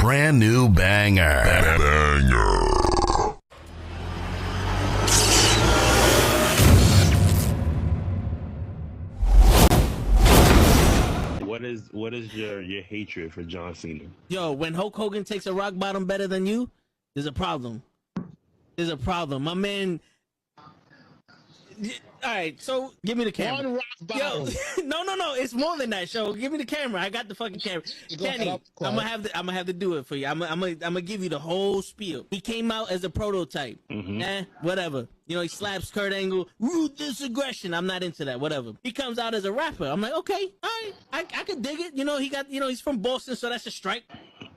brand new banger. What is your hatred for John Cena? Yo, when Hulk Hogan takes a rock bottom better than you, there's a problem. There's a problem. My man. All right, so give me the camera. One rock bottom. Yo, no, it's more than that. Show, give me the camera. I got the fucking camera. Kenny, I'm gonna have to do it for you. I'm gonna give you the whole spiel. He came out as a prototype. Whatever. You know, he slaps Kurt Angle. Ruthless aggression. I'm not into that. Whatever. He comes out as a rapper. I'm like, okay, all right, I could dig it. You know, he's from Boston, so that's a strike.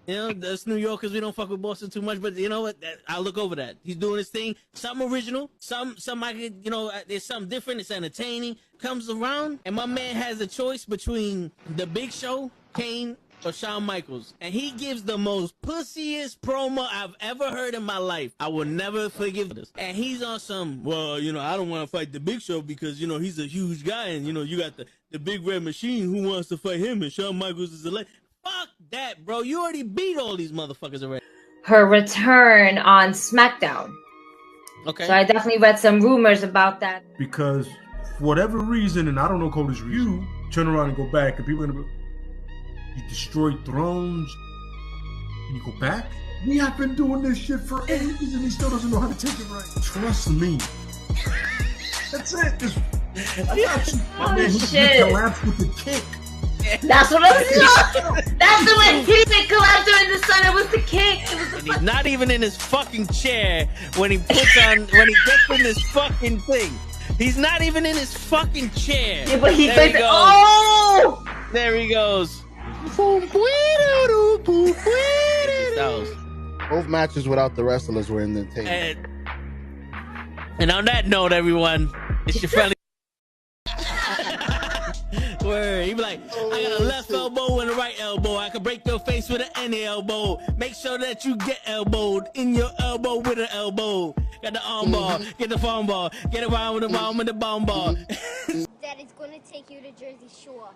You know, that's New Yorkers. We don't fuck with Boston too much, but you know what? I'll look over that. He's doing his thing. Something original. Some I could, you know, there's something different. It's entertaining. Comes around, and my man has a choice between The Big Show, Kane, or Shawn Michaels, and he gives the most pussiest promo I've ever heard in my life. I will never forgive this. And he's on some, well, you know, I don't want to fight The Big Show because, you know, he's a huge guy, and, you know, you got the big red machine. Who wants to fight him? And Shawn Michaels is a legend. Fuck that, bro. You already beat all these motherfuckers already. Her return on SmackDown. Okay. So I definitely read some rumors about that. Because for whatever reason, and I don't know Cody's reason, you turn around and go back, and people are gonna be, you destroyed thrones, and you go back? We have been doing this shit for ages, and he still doesn't know how to take it right. Trust me. That's it. I got you. My man, he collapsed with the kick. That's what I was doing. That's the way he did collapse during the sun. It was the kick. And he's not even in his fucking chair when he gets in this fucking thing. He's not even in his fucking chair. Yeah, but he there goes, oh! There he goes. Both matches without the wrestlers were in the table. And on that note, everyone, it's your friendly. Word. He be like, I got a left elbow and a right elbow. I can break your face with an any elbow. Make sure that you get elbowed in your elbow with an elbow. Got the arm ball, get the phone ball, get around with the bomb with the bomb ball. Daddy's gonna take you to Jersey Shore.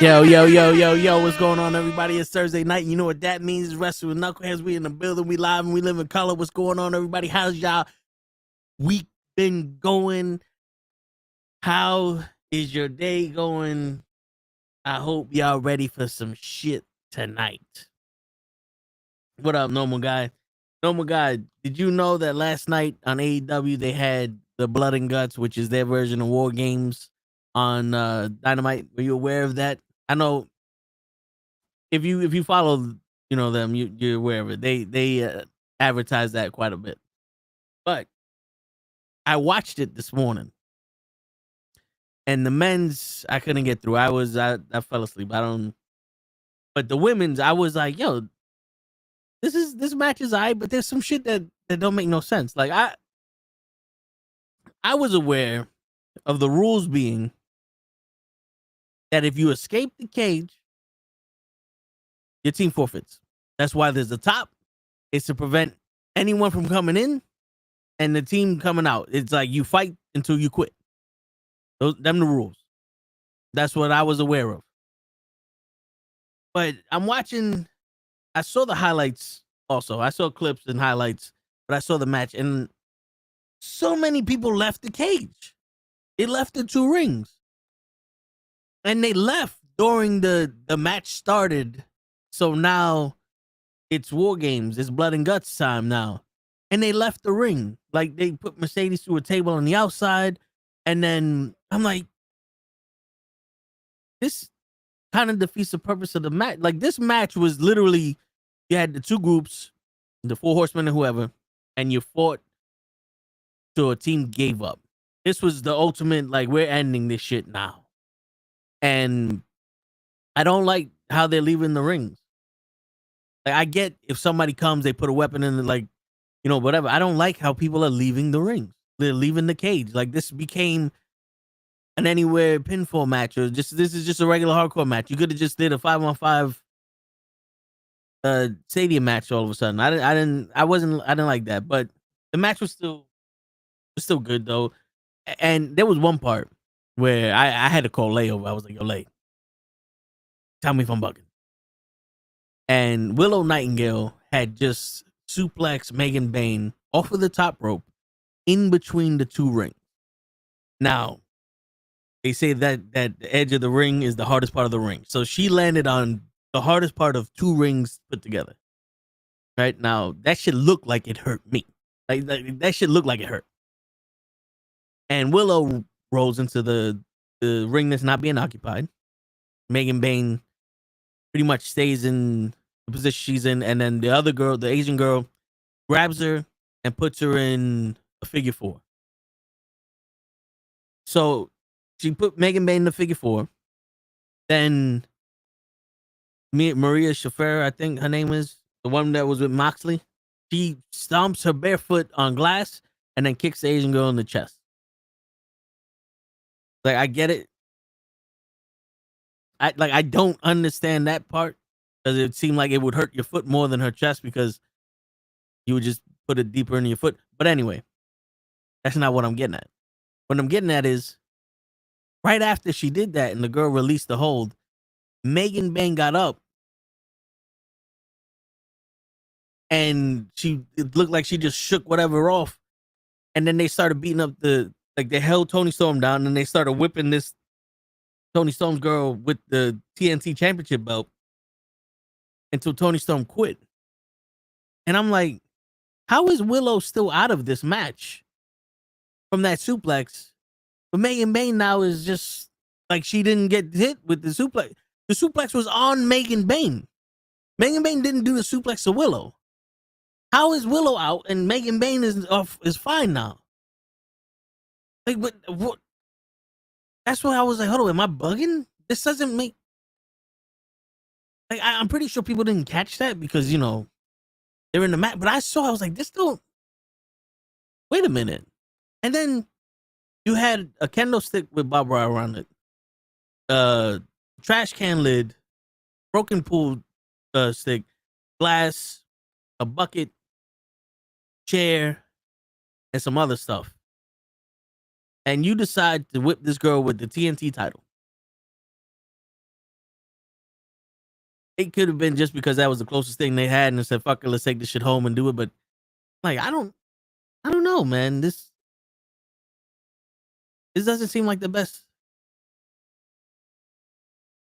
Yo, what's going on, everybody? It's Thursday night. You know what that means? It's Wrestling with Knuckleheads. We in the building. We live and we live in color. What's going on, everybody? How's y'all week been going? How is your day going? I hope y'all ready for some shit tonight. What up, normal guy? Normal guy, did you know that last night on AEW they had the Blood and Guts, which is their version of War Games on Dynamite? Were you aware of that? I know if you follow, you know, them, you're aware of it. They advertise that quite a bit. But I watched it this morning. And the men's, I couldn't get through. I fell asleep. But the women's, I was like, yo, this match is alright, but there's some shit that don't make no sense. Like I was aware of the rules being that if you escape the cage, your team forfeits. That's why there's the top. It's to prevent anyone from coming in and the team coming out. It's like you fight until you quit. Them the rules. That's what I was aware of. But I'm watching. I saw the highlights also. I saw clips and highlights, but I saw the match, and so many people left the cage. They left the two rings, and they left during the match started. So now it's War Games. It's Blood and Guts time now, and they left the ring. Like they put Mercedes through a table on the outside. And then I'm like, this kind of defeats the purpose of the match. Like, this match was literally, you had the two groups, the Four Horsemen and whoever, and you fought till a team gave up. This was the ultimate, like, we're ending this shit now. And I don't like how they're leaving the rings. Like, I get if somebody comes, they put a weapon in, like, you know, whatever. I don't like how people are leaving the rings. They're leaving the cage. Like, this became an anywhere pinfall match, or this is just a regular hardcore match. You could have just did a 5-on-5 stadium match all of a sudden. I didn't like that, but the match was still good though. And there was one part where I had to call Lay over. I was like, yo, Lay, tell me if I'm bugging. and Willow Nightingale had just suplexed Megan Bayne off of the top rope in between the two rings. Now, they say that the edge of the ring is the hardest part of the ring. So she landed on the hardest part of two rings put together. Right now, that should look like it hurt me. Like that should look like it hurt. And Willow rolls into the ring that's not being occupied. Megan Bayne pretty much stays in the position she's in, and then the other girl, the Asian girl, grabs her and puts her in a figure four. So she put Megan Bayne in the figure four. Then Maria Shaffer, I think her name is, the one that was with Moxley, she stomps her barefoot on glass and then kicks the Asian girl in the chest. Like, I get it. I don't understand that part, because it seemed like it would hurt your foot more than her chest, because you would just put it deeper in your foot. But anyway, that's not what I'm getting at. What I'm getting at is, right after she did that and the girl released the hold, Megan Bayne got up and it looked like she just shook whatever off. And then they started beating up they held Toni Storm down, and they started whipping this Toni Storm's girl with the TNT Championship belt until Toni Storm quit. And I'm like, how is Willow still out of this match from that suplex? But Megan Bayne now is just like, she didn't get hit with the suplex. The suplex was on Megan Bayne. Megan Bayne didn't do the suplex to Willow. How is Willow out and Megan Bayne is fine now? Like, what? That's why I was like, hold on, am I bugging? This doesn't make... Like, I'm pretty sure people didn't catch that because, they're in the match. But I was like, this don't... Wait a minute. And then you had a kendo stick with barbed wire around it. Trash can lid, broken pool stick, glass, a bucket, chair, and some other stuff. And you decide to whip this girl with the TNT title. It could have been just because that was the closest thing they had, and they said, fuck it, let's take this shit home and do it. But like, I don't know, man. This doesn't seem like the best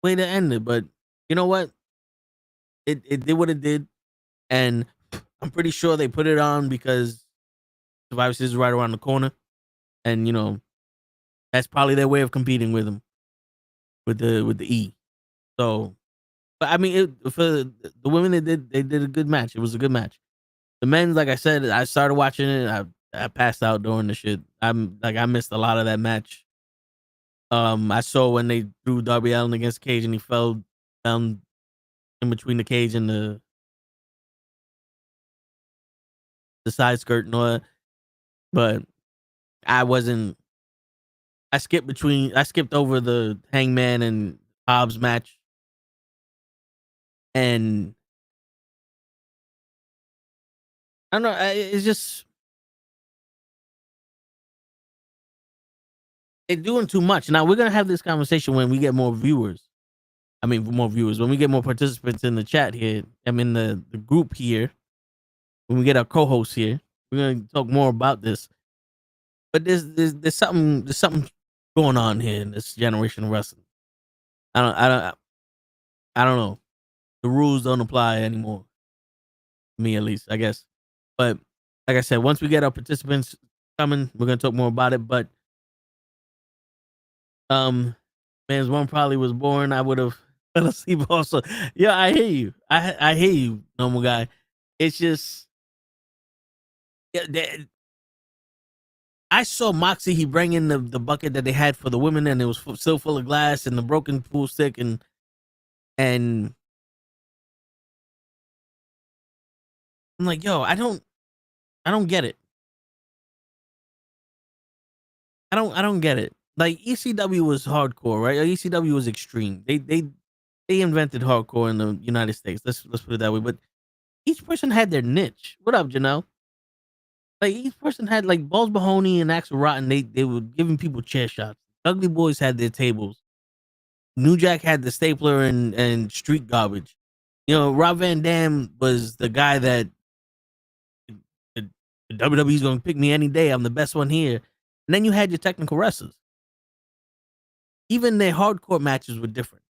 way to end it. But you know what? It did what it did. And I'm pretty sure they put it on because Survivor Series is right around the corner. And that's probably their way of competing with them, with the E. So, but I mean, for the women, they did a good match. It was a good match. The men's, like I said, I started watching it. I passed out during the shit. I missed a lot of that match. I saw when they threw Darby Allin against Cage and he fell down in between the cage and the side skirt and all that. But I skipped over the Hangman and Hobbs match. And I don't know, it's just, they're doing too much. Now we're gonna have this conversation when we get more viewers. When we get more participants in the chat here. The group here. When we get our co-hosts here, we're gonna talk more about this. But there's something going on here in this generation of wrestling. I don't know. The rules don't apply anymore. Me, at least, I guess. But like I said, once we get our participants coming, we're gonna talk more about it. But man's one probably was born. I would have fell asleep also. Yeah, I hear you. I hear you, normal guy. It's just, I saw Moxie. He bring in the bucket that they had for the women, and it was still full of glass and the broken pool stick, and I'm like, yo, I don't get it. I don't get it. Like, ECW was hardcore, right? ECW was extreme. They invented hardcore in the United States. Let's put it that way. But each person had their niche. What up, Janelle? Like, each person had, like, Balls Mahoney and Axel Rotten. They were giving people chair shots. Ugly Boys had their tables. New Jack had the stapler and street garbage. Rob Van Dam was the guy that the WWE's going to pick me any day. I'm the best one here. And then you had your technical wrestlers. Even their hardcore matches were different.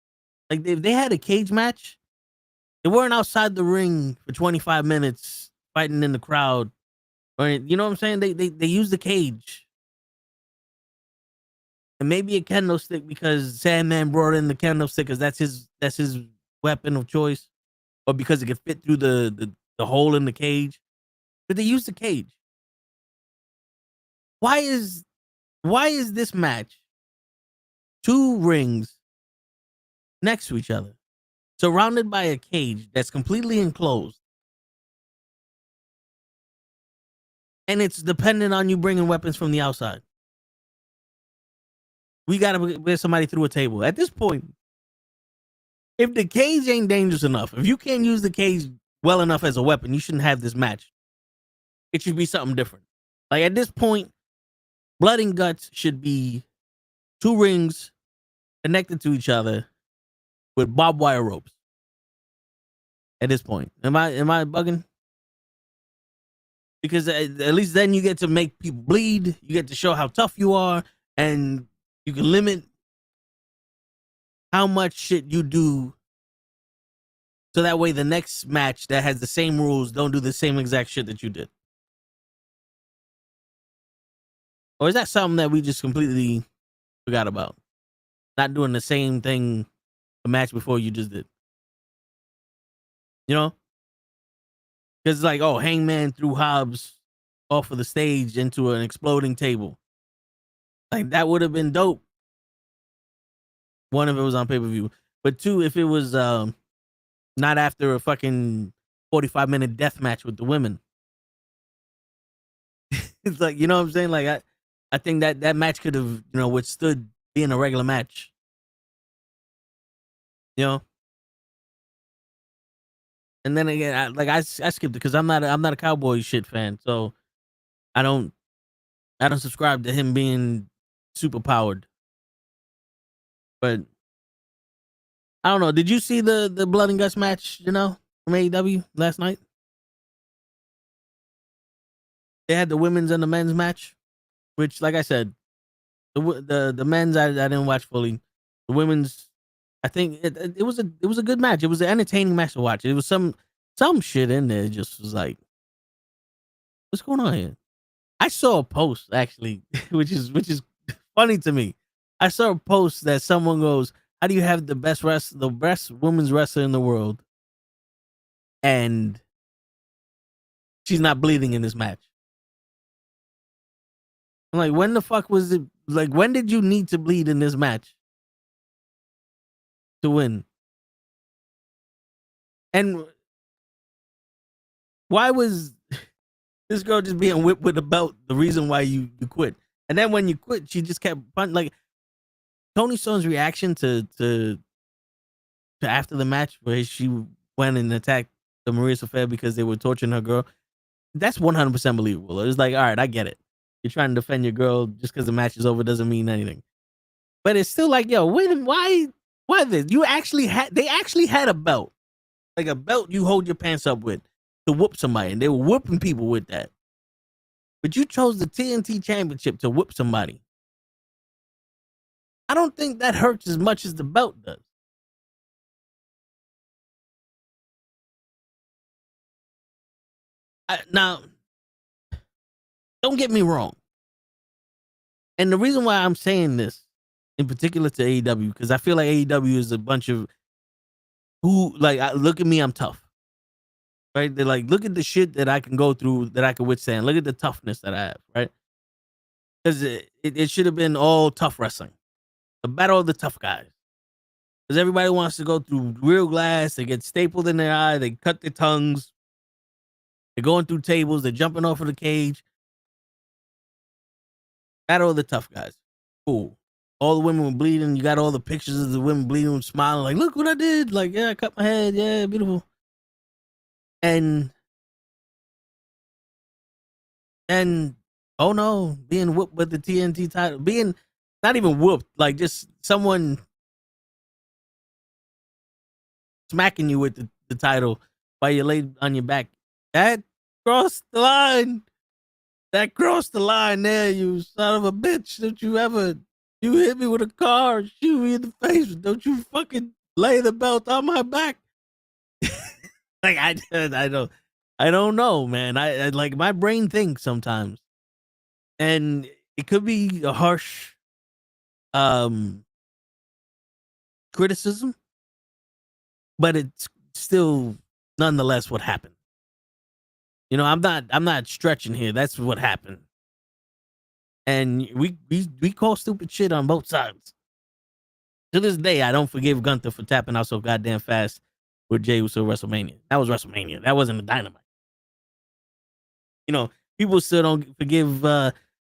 Like, if they had a cage match, they weren't outside the ring for 25 minutes fighting in the crowd. Or, you know what I'm saying? They used the cage. And maybe a kendo stick because Sandman brought in the kendo stick because that's his weapon of choice. Or because it could fit through the hole in the cage. But they used the cage. Why is this match 2 rings next to each other, surrounded by a cage that's completely enclosed, and it's dependent on you bringing weapons from the outside? We gotta get somebody through a table. At this point, if the cage ain't dangerous enough, if you can't use the cage well enough as a weapon, you shouldn't have this match. It should be something different. Like, at this point, Blood and Guts should be 2 rings connected to each other with barbed wire ropes. At this point, am I bugging? Because at least then you get to make people bleed. You get to show how tough you are, and you can limit how much shit you do. So that way, the next match that has the same rules don't do the same exact shit that you did. Or is that something that we just completely forgot about? Not doing the same thing a match before you just did. Because it's like, oh, Hangman threw Hobbs off of the stage into an exploding table. Like, that would have been dope. 1, if it was on pay-per-view. But 2, if it was not after a fucking 45-minute death match with the women. It's like, you know what I'm saying? Like, I think that match could have, withstood being a regular match. And then again, I skipped it because I'm not a Cowboy shit fan, so I don't subscribe to him being super powered. But I don't know. Did you see the Blood and Guts match? From AEW last night? They had the women's and the men's match. Which, like I said, the men's I didn't watch fully. The women's, I think it was a good match. It was an entertaining match to watch. It was some shit in there. It just was like, what's going on here? I saw a post actually, which is funny to me. I saw a post that someone goes, "How do you have the best women's wrestler in the world, and she's not bleeding in this match?" I'm like, when the fuck was it? Like, when did you need to bleed in this match to win? And why was this girl just being whipped with a belt the reason why you quit? And then when you quit, she just kept punching. Like, Tony Storm's reaction to after the match, where she went and attacked the Marissa Fair because they were torturing her girl. That's 100% believable. It was like, all right, I get it. You're trying to defend your girl just because the match is over doesn't mean anything. But it's still like, yo, why this? They actually had a belt. Like a belt you hold your pants up with to whoop somebody. And they were whooping people with that. But you chose the TNT Championship to whoop somebody. I don't think that hurts as much as the belt does. Now, don't get me wrong. And the reason why I'm saying this, in particular to AEW, because I feel like AEW is a bunch of look at me, I'm tough. Right? They're like, look at the shit that I can go through, that I can withstand. Look at the toughness that I have, right? Because it should have been all tough wrestling. The battle of the tough guys. Because everybody wants to go through real glass. They get stapled in their eye. They cut their tongues. They're going through tables. They're jumping off of the cage. Battle of the tough guys. Cool. All the women were bleeding. You got all the pictures of the women bleeding, smiling, like, look what I did. Like, yeah, I cut my head. Yeah, beautiful. And oh no, being whooped with the TNT title, being not even whooped, like just someone smacking you with the title while you lay on your back. That crossed the line. That crossed the line there, you son of a bitch. You hit me with a car, shoot me in the face. Don't you fucking lay the belt on my back. Like I don't know, man. I like my brain thinks sometimes. And it could be a harsh criticism, but it's still nonetheless what happened. You know, I'm not stretching here. That's what happened. And we call stupid shit on both sides. To this day, I don't forgive Gunther for tapping out so goddamn fast with Jey Uso WrestleMania. That was WrestleMania. That wasn't a Dynamite. You know, people still don't forgive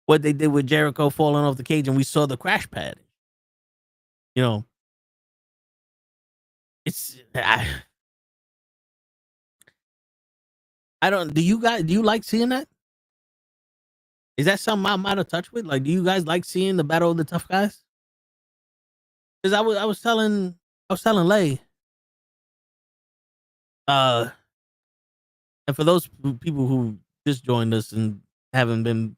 what they did with Jericho falling off the cage, and we saw the crash pad. You know, it's I don't. Do you like seeing that? Is that something I'm out of touch with? Like, do you guys like seeing the Battle of the Tough Guys? Because I was telling Lay, and for those people who just joined us and haven't been,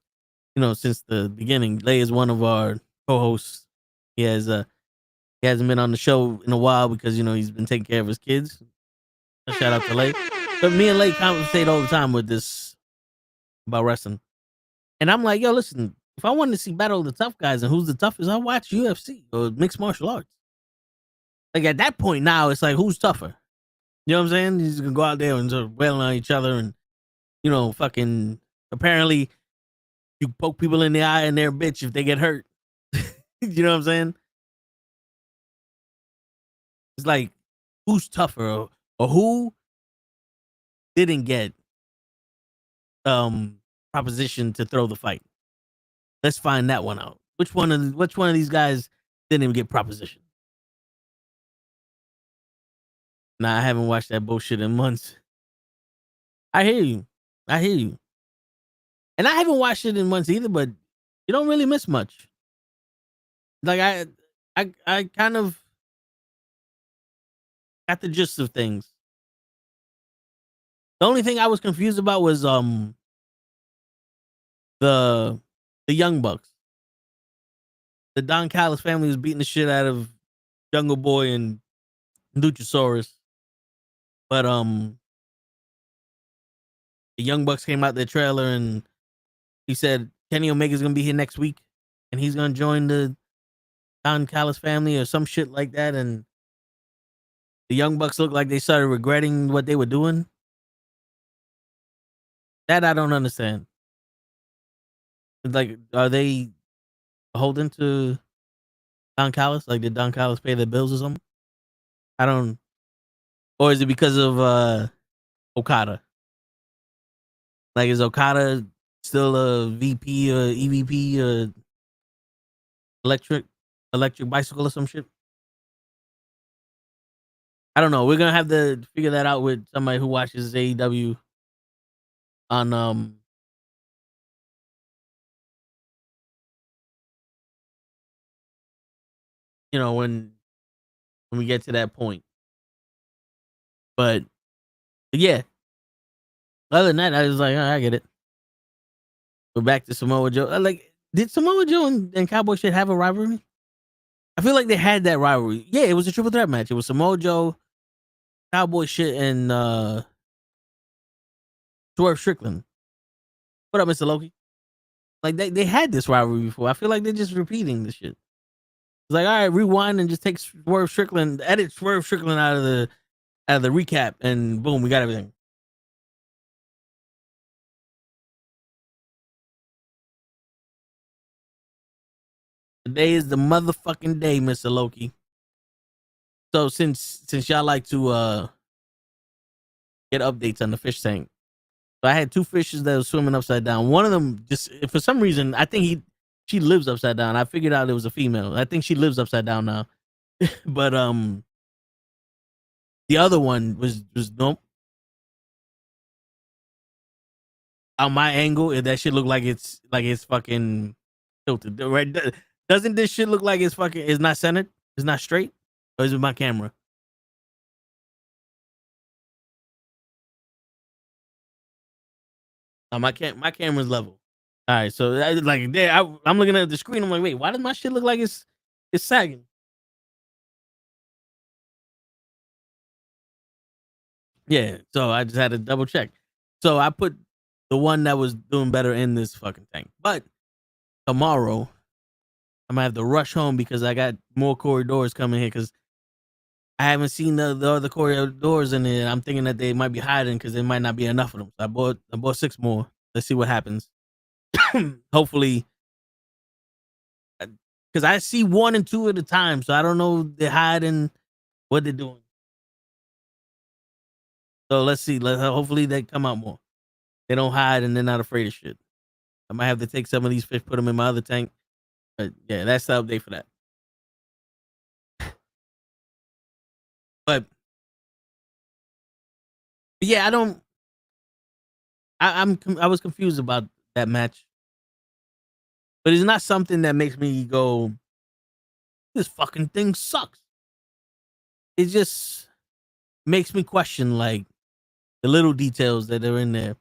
you know, since the beginning, Lay is one of our co-hosts. He hasn't been on the show in a while because, you know, he's been taking care of his kids. A shout out to Lay. But me and Lay conversate all the time with this about wrestling. And I'm like, yo, listen, if I wanted to see Battle of the Tough Guys and who's the toughest, I'll watch UFC or mixed martial arts. Like at that point now, it's like, who's tougher? You know what I'm saying? He's gonna go out there and sort of wailing on each other and, you know, fucking apparently you poke people in the eye and they're a bitch if they get hurt. You know what I'm saying? It's like, who's tougher or who didn't get proposition to throw the fight? Let's find that one out. Which one of these guys didn't even get proposition? Nah, I haven't watched that bullshit in months. I hear you. And I haven't watched it in months either, but you don't really miss much. Like I kind of got the gist of things. The only thing I was confused about was the Young Bucks. The Don Callis family was beating the shit out of Jungle Boy and Luchasaurus. But the Young Bucks came out their trailer and he said Kenny Omega's gonna be here next week and he's gonna join the Don Callis family or some shit like that. And the Young Bucks looked like they started regretting what they were doing. That I don't understand. Like, are they holding to Don Callis? Like, did Don Callis pay their bills or something? I don't. Or is it because of Okada? Like, is Okada still a VP or EVP or electric bicycle or some shit? I don't know. We're gonna have to figure that out with somebody who watches AEW on you know, when we get to that point. But yeah. Other than that, I was like, oh, I get it. Go back to Samoa Joe. Like, did Samoa Joe and Cowboy shit have a rivalry? I feel like they had that rivalry. Yeah, it was a triple threat match. It was Samoa Joe, Cowboy shit, and Swerve Strickland. What up, Mr. Loki? Like they had this rivalry before. I feel like they're just repeating this shit. It's like, all right, rewind and just take Swerve Strickland, edit Swerve Strickland out of the recap, and boom, we got everything. Today is the motherfucking day, Mr. Loki. So since y'all like to get updates on the fish tank, so I had two fishes that were swimming upside down. One of them, just for some reason, I think she lives upside down. I figured out it was a female. I think she lives upside down now. But the other one was nope. On my angle, that shit look like it's fucking tilted. Right? Doesn't this shit look like it's not centered? It's not straight? Or is it my camera? My camera's level. All right, so like there, I'm looking at the screen. I'm like, wait, why does my shit look like it's sagging? Yeah, so I just had to double check. So I put the one that was doing better in this fucking tank. But tomorrow, I'm gonna have to rush home because I got more corridors coming here because I haven't seen the other corridors in there. I'm thinking that they might be hiding because there might not be enough of them. So I bought 6 more. Let's see what happens. Hopefully, because I see 1 and 2 at a time, so I don't know if they're hiding what they're doing. So let's see. Hopefully they come out more. They don't hide and they're not afraid of shit. I might have to take some of these fish, put them in my other tank. But yeah, that's the update for that. But yeah, I was confused about that match. But it's not something that makes me go, this fucking thing sucks. It just makes me question like the little details that are in there.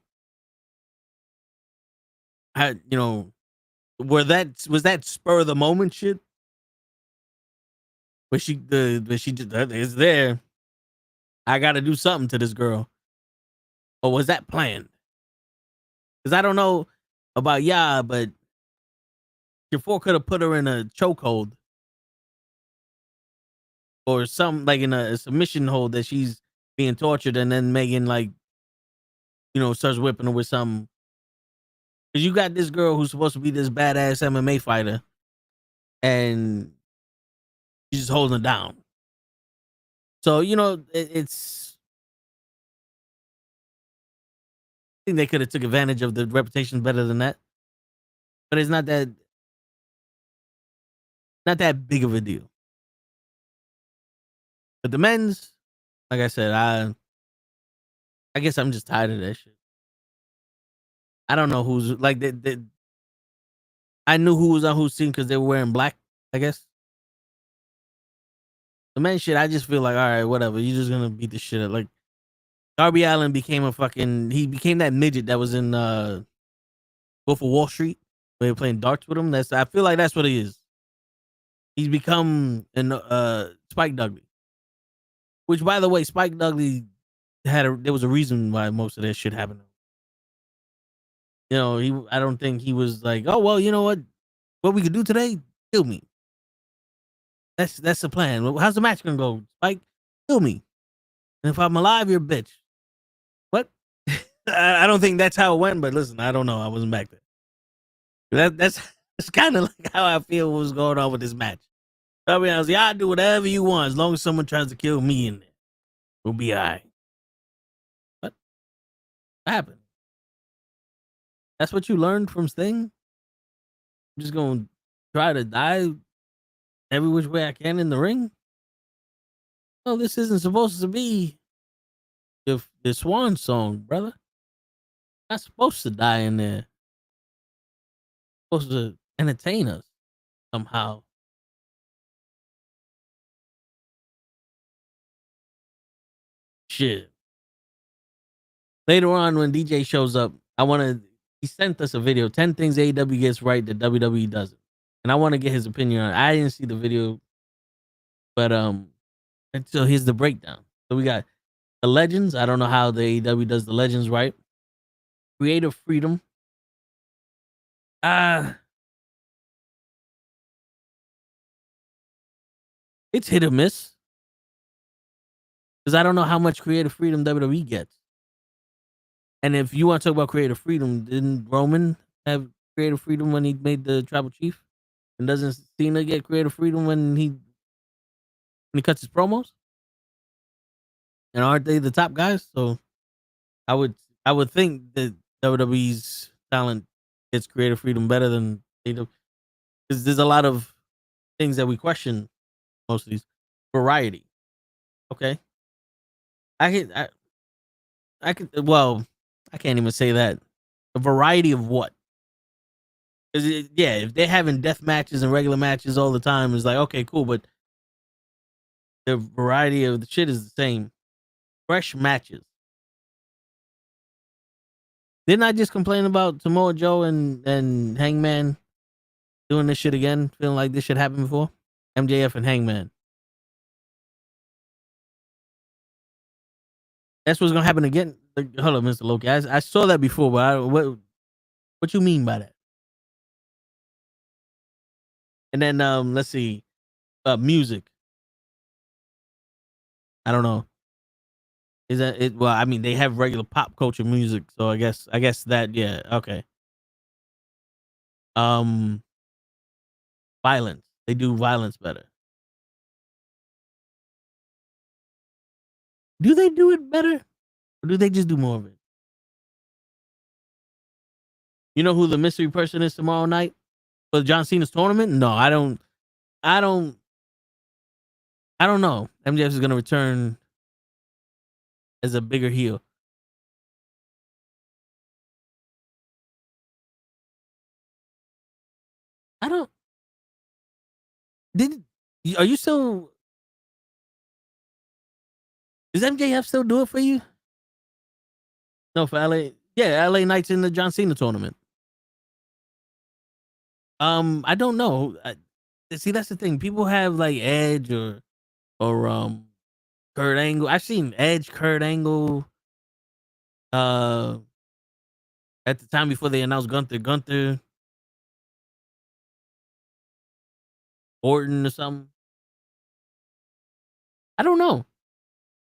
Was that spur of the moment shit? But she just it's there. I got to do something to this girl. Or was that planned? Because I don't know about but Shafor could have put her in a chokehold or something like in a submission hold that she's being tortured, and then Megan starts whipping her with something. Because you got this girl who's supposed to be this badass MMA fighter, and she's just holding her down. So it's. I think they could have took advantage of the reputation better than that, but it's not that big of a deal. But the men's, like I said, I guess I'm just tired of that shit. I don't know who's like I knew who was on whose team because they were wearing black, I guess. The men's shit, I just feel like, all right, whatever. You're just gonna beat the shit out. Like Darby Allin became he became that midget that was in Wolf of Wall Street. They were playing darts with him. I feel like that's what he is. He's become an Spike Dudley. Which, by the way, Spike Dudley there was a reason why most of that shit happened. I don't think he was like, oh well, you know what we could do today? Kill me. That's the plan. How's the match gonna go? Spike, kill me. And if I'm alive, you're a bitch. What? I don't think that's how it went, but listen, I don't know. I wasn't back there. That's kind of like how I feel was going on with this match. I mean, I was like, I'll do whatever you want as long as someone tries to kill me in there. We'll be all right. What happened? That's what you learned from Sting? I'm just going to try to die every which way I can in the ring? No, this isn't supposed to be the swan song, brother. Not supposed to die in there. Supposed to entertain us somehow. Shit. Later on, when DJ shows up, he sent us a video, 10 things AEW gets right that WWE doesn't. And I want to get his opinion on it. I didn't see the video, but so here's the breakdown. So we got the legends. I don't know how the AEW does the legends right. Creative freedom. It's hit or miss. Because I don't know how much creative freedom WWE gets. And if you want to talk about creative freedom, didn't Roman have creative freedom when he made the tribal chief? And doesn't Cena get creative freedom when he cuts his promos? And aren't they the top guys? So I would think that WWE's talent gets creative freedom better than AEW. Because there's a lot of things that we question most of these. Variety. Okay. I can't even say that. A variety of what? Because if they're having death matches and regular matches all the time, it's like, okay, cool, but the variety of the shit is the same. Fresh matches. Didn't I just complain about Samoa Joe and Hangman doing this shit again? Feeling like this shit happened before? MJF and Hangman. That's what's gonna happen again. Hold on, Mr. Loki. I saw that before, but what you mean by that? And then let's see. Music. I don't know. Is that it? Well, I mean, they have regular pop culture music, so I guess that, yeah, okay. Violence. They do violence better. Do they do it better? Or do they just do more of it? You know who the mystery person is tomorrow night for John Cena's tournament? No, I don't know. MJF is gonna return as a bigger heel. I don't. Are you still? Does MJF still do it for you? No, for LA. Yeah, LA Knights in the John Cena tournament. I don't know. See, that's the thing. People have like Edge or Kurt Angle. I've seen Edge, Kurt Angle. At the time before they announced Gunther, Orton or something. I don't know.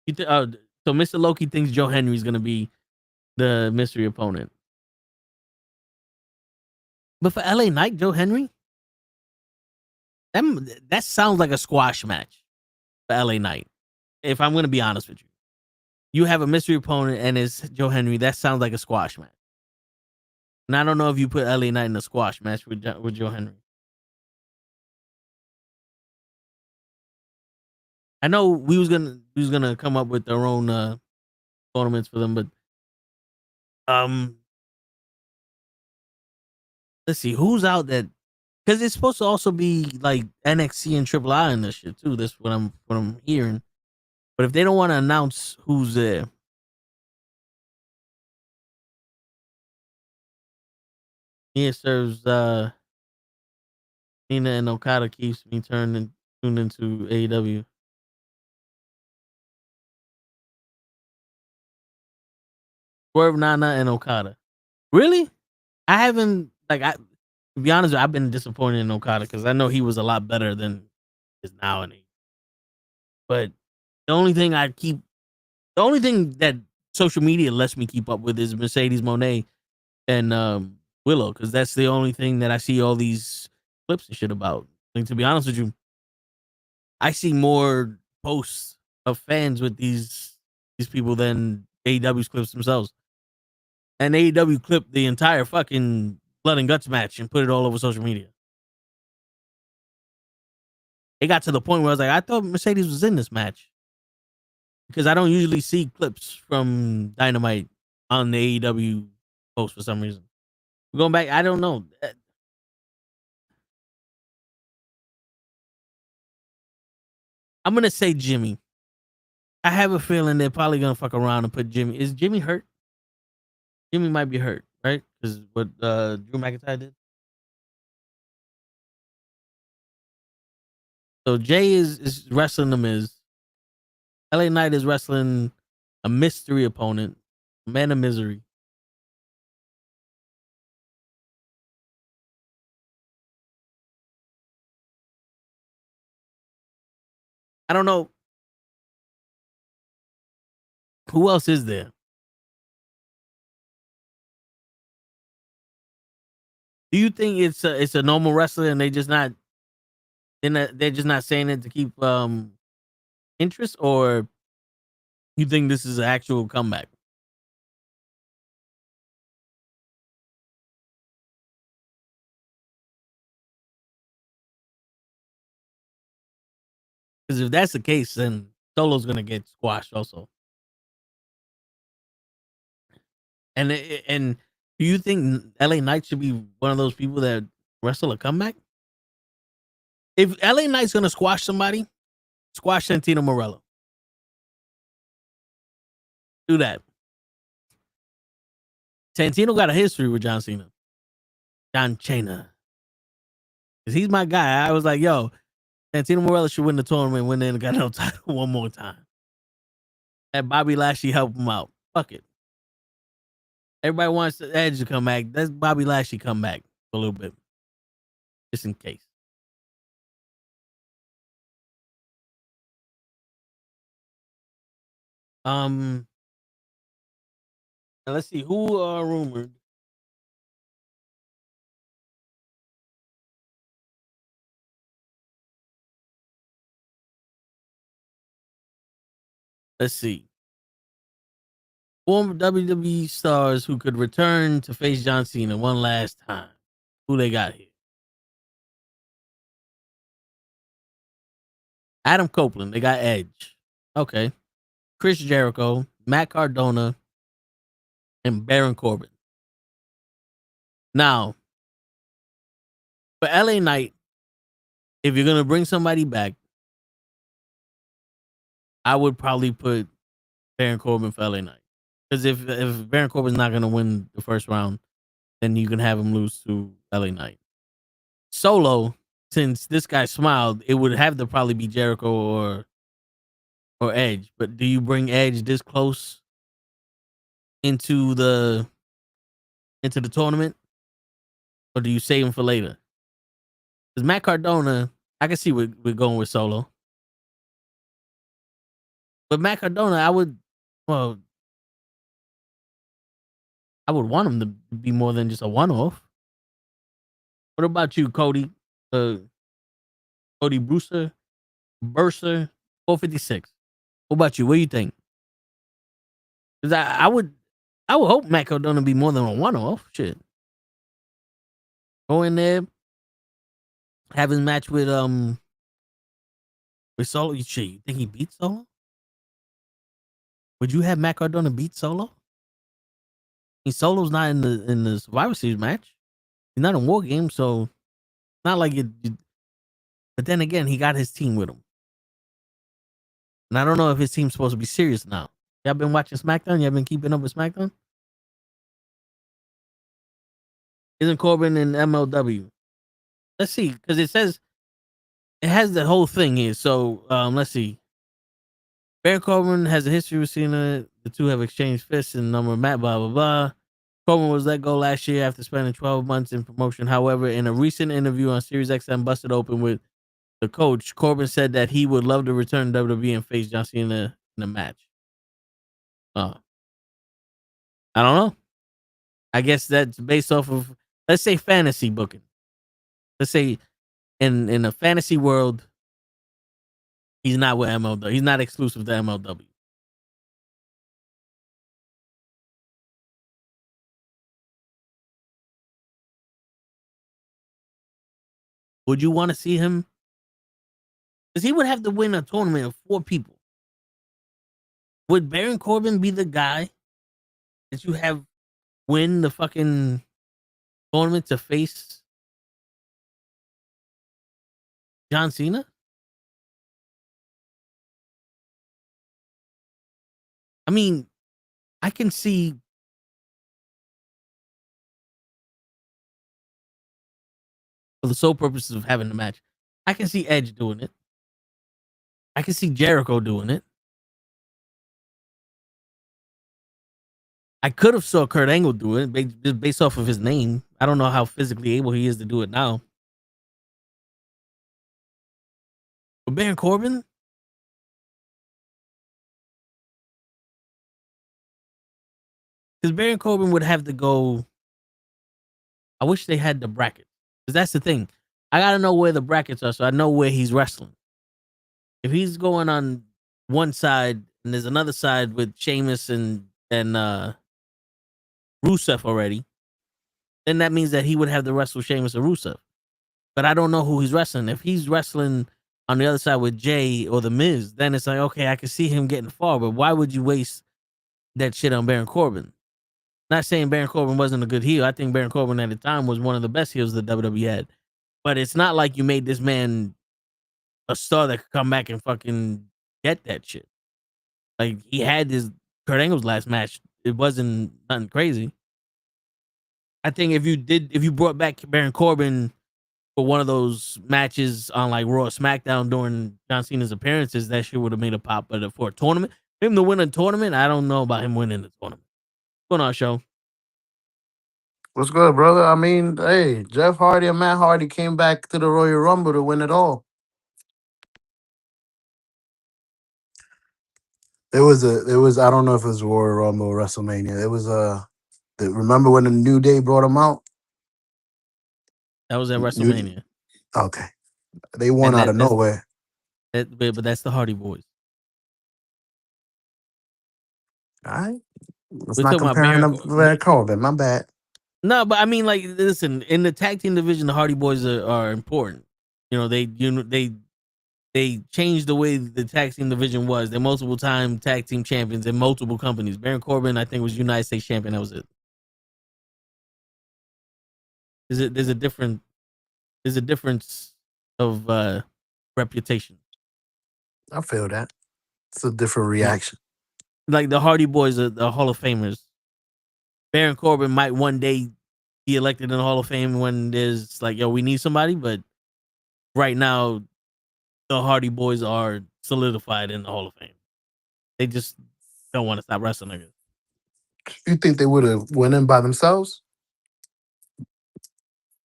So Mr. Loki thinks Joe Henry's gonna be the mystery opponent. But for LA Knight, Joe Henry, that sounds like a squash match for LA Knight. If I'm gonna be honest with you, you have a mystery opponent and it's Joe Henry. That sounds like a squash match. And I don't know if you put LA Knight in a squash match with Joe Henry. I know we was gonna come up with our own tournaments for them, but let's see who's out that, because it's supposed to also be like NXT and Triple I in this shit too. That's what I'm hearing. But if they don't want to announce who's there, it serves Cena and Okada keeps me tuned into AEW. Swerve, Nana, and Okada. Really? I haven't, to be honest, I've been disappointed in Okada because I know he was a lot better than he is now. But the only thing that social media lets me keep up with is Mercedes Moné and Willow, because that's the only thing that I see all these clips and shit about. Like, to be honest with you, I see more posts of fans with these people than AEW's clips themselves. And AEW clipped the entire fucking blood and guts match and put it all over social media. It got to the point where I was like, I thought Mercedes was in this match, because I don't usually see clips from Dynamite on the AEW post for some reason. Going back, I don't know. I'm gonna say Jimmy. I have a feeling they're probably gonna fuck around and put Jimmy. Is Jimmy hurt? Jimmy might be hurt, right? Because what Drew McIntyre did. So Jay is wrestling the Miz. LA Knight is wrestling a mystery opponent, Man of Misery. I don't know who else is there. Do you think it's a normal wrestler and they're just not saying it to keep interest, or you think this is an actual comeback? Because if that's the case, then Solo's gonna get squashed also. And do you think LA Knight should be one of those people that wrestle a comeback? If LA Knight's gonna squash somebody, squash Santino Morello. Do that. Santino got a history with John Cena. John Cena. Because he's my guy. I was like, yo, Santino Morella should win the tournament, win the Intercontinental title one more time. Had Bobby Lashley help him out. Fuck it. Everybody wants Edge to come back. Let's Bobby Lashley come back for a little bit. Just in case. Now let's see who are rumored. Let's see. Former WWE stars who could return to face John Cena one last time. Who they got here? Adam Copeland. They got Edge. Okay. Chris Jericho, Matt Cardona, and Baron Corbin. Now, for LA Knight, if you're gonna bring somebody back, I would probably put Baron Corbin for LA Knight. Because if Baron Corbin's not gonna win the first round, then you can have him lose to LA Knight. Solo, since this guy smiled, it would have to probably be Jericho or Edge. But do you bring Edge this close into the tournament, or do you save him for later? Because Matt Cardona, I can see we're going with Solo, but Matt Cardona, I would want him to be more than just a one-off. What about you, Cody? Cody Burser, 456. What about you? What do you think? Because I would hope Matt Cardona be more than a one-off. Shit. Go in there, have his match with Solo. You think he beat Solo? Would you have Matt Cardona beat Solo? I mean, Solo's not in the Survivor Series match. He's not in War Games, so not like it. But then again, he got his team with him. And I don't know if his team's supposed to be serious now. Y'all been watching SmackDown? Y'all been keeping up with SmackDown? Isn't Corbin in MLW? Let's see, because it says it has the whole thing here. So let's see. Baron Corbin has a history with Cena. The two have exchanged fists and number Matt, blah, blah, blah. Corbin was let go last year after spending 12 months in promotion. However, in a recent interview on Sirius XM Busted Open with the coach, Corbin said that he would love to return to WWE and face John Cena in a match. I don't know. I guess that's based off of, let's say, fantasy booking. Let's say in a fantasy world, he's not with MLW. He's not exclusive to MLW. Would you want to see him? Because he would have to win a tournament of 4 people. Would Baron Corbin be the guy that you have win the fucking tournament to face John Cena? I mean, I can see for the sole purposes of having the match, I can see Edge doing it. I can see Jericho doing it. I could have saw Kurt Angle do it just based off of his name. I don't know how physically able he is to do it now. But Baron Corbin? Because Baron Corbin would have to go. I wish they had the brackets. Because that's the thing. I got to know where the brackets are so I know where he's wrestling. If he's going on one side and there's another side with Sheamus and Rusev already, then that means that he would have to wrestle Sheamus or Rusev. But I don't know who he's wrestling. If he's wrestling on the other side with Jay or The Miz, then it's like, okay, I can see him getting far, but why would you waste that shit on Baron Corbin? Not saying Baron Corbin wasn't a good heel. I think Baron Corbin at the time was one of the best heels that WWE had. But it's not like you made this man a star that could come back and fucking get that shit. Like, he had his Kurt Angle's last match. It wasn't nothing crazy. I think if you brought back Baron Corbin for one of those matches on like Raw or SmackDown during John Cena's appearances, that shit would have made a pop. But for a tournament, him to win a tournament, I don't know about him winning the tournament. What's going on, show? What's good, brother? I mean, hey, Jeff Hardy and Matt Hardy came back to the Royal Rumble to win it all. It was I don't know if it was Royal Rumble or WrestleMania. It was remember when the New Day brought him out? That was at WrestleMania. Okay. They won out of nowhere. But that's the Hardy Boys. All right. Let's We're not talking about comparing them to Baron Corbin. My bad. No, but I mean, like, listen, in the tag team division, the Hardy Boys are important. You know, they changed the way the tag team division was. They're multiple time tag team champions in multiple companies. Baron Corbin, I think, was United States champion. That was it. There's a difference of reputation. I feel that. It's a different reaction. Like the Hardy Boys are the Hall of Famers. Baron Corbin might one day be elected in the Hall of Fame when there's like, yo, we need somebody. But right now, the Hardy Boys are solidified in the Hall of Fame. They just don't want to stop wrestling again. You think they would have went in by themselves?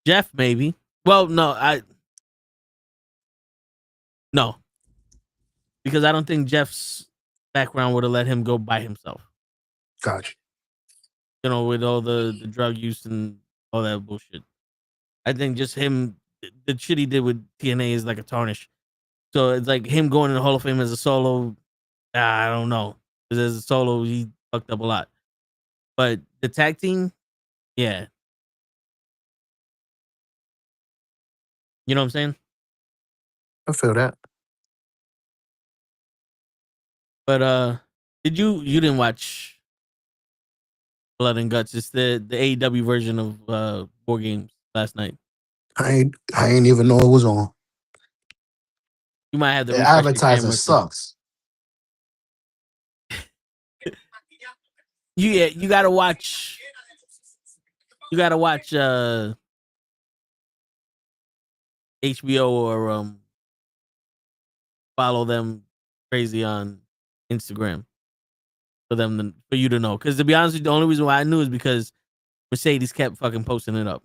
Jeff, maybe. Well, no. Because I don't think Jeff's background would have let him go by himself. Gotcha. You know, with all the drug use and all that bullshit. I think just him, the shit he did with TNA is like a tarnish. So it's like him going in the Hall of Fame as a solo. I don't know. Because as a solo, he fucked up a lot. But the tag team, yeah. You know what I'm saying? I feel that. But you didn't watch Blood and Guts? It's the AEW version of War Games last night. I ain't even know it was on. You might have to. The advertising sucks. You gotta watch. You gotta watch HBO or follow them crazy on Instagram for you to know. Because to be honest with you, the only reason why I knew is because Mercedes kept fucking posting it up.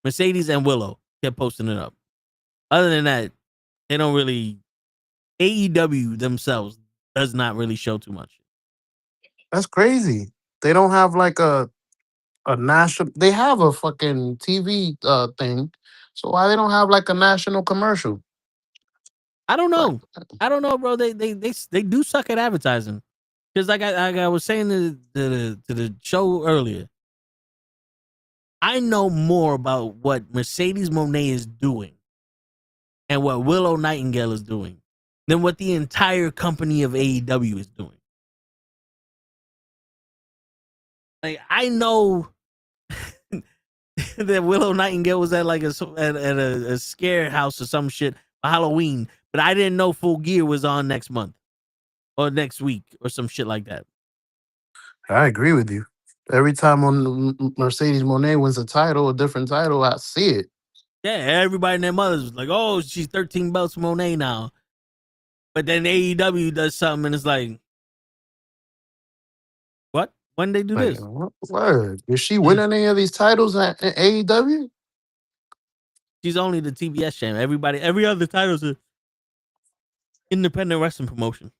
Mercedes and Willow kept posting it up. Other than that, they don't really. AEW themselves does not really show too much. That's crazy. They don't have like a national. They have a fucking TV thing. So why they don't have like a national commercial? I don't know. Bro. They do suck at advertising. Because like I was saying to the show earlier, I know more about what Mercedes Moné is doing and what Willow Nightingale is doing than what the entire company of AEW is doing. Like, I know that Willow Nightingale was at like a scare house or some shit for Halloween, but I didn't know Full Gear was on next month or next week or some shit like that. I agree with you. Every time on Mercedes Moné wins a different title, I see it. Yeah, everybody and their mothers was like, oh, she's 13 belts Moné now. But then AEW does something and it's like, what? When they do Like, this? word. Is she winning any of these titles at AEW? She's only the TBS champ. Every other title's an independent wrestling promotion.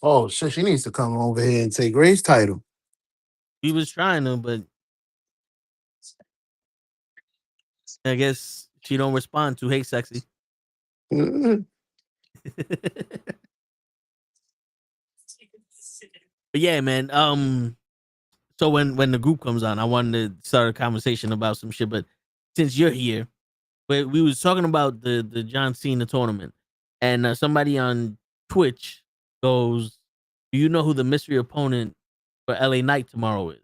Oh shit, she needs to come over here and take Ray's title. He was trying to, but I guess she don't respond to Hey Sexy. Mm-hmm. But yeah, man. So when the group comes on, I wanted to start a conversation about some shit. But since you're here, but we was talking about the John Cena tournament, and somebody on Twitch goes, "Do you know who the mystery opponent for LA Knight tomorrow is?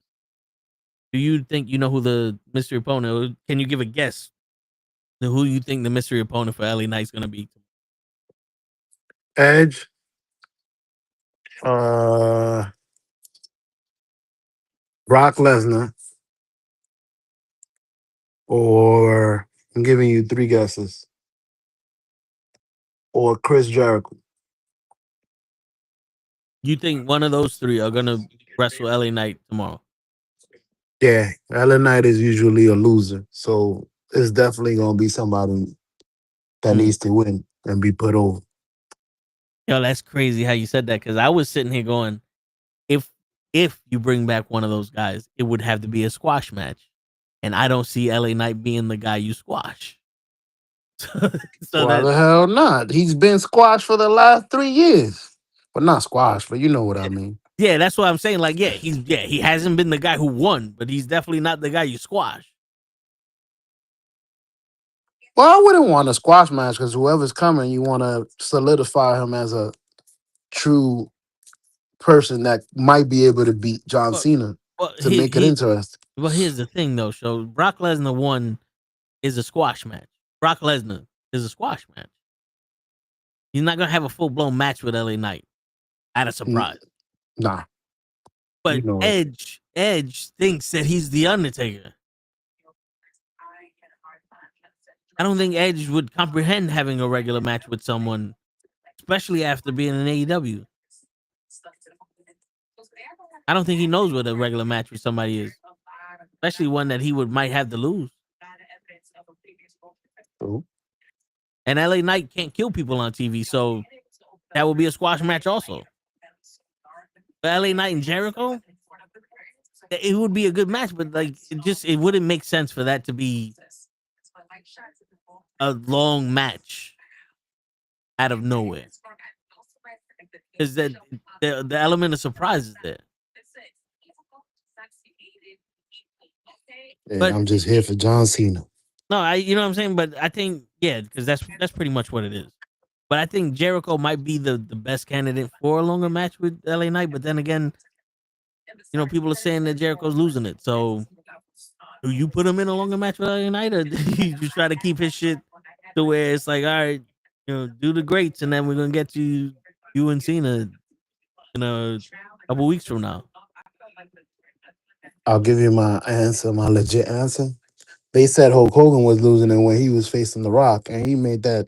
Do you think you know who the mystery opponent? Can you give a guess to who you think the mystery opponent for LA Knight is gonna be?" Edge. Brock Lesnar. or I'm giving you 3 guesses, or Chris Jericho. You think one of those 3 are gonna wrestle LA Knight tomorrow? Yeah, LA Knight is usually a loser, so it's definitely gonna be somebody that Mm. needs to win and be put over. Yo, that's crazy how you said that, because I was sitting here going, if you bring back one of those guys, it would have to be a squash match, and I don't see LA Knight being the guy you squash. So Why that the hell not? He's been squashed for the last 3 years. Well, not squashed, but you know what I mean. yeah, that's what I'm saying. Like, he hasn't been the guy who won, but he's definitely not the guy you squash. Well, I wouldn't want a squash match because whoever's coming, you want to solidify him as a true person that might be able to beat John Well, Cena well, to make it interesting. here's the thing though. So Brock Lesnar won is a squash match. Brock Lesnar is a squash match. He's not gonna have a full blown match with LA Knight at a surprise. Nah, But you know it. Edge thinks that he's the Undertaker. I don't think Edge would comprehend having a regular match with someone, especially after being in AEW. I don't think he knows what a regular match with somebody is, especially one that he might have to lose. True. And LA Knight can't kill people on TV, so that would be a squash match also. But LA Knight and Jericho, it would be a good match, but like it wouldn't make sense for that to be a long match out of nowhere. Because that the element of surprise is there. Yeah, But I'm just here for John Cena. no, you know what I'm saying? But I think, yeah, because that's pretty much what it is. But I think Jericho might be the best candidate for a longer match with LA Knight. But then again, people are saying that Jericho's losing it. So do you put him in a longer match with LA Knight, or do you just try to keep his shit to where it's like, all right, do the greats, and then we're gonna get you and Cena in a couple weeks from now. I'll give you my answer, my legit answer. They said Hulk Hogan was losing it when he was facing The Rock, and he made that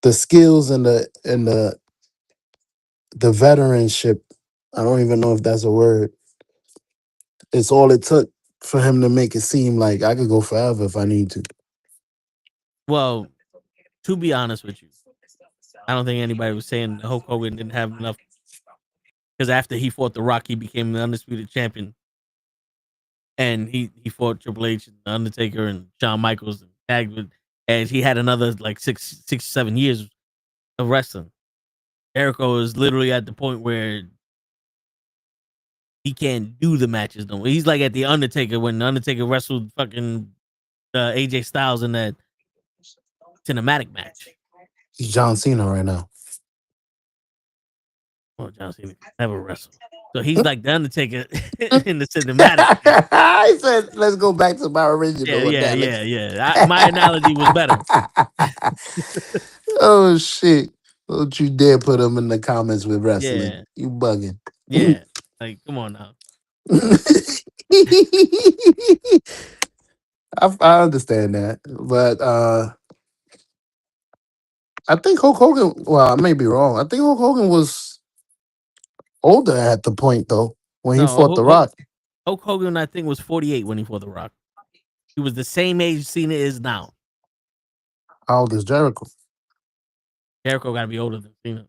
the skills and the veteranship. I don't even know if that's a word. It's all it took for him to make it seem like I could go forever if I need to. Well, to be honest with you, I don't think anybody was saying Hulk Hogan didn't have enough, because after he fought The Rock, he became the undisputed champion, and he fought Triple H, and The Undertaker, and Shawn Michaels, and tagged with, and he had another like 7 years of wrestling. Jericho is literally at the point where he can't do the matches no more. He's like at the Undertaker when the Undertaker wrestled fucking AJ Styles in that cinematic match. He's John Cena right now. Oh, John Cena never wrestled. So he's like the Undertaker in the cinematic. I said, let's go back to my original. Yeah. My analogy was better. Oh, shit. Don't you dare put him in the comments with wrestling. Yeah. You bugging. Yeah. Like, come on now. I understand that. But I think Hulk Hogan, well, I may be wrong. I think Hulk Hogan was older at the point, though, when he fought The Rock. Hulk Hogan, I think, was 48 when he fought The Rock. He was the same age Cena is now. How old is Jericho? Jericho got to be older than Cena.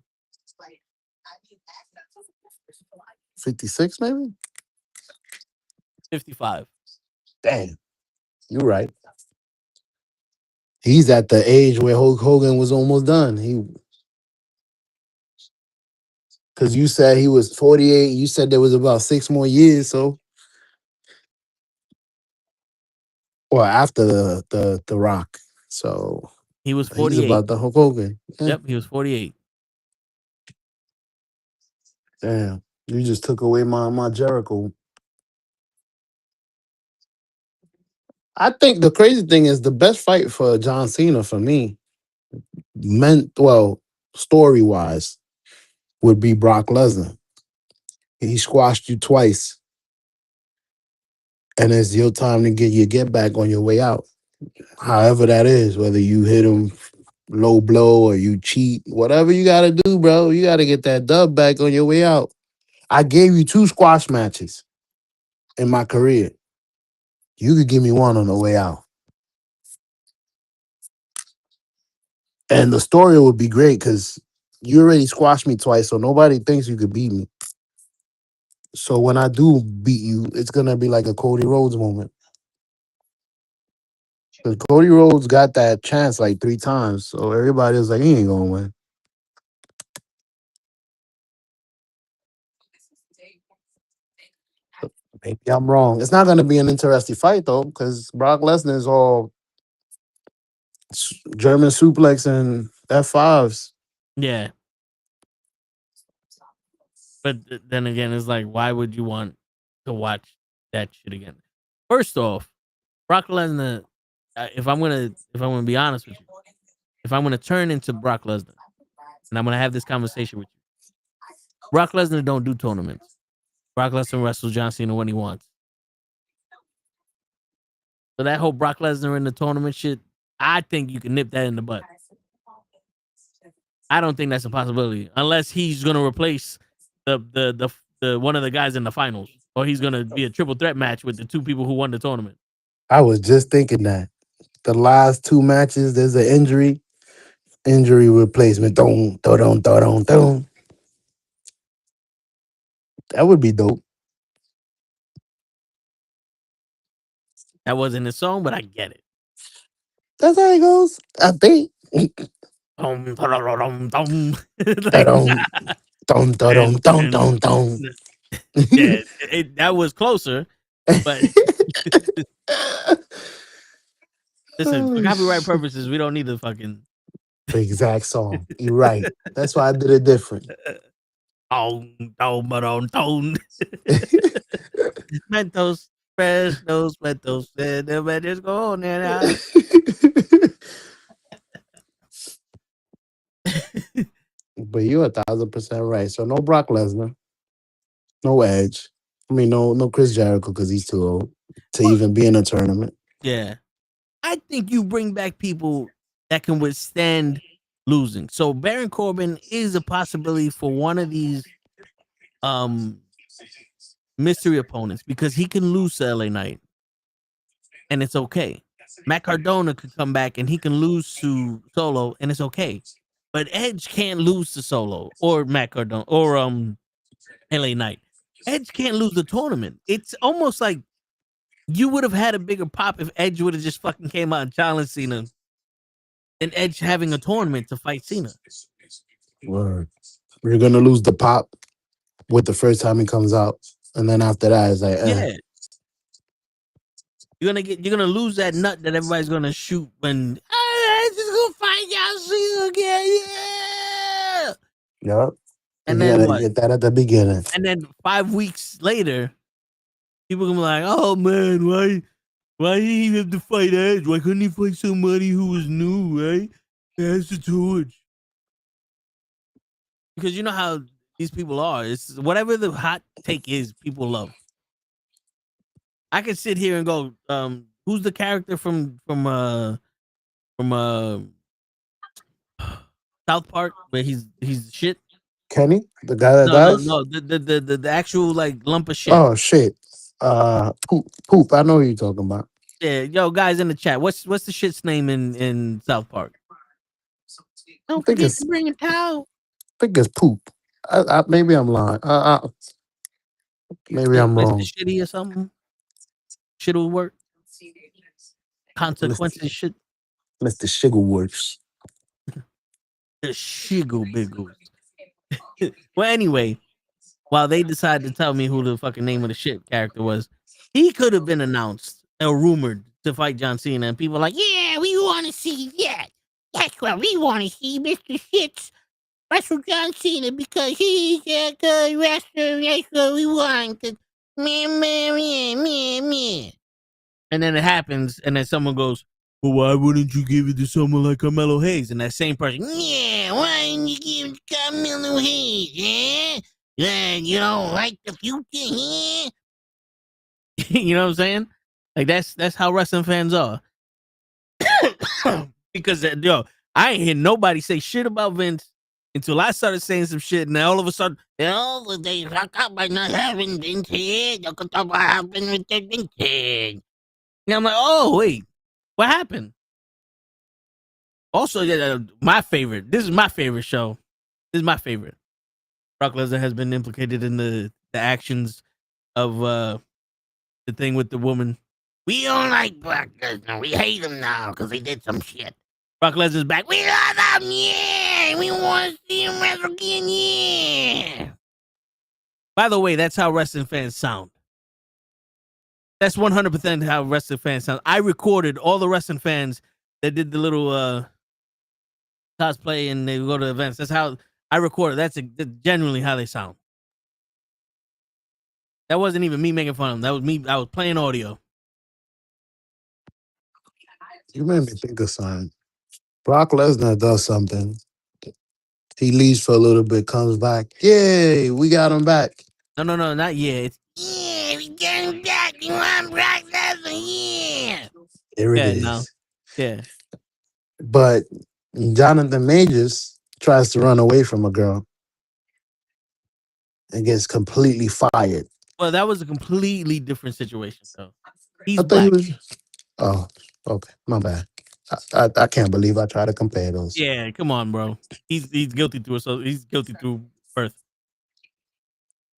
56, maybe? 55. Damn. You're right. He's at the age where Hulk Hogan was almost done. Because you said he was 48. You said there was about 6 more years, so. Well, after the Rock. So He was 48. he's about the Hulk Hogan. Yeah. Yep, he was 48. Damn. You just took away my Jericho. I think the crazy thing is the best fight for John Cena for me, story-wise, would be Brock Lesnar. He squashed you twice. and it's your time to get your get back on your way out. However that is, whether you hit him low blow or you cheat, whatever you got to do, bro, you got to get that dub back on your way out. I gave you 2 squash matches in my career. You could give me one on the way out. And the story would be great because you already squashed me twice, so nobody thinks you could beat me. So when I do beat you, it's going to be like a Cody Rhodes moment. Because Cody Rhodes got that chance like 3 times, so everybody was like, he ain't going to win. Maybe I'm wrong. It's not going to be an interesting fight, though, because Brock Lesnar is all German suplex and F5s. Yeah. But then again, it's like, why would you want to watch that shit again? First off, Brock Lesnar. If I'm gonna be honest with you, if I'm gonna turn into Brock Lesnar, and I'm gonna have this conversation with you, Brock Lesnar don't do tournaments. Brock Lesnar wrestles John Cena when he wants. So that whole Brock Lesnar in the tournament shit, I think you can nip that in the butt. I don't think that's a possibility unless he's gonna replace the one of the guys in the finals, or he's gonna be a triple threat match with the 2 people who won the tournament. I was just thinking that. The last 2 matches, there's an injury replacement. Don't. That would be dope. That wasn't his song, but I get it. That's how it goes. I think. Dum, dum, dum. Yeah, that was closer, but listen, for copyright purposes, we don't need the fucking the exact song. You're right. That's why I did it different. Mentos, fresh, those Mentos, the just go on there now. But you're 1,000% right. So no Brock Lesnar, no Edge. I mean, no Chris Jericho because he's too old to even be in a tournament. Yeah, I think you bring back people that can withstand losing. So Baron Corbin is a possibility for one of these mystery opponents because he can lose to LA Knight, and it's okay. Matt Cardona could come back and he can lose to Solo, and it's okay. But Edge can't lose to Solo or Matt Cardona or LA Knight. Edge can't lose the tournament. It's almost like you would have had a bigger pop if Edge would have just fucking came out and challenged Cena than Edge having a tournament to fight Cena. Word. You're gonna lose the pop with the first time he comes out, and then after that, it's like, yeah. You're gonna lose that nut that everybody's gonna shoot when Edge is gonna fight y'all Cena again. Yeah. Yep. And you then gotta what? get that at the beginning. And then 5 weeks later, people gonna be like, "Oh man, why did he have to fight Edge? Why couldn't he fight somebody who was new, right? That's the torch." Because you know how these people are. It's whatever the hot take is, people love. I could sit here and go, who's the character from South Park where he's shit? Kenny, the guy that dies? No, the actual like lump of shit. Oh shit. Poop. I know who you're talking about. Yeah, yo, guys in the chat, what's the shit's name in South Park? Don't forget to bring a towel. I think it's Poop. Maybe I'm lying. Maybe I'm wrong. Mr. Shitty or something. Shit will work. Consequences shit. Mr. Shiggleworks. The Shiggle Biggles. Well, anyway, while they decided to tell me who the fucking name of the shit character was, he could have been announced or rumored to fight John Cena, and people are like, yeah, we want to see that. That's what we want to see, Mr. Shits wrestle John Cena because he's a good wrestler. That's what we want. Meh. And then it happens, and then someone goes, well, why wouldn't you give it to someone like Carmelo Hayes? And that same person, yeah, why didn't you give it to Carmelo Hayes? Yeah, you don't like the future, yeah? You know what I'm saying? Like that's how wrestling fans are. Because yo, I ain't hear nobody say shit about Vince until I started saying some shit, and then all of a sudden, they fuck up by not having Vince here. Look at what happened with the Vince here. And I'm like, oh wait, what happened? Also, my favorite. This is my favorite show. This is my favorite. Brock Lesnar has been implicated in the actions of the thing with the woman. We don't like Brock Lesnar. We hate him now because he did some shit. Brock Lesnar's back. We love him, yeah. We want to see him wrestle again, yeah. By the way, that's how wrestling fans sound. That's 100% how wrestling fans sound. I recorded all the wrestling fans that did the little cosplay and they go to events. That's how I recorded. That's genuinely how they sound. That wasn't even me making fun of them. That was me. I was playing audio. You made me think of something. Brock Lesnar does something. He leaves for a little bit, comes back. Yay, we got him back. No, not yet. Yeah, we got him back. You want Brock Lesnar? Yeah. There it is. No. Yeah. But Jonathan Majors tries to run away from a girl and gets completely fired. Well, that was a completely different situation, though. He's I thought black. he was. Oh, okay. My bad. I can't believe I try to compare those. Yeah, come on, bro. He's guilty through so he's guilty through birth.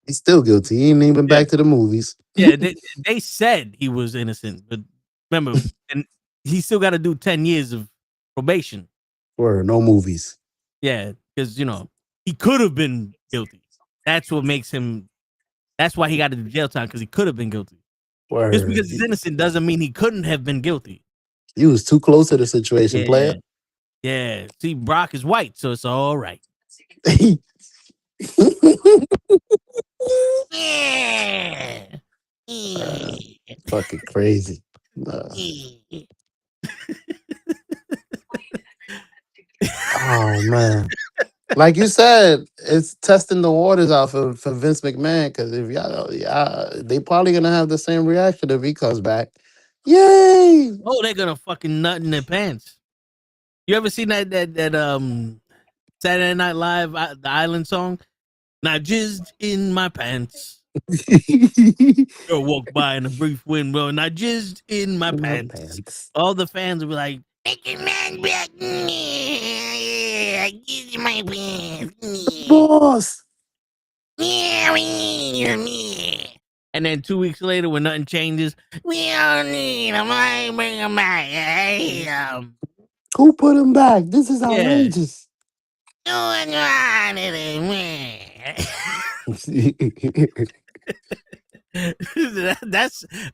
He's still guilty. He ain't even back to the movies. Yeah, they said he was innocent, but remember, and he still got to do 10 years of probation. Or no movies. Yeah, because he could have been guilty. That's what makes him. That's why he got to do jail time, because he could have been guilty. Word. Just because he's innocent doesn't mean he couldn't have been guilty. He was too close to the situation, player. Yeah. See, Brock is white, so it's all right. Yeah. Fucking crazy. Oh man. Like you said, it's testing the waters out for Vince McMahon, because if y'all, they probably gonna have the same reaction if he comes back. Yay! Oh, they're gonna fucking nut in their pants. You ever seen that Saturday Night Live the Island song? Not jizzed in my pants. Girl walk by in a brief wind, bro. Not jizzed in my pants. All the fans will be like, "Make your man back, jizzed in my pants, boss." And then 2 weeks later, when nothing changes, we don't need him. I bring him back. I hate him. Who put him back? This is outrageous. No one wanted him.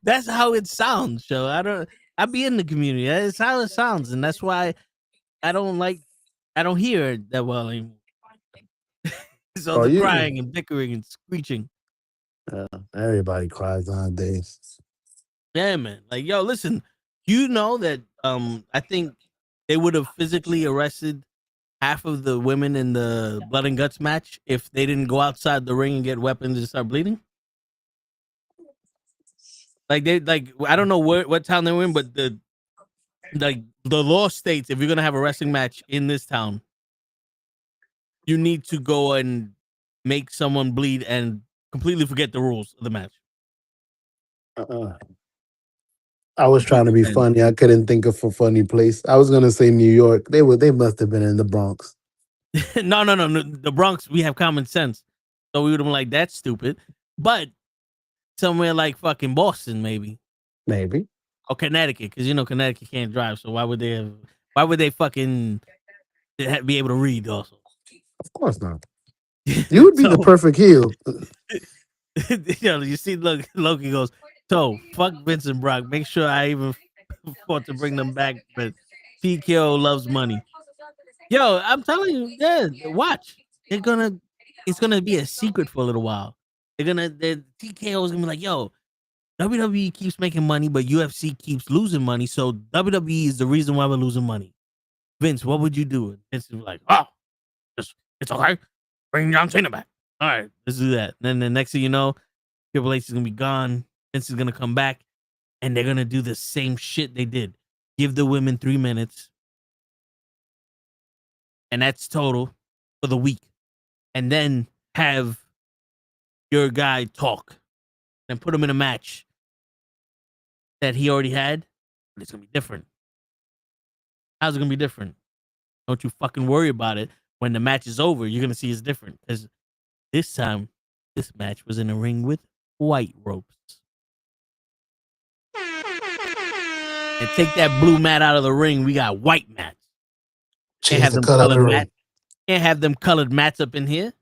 That's how it sounds, Joe. I be in the community. That's how it sounds, and that's why I don't hear it that well anymore. So the crying and bickering and screeching. Everybody cries nowadays. Yeah, man. Like, yo, listen, you know that I think they would have physically arrested half of the women in the blood and guts match if they didn't go outside the ring and get weapons and start bleeding. Like I don't know what town they were in, but the law states if you're gonna have a wrestling match in this town, you need to go and make someone bleed and completely forget the rules of the match. I was trying to be funny. I couldn't think of a funny place. I was gonna say New York. They must have been in the Bronx. No. The Bronx, we have common sense, so we would have been like, that's stupid. But somewhere like fucking Boston, maybe, or Connecticut, because Connecticut can't drive. So why would they fucking be able to read also? Of course not. You would be the perfect heel. You see, look, Loki goes, so fuck Vince and Brock. Make sure I even fought to bring them back, but TKO loves money. Yo, I'm telling you, watch. It's gonna be a secret for a little while. The TKO is gonna be like, yo, WWE keeps making money, but UFC keeps losing money. So WWE is the reason why we're losing money. Vince, what would you do? Vince is like, oh, it's okay. Bring John Cena back. All right, let's do that. Then the next thing you know, Triple H is gonna be gone. Vince is gonna come back, and they're gonna do the same shit they did. Give the women 3 minutes, and that's total for the week, and then have your guy talk, and put him in a match that he already had. But it's gonna be different. How's it gonna be different? Don't you fucking worry about it. When the match is over, you're gonna see it's different because this time, this match was in a ring with white ropes. And take that blue mat out of the ring. We got white mats. Can't Change have the them color of the colored ring. mats. Can't have them colored mats up in here.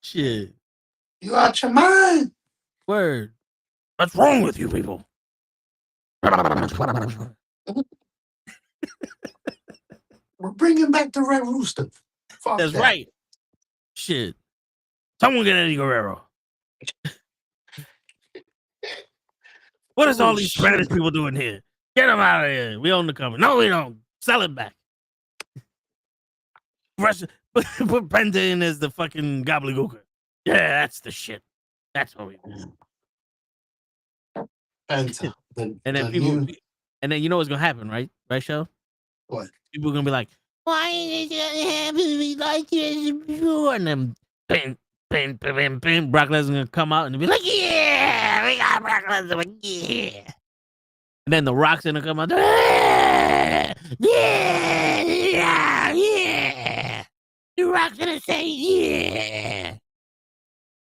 Shit. You out your mind. Word. What's wrong with you people? We're bringing back the Red Rooster. Fuck That's that. right. Shit. Someone get Eddie Guerrero. What is all these shit. Spanish people doing here? Get them out of here. We own the company. No, we don't. Sell it back. Put Penta in as the fucking gobbledygooker. Yeah, that's the shit. That's what we do. Penta. And then people, and then you know what's gonna happen, right? Right, Shell? What? People are gonna be like, "Why is it happen to be like this before?" And then, bam, Brock Lesnar gonna come out and be like, "Yeah, we got Brock Lesnar, like, yeah." And then the Rock's gonna come out, yeah. The Rock's gonna say, yeah.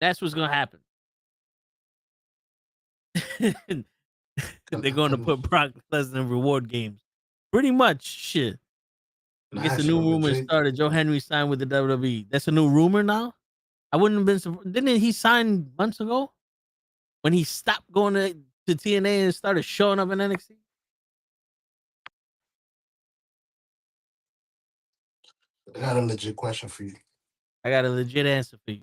That's what's gonna happen. They're going to put Brock Lesnar in reward games. Pretty much, shit. I guess the new rumor started. Joe Henry signed with the WWE. That's a new rumor now? I wouldn't have been surprised. Didn't he sign months ago? When he stopped going to TNA and started showing up in NXT? I got a legit question for you. I got a legit answer for you.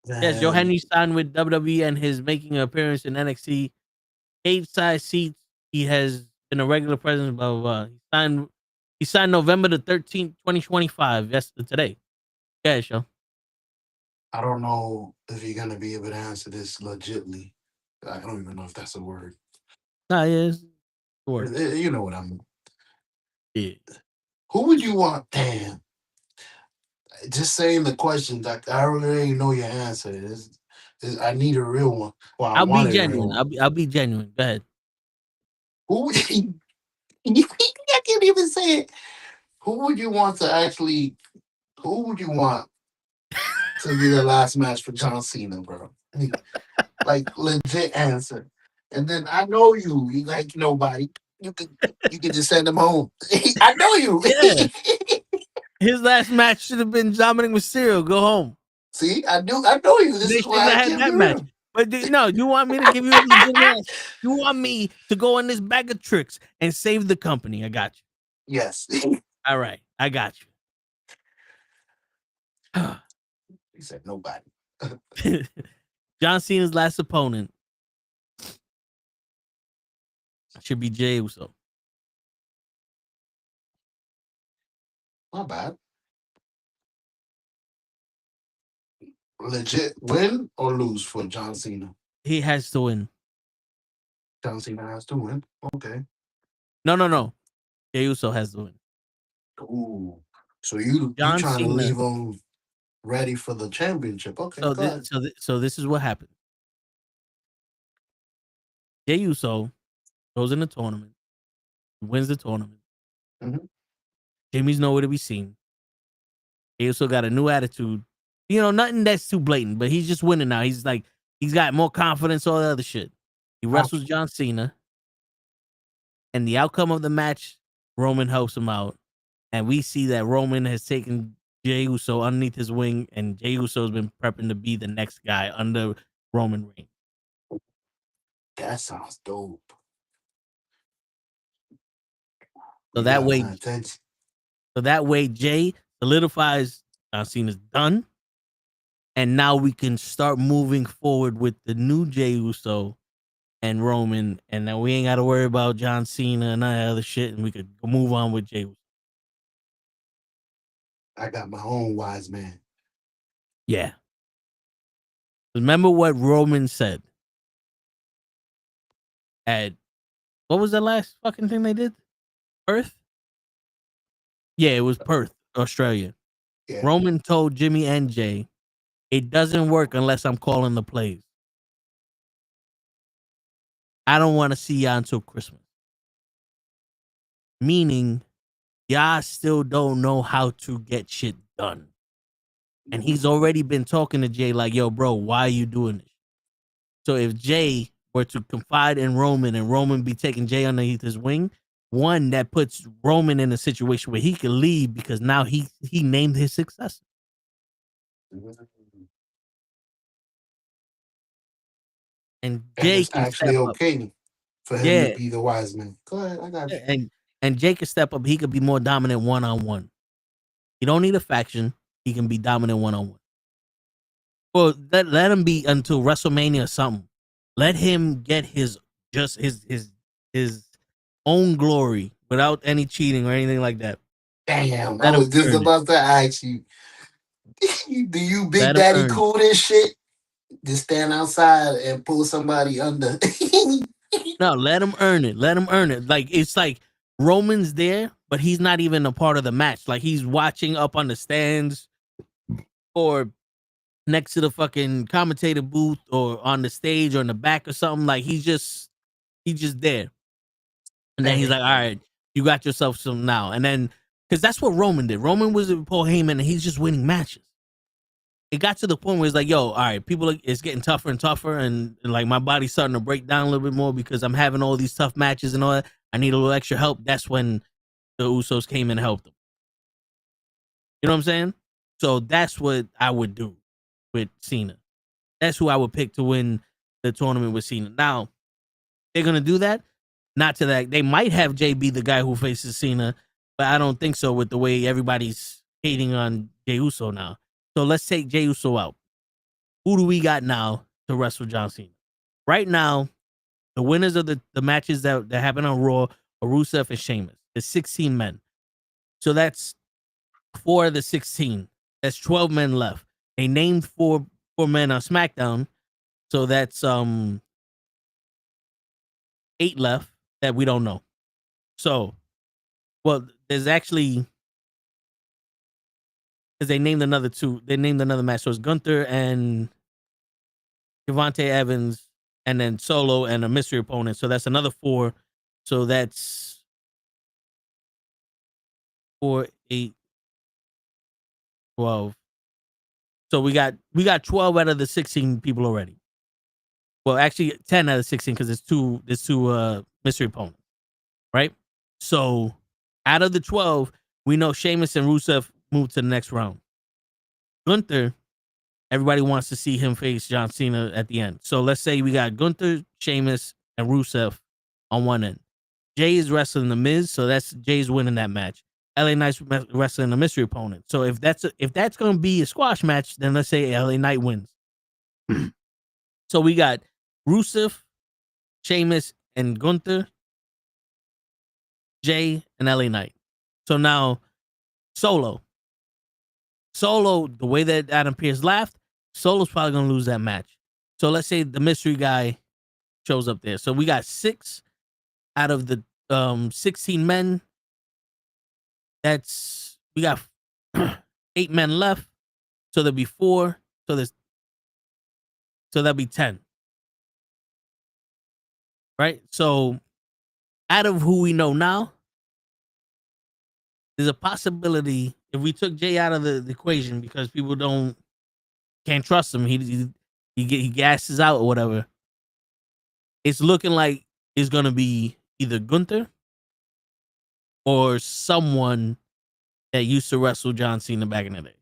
Damn. Yes, Joe Henry signed with WWE and is making an appearance in NXT. 8-side seats. He has been a regular presence, blah, blah, blah. He signed November the 13th, 2025. Yes, today. Yeah, show. I don't know if you're going to be able to answer this legitly. I don't even know if that's a word. Nah, yeah, it's a word. You know what I mean. Yeah. Who would you want? Damn. Just saying the questions. I already know your answer. I need a real one. Well, I'll be genuine. I'll be genuine. Go ahead. Who? I can't even say it. Who would you want to actually? Who would you want to be the last match for John Cena, bro? Like legit answer. And then I know you like nobody. You can just send him home. I know you. Yeah. His last match should have been Dominic Mysterio. Go home. See, I know you. This is why I had that match. But no, you want me to give you a legit answer? You want me to go in this bag of tricks and save the company? I got you. Yes. All right, I got you. He said nobody. John Cena's last opponent should be Jey Uso. Not bad. Legit win or lose for John Cena? He has to win. John Cena has to win. Okay. No. Jey Uso has to win. Ooh. So you trying to leave him ready for the championship? Okay. So this is what happened. Jey Uso goes in the tournament, wins the tournament. Mm-hmm. Jimmy's nowhere to be seen. Jey Uso got a new attitude. You know, nothing that's too blatant, but he's just winning now. He's got more confidence, all the other shit. He wrestles John Cena. And the outcome of the match, Roman helps him out. And we see that Roman has taken Jey Uso underneath his wing, and Jey Uso has been prepping to be the next guy under Roman Reigns. That sounds dope. So that way, Jey solidifies John Cena's done. And now we can start moving forward with the new Jey Uso and Roman. And now we ain't got to worry about John Cena and that other shit. And we could move on with Jey Uso. I got my own wise man. Yeah. Remember what Roman said at what was the last fucking thing they did? Perth? Yeah, it was Perth, Australia. Yeah. Roman told Jimmy and Jay, it doesn't work unless I'm calling the plays. I don't want to see y'all until Christmas. Meaning, y'all still don't know how to get shit done. And he's already been talking to Jay like, yo, bro, why are you doing this? So if Jay were to confide in Roman and Roman be taking Jay underneath his wing, one, that puts Roman in a situation where he could leave because now he named his successor. And Jay it's can actually step up. okay for him to be the wise man. Go ahead, I got you. And Jay can step up. He could be more dominant one-on-one. He don't need a faction. He can be dominant one-on-one. Well, let him be until WrestleMania or something. Let him get his own glory without any cheating or anything like that. Damn, I was just about to ask you. Do you Big Daddy cool this shit? Just stand outside and pull somebody under. No, let him earn it. Let him earn it. Like it's like Roman's there, but he's not even a part of the match. Like he's watching up on the stands or next to the fucking commentator booth or on the stage or in the back or something. Like he's just there. And then he's like, all right, you got yourself some now. And then because that's what Roman did. Roman was with Paul Heyman and he's just winning matches. It got to the point where it's like, yo, all right, it's getting tougher and tougher, and like my body's starting to break down a little bit more because I'm having all these tough matches and all that. I need a little extra help. That's when the Usos came and helped them. You know what I'm saying? So that's what I would do with Cena. That's who I would pick to win the tournament with Cena. Now, they're gonna do that. Not to that. They might have Jay be the guy who faces Cena, but I don't think so with the way everybody's hating on Jey Uso now. So let's take Jey Uso out. Who do we got now to wrestle John Cena? Right now, the winners of the matches that happen on Raw are Rusev and Sheamus. There's 16 men. So that's 4 of the 16. That's 12 men left. They named four men on SmackDown. So that's 8 left that we don't know. So, well, there's actually... because they named another 2. They named another match. So it's Gunther and Javante Evans, and then Solo and a mystery opponent. So that's another 4. So that's 4, 8, 12. So we got 12 out of the 16 people already. Well, actually 10 out of 16 because there's two mystery opponents, right? So out of the 12, we know Sheamus and Rusev move to the next round. Gunther, everybody wants to see him face John Cena at the end. So let's say we got Gunther, Sheamus, and Rusev on one end. Jay is wrestling The Miz, so that's Jay's winning that match. LA Knight's wrestling a mystery opponent. So if that's going to be a squash match, then let's say LA Knight wins. So we got Rusev, Sheamus, and Gunther, Jay, and LA Knight. So now Solo, the way that Adam Pearce laughed, Solo's probably going to lose that match. So let's say the mystery guy shows up there. So we got 6 out of the 16 men. We got 8 men left. So there'll be 4. So that'll be 10. Right? So out of who we know now, there's a possibility if we took Jay out of the equation because people can't trust him, he gasses out or whatever. It's looking like it's gonna be either Gunther or someone that used to wrestle John Cena back in the day.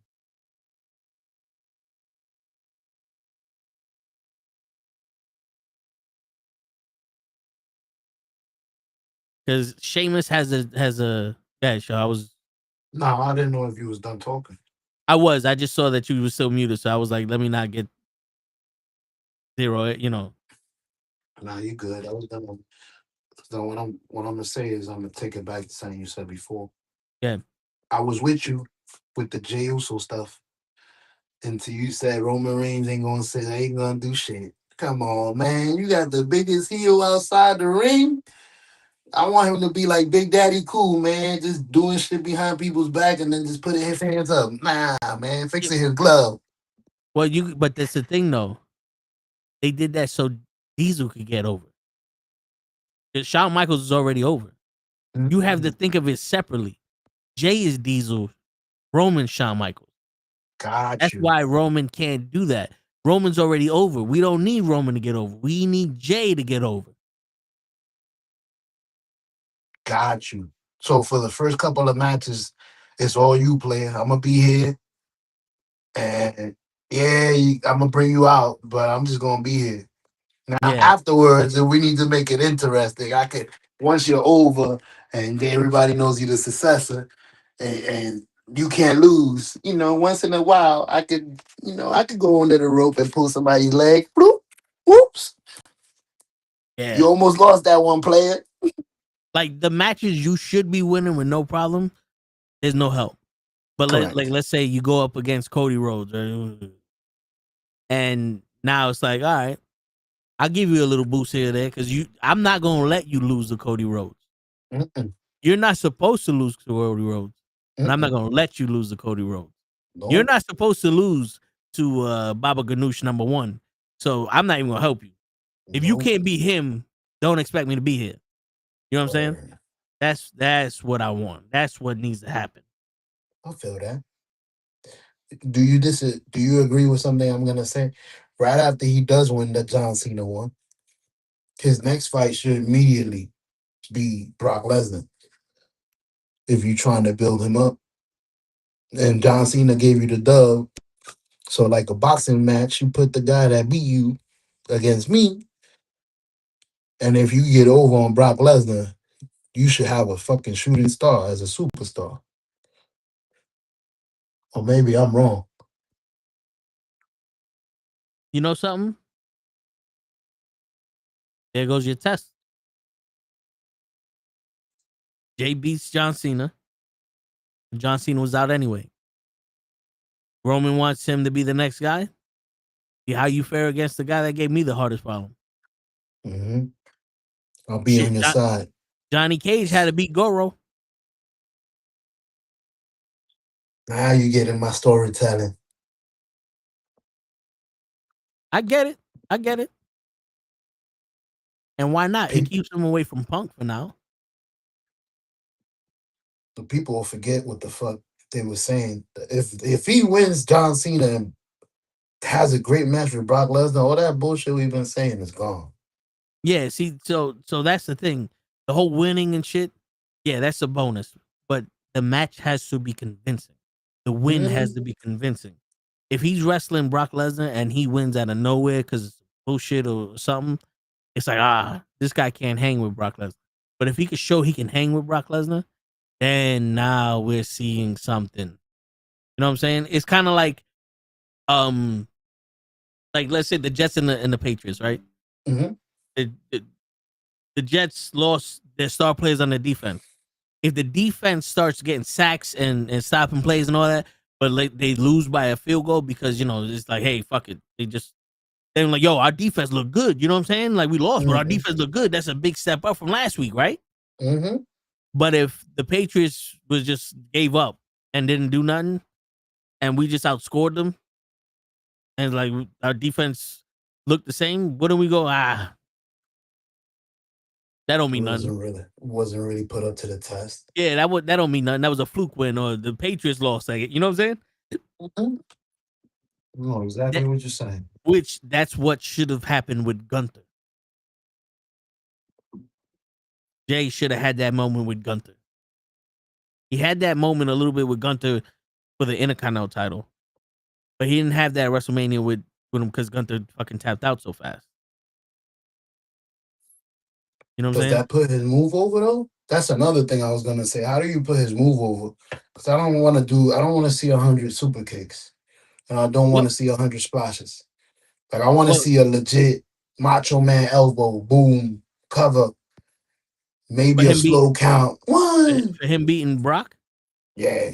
Because Sheamus has a bad show. No, I didn't know if you was done talking. I just saw that you were still muted, so I was like, let me not get 0, you know. Nah, you good. I was done. So what I'm gonna say is I'm gonna take it back to something you said before. Yeah. I was with you with the Jey Uso stuff. until you said Roman Reigns ain't gonna say they ain't gonna do shit. Come on, man. You got the biggest heel outside the ring. I want him to be like Big Daddy Cool, man, just doing shit behind people's back and then just putting his hands up. Nah, man, fixing his glove. Well, but that's the thing though. They did that so Diesel could get over. Because Shawn Michaels is already over. You have to think of it separately. Jay is Diesel, Roman Shawn Michaels. That's why Roman can't do that. Roman's already over. We don't need Roman to get over. We need Jay to get over. Got you. So for the first couple of matches, it's all you, player. I'm gonna be here, and yeah, I'm gonna bring you out, but I'm just gonna be here. Now afterwards, if we need to make it interesting, I could once you're over and everybody knows you're the successor, and you can't lose. You know, once in a while, I could go under the rope and pull somebody's leg. Bloop, whoops. Yeah. You almost lost that one, player. Like the matches you should be winning with no problem, there's no help. But let's say you go up against Cody Rhodes, and now it's like, all right, I'll give you a little boost here or there because I'm not gonna let you lose to Cody Rhodes. You're not supposed to lose to Cody Rhodes, and I'm not gonna let you lose to Cody Rhodes. Nope. You're not supposed to lose to Baba Ganoush #1, so I'm not even gonna help you. If you can't beat him, don't expect me to be here. You know what I'm saying? That's what I want. That's what needs to happen. I feel that. Do you agree with something I'm gonna say? Right after he does win the John Cena one, his next fight should immediately be Brock Lesnar. If you're trying to build him up. And John Cena gave you the dub. So like a boxing match, you put the guy that beat you against me. And if you get over on Brock Lesnar, you should have a fucking shooting star as a superstar. Or maybe I'm wrong. You know something? There goes your test. Jay beats John Cena. John Cena was out anyway. Roman wants him to be the next guy. See how you fare against the guy that gave me the hardest problem. Mm-hmm. I'll be on your side. Johnny Cage had to beat Goro. Now you get in my storytelling. I get it. And why not? It keeps him away from Punk for now. The people will forget what the fuck they were saying. If he wins John Cena and has a great match with Brock Lesnar, all that bullshit we've been saying is gone. Yeah, see, so that's the thing. The whole winning and shit, yeah, that's a bonus. But the match has to be convincing. The win has to be convincing. If he's wrestling Brock Lesnar and he wins out of nowhere because it's bullshit or something, it's like, this guy can't hang with Brock Lesnar. But if he can show he can hang with Brock Lesnar, then now we're seeing something. You know what I'm saying? It's kind of like let's say the Jets and the Patriots, right? Mm-hmm. The Jets lost their star players on the defense. If the defense starts getting sacks and stopping plays and all that, but they lose by a field goal because, it's like, hey, fuck it. They're like, yo, our defense look good. You know what I'm saying? Like, we lost, but our defense look good. That's a big step up from last week, right? Mm-hmm. But if the Patriots just gave up and didn't do nothing, and we just outscored them, and like our defense looked the same, wouldn't we go, that don't mean nothing. Wasn't really put up to the test. Yeah, that don't mean nothing. That was a fluke win, or the Patriots lost. Like, you know what I'm saying? Mm-hmm. No, exactly what you're saying. Which that's what should have happened with Gunther. Jay should have had that moment with Gunther. He had that moment a little bit with Gunther for the Intercontinental title, but he didn't have that WrestleMania with him because Gunther fucking tapped out so fast. You know what I'm saying? Does that put his move over though? That's another thing I was gonna say. How do you put his move over? Because I don't want to see 100 super kicks, and I don't want to see 100 splashes. Like I want to see a legit Macho Man elbow, boom, cover, maybe a slow count. One for him beating Brock. Yeah,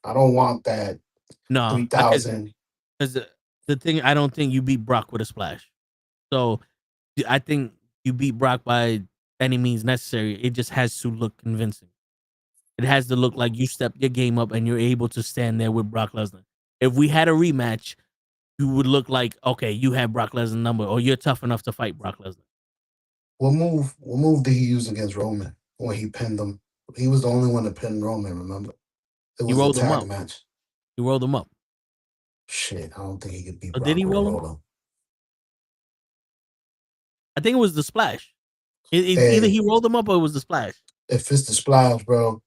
I don't want that. No, 3,000. Because the thing, I don't think you beat Brock with a splash. So I think you beat Brock by any means necessary. It just has to look convincing. It has to look like you stepped your game up and you're able to stand there with Brock Lesnar. If we had a rematch, you would look like, okay, you have Brock Lesnar number, or you're tough enough to fight Brock Lesnar. What move did he use against Roman when he pinned him? He was the only one to pin Roman, remember? It He was a rolled him tag up. match. He rolled him up. Shit, I don't think he could beat Oh, Brock did he with a roll him? roll-up. I think it was the splash. Hey. Either he rolled him up or it was the splash. If it's the splash, bro,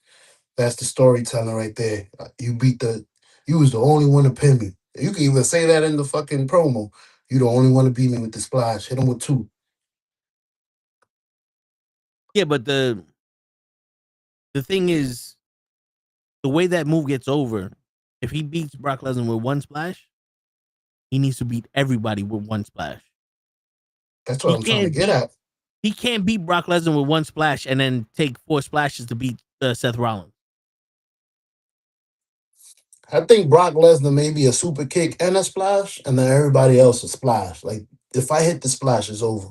that's the storytelling right there. You was the only one to pin me. You can even say that in the fucking promo. You the only one to beat me with the splash. Hit him with 2. Yeah, but the thing is, the way that move gets over, if he beats Brock Lesnar with 1 splash, he needs to beat everybody with 1 splash. That's what I'm trying to get at. He can't beat Brock Lesnar with 1 splash and then take 4 splashes to beat Seth Rollins. I think Brock Lesnar may be a super kick and a splash, and then everybody else a splash. Like, if I hit the splash, it's over.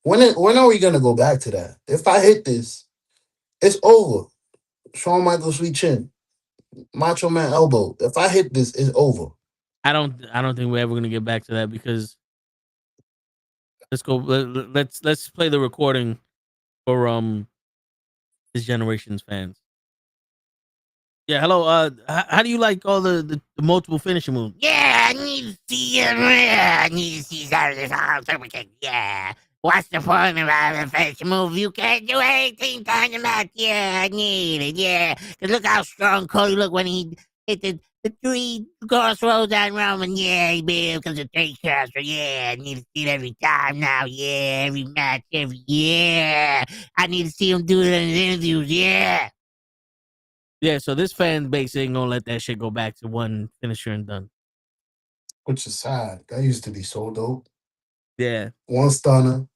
When are we gonna go back to that? If I hit this, it's over. Shawn Michaels sweet chin, Macho Man elbow. If I hit this, it's over. I don't think we're ever gonna get back to that because let's go. Let's play the recording for this generation's fans. Yeah, hello. How do you like all the multiple finishing moves? Yeah, I need to see it. I need to see that. Yeah. What's the point of having a finishing move? You can't do anything during the match. Yeah, I need it. Yeah. Cause look how strong Cody looked when he hit the 3 crossroads on Roman. Yeah, he becomes a 3 crossroads. Yeah, I need to see it every time now. Yeah, every match, every year. I need to see him do it in his interviews. Yeah. Yeah, so this fan base ain't gonna let that shit go back to 1 finisher and done. Which is sad. That used to be so dope. Yeah, 1 stunner,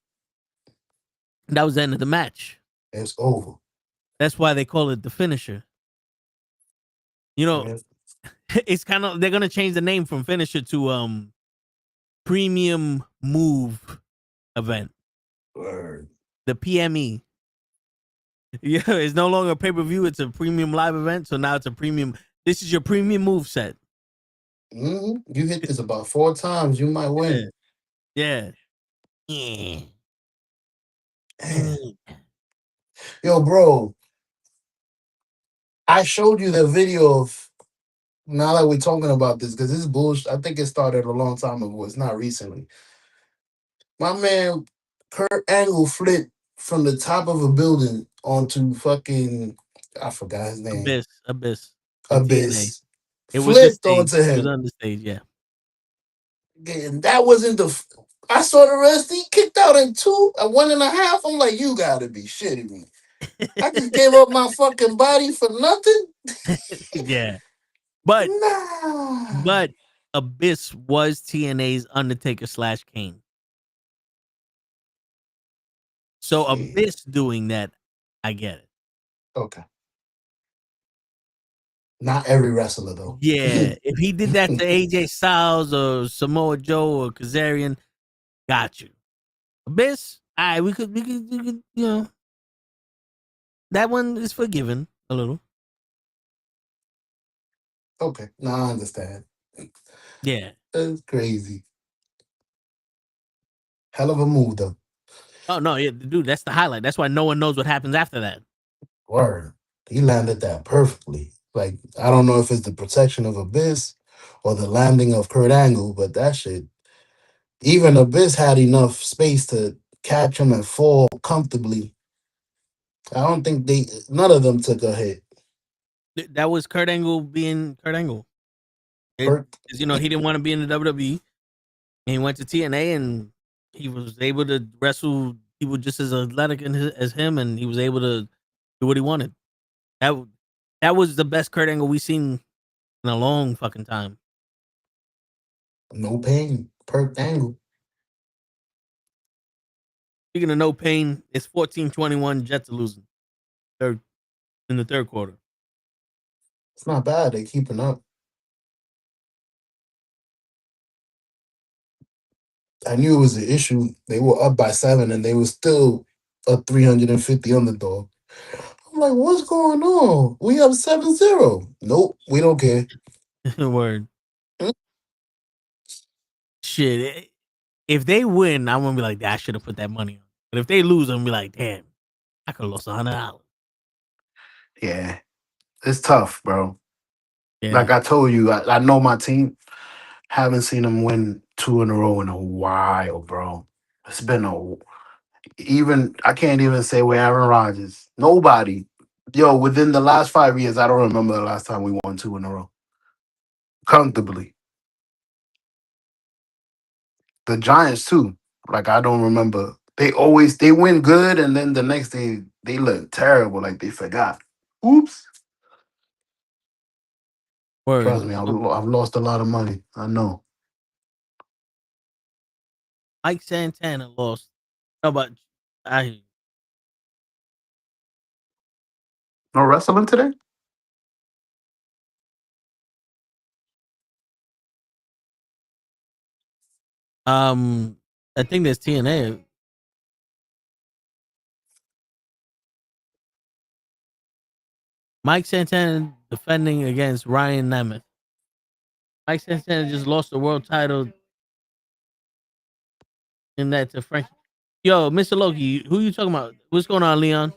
that was the end of the match. it's over. That's why they call it the finisher. You know, Yeah. it's kind of, they're gonna change the name from finisher to premium move event, Word. the PME. Yeah, it's no longer a pay-per-view, it's a premium live event. So now it's a premium. This is your premium move set. You hit this about 4 times, you might win. Yeah. Yeah. Man. Yo, bro, I showed you the video of, now that we're talking about this, because this is bullshit. I think it started a long time ago. It's not recently. My man Kurt Angle flipped from the top of a building onto fucking, I forgot his name. Abyss. Abyss. It was the Flipped stage. onto It was him. on the stage, yeah. And that wasn't I saw the rest. He kicked out in 2, a 1.5. I'm like, you gotta be shitting me. I just gave up my fucking body for nothing. Yeah. But Nah. Abyss was TNA's Undertaker / Kane. So Yeah. Abyss doing that, I get it. Okay. Not every wrestler though. Yeah. If he did that to AJ Styles or Samoa Joe or Kazarian, got you. Abyss, all right, we could, you know, that one is forgiven a little. Okay. No, I understand. Yeah. That's crazy. Hell of a move though. Oh no, yeah, dude, that's the highlight. That's why no one knows what happens after that. Word. He landed that perfectly. Like, I don't know if it's the protection of Abyss or the landing of Kurt Angle, but that shit, even Abyss had enough space to catch him and fall comfortably. I don't think none of them took a hit. That was Kurt Angle being Kurt Angle. Kurt, He didn't want to be in the WWE. And he went to TNA and he was able to wrestle people just as athletic as him, and he was able to do what he wanted. That was the best Kurt Angle we've seen in a long fucking time. no pain. Kurt Angle. Speaking of no pain, it's 14-21. Jets are losing in the third quarter. It's not bad. They keeping up. I knew it was an issue. They were up by 7 and they were still a 350 underdog. I'm like, what's going on? We up 7-0. Nope, we don't care. Word. Mm. Shit. If they win, I'm gonna be like, I should have put that money on. But if they lose, I'm gonna be like, damn, I could have lost $100. Yeah, it's tough, bro. Yeah. Like I told you, I know my team. Haven't seen them win 2 in a row in a while, bro. It's been even I can't even say we're Aaron Rodgers. Nobody. Yo, within the last 5 years, I don't remember the last time we won 2 in a row. Comfortably. The Giants too. Like I don't remember. They win good and then the next day they look terrible, like they forgot. Oops. Word. Trust me, I've lost a lot of money. I know. Mike Santana lost. No, but I No wrestling today? I think there's TNA. Mike Santana defending against Ryan Nemeth. Mike Santana just lost the world title in that to Frank. Yo, Mr. Loki, who you talking about? What's going on, Leon?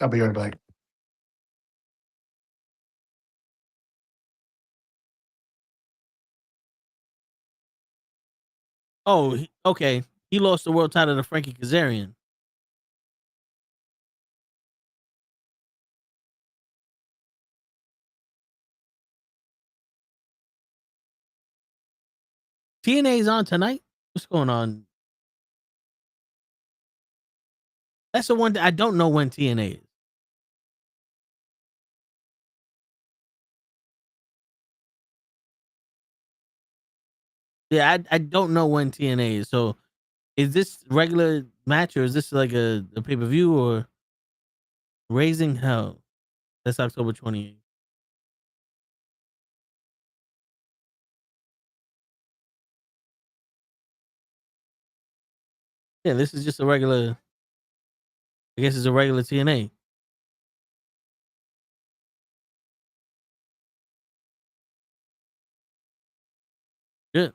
I'll be right back. Oh, okay. He lost the world title to Frankie Kazarian. TNA's on tonight. What's going on? That's the one that I don't know when TNA is. Yeah, I don't know when TNA is. So is this regular match or is this like a pay-per-view or Raising Hell? That's October 28th. Yeah, this is just a regular. I guess it's a regular TNA. Good.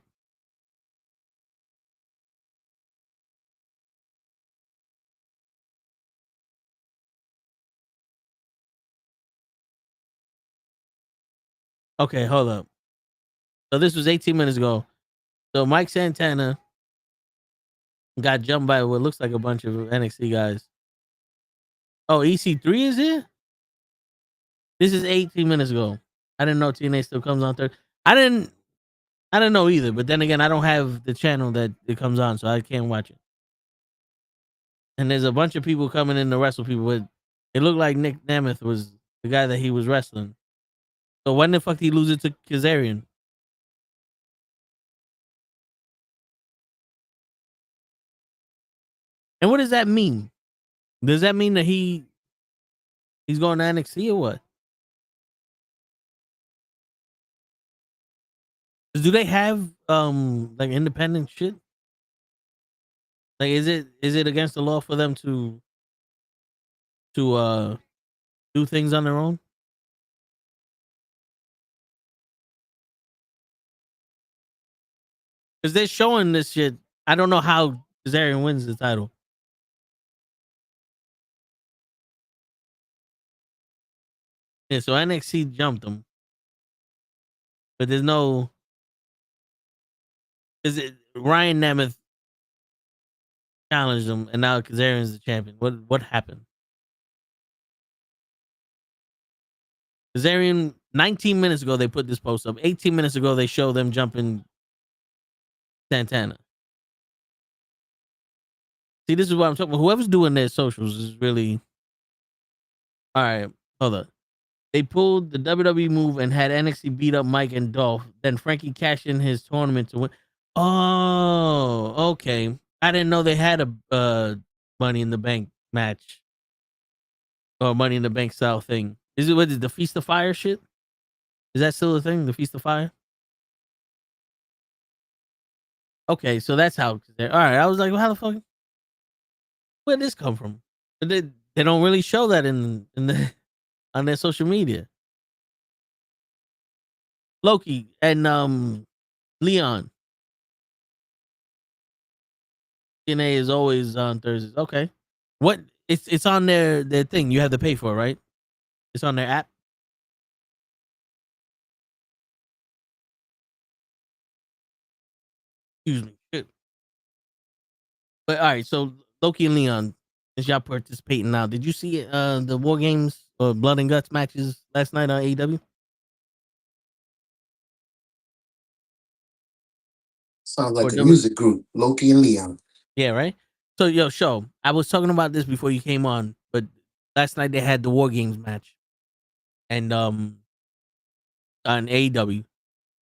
Okay, hold up. So this was 18 minutes ago. So Mike Santana got jumped by what looks like a bunch of NXT guys. Oh, EC3 is here? This is 18 minutes ago. I didn't know TNA still comes on third. I didn't know either, but then again, I don't have the channel that it comes on, so I can't watch it. And there's a bunch of people coming in to wrestle people with. It looked like Nick Nemeth was the guy that he was wrestling. So when the fuck did he lose it to Kazarian? And what does that mean? Does that mean that he's going to NXT or what? Do they have like independent shit? Like is it against the law for them to do things on their own? Because they're showing this shit. I don't know how Kazarian wins the title. Yeah, so NXT jumped him. But there's no. Is it Ryan Nemeth challenged him and now Kazarian's the champion? What happened? Kazarian 19 minutes ago they put this post up. 18 minutes ago they show them jumping Santana. See, this is what I'm talking about. Whoever's doing their socials is really all right. Hold up. They pulled the WWE move and had NXT beat up Mike and Dolph. Then Frankie cashed in his tournament to win. Oh, okay. I didn't know they had a Money in the Bank match or Money in the Bank style thing. Is it what is the Feast of Fire shit? Is that still a thing? The Feast of Fire? Okay, so that's how. All right, I was like, well, how the fuck? Where did this come from? But they don't really show that in the on their social media. Loki and Leon. TNA is always on Thursdays. Okay, what? It's on their thing. You have to pay for it, right? It's on their app. Excuse me. Shit. But all right, so Loki and Leon, since y'all participating now, did you see the War Games or Blood and Guts matches last night on AEW? Sounds like Or a there was, music group, Loki and Leon. yeah, right. So yo, show. I was talking about this before you came on, but last night they had the War Games match, and on AEW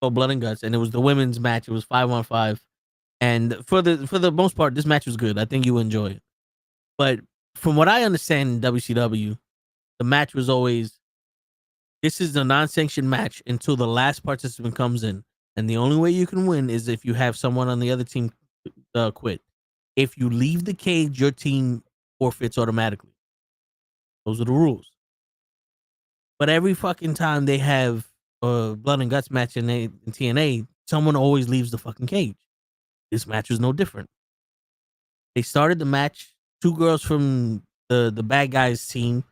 for Blood and Guts, and it was the women's match. It was 5-on-5, and for the most part, this match was good. I think you enjoy it. But from what I understand in WCW, the match was always, this is a non-sanctioned match until the last participant comes in, and the only way you can win is if you have someone on the other team quit. If you leave the cage, your team forfeits automatically. Those are the rules. But every fucking time they have a Blood and Guts match in TNA, someone always leaves the fucking cage. This match was no different. They started the match. Two girls from the bad guys team.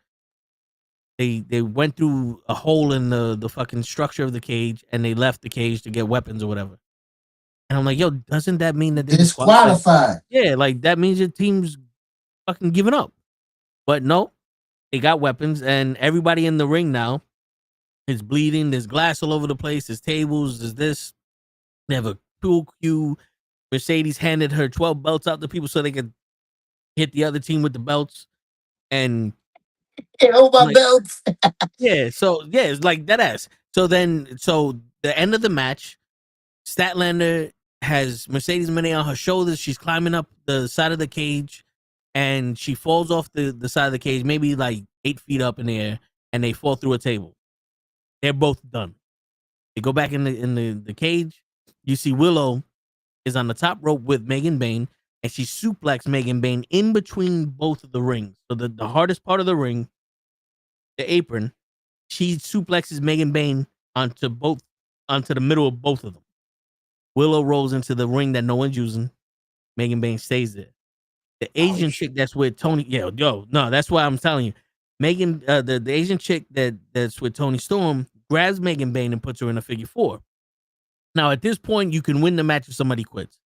They went through a hole in the fucking structure of the cage, and they left the cage to get weapons or whatever. And I'm like, yo, doesn't that mean that they're Disqualified? Yeah, like that means your team's fucking giving up. But no, they got weapons, and everybody in the ring now is bleeding. There's glass all over the place. There's tables. There's this. They have a pool cue. Mercedes handed her 12 belts out to people so they could hit the other team with the belts. And my belts. yeah, so yeah, it's like that ass. So the end of the match, Statlander has Mercedes Moné on her shoulders. She's climbing up the side of the cage, and she falls off the side of the cage, maybe like 8 feet up in the air, and they fall through a table. They're both done. They go back in the cage. You see Willow is on the top rope with Megan Bayne, and she suplexes Megan Bayne in between both of the rings. So the hardest part of the ring, the apron, she suplexes Megan Bayne onto the middle of both of them. Willow rolls into the ring that no one's using. Megan Bayne stays there. The Asian chick that's with Tony, that's why I'm telling you. Megan, the Asian chick that's with Tony Storm grabs Megan Bayne and puts her in a figure 4. Now at this point, you can win the match if somebody quits.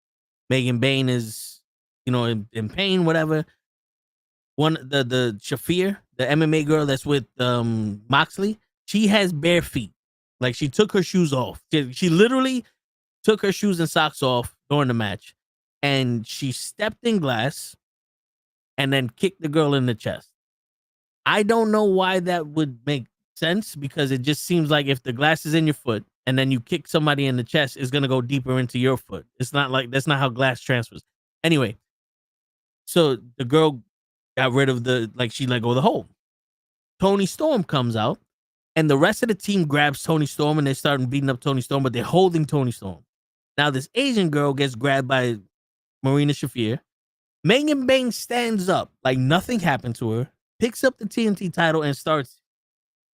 Megan Bayne is, in pain, whatever. The Shafir, the MMA girl that's with Moxley, she has bare feet. Like she took her shoes off. She literally took her shoes and socks off during the match, and she stepped in glass and then kicked the girl in the chest. I don't know why that would make sense, because it just seems like if the glass is in your foot and then you kick somebody in the chest, it's going to go deeper into your foot. It's not like, that's not how glass transfers. Anyway, so the girl got rid of she let go of the hole. Tony Storm comes out, and the rest of the team grabs Tony Storm, and they're starting beating up Tony Storm, but they're holding Tony Storm. Now this Asian girl gets grabbed by Marina Shafir. Megan Bayne stands up like nothing happened to her, picks up the TNT title, and starts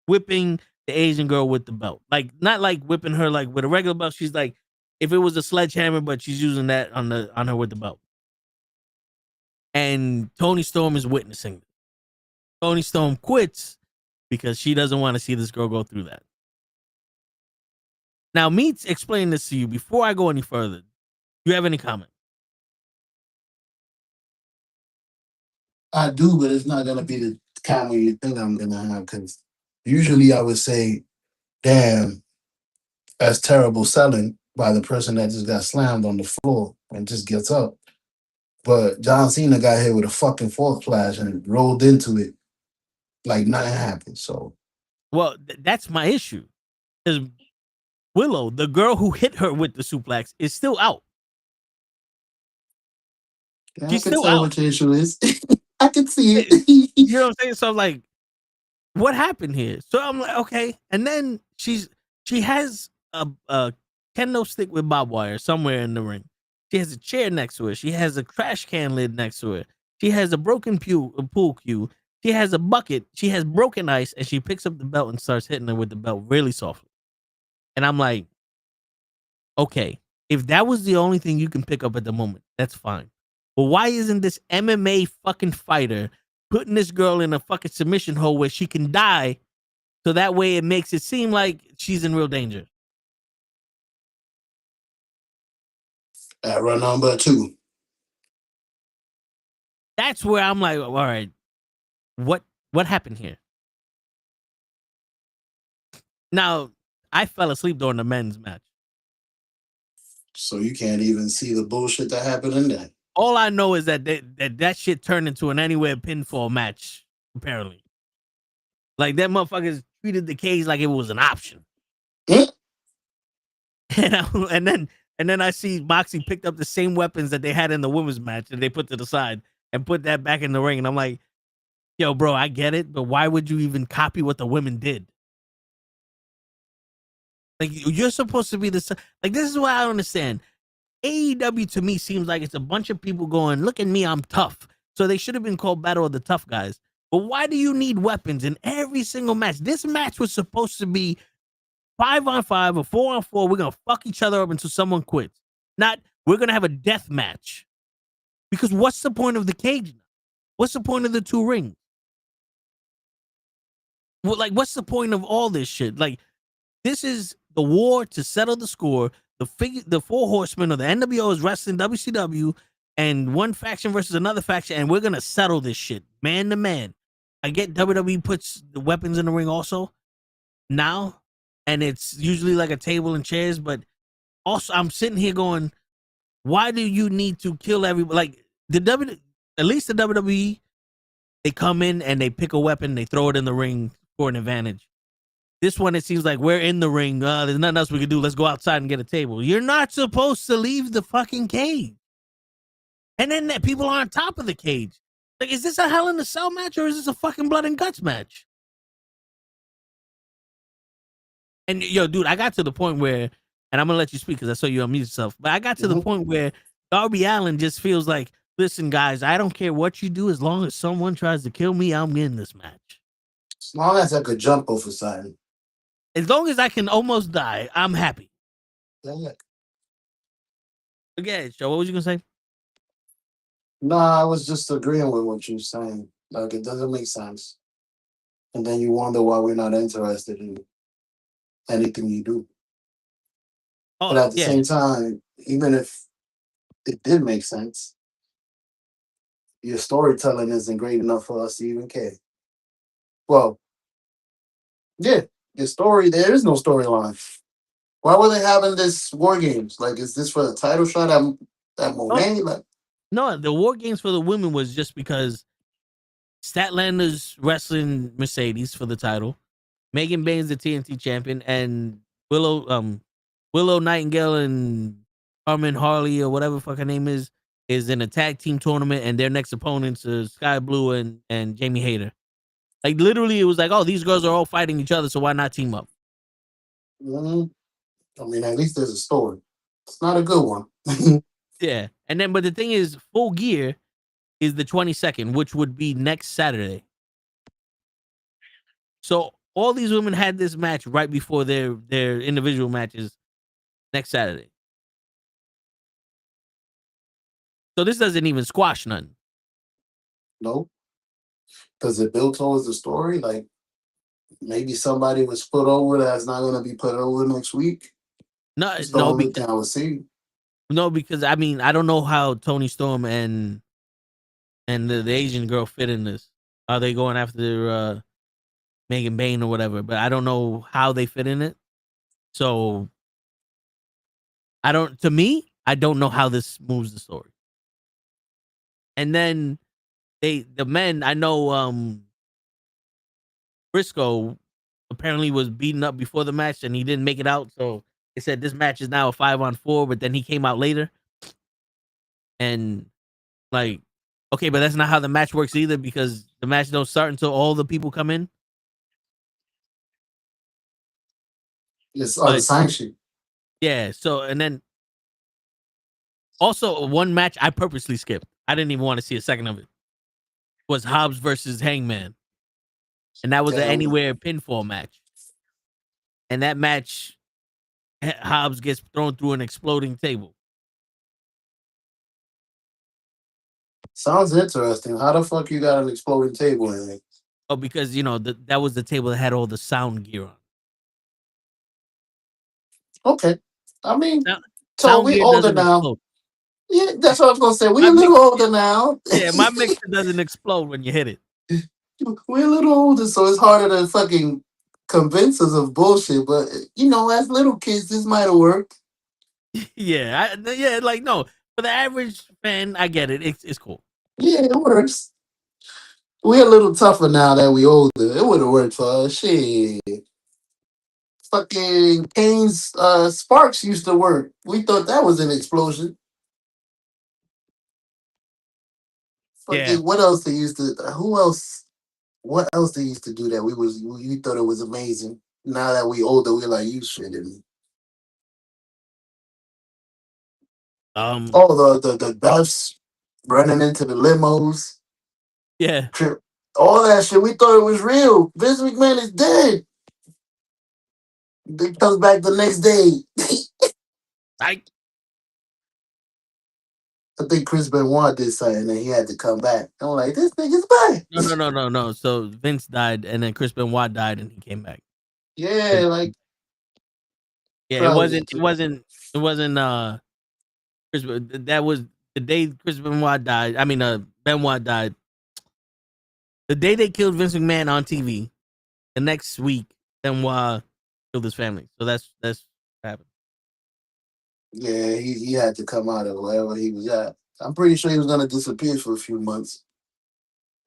whipping the Asian girl with the belt. Like, not like whipping her like with a regular belt. She's like, if it was a sledgehammer, but she's using that on her with the belt. And Tony Storm is witnessing it. Tony Storm quits because she doesn't want to see this girl go through that. Now, me explain this to you before I go any further. Do you have any comment? I do, but it's not gonna be the comment you think I'm gonna have, because usually I would say, damn, that's terrible selling by the person that just got slammed on the floor and just gets up. But John Cena got hit with a fucking fork splash and rolled into it like nothing happened. So, well, that's my issue. Because Willow, the girl who hit her with the suplex, is still out. She's still out. What your issue is. I can see it. You know what I'm saying? So I'm like, what happened here? So I'm like, okay. And then she has a kendo stick with barbed wire somewhere in the ring. She has a chair next to her. She has a trash can lid next to her. She has a broken pool cue. She has a bucket. She has broken ice, and she picks up the belt and starts hitting her with the belt really softly. And I'm like, okay, if that was the only thing you can pick up at the moment, that's fine. But why isn't this MMA fucking fighter putting this girl in a fucking submission hole where she can die, so that way it makes it seem like she's in real danger? At run number 2. That's where I'm like, all right, what happened here? Now, I fell asleep during the men's match. So you can't even see the bullshit that happened in there. All I know is that that shit turned into an anywhere pinfall match, apparently. Like, that motherfuckers treated the cage like it was an option. And then I see Moxie picked up the same weapons that they had in the women's match and they put to the side and put that back in the ring. And I'm like, yo, bro, I get it, but why would you even copy what the women did? Like, you're supposed to be this is what I don't understand. AEW to me seems like it's a bunch of people going, look at me, I'm tough. So they should have been called Battle of the Tough Guys. But why do you need weapons in every single match? This match was supposed to be 5-on-5 or 4-on-4. We're going to fuck each other up until someone quits. Not, we're going to have a death match. Because what's the point of the cage now? What's the point of the 2 rings? Well, like, what's the point of all this shit? Like, this is the war to settle the score. The 4 horsemen of the NWO is wrestling WCW, and one faction versus another faction, and we're gonna settle this shit man to man. I get WWE puts the weapons in the ring also now, and it's usually like a table and chairs, but also I'm sitting here going, why do you need to kill everybody? Like, at least the WWE, they come in and they pick a weapon, they throw it in the ring for an advantage. This one, it seems like we're in the ring. There's nothing else we can do. Let's go outside and get a table. You're not supposed to leave the fucking cage. And then people are on top of the cage. Like, is this a Hell in a Cell match or is this a fucking blood and guts match? And yo, dude, I got to the point where, and I'm gonna let you speak because I saw you unmute yourself, but I got to the point where Darby Allin just feels like, listen, guys, I don't care what you do, as long as someone tries to kill me, I'm getting this match. As long as I could jump over something. As long as I can almost die, I'm happy. Yeah. Okay, so what was you gonna say? No, I was just agreeing with what you're saying. Like, it doesn't make sense. And then you wonder why we're not interested in anything you do. But at the same time, even if it did make sense, your storytelling isn't great enough for us to even care. Well, yeah, your story, there is no storyline. Why were they having this War Games? Like, is this for the title shot at Monet? Like, no, the War Games for the women was just because Statlander's wrestling Mercedes for the title, Megan Bain's the TNT champion, and Willow Nightingale and Carmen Harley or whatever the fuck her name is in a tag team tournament, and their next opponents are Sky Blue and Jamie Hayter. Like, literally, it was like, oh, these girls are all fighting each other, so why not team up? I mean, at least there's a story. It's not a good one. Yeah. And then, but the thing is, Full Gear is the 22nd, which would be next Saturday. So all these women had this match right before their individual matches next Saturday. So this doesn't even squash none. No. Does it build towards the story? Like, maybe somebody was put over that's not going to be put over next week? No, That's the only thing I would see. No, because I mean, I don't know how Tony Storm and the Asian girl fit in this. Are they going after Megan Bain or whatever? But I don't know how they fit in it. So I don't know how this moves the story. And then the men, I know Briscoe apparently was beaten up before the match and he didn't make it out. So they said this match is now a 5-on-4, but then he came out later. And like, okay, but that's not how the match works either, because the match don't start until all the people come in. It's unsanctioned. Yeah. So, and then Also, one match I purposely skipped. I didn't even want to see a second of it. Was Hobbs versus Hangman, and that was an Damn. anywhere pinfall match. And that match, Hobbs gets thrown through an exploding table. Sounds interesting. How the fuck you got an exploding table in it? Oh, because that was the table that had all the sound gear on. Okay. I mean, Sound, so sound we gear older doesn't now. explode. Yeah, that's what I was gonna say. We My a little mix- older now. Yeah, my mixer doesn't explode when you hit it. We're a little older, so it's harder to fucking convince us of bullshit. But as little kids, this might have worked. Yeah, like no, for the average fan, I get it. It's cool. Yeah, it works. We're a little tougher now that we older. It would have worked for us. Shit. Fucking Kane's sparks used to work. We thought that was an explosion. Fucking Yeah. what else they used to? Who else? What else they used to do that we thought it was amazing? Now that we older, we're like, you shitting me. Oh, the deaths running into the limos, Yeah. all that shit. We thought it was real. Vince McMahon is dead. He comes back the next day. I think Chris Benoit did something and he had to come back. I'm like, this nigga's back. No. So Vince died, and then Chris Benoit died, and he came back. Yeah, like Yeah, it wasn't. Chris, that was the day Chris Benoit died. I mean, Benoit died. The day they killed Vince McMahon on TV. The next week, Benoit killed his family. So that's what happened. Yeah, he had to come out of wherever he was at. I'm pretty sure he was gonna disappear for a few months.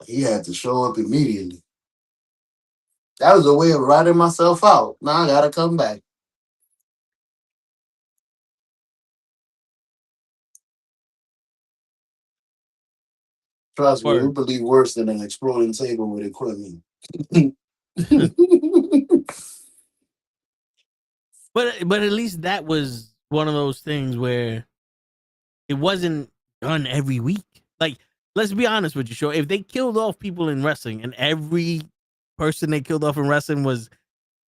He had to show up immediately. That was a way of writing myself out. Now I gotta come back. Trust me, we believe worse than an exploding table with equipment. But at least that was one of those things where it wasn't done every week. Like, let's be honest with you, Show. If they killed off people in wrestling and every person they killed off in wrestling was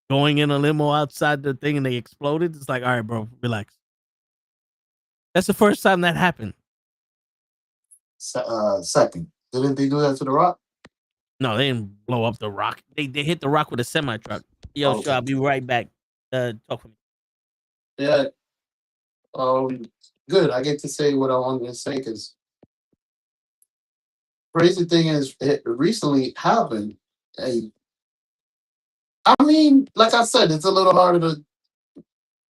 going in a limo outside the thing and they exploded, it's like, all right, bro, relax. That's the first time that happened. Second. Didn't they do that to The Rock? No, they didn't blow up The Rock. They hit The Rock with a semi-truck. Yo, Okay. Sure, I'll be right back. Talk for me. Yeah. Good. I get to say what I wanted to say because crazy thing is it recently happened. Hey, I mean, like I said, it's a little harder to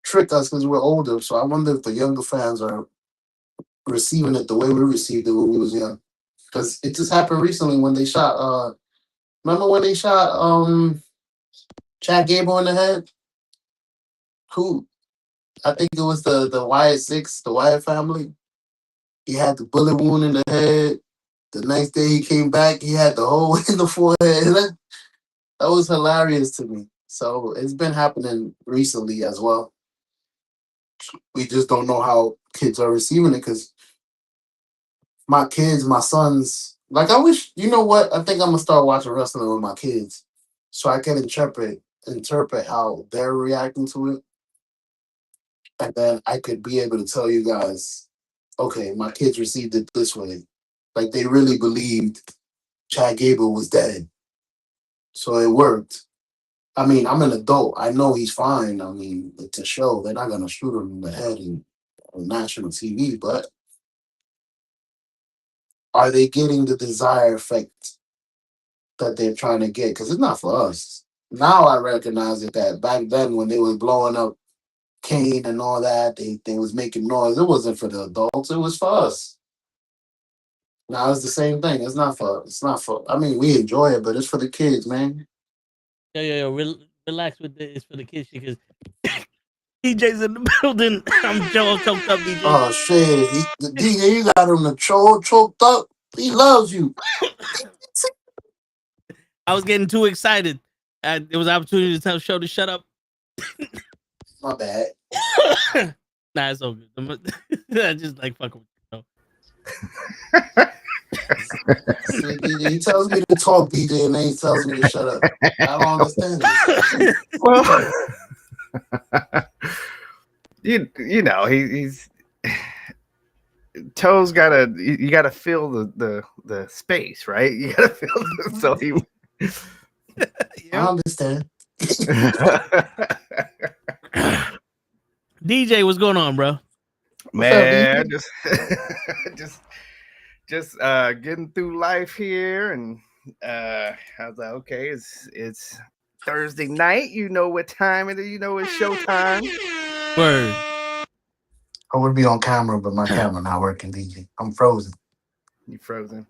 trick us because we're older. So I wonder if the younger fans are receiving it the way we received it when we was young. Because it just happened recently when they shot remember when they shot Chad Gable in the head? Who I think it was the Wyatt Six, the Wyatt family. He had the bullet wound in the head. The next day he came back, he had the hole in the forehead. That was hilarious to me. So it's been happening recently as well. We just don't know how kids are receiving it because my kids, my sons, like I wish, you know what? I think I'm gonna start watching wrestling with my kids so I can interpret how they're reacting to it. And then I could be able to tell you guys, okay, my kids received it this way. Like they really believed Chad Gable was dead. So it worked. I mean, I'm an adult. I know he's fine. I mean, it's a show. They're not gonna shoot him in the head on national TV, but are they getting the desired effect that they're trying to get? Because it's not for us. Now I recognize it that back then when they was blowing up Kane and all that, they was making noise. It wasn't for the adults. It was for us. Now it's the same thing. It's not for. I mean, we enjoy it, but it's for the kids, man. Yo, relax with this. It's for the kids because DJ's in the building. I'm Joe choked up, DJ. Oh shit, the DJ, you got him the choked up. He loves you. I was getting too excited. There was an opportunity to tell Show to shut up. My bad. Nah, it's so good. I just like fucking with See, DJ, he tells me to talk, DJ, and then he tells me to shut up. I don't understand this. Well, you know he's Toes gotta you gotta fill the space, right? You gotta fill so he. I understand. DJ, what's going on, bro? Man, just getting through life here, and I was like, okay, it's Thursday night. You know what time it is. You know it's showtime. Word. I would be on camera, but my camera not working, DJ. I'm frozen. You frozen.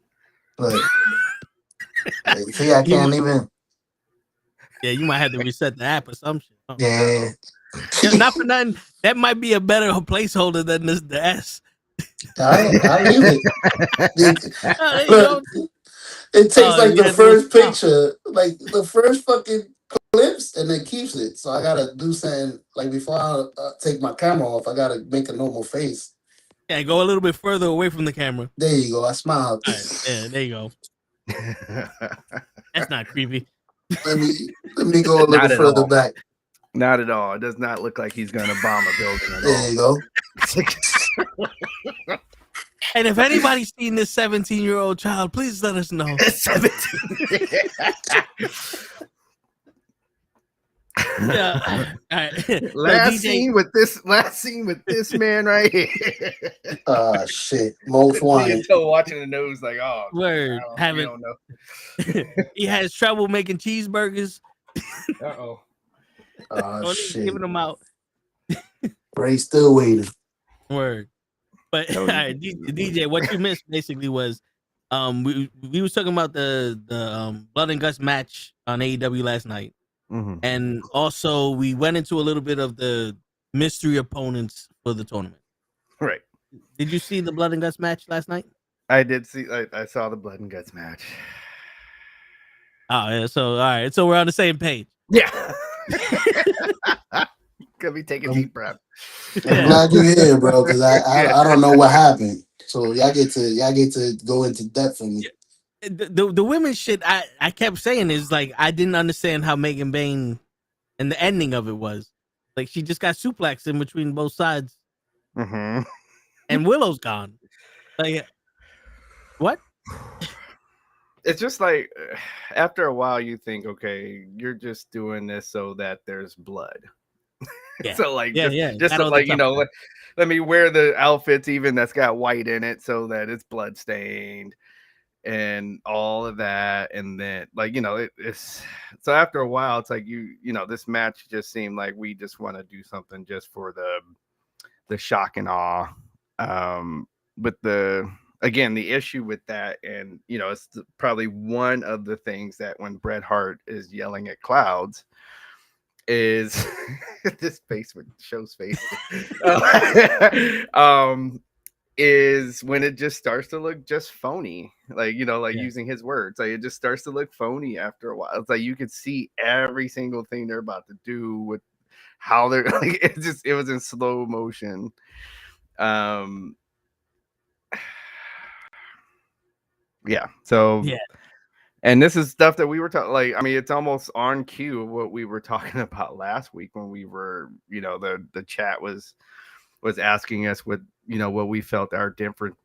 Look. See, I can't even. Yeah, you might have to reset the app or some shit. Yeah. Not for nothing. That might be a better placeholder than the S. I leave it. Look, it takes like the first stop. picture, like the first fucking clips, and then keeps it. So I gotta do something like before I take my camera off. I gotta make a normal face. Yeah, go a little bit further away from the camera. There you go. I smiled. Right, yeah, there you go. That's not creepy. Let me go a little further back. Not at all. It does not look like he's going to bomb a building at all. There you go. And if anybody's seen this 17-year-old child, please let us know. 17. Yeah. All right. Last scene with this man right here. Shit. Most wanted. Still watching the nose like, oh, Word. I don't know. He has trouble making cheeseburgers. Uh-oh. Shit. Giving them out. Bray's still waiting. Word. But all right, DJ, what you missed basically was we was talking about the Blood and Guts match on AEW last night. Mm-hmm. And also we went into a little bit of the mystery opponents for the tournament. Right. Did you see the Blood and Guts match last night? I did see. I saw the Blood and Guts match. Oh yeah. So all right. So we're on the same page. Yeah. Could be taking deep breath. I'm glad you're here, bro, because I don't know what happened. So y'all get to go into depth for me. The women's shit I kept saying is like I didn't understand how Megan Bain and the ending of it was. Like she just got suplexed in between both sides. Mm-hmm. And Willow's gone. Like what? It's just like after a while you think, okay, you're just doing this so that there's blood. Yeah. So like just so like, you know, let me wear the outfits even that's got white in it so that it's blood stained and all of that. And then like, you know, it's so after a while it's like you know, this match just seemed like we just want to do something just for the shock and awe. But the issue with that, and you know, it's probably one of the things that when Bret Hart is yelling at clouds is this face with show's face is when it just starts to look just phony, like, you know, like using his words, like it just starts to look phony after a while. It's like you could see every single thing they're about to do with how they're like, it was in slow motion. Yeah. So yeah. And this is stuff that we were talking, like, I mean, it's almost on cue of what we were talking about last week when we were, you know, the chat was asking us what, you know, what we felt our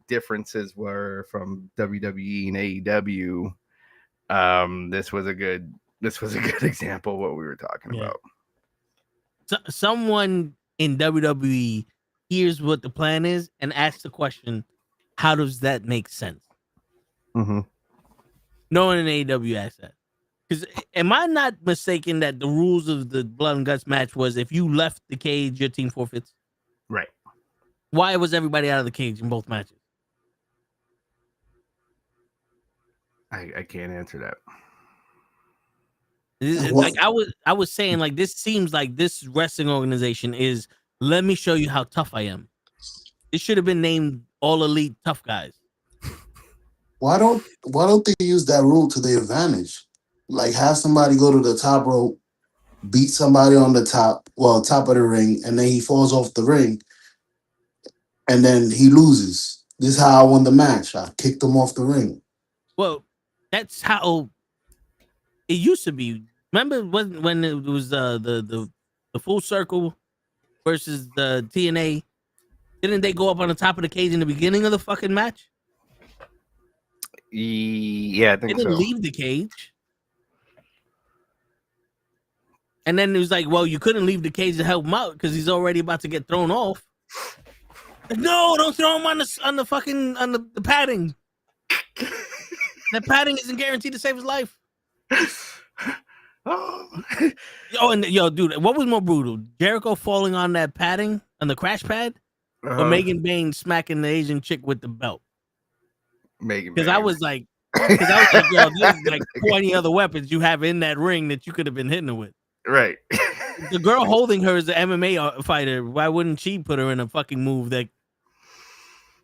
differences were from WWE and AEW. This was a good example of what we were talking about. So, someone in WWE hears what the plan is and asks the question, how does that make sense? Mm-hmm. No one in AEW asked that. Because am I not mistaken that the rules of the Blood and Guts match was if you left the cage, your team forfeits? Right. Why was everybody out of the cage in both matches? I can't answer that. Like I was saying, like this seems like this wrestling organization is, let me show you how tough I am. It should have been named All Elite Tough Guys. Why don't they use that rule to their advantage? Like have somebody go to the top rope, beat somebody on the top of the ring, and then he falls off the ring. and then he loses. This is how I won the match. I kicked him off the ring. Well, that's how it used to be. Remember when it was the Full Circle versus the TNA? Didn't they go up on the top of the cage in the beginning of the fucking match? Yeah, I They think didn't so. leave the cage. And then it was like, well, you couldn't leave the cage to help him out because he's already about to get thrown off. Like, no, don't throw him on the padding. That padding isn't guaranteed to save his life. Dude, what was more brutal? Jericho falling on that padding, on the crash pad, or Megan Bain smacking the Asian chick with the belt? Because I was like, yo, there's like 20 other weapons you have in that ring that you could have been hitting her with. Right. The girl holding her is an MMA fighter. Why wouldn't she put her in a fucking move that?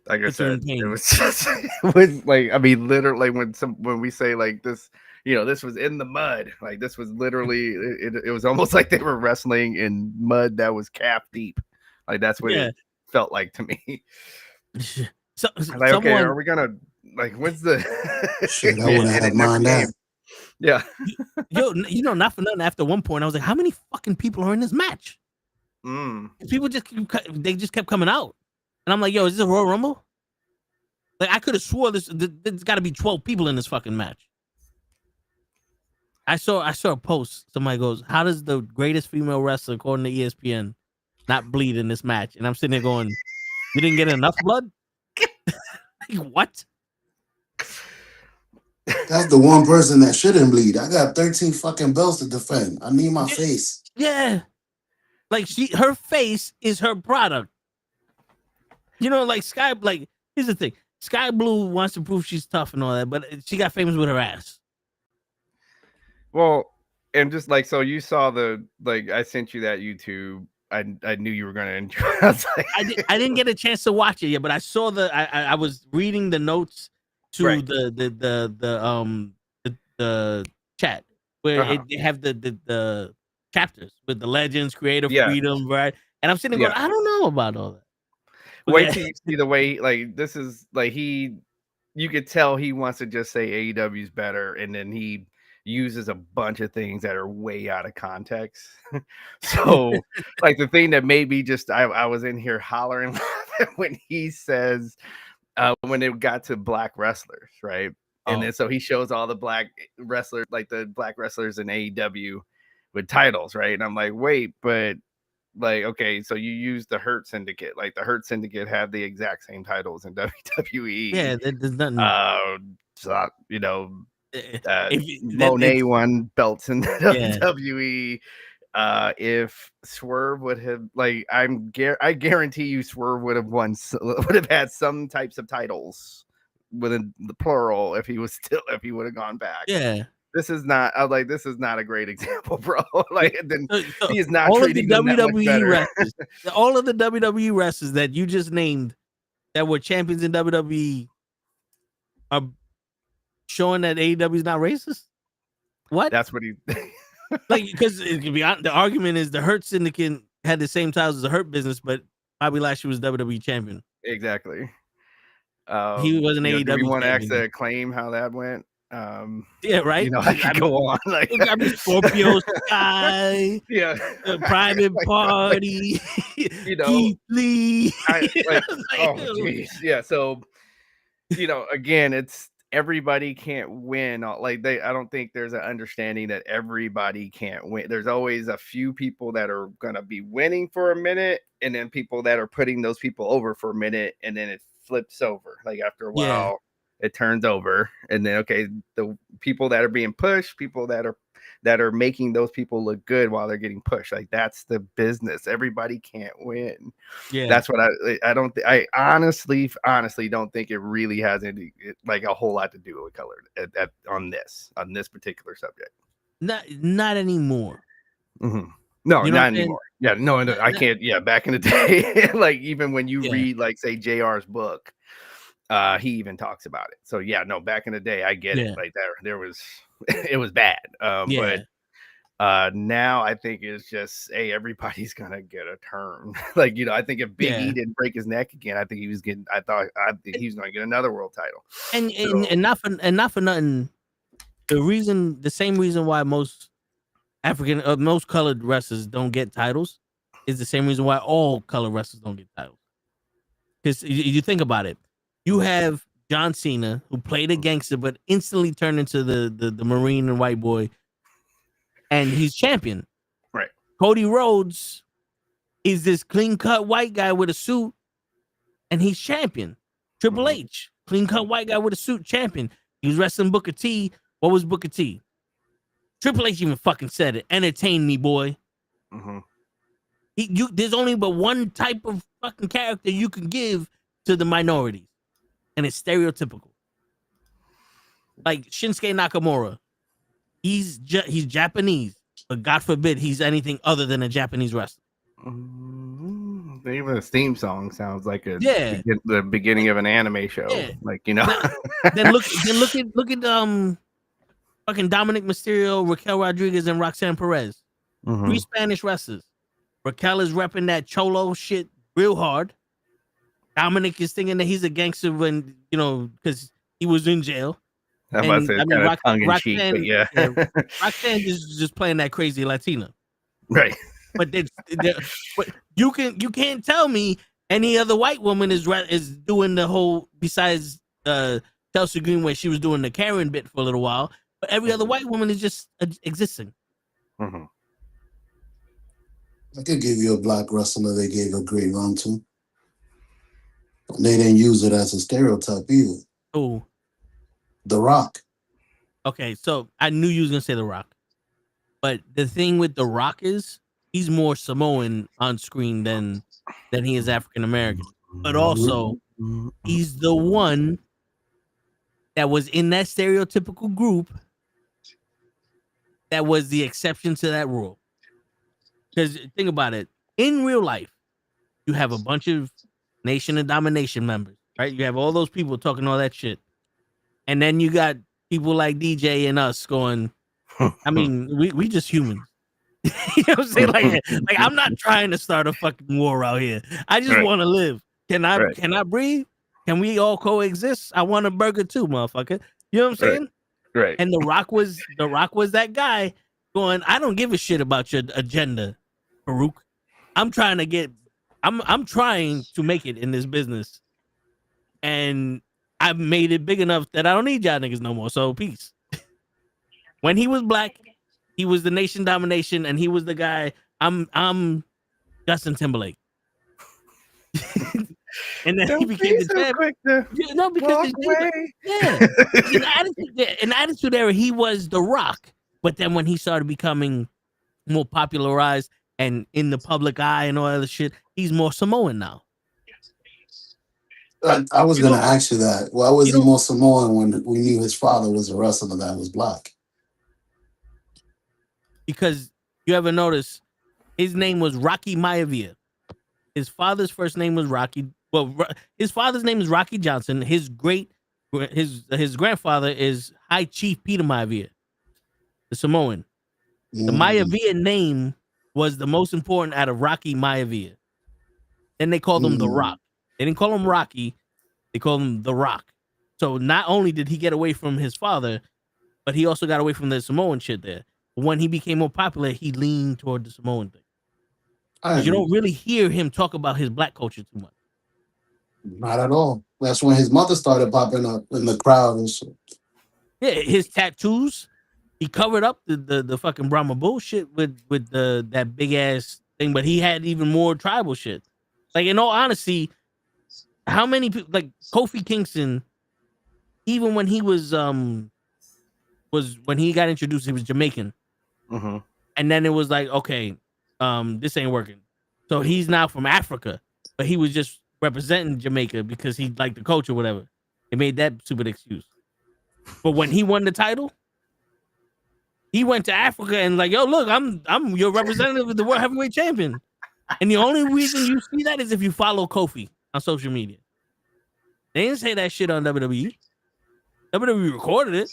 Like I said, it was just like, I mean, literally when we say like this, this was in the mud. Like this was literally, it was almost like they were wrestling in mud that was calf deep. Like that's what it felt like to me. So, like, okay, are we gonna like? When's the? Shit, I would have had mine that. Yeah. Not for nothing. After one point, I was like, how many fucking people are in this match? People just kept coming out. And I'm like, yo, is this a Royal Rumble? Like, I could have swore there's got to be 12 people in this fucking match. I saw a post. Somebody goes, how does the greatest female wrestler, according to ESPN, not bleed in this match? And I'm sitting there going, you didn't get enough blood? Like, what? That's the one person that shouldn't bleed. I got 13 fucking belts to defend. I need my face. Yeah. Like, her face is her product. Like here's the thing. Sky Blue wants to prove she's tough and all that, but she got famous with her ass. Well, and just like, so you saw I sent you that YouTube. I knew you were going to enjoy it. I didn't get a chance to watch it yet, but I saw I was reading the notes to the chat where they have the chapters with the legends, creative freedom, right? And I'm sitting there going, I don't know about all that. Wait till you see the way, like, this is like you could tell he wants to just say AEW's better, and then he uses a bunch of things that are way out of context. So, like, the thing that made me just, I was in here hollering when he says, when it got to black wrestlers, right? And then so he shows all the black wrestlers, like the black wrestlers in AEW with titles, right? And I'm like, wait, but like, okay, so you use the Hurt Syndicate. Like the Hurt Syndicate have the exact same titles in WWE. Yeah, there's nothing. Monet won belts in WWE. If Swerve would have, like, I guarantee you, Swerve would have had some types of titles within the plural if he would have gone back. Yeah. This is not a great example, bro. Like, then he is not all treating of the them that much better. WWE wrestlers, all of the WWE wrestlers that you just named that were champions in WWE are showing that AEW is not racist. What? That's what he like, because the argument is the Hurt Syndicate had the same titles as the Hurt Business, but Bobby Lashley was WWE champion. Exactly. He was an AEW. Do we want to champion. actually claim how that went? Yeah, right. I could go on. Like, Scorpio Sky, Private Party, Keith Lee. Oh, geez. Yeah. So, again, it's everybody can't win. Like I don't think there's an understanding that everybody can't win. There's always a few people that are gonna be winning for a minute, and then people that are putting those people over for a minute, and then it flips over. Like after a while. It turns over, and then the people that are being pushed, people that are making those people look good while they're getting pushed. Like that's the business. Everybody can't win. Yeah, that's what I don't. I honestly don't think it really has any like a whole lot to do with color on this particular subject. Not anymore. Mm-hmm. No, not anymore. Yeah, no, I can't. Yeah, back in the day, like even when you read like say JR's book. He even talks about it. So yeah, no, back in the day, I get it. Like there was, it was bad. But Now I think it's just, hey, everybody's gonna get a turn. Like, I think if Big E didn't break his neck again, I think he was getting. I think he was gonna get another world title. And not for nothing. The same reason why most most colored wrestlers don't get titles is the same reason why all colored wrestlers don't get titles. Because you think about it, you have John Cena, who played a gangster but instantly turned into the Marine and white boy, and he's champion. Right. Cody Rhodes is this clean-cut white guy with a suit, and he's champion. Triple H, clean-cut white guy with a suit, champion. He was wrestling Booker T. What was Booker T? Triple H even fucking said it. Entertain me, boy. There's only but one type of fucking character you can give to the minorities, and it's stereotypical. Like Shinsuke Nakamura. He's Japanese, but God forbid he's anything other than a Japanese wrestler. Even his theme song sounds like the beginning of an anime show. Yeah. Like, Then look at fucking Dominic Mysterio, Raquel Rodriguez, and Roxanne Perez. 3 Spanish wrestlers. Raquel is repping that cholo shit real hard. Dominic is thinking that he's a gangster when because he was in jail. Roxanne is just playing that crazy Latina, right? But you can't tell me any other white woman is doing the whole, besides Chelsea Greenway. She was doing the Karen bit for a little while, but every other white woman is just existing. I could give you a black wrestler they gave a great run to. They didn't use it as a stereotype either. Oh. The Rock. Okay, so I knew you was gonna say The Rock, but the thing with The Rock is he's more Samoan on screen than he is African American. But also, he's the one that was in that stereotypical group that was the exception to that rule. Because think about it, in real life, you have a bunch of Nation of Domination members, right? You have all those people talking all that shit. And then you got people like DJ and us going, I mean, we just humans. You know what I'm saying? Like I'm not trying to start a fucking war out here. I just want to live. Can I breathe? Can we all coexist? I want a burger too, motherfucker. You know what I'm saying? Right. And The Rock was that guy going, I don't give a shit about your agenda, Farouk. I'm trying to make it in this business. And I've made it big enough that I don't need y'all niggas no more. So peace. When he was black, he was the Nation Domination, and he was the guy. I'm Justin Timberlake. And then he became the champion. No, because in the Attitude Era, he was The Rock. But then when he started becoming more popularized and in the public eye and all that other shit, he's more Samoan now. I was going to ask you that. Why was he more Samoan when we knew his father was a wrestler that was black? Because you ever notice his name was Rocky Maivia. His father's first name was Rocky. Well, his father's name is Rocky Johnson. His grandfather is High Chief Peter Maivia, the Samoan. The Maivia name was the most important out of Rocky Maivia. Then they called him The Rock. They didn't call him Rocky. They called him The Rock. So not only did he get away from his father, but he also got away from the Samoan shit there. But when he became more popular, he leaned toward the Samoan thing. You don't really hear him talk about his black culture too much. Not at all. That's when his mother started popping up in the crowd and shit. Yeah, his tattoos. He covered up the fucking Brahma bullshit with that big ass thing, but he had even more tribal shit. Like, in all honesty, how many people, like Kofi Kingston, even when he was when he got introduced, he was Jamaican. And then it was like, okay, this ain't working. So he's now from Africa, but he was just representing Jamaica because he liked the culture, whatever. They made that stupid excuse. But when he won the title, he went to Africa and like, yo, look, I'm your representative of the World Heavyweight Champion. And the only reason you see that is if you follow Kofi on social media. They didn't say that shit on WWE. WWE recorded it.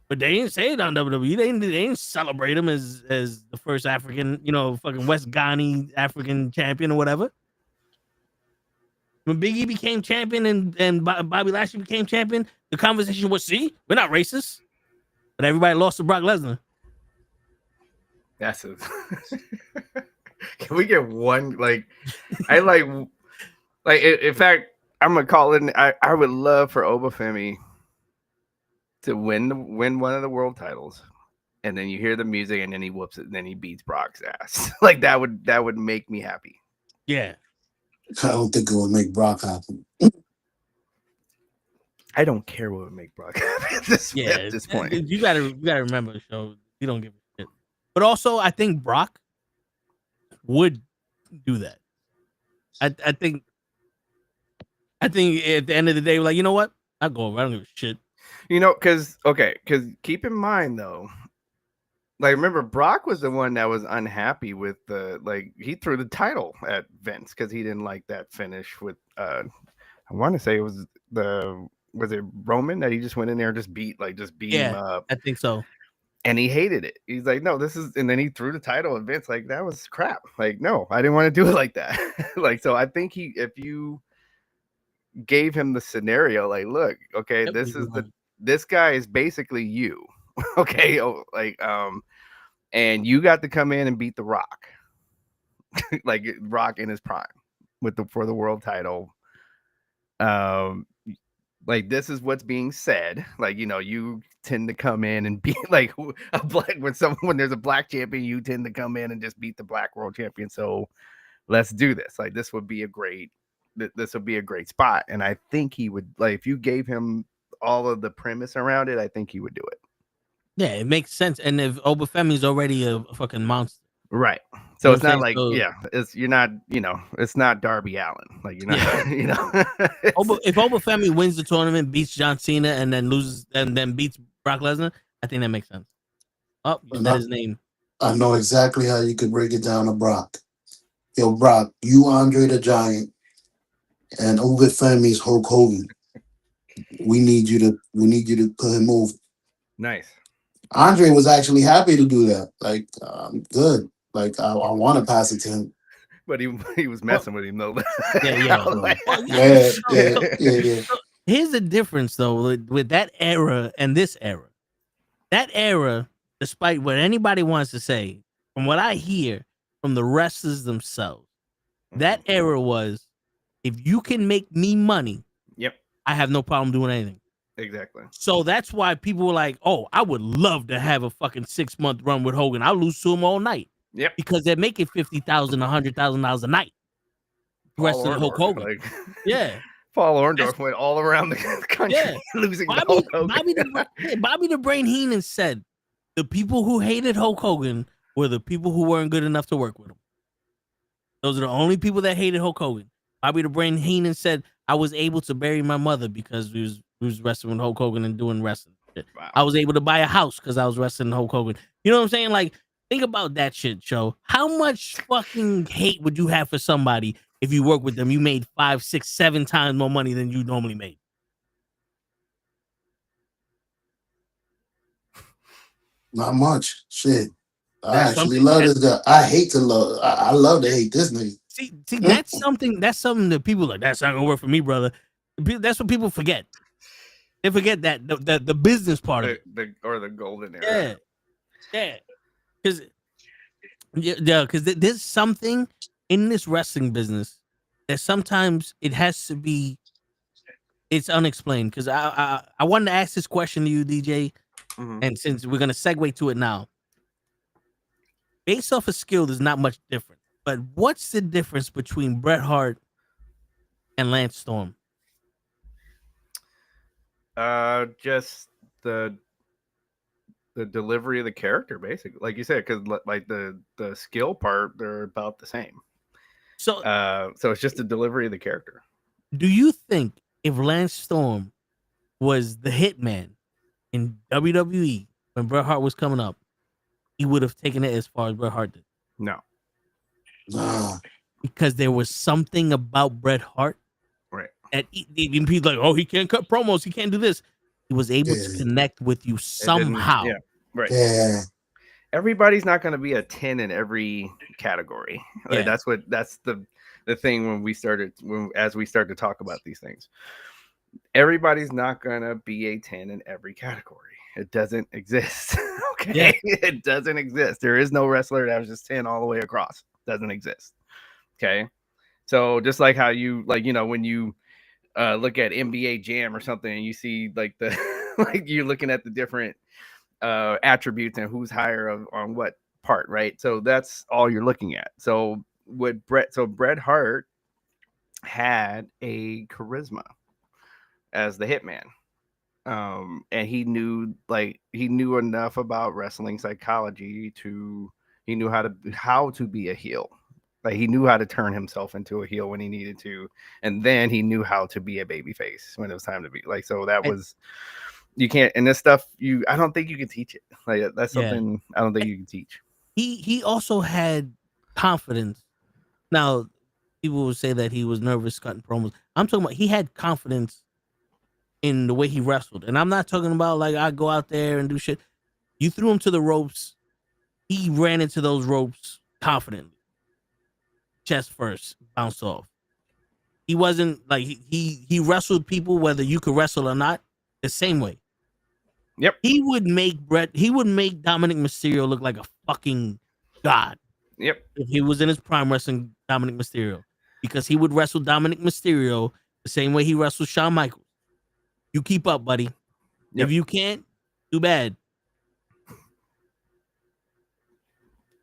But they didn't say it on WWE. They didn't celebrate him as the first African, fucking West Ghani African champion or whatever. When Big E became champion and Bobby Lashley became champion, the conversation was, see, we're not racist. But everybody lost to Brock Lesnar. That's a... Can we get one? I like, in fact, I'm going to call it, I would love for Obafemi to win one of the world titles. And then you hear the music and then he whoops it and then he beats Brock's ass. that would make me happy. Yeah. I don't think it would make Brock happy. I don't care what would make Brock happy at this point. You gotta remember, so you don't give a shit. But also, I think Brock would do that. I think at the end of the day, we're like, you know what? I'll go over. I don't give a shit. Because keep in mind though, remember Brock was the one that was unhappy with he threw the title at Vince because he didn't like that finish with I want to say it was it Roman that he just went in there and just beat him up. I think so. And he hated it. He's like, no, this is, and then he threw the title at Vince. That was crap. No, I didn't want to do it like that. So I think if you gave him the scenario, look, okay, this guy is basically you. Okay. And you got to come in and beat the Rock, Rock in his prime for the world title. This is what's being said. You tend to come in and be when there's a black champion, you tend to come in and just beat the black world champion. So let's do this. This would be a great spot. And I think he would, if you gave him all of the premise around it, I think he would do it. Yeah, it makes sense. And if Obafemi's already a fucking monster. Right. So it's not it's not Darby Allin. You're not, If Obafemi wins the tournament, beats John Cena, and then loses and then beats Brock Lesnar, I think that makes sense. Oh, you said his name. I know exactly how you could break it down to Brock. Yo, Brock, you Andre the Giant, and Obafemi's Hulk Hogan. We need you to put him over. Nice. Andre was actually happy to do that. Good. I want to pass it to him. But he was messing with him though. Yeah. Here's the difference though with that era and this era. That era, despite what anybody wants to say, from what I hear from the wrestlers themselves, that era was, if you can make me money, yep, I have no problem doing anything. Exactly. So that's why people were like, oh, I would love to have a fucking 6-month run with Hogan. I'll lose to him all night. Yep. Because they're making $50,000, $100,000 a night. Wrestling Hulk Hogan. Yeah. Paul Orndorff went all around the country losing to Hulk Hogan. Bobby the Brain Heenan said the people who hated Hulk Hogan were the people who weren't good enough to work with him. Those are the only people that hated Hulk Hogan. Bobby the Brain Heenan said, I was able to bury my mother because we was wrestling with Hulk Hogan and doing wrestling. Wow. I was able to buy a house because I was wrestling Hulk Hogan. You know what I'm saying? Think about that shit, Joe. How much fucking hate would you have for somebody if you work with them? You made 5, 6, 7 times more money than you normally made. Not much. Shit. I actually love this guy. I love to hate this nigga. See, that's something that people like, that's not gonna work for me, brother. That's what people forget. They forget that the business part of it. The golden era. Yeah. Because there's something in this wrestling business that sometimes it's unexplained. Because I wanted to ask this question to you, DJ, and since we're gonna segue to it now, based off of skill, there's not much different. But what's the difference between Bret Hart and Lance Storm? Just the delivery of the character, basically, like you said, because the skill part, they're about the same. So it's just the delivery of the character. Do you think if Lance Storm was the Hitman in WWE when Bret Hart was coming up, he would have taken it as far as Bret Hart did? No. Because there was something about Bret Hart, right? That even people like, oh, he can't cut promos, he can't do this. He was able to connect with you somehow. Yeah, right. Yeah. Everybody's not going to be a 10 in every category. Like that's the thing when we started as we start to talk about these things. Everybody's not going to be a 10 in every category. It doesn't exist. Okay. Yeah. It doesn't exist. There is no wrestler that was just 10 all the way across. Doesn't exist. Okay. So just like how you when you look at NBA Jam or something and you see like the like you're looking at the different attributes and who's higher on what part, right? So that's all you're looking at. So Bret Hart had a charisma as the Hitman, and he knew enough about wrestling psychology he knew how to be a heel. Like he knew how to turn himself into a heel when he needed to, and then he knew how to be a babyface when it was time to be. Like so that was. You can't, and this stuff I don't think you can teach it. Like that's something I don't think you can teach. He also had confidence. Now, people would say that he was nervous cutting promos. I'm talking about he had confidence in the way he wrestled. And I'm not talking about like I go out there and do shit. You threw him to the ropes. He ran into those ropes confidently. Chest first, bounced off. He wasn't like he wrestled people whether you could wrestle or not the same way. Yep. He would make Dominic Mysterio look like a fucking god. Yep. If he was in his prime wrestling Dominic Mysterio. Because he would wrestle Dominic Mysterio the same way he wrestled Shawn Michaels. You keep up, buddy. Yep. If you can't, too bad.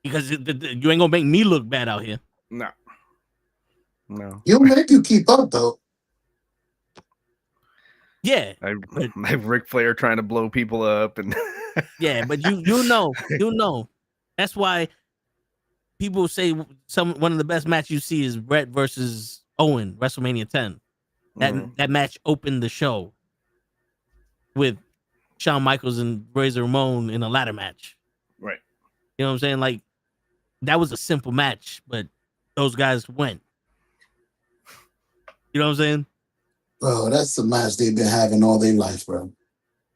Because you ain't gonna make me look bad out here. No. He'll make you keep up though. Yeah, like Ric Flair trying to blow people up, and yeah, but you know, that's why people say one of the best matches you see is Bret versus Owen, WrestleMania 10. That match opened the show with Shawn Michaels and Razor Ramon in a ladder match. Right. You know what I'm saying? Like that was a simple match, but those guys went. You know what I'm saying? Bro, that's the match they've been having all their life, bro.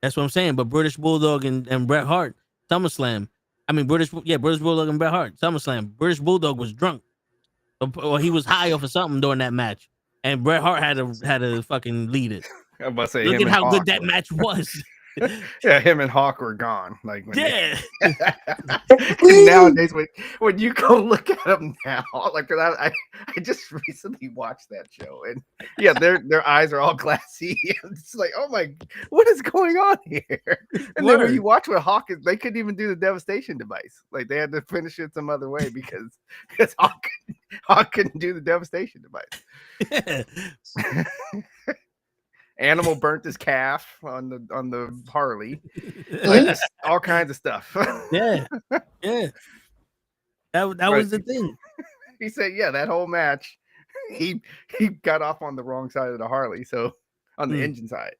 That's what I'm saying. But British Bulldog and Bret Hart, SummerSlam. I mean, British Bulldog and Bret Hart, SummerSlam. British Bulldog was drunk, or he was high off of something during that match, and Bret Hart had to fuking lead it. I was about to say, look at how good that match was. Yeah, him and Hawk were gone. Like and nowadays, when you go look at them now, like I just recently watched that show, and yeah, their eyes are all glassy. It's like, oh my, what is going on here? And then when you watch what Hawk is, they couldn't even do the devastation device. Like they had to finish it some other way because Hawk couldn't do the devastation device. Animal burnt his calf on the Harley. Like, all kinds of stuff. Yeah. That was the thing. He said, yeah, that whole match, he got off on the wrong side of the Harley, so on the engine side.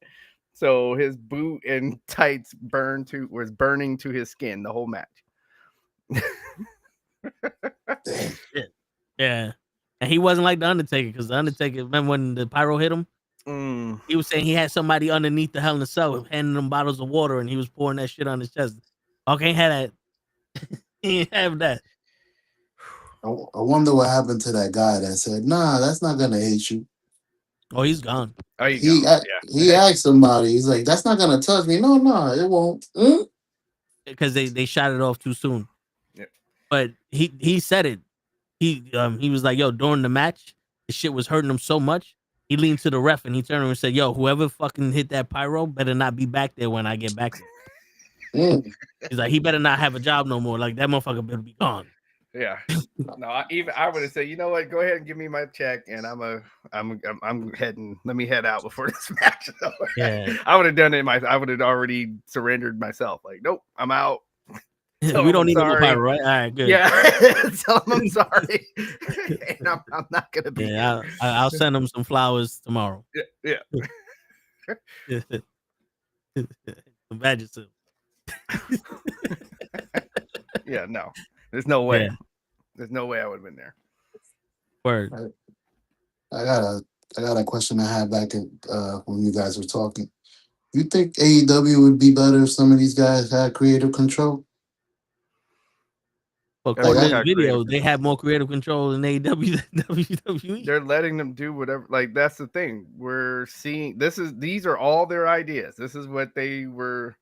So his boot and tights was burning to his skin the whole match. Yeah. And he wasn't like the Undertaker, because the Undertaker, remember when the pyro hit him? He was saying he had somebody underneath the Hell in a Cell handing them bottles of water, and he was pouring that shit on his chest. I can't have that. He ain't have that. I wonder what happened to that guy that said, "Nah, that's not gonna hate you." Oh, he's gone. Oh, he asked somebody. He's like, "That's not gonna touch me." No, it won't. Because they shot it off too soon. Yeah. But he said it. He was like, "Yo, during the match, the shit was hurting him so much." He leaned to the ref and he turned around and said, "Yo, whoever fucking hit that pyro better not be back there when I get back there." He's like, he better not have a job no more. Like that motherfucker better be gone. Yeah. No, I would have said, you know what? Go ahead and give me my check, and I'm heading. Let me head out before this match is over. Yeah. I would have done it. I would have already surrendered myself. Like, nope, I'm out. We don't need no pyro, right? All right, good. Yeah, tell him I'm sorry, and I'm not gonna be. Yeah, I'll send him some flowers tomorrow. Yeah. Imagine some. Yeah, no, there's no way. Yeah. There's no way I would have been there. Word. I got a question I had back when you guys were talking. You think AEW would be better if some of these guys had creative control? Well, Everybody according to the had video, creative they control. have more creative control than AEW than WWE. They're letting them do whatever. Like that's the thing. We're seeing these are all their ideas. This is what they were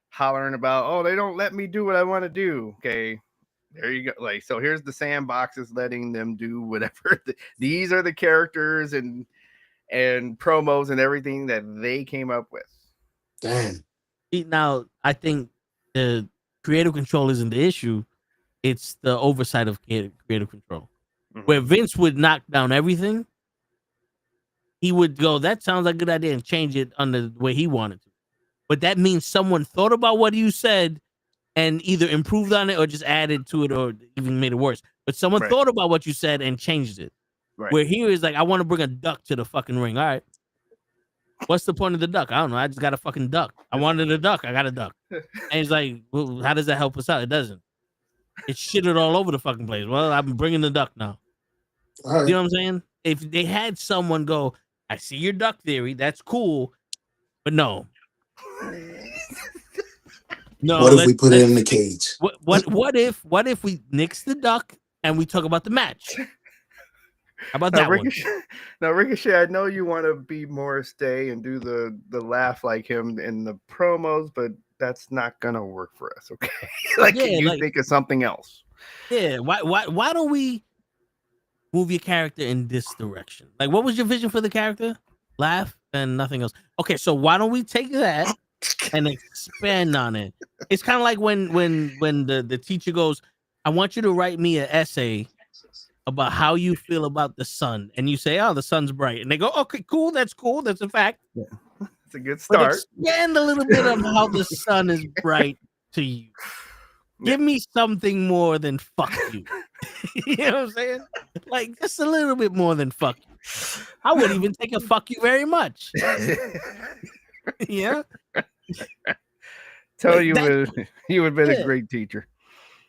hollering about. Oh, they don't let me do what I want to do. Okay, there you go. Like so, here's the sandboxes letting them do whatever. These are the characters and promos and everything that they came up with. Damn. Now, I think the creative control isn't the issue. It's the oversight of creative control. Mhm. Where Vince would knock down everything, he would go, that sounds like a good idea, and change it on the way he wanted to. But that means someone thought about what you said and either improved on it or just added to it or even made it worse. But someone Right. thought about what you said and changed it. Right. Where here is like, I want to bring a duck to the fucking ring. All right. What's the point of the duck? I don't know. I just got a fucking duck. I wanted a duck. I got a duck. And he's like, well, how does that help us out? It doesn't. It shitted all over the fucking place. Well, I'm bringing the duck now. All right. You know what I'm saying? If they had someone go, I see your duck theory. That's cool. But no. No. What if we put it in the cage? What if we nix the duck and we talk about the match? How about Now, that one? Ricochet, I know you want to be more stay and do the laugh like him in the promos, but that's not gonna work for us, okay? Like, Yeah, can you like- think of something else? Yeah, why don't we move your character in this direction? Like, what was your vision for the character? Laugh and nothing else. Okay, so why don't we take that and expand on it? It's kind of like when the teacher goes, I want you to write me an essay about how you feel about the sun, and you say, oh, the sun's bright, and they go, okay, cool, that's a fact. It's a good But start. expand a little bit on how the sun is bright to you. Give me something more than fuck you. You know what I'm saying? Like, just a little bit more than fuck you. I would even take a fuck you very much. Yeah. Tell Like you that- you would have been Yeah. a great teacher.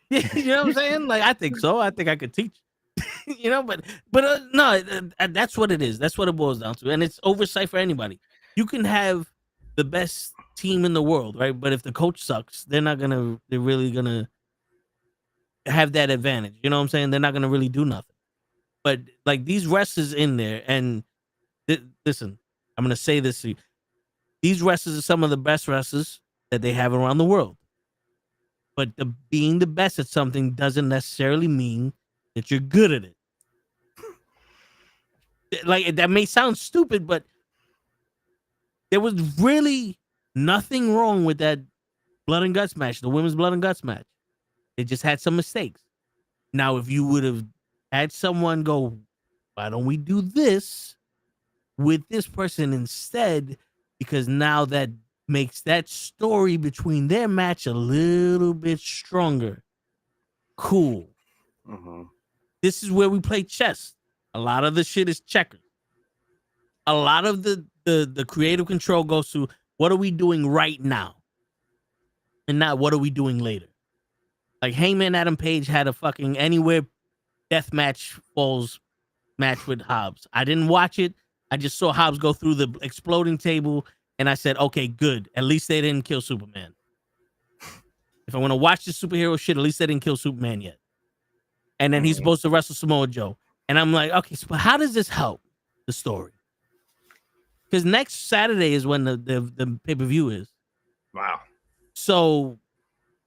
You know what I'm saying? Like, I think so. I think I could teach. You know, but no, that's what it is. That's what it boils down to, and it's oversight for anybody. You can have the best team in the world, right? But if the coach sucks, they're really gonna have that advantage. You know what I'm saying? They're not gonna really do nothing. But like these wrestlers in there, and listen, I'm gonna say this to you: these wrestlers are some of the best wrestlers that they have around the world. But being the best at something doesn't necessarily mean that you're good at it. Like, that may sound stupid, but there was really nothing wrong with that blood and guts match, the women's blood and guts match. It just had some mistakes. Now, if you would have had someone go, why don't we do this with this person instead? Because now that makes that story between their match a little bit stronger. Cool. Mm-hmm. This is where we play chess. A lot of the shit is checkers. A lot of the creative control goes to what are we doing right now, and not what are we doing later. Like Heyman Adam Page had a fucking anywhere death match falls match with Hobbs. I didn't watch it. I just saw Hobbs go through the exploding table, and I said, okay, good. At least they didn't kill Superman. If I want to watch the superhero shit, at least they didn't kill Superman yet. And then he's supposed to wrestle Samoa Joe. And I'm like, okay, so how does this help the story? Because next Saturday is when the pay-per-view is. Wow. So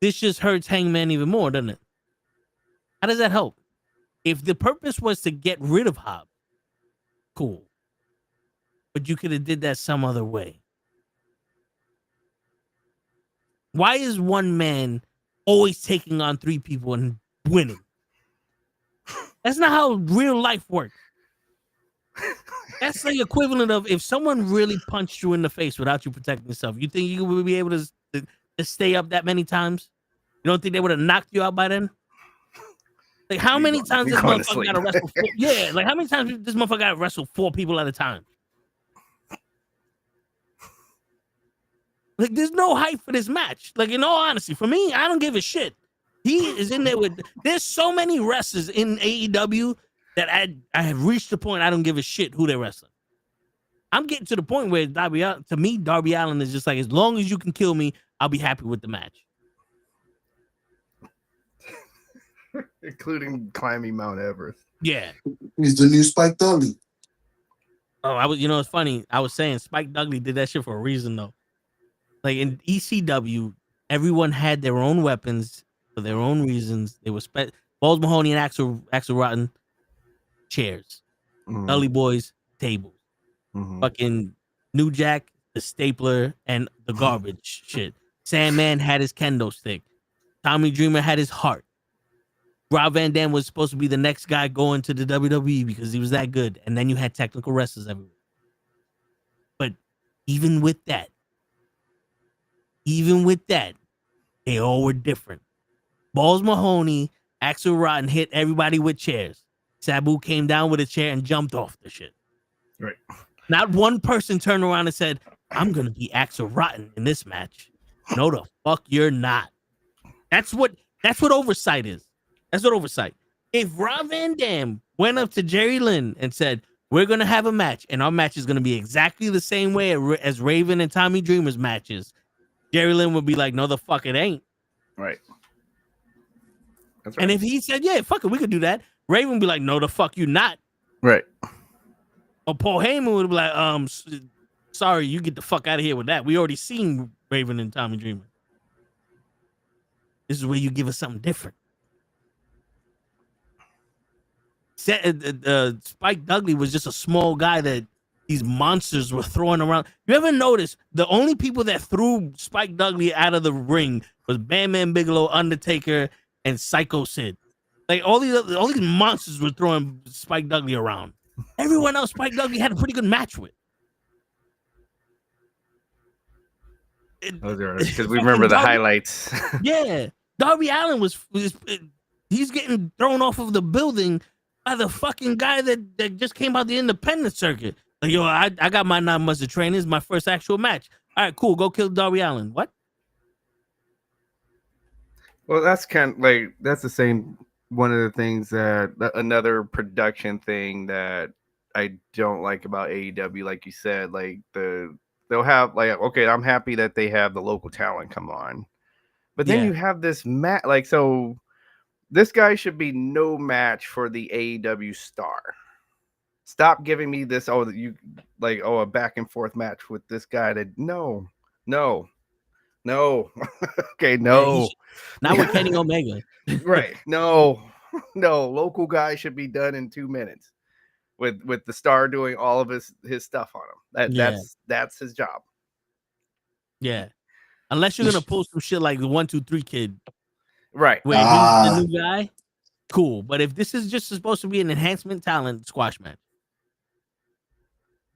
this just hurts Hangman even more, doesn't it? How does that help? If the purpose was to get rid of Hobbs, cool. But you could have did that some other way. Why is one man always taking on three people and winning? That's not how real life works. That's the equivalent of if someone really punched you in the face without you protecting yourself. You think you would be able to stay up that many times? You don't think they would have knocked you out by then? Like, how many times this motherfucker got to wrestle? Yeah, like how many times this motherfucker got to wrestle 4 people at a time? Like, there's no hype for this match. Like, in all honesty, for me, I don't give a shit. He is in there with. There's so many wrestlers in AEW that I have reached the point I don't give a shit who they're wrestling. I'm getting to the point where Darby Allin is just like, as long as you can kill me, I'll be happy with the match. Including climbing Mount Everest. Yeah. He's the new Spike Dudley. Oh, it's funny. I was saying Spike Dudley did that shit for a reason, though. Like in ECW, everyone had their own weapons for their own reasons. They were Balls Mahoney and Axel Rotten, chairs. Dudley Boys, tables. Fucking New Jack, the stapler, and the garbage shit. Sandman had his kendo stick. Tommy Dreamer had his heart. Rob Van Dam was supposed to be the next guy going to the WWE because he was that good. And then you had technical wrestlers everywhere. But even with that, they all were different. Balls Mahoney, Axel Rotten hit everybody with chairs. Sabu came down with a chair and jumped off the shit. Right. Not one person turned around and said, I'm going to be Axel Rotten in this match. No, the fuck you're not. That's what oversight is. That's what oversight. If Rob Van Dam went up to Jerry Lynn and said, we're going to have a match, and our match is going to be exactly the same way as Raven and Tommy Dreamer's matches, Jerry Lynn would be like, no, the fuck it ain't. Right. That's right. And if he said, yeah, fuck it, we could do that, Raven would be like, no, the fuck you not. Right. Or Paul Heyman would be like, sorry, you get the fuck out of here with that. We already seen Raven and Tommy Dreamer. This is where you give us something different. Spike Dudley was just a small guy that these monsters were throwing around. You ever notice the only people that threw Spike Dudley out of the ring was Bam Bam Bigelow, Undertaker, and Psycho Sid. Like all these monsters were throwing Spike Dudley around. Everyone else, Spike Dudley had a pretty good match with. Because we remember the highlights. Yeah, Darby Allin he's getting thrown off of the building by the fucking guy that just came out the independent circuit. Like, yo, I got my 9 months of training. This is my first actual match. All right, cool. Go kill Darby Allin. What? Well, that's kind of like, that's the same. One of the things another production thing that I don't like about AEW, like you said, like they'll have like, okay, I'm happy that they have the local talent come on, but then you have this like, so this guy should be no match for the AEW star. Stop giving me this, a back and forth match with this guy that no. Okay, no. Not with Kenny Omega. Right. No, local guy should be done in 2 minutes with the star doing all of his stuff on him. That's his job. Yeah. Unless you're gonna pull some shit like the 1, 2, 3 Kid. Right. Wait, he's the new guy? Cool. But if this is just supposed to be an enhancement talent squash match.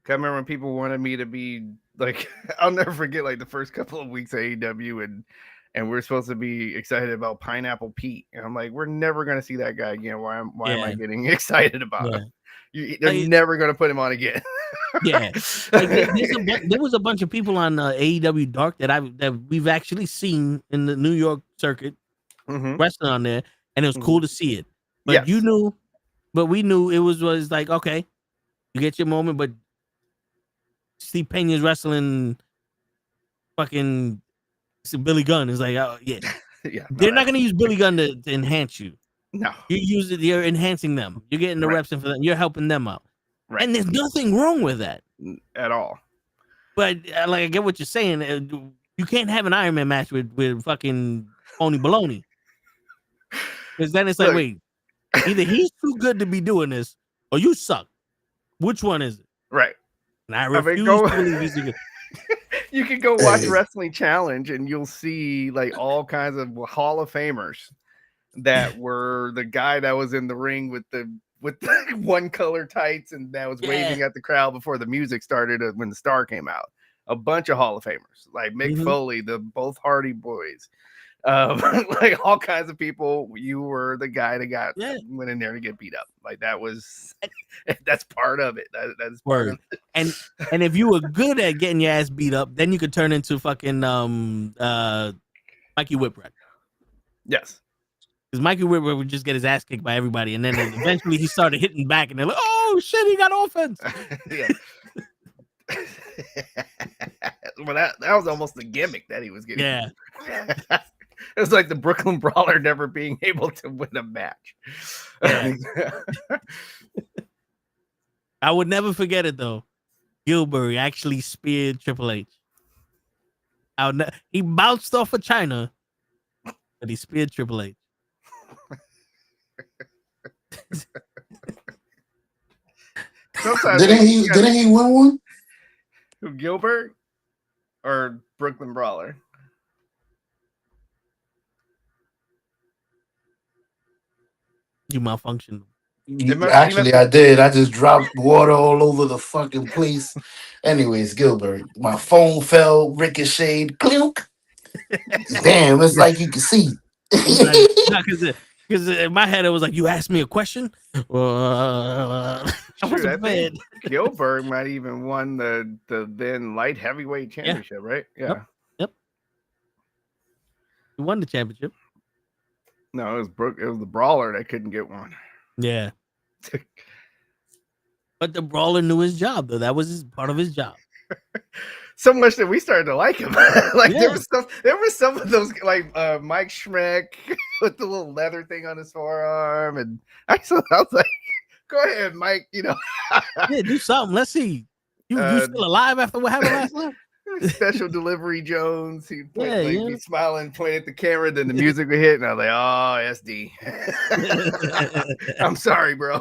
I remember when people wanted me to be like, I'll never forget like the first couple of weeks of AEW and we're supposed to be excited about Pineapple Pete. And I'm like, we're never going to see that guy again. Why am I getting excited about him? They're never going to put him on again. Yeah. Like, there was a bunch of people on AEW Dark that we've actually seen in the New York circuit wrestling on there. And it was cool to see it. But we knew it was like, okay, you get your moment, but Steve Pena's wrestling fucking Billy Gunn is like, oh yeah. They're not gonna use Billy Gunn to enhance you. No. You're enhancing them. You're getting the reps in for them. You're helping them out. Right. And there's nothing wrong with that. At all. But like I get what you're saying. You can't have an Iron Man match with fucking phony baloney. Because then it's like, wait, either he's too good to be doing this or you suck. Which one is it? Right. And I refuse to believe he's good. You can go watch Wrestling Challenge and you'll see like all kinds of Hall of Famers that were the guy that was in the ring with the one color tights and that was waving at the crowd before the music started when the star came out. A bunch of Hall of Famers like Mick Foley, both Hardy Boys, like all kinds of people. You were the guy that went in there to get beat up. Like that's part of it. That's part of it. And if you were good at getting your ass beat up, then you could turn into fucking Mikey Whipwreck. Yes. Because Mikey Whipwreck would just get his ass kicked by everybody, and then eventually he started hitting back, and they're like, "Oh shit, he got offense." Well, that was almost the gimmick that he was getting. Yeah. It was like the Brooklyn Brawler never being able to win a match. Yeah. I would never forget it though. Gilbert actually speared Triple H. He bounced off of China, but he speared Triple H. Didn't he win one? Who, Gilbert or Brooklyn Brawler? You malfunctioned. Actually, I did. I just dropped water all over the fucking place. Anyways, Gilbert, my phone fell, ricocheted, clunk. Damn, it's like you can see. Because in my head it was like, you asked me a question. I was I bad. think Gilbert might even won the then light heavyweight championship, right? Yeah. Yep. He won the championship. No, it was the Brawler that couldn't get one. Yeah. But the Brawler knew his job, though. That was part of his job. So much that we started to like him. There was some of those, like Mike Schreck with the little leather thing on his forearm, and I was like, "Go ahead, Mike. Yeah, do something. Let's see. You still alive after what happened last night?" Special Delivery Jones. He'd be smiling, point at the camera, then the music would hit, and I was like, "Oh, SD." I'm sorry, bro.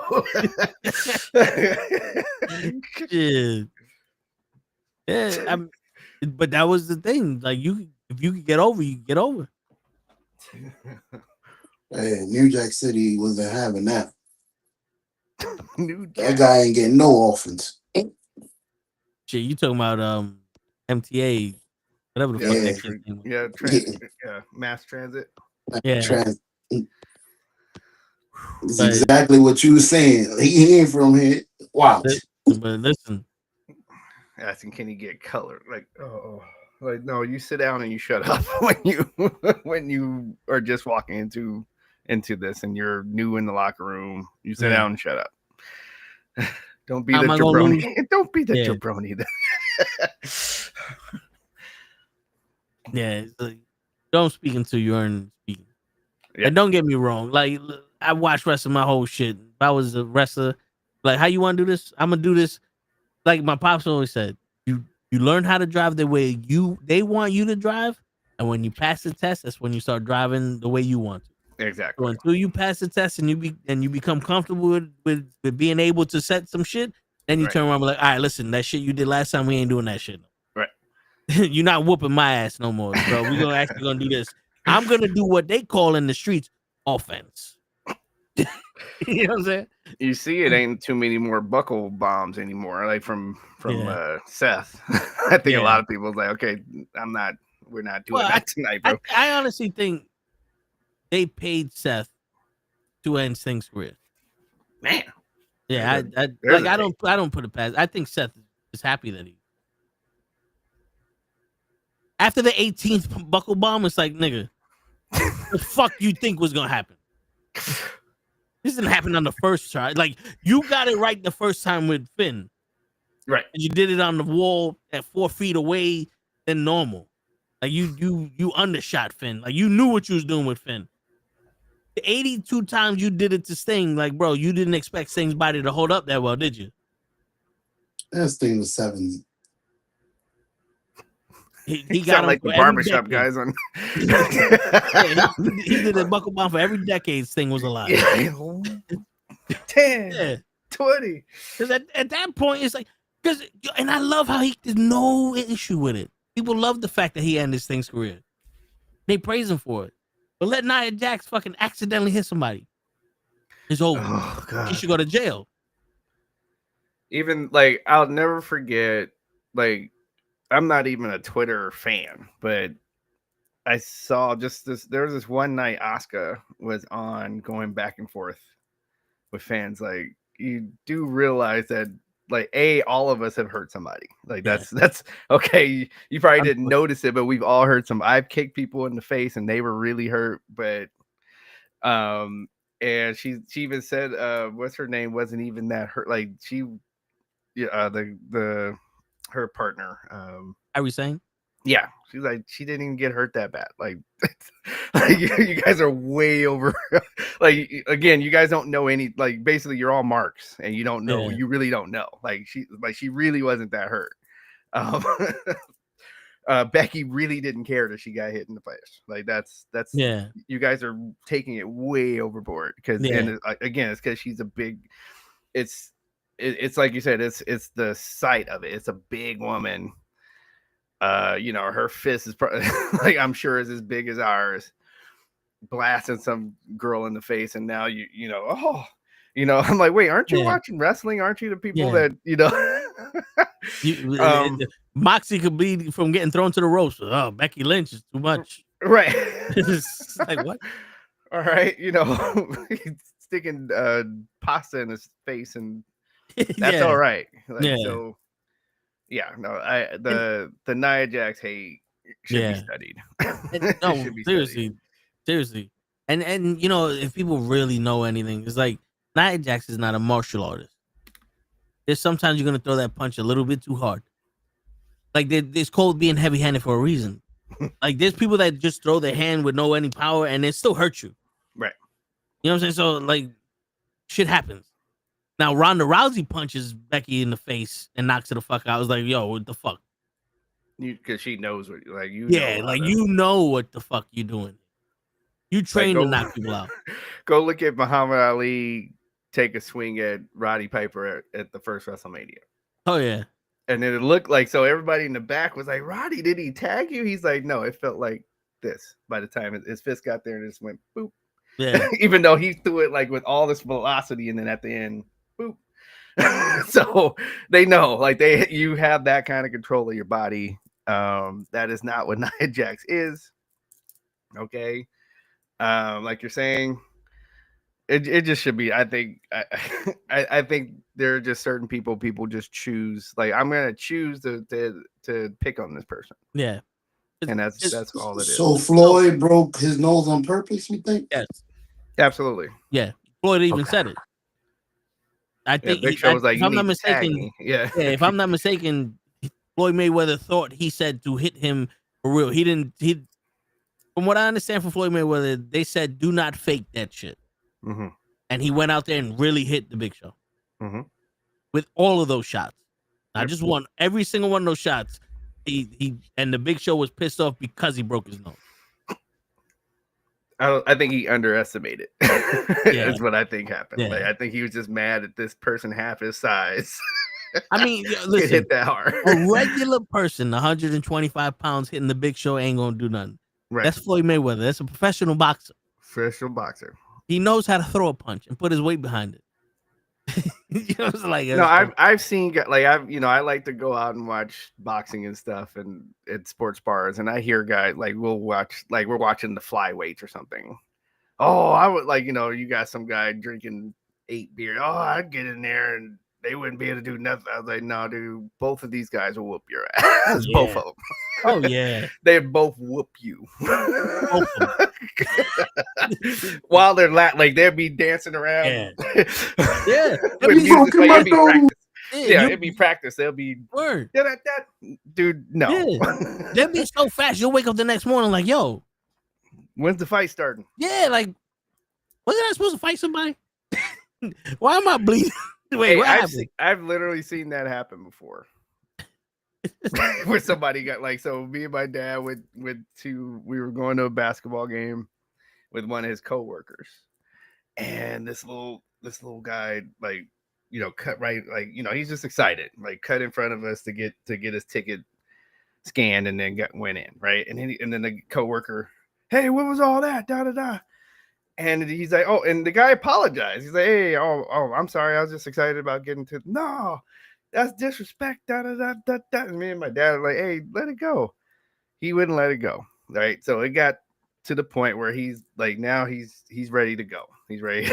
Yeah, but that was the thing. Like if you could get over, you get over. Hey, New Jack City wasn't having that. New Jack. That guy ain't getting no offense. Shit, you talking about MTA, whatever the fuck that shit name was. Yeah, mass transit. Yeah. It's exactly what you were saying. He ain't from here. Watch. But listen. Asking, can he get color? Like, like no, you sit down and you shut up when you are just walking into this and you're new in the locker room. You sit down and shut up. Don't be the jabroni. Don't be the jabroni. Yeah, don't speak until you earn speaking. Yeah. And don't get me wrong. Like, I watched wrestling my whole shit. If I was a wrestler, like, how you want to do this? I'm gonna do this. Like my pops always said, you learn how to drive the way they want you to drive, and when you pass the test, that's when you start driving the way you want to. Exactly. So until you pass the test and you become comfortable with being able to set some shit, then you turn around and be like, all right, listen, that shit you did last time, we ain't doing that shit. Right. You're not whooping my ass no more, bro. We're gonna do this. I'm gonna do what they call in the streets offense. You know what I'm saying? You see, it ain't too many more buckle bombs anymore. Like from Seth. I think a lot of people like, okay, we're not doing that tonight, bro. I honestly think they paid Seth to end Sting's career. Man. Yeah, I don't put it past. I think Seth is happy that he. After the 18th buckle bomb, it's like, nigga, the fuck you think was gonna happen? This didn't happen on the first try. Like, you got it right the first time with Finn. Right. And you did it on the wall at 4 feet away than normal. Like, you undershot Finn. Like, you knew what you was doing with Finn. The 82 times you did it to Sting, like, bro, you didn't expect Sting's body to hold up that well, did you? That Sting was 70. He got like the barbershop guys on. He did a buckle bomb for every decade Sting was alive. 10, 20. Because at that point, it's like, and I love how there's no issue with it. People love the fact that he ended Sting's career. They praise him for it. But let Nia Jax fucking accidentally hit somebody. It's over. Oh, God. He should go to jail. Even, like, I'll never forget, like, I'm not even a Twitter fan, but I saw there was this one night Asuka was on going back and forth with fans. Like, you do realize that, like, all of us have hurt somebody. Like, that's okay. You probably didn't notice it, but we've all hurt some. I've kicked people in the face and they were really hurt, but and she even said what's her name wasn't even that hurt. Like, the her partner. Are we saying? Yeah, she's like, she didn't even get hurt that bad. Like, like you guys are way over. Like, again, you guys don't know any. Like, basically, you're all marks, and you don't know. Yeah. You really don't know. Like, she really wasn't that hurt. Becky really didn't care that she got hit in the face. Like, that's Yeah. You guys are taking it way overboard because, and again, it's because she's a big. It's like you said. It's the sight of it. It's a big woman. You know, her fist is probably like, I'm sure is as big as ours, blasting some girl in the face, and now you know, I'm like, wait, aren't you watching wrestling? Aren't you the people that Moxie could bleed from getting thrown to the ropes. Oh, Becky Lynch is too much, right? It's like, what? All right, you know, sticking pasta in his face, and that's all right. Like, so. Yeah, no, the Nia Jax hate should be studied. No, seriously. And you know, if people really know anything, it's like Nia Jax is not a martial artist. There's sometimes you're gonna throw that punch a little bit too hard. Like it's called being heavy-handed for a reason. Like there's people that just throw their hand with no any power and it still hurts you. Right. You know what I'm saying? So like shit happens. Now Ronda Rousey punches Becky in the face and knocks her the fuck out. I was like, yo, what the fuck? Because she knows what, like, you. Yeah, like you know what the fuck you doing. You train to knock people out. Go look at Muhammad Ali take a swing at Roddy Piper at the first WrestleMania. Oh yeah. And then it looked like, so everybody in the back was like, Roddy, did he tag you? He's like, no, it felt like this by the time his fist got there and it just went boop. Yeah. Even though he threw it like with all this velocity and then at the end, boop. So they know, like you have that kind of control of your body. That is not what Nia Jax is. Okay. Like you're saying, it just should be. I think I think there are just certain people just choose. Like, I'm gonna choose to pick on this person. Yeah, and that's all it is. So Floyd broke his nose on purpose, you think? Yes, absolutely. Yeah, Floyd even said it. I think Big Show was like, if I'm not mistaken, if I'm not mistaken, Floyd Mayweather thought he said to hit him for real. He didn't. From what I understand from Floyd Mayweather, they said do not fake that shit. Mm-hmm. And he went out there and really hit the Big Show with all of those shots. I just want every single one of those shots. He and the Big Show was pissed off because he broke his nose. I think he underestimated. Is what I think happened. Yeah. Like, I think he was just mad at this person half his size. I mean, listen, hit that hard. A regular person, 125 pounds, hitting the Big Show ain't gonna do nothing. Right. That's Floyd Mayweather. That's a professional boxer. Professional boxer. He knows how to throw a punch and put his weight behind it. You know, it's like, no, I've seen, like, I like to go out and watch boxing and stuff and at sports bars, and I hear guys like we're watching the flyweights or something. Oh, I would like, you got some guy drinking 8 beers. Oh, I'd get in there and they wouldn't be able to do nothing. I was like, no, dude, both of these guys will whoop your ass. Yeah. Both of them. Oh yeah, they both whoop you. Both of them. While they're like they'll be dancing around. Yeah. With music, like, it'd be practice. Yeah, it'd be practice. They'll be word. Dude, no. Yeah. They'll be so fast. You'll wake up the next morning like, yo, when's the fight starting? Yeah, like, wasn't I supposed to fight somebody? Why am I bleeding? Wait, I've literally seen that happen before. Where somebody got like, so me and my dad we were going to a basketball game with one of his coworkers, and this little guy, like, cut right, like, he's just excited, like, cut in front of us to get his ticket scanned, and then went in, right, and then the coworker, hey, what was all that, da da da, and he's like, oh, and the guy apologized. He's like, hey, oh, I'm sorry, I was just excited about getting to. No, that's disrespect, da da da da da. And me and my dad are like, hey, let it go. He wouldn't let it go, right? So it got to the point where he's like, now he's ready to go. He's ready.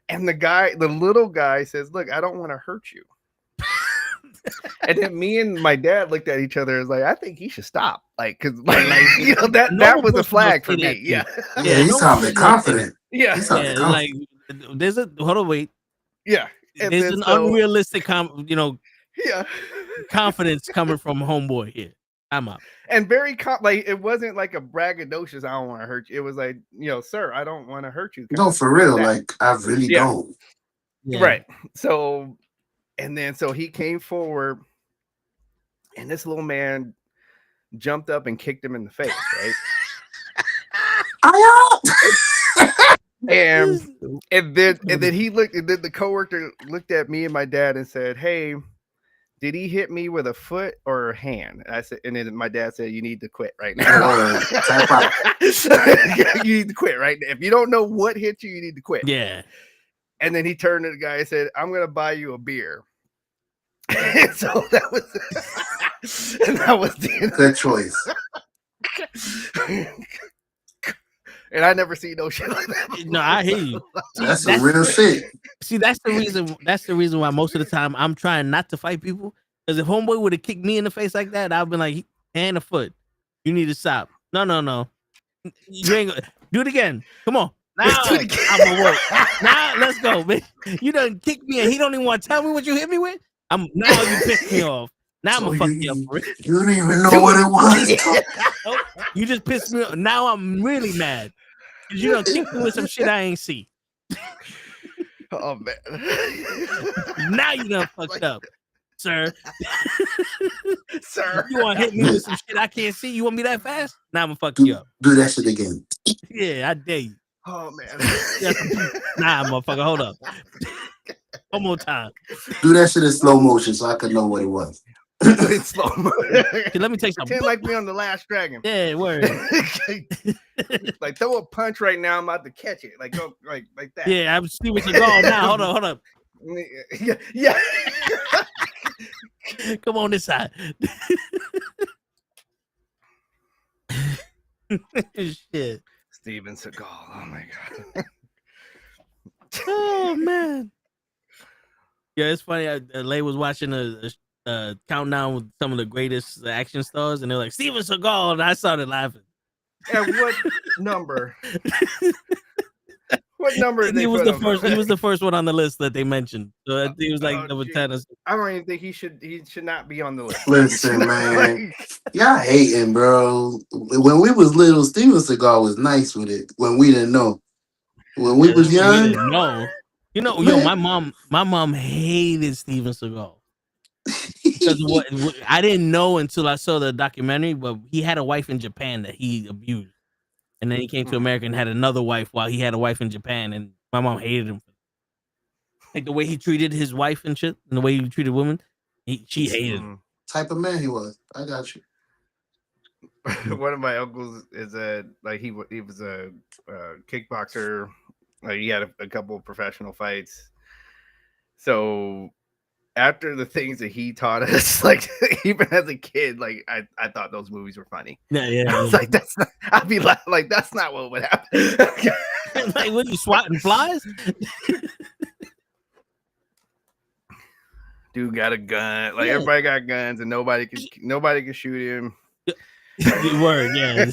And the little guy says, look, I don't want to hurt you. And then me and my dad looked at each other as like, I think he should stop. Like, cause that was a flag for me. Yeah. Yeah, he sounded confident. Yeah. Like, there's hold on, wait. Yeah. There's an unrealistic Yeah. confidence coming from homeboy here. I'm up. And very like it wasn't like a braggadocious. I don't want to hurt you. It was like, sir, I don't want to hurt you. No, for real. Like I really don't. Yeah. Right. So, and then so he came forward, and this little man jumped up and kicked him in the face. Right. and then he looked, and then the coworker looked at me and my dad and said, "Hey, did he hit me with a foot or a hand?" I said, and then my dad said, "You need to quit right now. You need to quit right now. If you don't know what hit you, you need to quit." Yeah. And then he turned to the guy and said, "I'm gonna buy you a beer." And so that was the good choice. And I never seen no shit like that before. No, I hear you. That's some real shit. See, that's the reason. That's the reason why most of the time I'm trying not to fight people. Because if homeboy would have kicked me in the face like that, I've been like, hand a foot. You need to stop. No. You ain't gonna do it again. Come on. Now I'm gonna work. Now let's go, man. You done kick me and he don't even want to tell me what you hit me with. Now you pissed me off. Now I'm gonna fuck you up. You don't even know what it was. You just pissed me off. Now I'm really mad. Cause you done kicked me with some shit I ain't see. Oh man. Now you done fucked up, sir. Sir. You want to hit me with some shit I can't see? You want me that fast? Now I'm gonna fuck you up. Do that shit again. Yeah, I dare you. Oh man. Nah, motherfucker, hold up. One more time. Do that shit in slow motion so I could know what it was. In slow motion. Let me take some. Pretend like me on The Last Dragon. Yeah, word. Like throw a punch right now. I'm about to catch it. Like go like that. Yeah, I'm see what you're going now. Hold up. Yeah. Come on this side. Shit. Steven Seagal. Oh my god. Oh man. Yeah, it's funny. Lay was watching a countdown with some of the greatest action stars, and they're like Steven Seagal, and I started laughing. And what number? What number? He was the first. He was the first one on the list that they mentioned. So he was like number 10. I don't even think he should not be on the list. Listen, man, y'all hating, bro. When we was little, Steven Seagal was nice with it. When we didn't know, when we was young, no, yo, my mom hated Steven Seagal because what I didn't know until I saw the documentary. But he had a wife in Japan that he abused. And then he came to America and had another wife while he had a wife in Japan. And my mom hated him. Like the way he treated his wife and shit, and the way he treated women, she hated him. Type of man he was. I got you. One of my uncles is he was a kickboxer. He had a couple of professional fights. So after the things that he taught us, like even as a kid, like I thought those movies were funny. Yeah. I was like, that's not. I'd be like, that's not what would happen. Like, what are you swatting flies? Dude got a gun. Like everybody got guns, and nobody can shoot him. Word, yeah.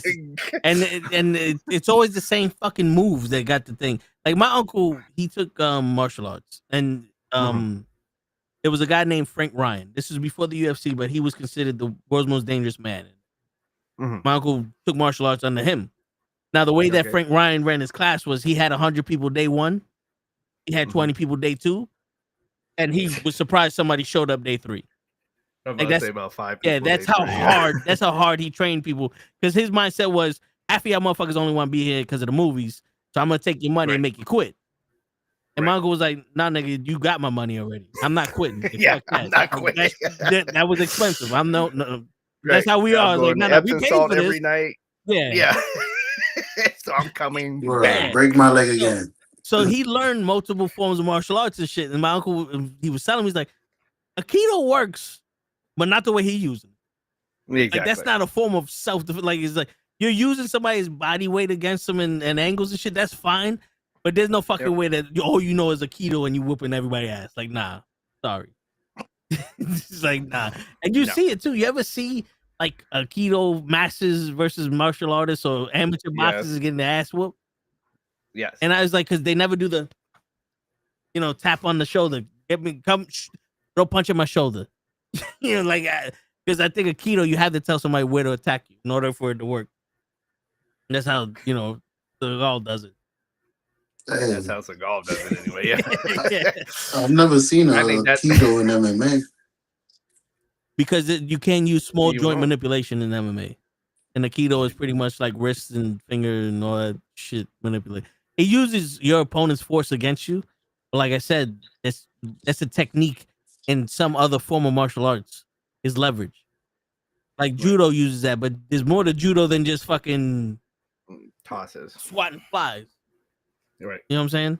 And it's always the same fucking moves that got the thing. Like my uncle, he took martial arts, and there was a guy named Frank Ryan. This was before the UFC, but he was considered the world's most dangerous man. My uncle took martial arts under him. Now, the way that Frank Ryan ran his class was he had 100 people day one, he had 20 people day two, and he was surprised somebody showed up day three. Like that's about 5 people. Yeah, that's how hard. That's how hard he trained people. Because his mindset was, half of y'all motherfuckers only want to be here because of the movies, so I'm gonna take your money and make you quit. And my uncle was like, "Nah, nigga, you got my money already. I'm not quitting." Yeah, I'm not quitting. That was expensive. I'm no. That's how we are. Like, no, we paid for this every night. Yeah. So I'm coming back. Break my leg again. So he learned multiple forms of martial arts and shit. And my uncle, he was telling me, he's like, Aikido works, but not the way he used it. Exactly. Like, that's not a form of self-defense. Like, it's like you're using somebody's body weight against them and angles and shit. That's fine. But there's no fucking way that all you know is Aikido and you whooping everybody's ass. Like, nah, sorry. It's like, nah. And you see it too. You ever see like Aikido masters versus martial artists or amateur boxers getting their ass whooped? Yes. And I was like, because they never do the, tap on the shoulder. Get me, come, throw punch in my shoulder. You know, like because I think Aikido, you have to tell somebody where to attack you in order for it to work. And that's how the Seagal does it. That's how Seagal does it anyway. Yeah. I've never seen a I think that's- keto in MMA. Because you can use small You joint won't. manipulation in MMA. And Aikido is pretty much like wrists and finger and all that shit manipulate. It uses your opponent's force against you. But like I said, that's a technique in some other form of martial arts is leverage. Like judo uses that, but there's more to judo than just fucking tosses. swatting flies. Right. You know what I'm saying?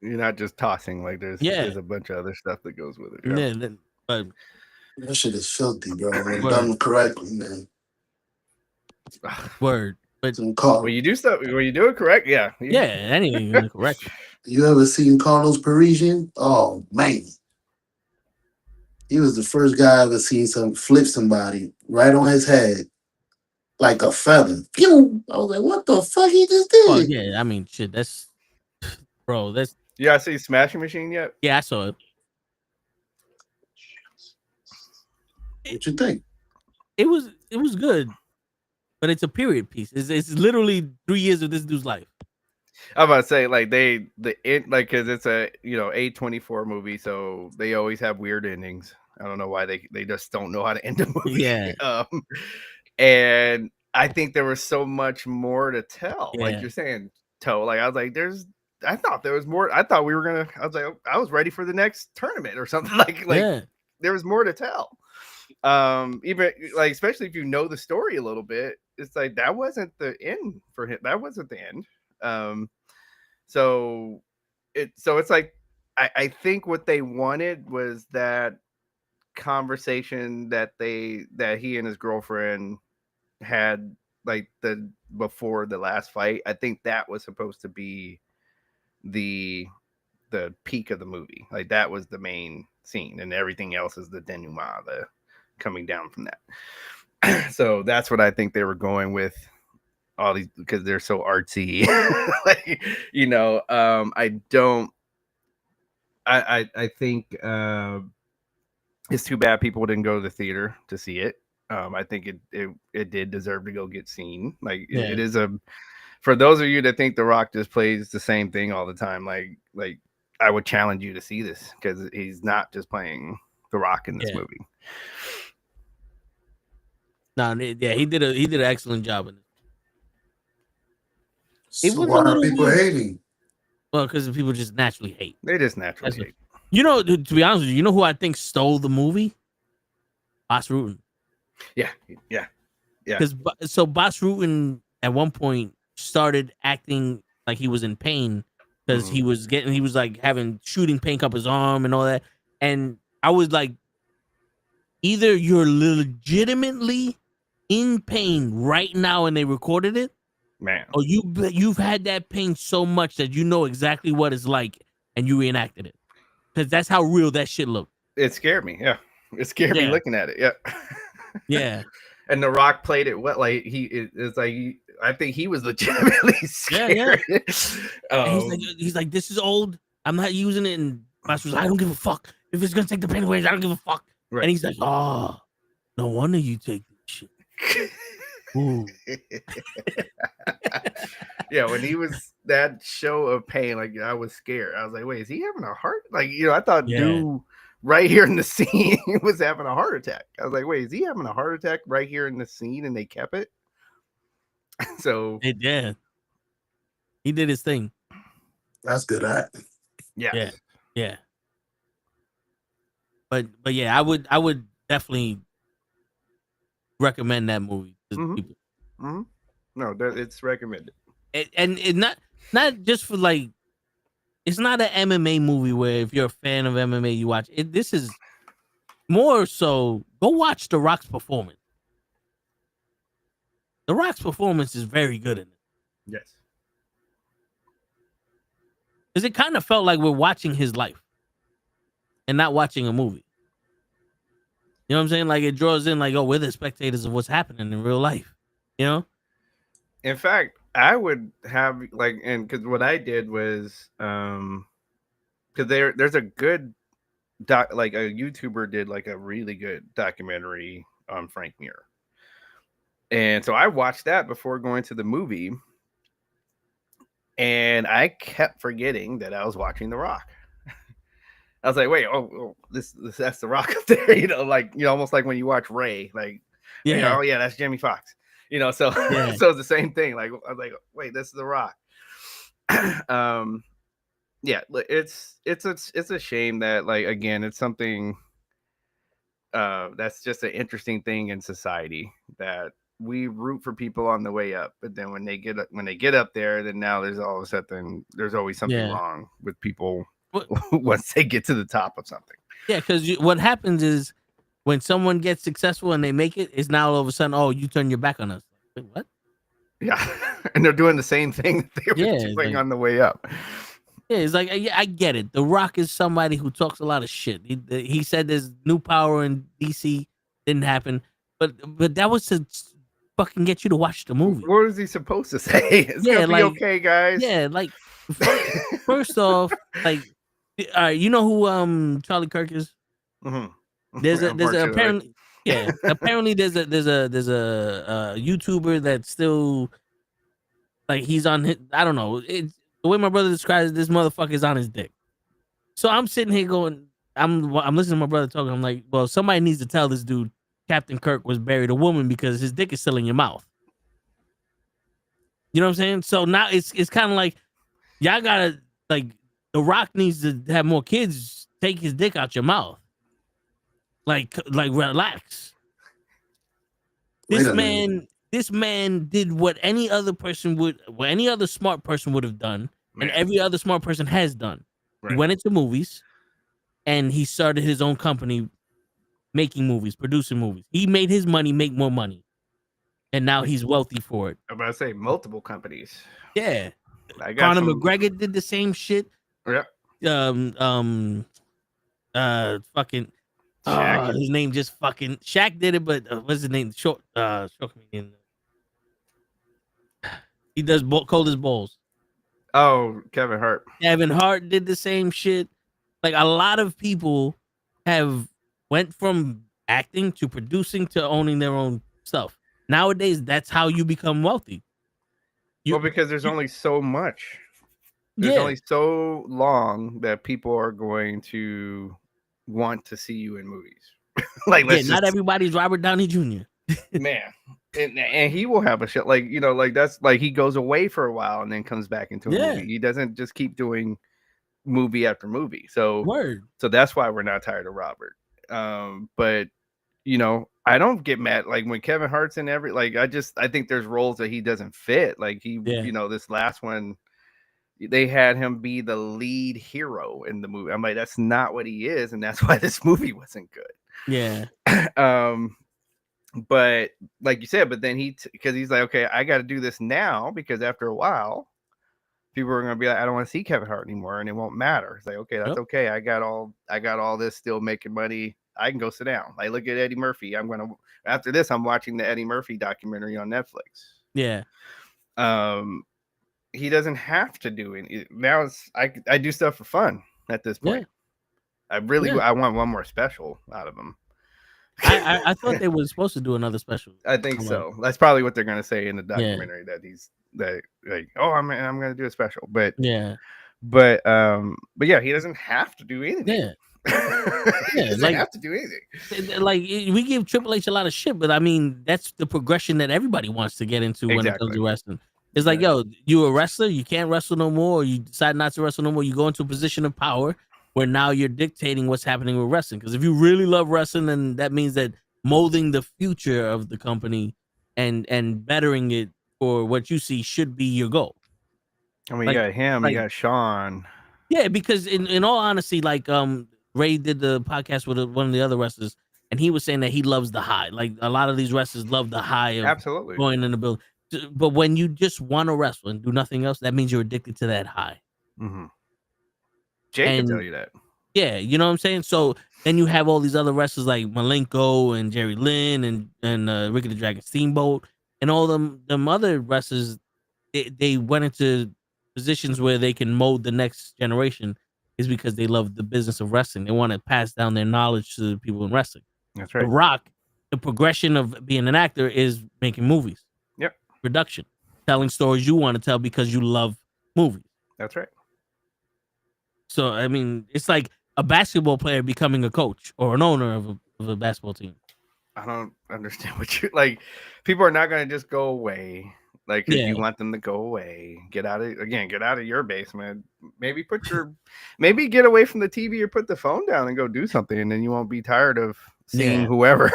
You're not just tossing. Like there's a bunch of other stuff that goes with it. Yeah, but that shit is filthy, bro. When done correctly, man. Word. But when you do stuff, when you do it correct, yeah. Anything correct. You ever seen Carlos Parisian? Oh man. He was the first guy I ever seen flip somebody right on his head like a feather. Pew! I was like, what the fuck he just did? Oh yeah, I mean shit, that's bro, that's You guys see Smashing Machine yet? Yeah, I saw it. What you think? It was good. But it's a period piece. It's literally 3 years of this dude's life. I'm about to say like because it's a A24 movie, so they always have weird endings. I don't know why they just don't know how to end a movie. Yeah. And I think there was so much more to tell. Yeah. Like you're saying, Toe. Like I was like, I thought there was more. I thought we were gonna. I was like, I was ready for the next tournament or something. Like there was more to tell. Even like especially if you know the story a little bit, it's like that wasn't the end for him. That wasn't the end. So it's like I think what they wanted was that conversation that he and his girlfriend had like before the last fight. I think that was supposed to be the peak of the movie. Like that was the main scene, and everything else is the denouement, the coming down from that. So that's what I think they were going with all these, because they're so artsy. Like, I think it's too bad people didn't go to the theater to see it. I think it did deserve to go get seen. Like it is for those of you that think The Rock just plays the same thing all the time, like I would challenge you to see this, because he's not just playing The Rock in this movie. No, yeah, he did an excellent job in it. So why are people hating? Well, because people just naturally hate. They just naturally hate. To be honest with you, who I think stole the movie? Bas Rutten. Yeah. Because Bas Rutten at one point started acting like he was in pain because he was like having shooting pain up his arm and all that. And I was like, either you're legitimately in pain right now and they recorded it, man, or you've had that pain so much that you know exactly what it's like and you reenacted it, because that's how real that shit looked. It scared me. Yeah, it scared me looking at it. Yeah, yeah. And The Rock played it what, like it's like I think he was legitimately scared. Yeah. He's like, this is old. I'm not using it. And Bas was like, I don't give a fuck if it's gonna take the pain away. I don't give a fuck. Right. And he's like, oh, no wonder you take this shit. Ooh. Yeah, when he was that show of pain, like I was scared. I was like, wait, is he having a heart? Like, I thought dude right here in the scene was having a heart attack. I was like, wait, is he having a heart attack right here in the scene? And they kept it. So he did his thing. That's good acting. Yeah. But yeah, I would definitely recommend that movie to people. Mm-hmm. No, it's recommended. And it not just for like, it's not an MMA movie where if you're a fan of MMA you watch it. This is more so, go watch The Rock's performance. The Rock's performance is very good in it. Yes. Because it kind of felt like we're watching his life and not watching a movie. You know what I'm saying? Like, it draws in like, oh, we're the spectators of what's happening in real life. You know? In fact, I would have like, and because what I did was, because there's a good like a YouTuber did like a really good documentary on Frank Mir. And so I watched that before going to the movie. And I kept forgetting that I was watching The Rock. I was like, wait, this that's The Rock up there, like, almost like when you watch Ray, like, Yeah. oh yeah, that's Jamie Foxx, so Yeah. so it's the same thing. Like, I was like, wait, this is The Rock. Yeah, it's a shame that, like, again, it's something that's just an interesting thing in society, that we root for people on the way up, but then when they get up there, then now there's all of a sudden there's always something Yeah. wrong with people What- once they get to the top of something. Yeah, because what happens is when someone gets successful and they make it, it's now all of a sudden, oh, you turn your back on us. Wait, what? Yeah, and they're doing the same thing that they were Yeah, doing like- on the way up. Yeah, it's like, yeah, I get it. The Rock is somebody who talks a lot of shit. He said there's new power in DC, didn't happen, but that was to fucking get you to watch the movie. What was he supposed to say? It's Yeah, gonna be like- okay, guys. Yeah, like first off, like, you know who Charlie Kirk is? Mhm. There's Unfortunately. apparently, yeah, apparently there's a YouTuber that's still, like, he's on his, I don't know, it's the way my brother describes it, this motherfucker is on his dick. So I'm sitting here going, I'm listening to my brother talking. I'm like, well, somebody needs to tell this dude Captain Kirk was buried a woman, because his dick is still in your mouth. You know what I'm saying? So now it's kind of like, y'all gotta, like, The Rock needs to have more kids. Take his dick out your mouth. Like relax. Wait a minute. This man did what any other smart person would have done, and Man. every other smart person has done. Right. He went into movies, and he started his own company, making movies, producing movies. He made his money make more money, and now he's wealthy for it. I'm about to say multiple companies. Yeah, I got Conor some- McGregor did the same shit. Yep. Fucking. Shaq. His name just fucking Shaq did it, but what's his name? Short comedian. He does cold as balls. Oh, Kevin Hart. Kevin Hart did the same shit. Like, a lot of people have went from acting to producing to owning their own stuff. Nowadays, that's how you become wealthy. Well, because there's only so much. There's only so long that people are going to want to see you in movies. Like, let's not just- everybody's Robert Downey Jr. man. And he will have a shit, like, like, that's like, he goes away for a while and then comes back into a Yeah. movie. He doesn't just keep doing movie after movie. So Word. So that's why we're not tired of Robert. But I don't get mad, like, when Kevin Hart's in every, like, I think there's roles that he doesn't fit. Like, he, Yeah. this last one, they had him be the lead hero in the movie. I'm like, that's not what he is, and that's why this movie wasn't good. Yeah. But like you said, but then because he's like, okay, I got to do this now, because after a while, people are gonna be like, I don't want to see Kevin Hart anymore, and it won't matter. It's like, okay, that's okay. I got all this still making money. I can go sit down. Like, look at Eddie Murphy. After this, I'm watching the Eddie Murphy documentary on Netflix. Yeah. He doesn't have to do it now. I do stuff for fun at this point. I want one more special out of him. I thought they were supposed to do another special. I think so. That's probably what they're gonna say in the documentary, that like, oh, I'm gonna do a special, but yeah, he doesn't have to do anything. Yeah. He doesn't have to do anything. Like, we give Triple H a lot of shit, but I mean, that's the progression that everybody wants to get into when it comes to wrestling. It's like, yo, you a wrestler, you can't wrestle no more, or you decide not to wrestle no more. You go into a position of power where now you're dictating what's happening with wrestling. Because if you really love wrestling, then that means that molding the future of the company and bettering it for what you see should be your goal. I mean, you got him, you got Sean. Yeah, because in all honesty, like, Ray did the podcast with one of the other wrestlers, and he was saying that he loves the high. Like, a lot of these wrestlers love the high of Absolutely going in the building. But when you just want to wrestle and do nothing else, that means you're addicted to that high. Mm-hmm. Jay can tell you that. Yeah, you know what I'm saying? So then you have all these other wrestlers like Malenko and Jerry Lynn and Ricky the Dragon Steamboat and all them other wrestlers. They went into positions where they can mold the next generation. is because they love the business of wrestling. They want to pass down their knowledge to the people in wrestling. That's The right. Rock, the progression of being an actor is making movies. Yep. Production, telling stories you want to tell because you love movies. That's right. So I mean, it's like a basketball player becoming a coach or an owner of a basketball team. I don't understand what you like. People are not going to just go away. Like, if you want them to go away, get out of your basement. Maybe maybe get away from the TV or put the phone down and go do something, and then you won't be tired of seeing whoever.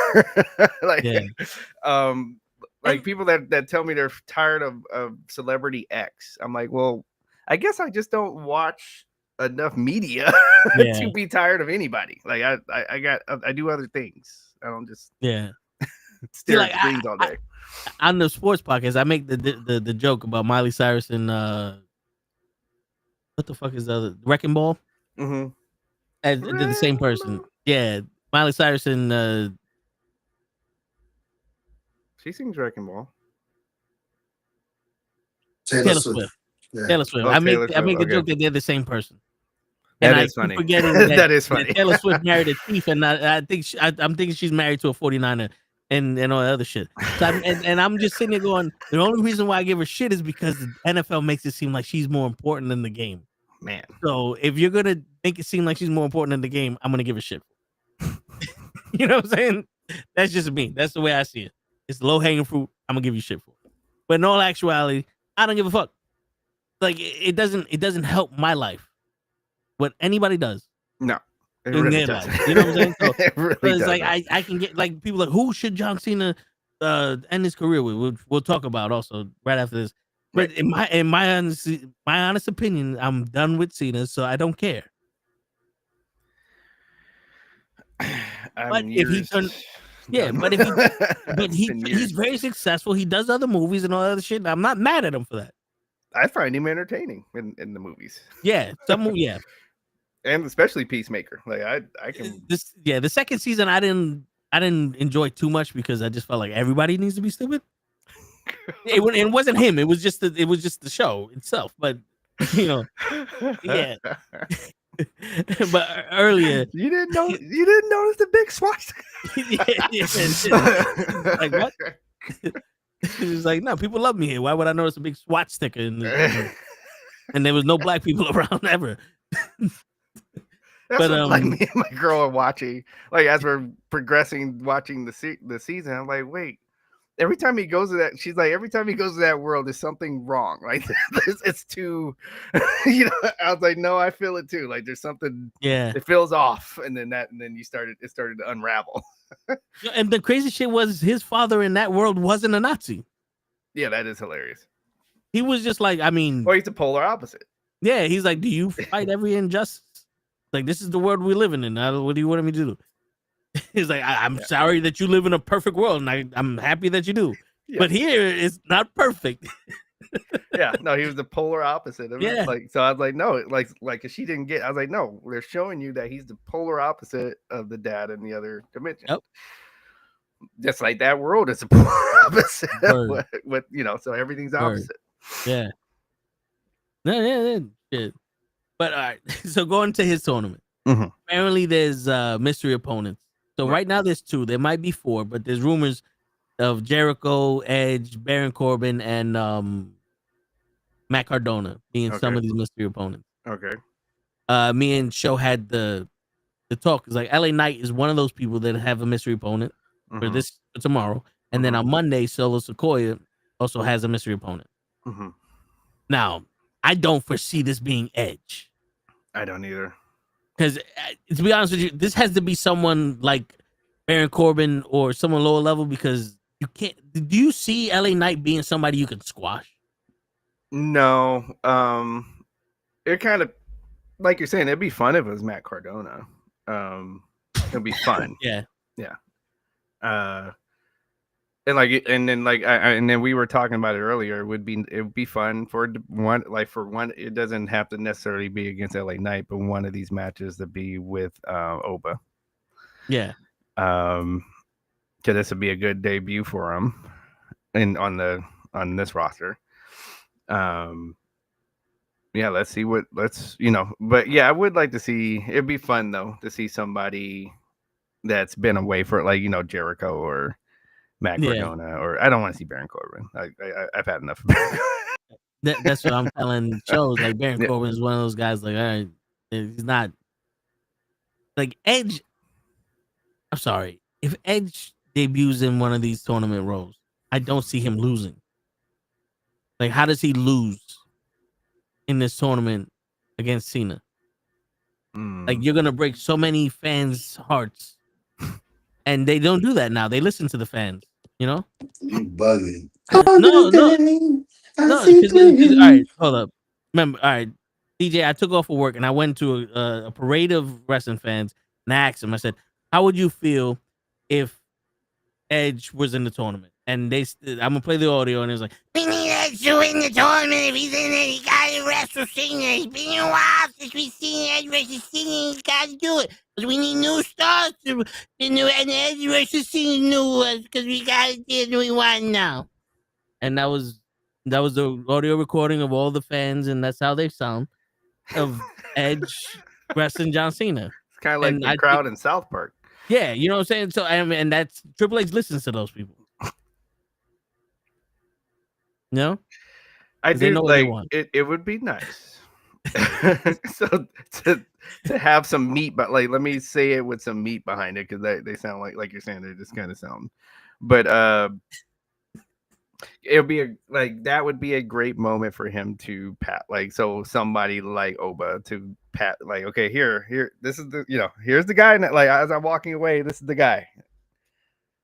Like people that tell me they're tired of Celebrity X. I'm like, well, I guess I just don't watch enough media to be tired of anybody. Like I do other things. I don't just stare at screens all day. On the sports podcast, I make the joke about Miley Cyrus and what the fuck is the other Wrecking Ball? Mm-hmm. They're the same person. Yeah, Miley Cyrus and she sings Wrecking Ball. Taylor Swift. Yeah. Taylor Swift. Oh, I make Taylor Swift, the joke that they're the same person. That And is I funny. keep forgetting That is funny. Taylor Swift married a thief, and I'm thinking she's married to a 49er and all that other shit. So I'm just sitting there going, the only reason why I give her shit is because the NFL makes it seem like she's more important than the game. Man. So if you're gonna make it seem like she's more important than the game, I'm gonna give her shit. You know what I'm saying? That's just me. That's the way I see it. It's low hanging fruit. I'm gonna give you shit for it. But in all actuality, I don't give a fuck. Like it doesn't help my life. What anybody does. No. It In really their doesn't. life. You know what I'm saying? So, It really it's doesn't. like I can get like people like, who should John Cena end his career with? We'll talk about also right after this. But in my honest opinion, I'm done with Cena, so I don't care. But if he turned, he's very successful. He does other movies and all that other shit. I'm not mad at him for that. I find him entertaining in the movies. Yeah, and especially Peacemaker. Like I can. The second season I didn't enjoy too much because I just felt like everybody needs to be stupid. It wasn't him. It was just the show itself. But yeah. But earlier, you didn't notice the big swatch. Like what? It's like, no, people love me here. Why would I notice a big swatch sticker? And there was no black people around ever. That's like me and my girl are watching. Like as we're progressing, watching the season, I'm like, wait. Every time he goes to that, she's like, every time he goes to that world, there's something wrong. Like it's too, I was like, no, I feel it too. Like there's something, it feels off, and then it started to unravel. And the crazy shit was his father in that world wasn't a Nazi. Yeah, that is hilarious. He was just like, I mean, or he's the polar opposite. Yeah, he's like, do you fight every injustice? Like this is the world we're living in. What do you want me to do? He's like, I'm sorry that you live in a perfect world, and I'm happy that you do. Yeah. But here it's not perfect. Yeah, no, he was the polar opposite of it. Like, so I was like, no, like if she didn't get, I was like, no, they're showing you that he's the polar opposite of the dad in the other dimension. Yep. Just like that world is a polar opposite. With so everything's opposite. Yeah. No, yeah. But all right, so going to his tournament. Mm-hmm. Apparently, there's mystery opponents. So right now there's 2. There might be 4, but there's rumors of Jericho, Edge, Baron Corbin, and Matt Cardona being some of these mystery opponents. Okay. Me and Show had the talk. It's like LA Knight is one of those people that have a mystery opponent for tomorrow, and then on Monday, Solo Sikoa also has a mystery opponent. Mm-hmm. Now, I don't foresee this being Edge. I don't either. Because to be honest with you, this has to be someone like Baron Corbin or someone lower level, because you can't. Do you see LA Knight being somebody you can squash? No. It kind of, like you're saying, it'd be fun if it was Matt Cardona. It'd be fun. Yeah. And then we were talking about it earlier. It would be fun for one. It doesn't have to necessarily be against LA Knight, but one of these matches to be with Oba. Yeah. Because this would be a good debut for him, on this roster. yeah, let's see what but yeah, I would like to see. It'd be fun though to see somebody that's been away for Jericho or Matt Yeah. Cardona, or I don't want to see Baron Corbin. I've had enough of Baron. That's what I'm telling shows. Like Baron Yeah. Corbin is one of those guys. Like, all right, he's not like Edge. I'm sorry, if Edge debuts in one of these tournament roles, I don't see him losing. Like, how does he lose in this tournament against Cena? Like, you're gonna break so many fans' hearts, and they don't do that now. They listen to the fans. You bugging. No. Because all right, hold up. Remember, all right, DJ, I took off for work and I went to a parade of wrestling fans and I asked them. I said, "How would you feel if Edge was in the tournament?" And I'm gonna play the audio, and it's like, We need Edge to win the tournament. If he's in it, he gotta wrestle Cena. It's been a while since we've seen Edge versus Cena. He's gotta do it. Because we need new stars to and Edge versus Cena new ones. Because we gotta do what we want now. and that was the audio recording of all the fans, and that's how they sound of Edge wrestling John Cena. It's kind of like And the I crowd in South Park. Yeah, you know what I'm saying. So and that's Triple H listens to those people. No, I 'Cause they do know what they like want. it would be nice. So to have some meat, but like let me say it with some meat behind it, because they sound like you're saying, they just kind of sound. But it would be that would be a great moment for him to pat, like, so somebody like Oba to pat, like, okay, here this is the here's the guy, like, as I'm walking away, this is the guy,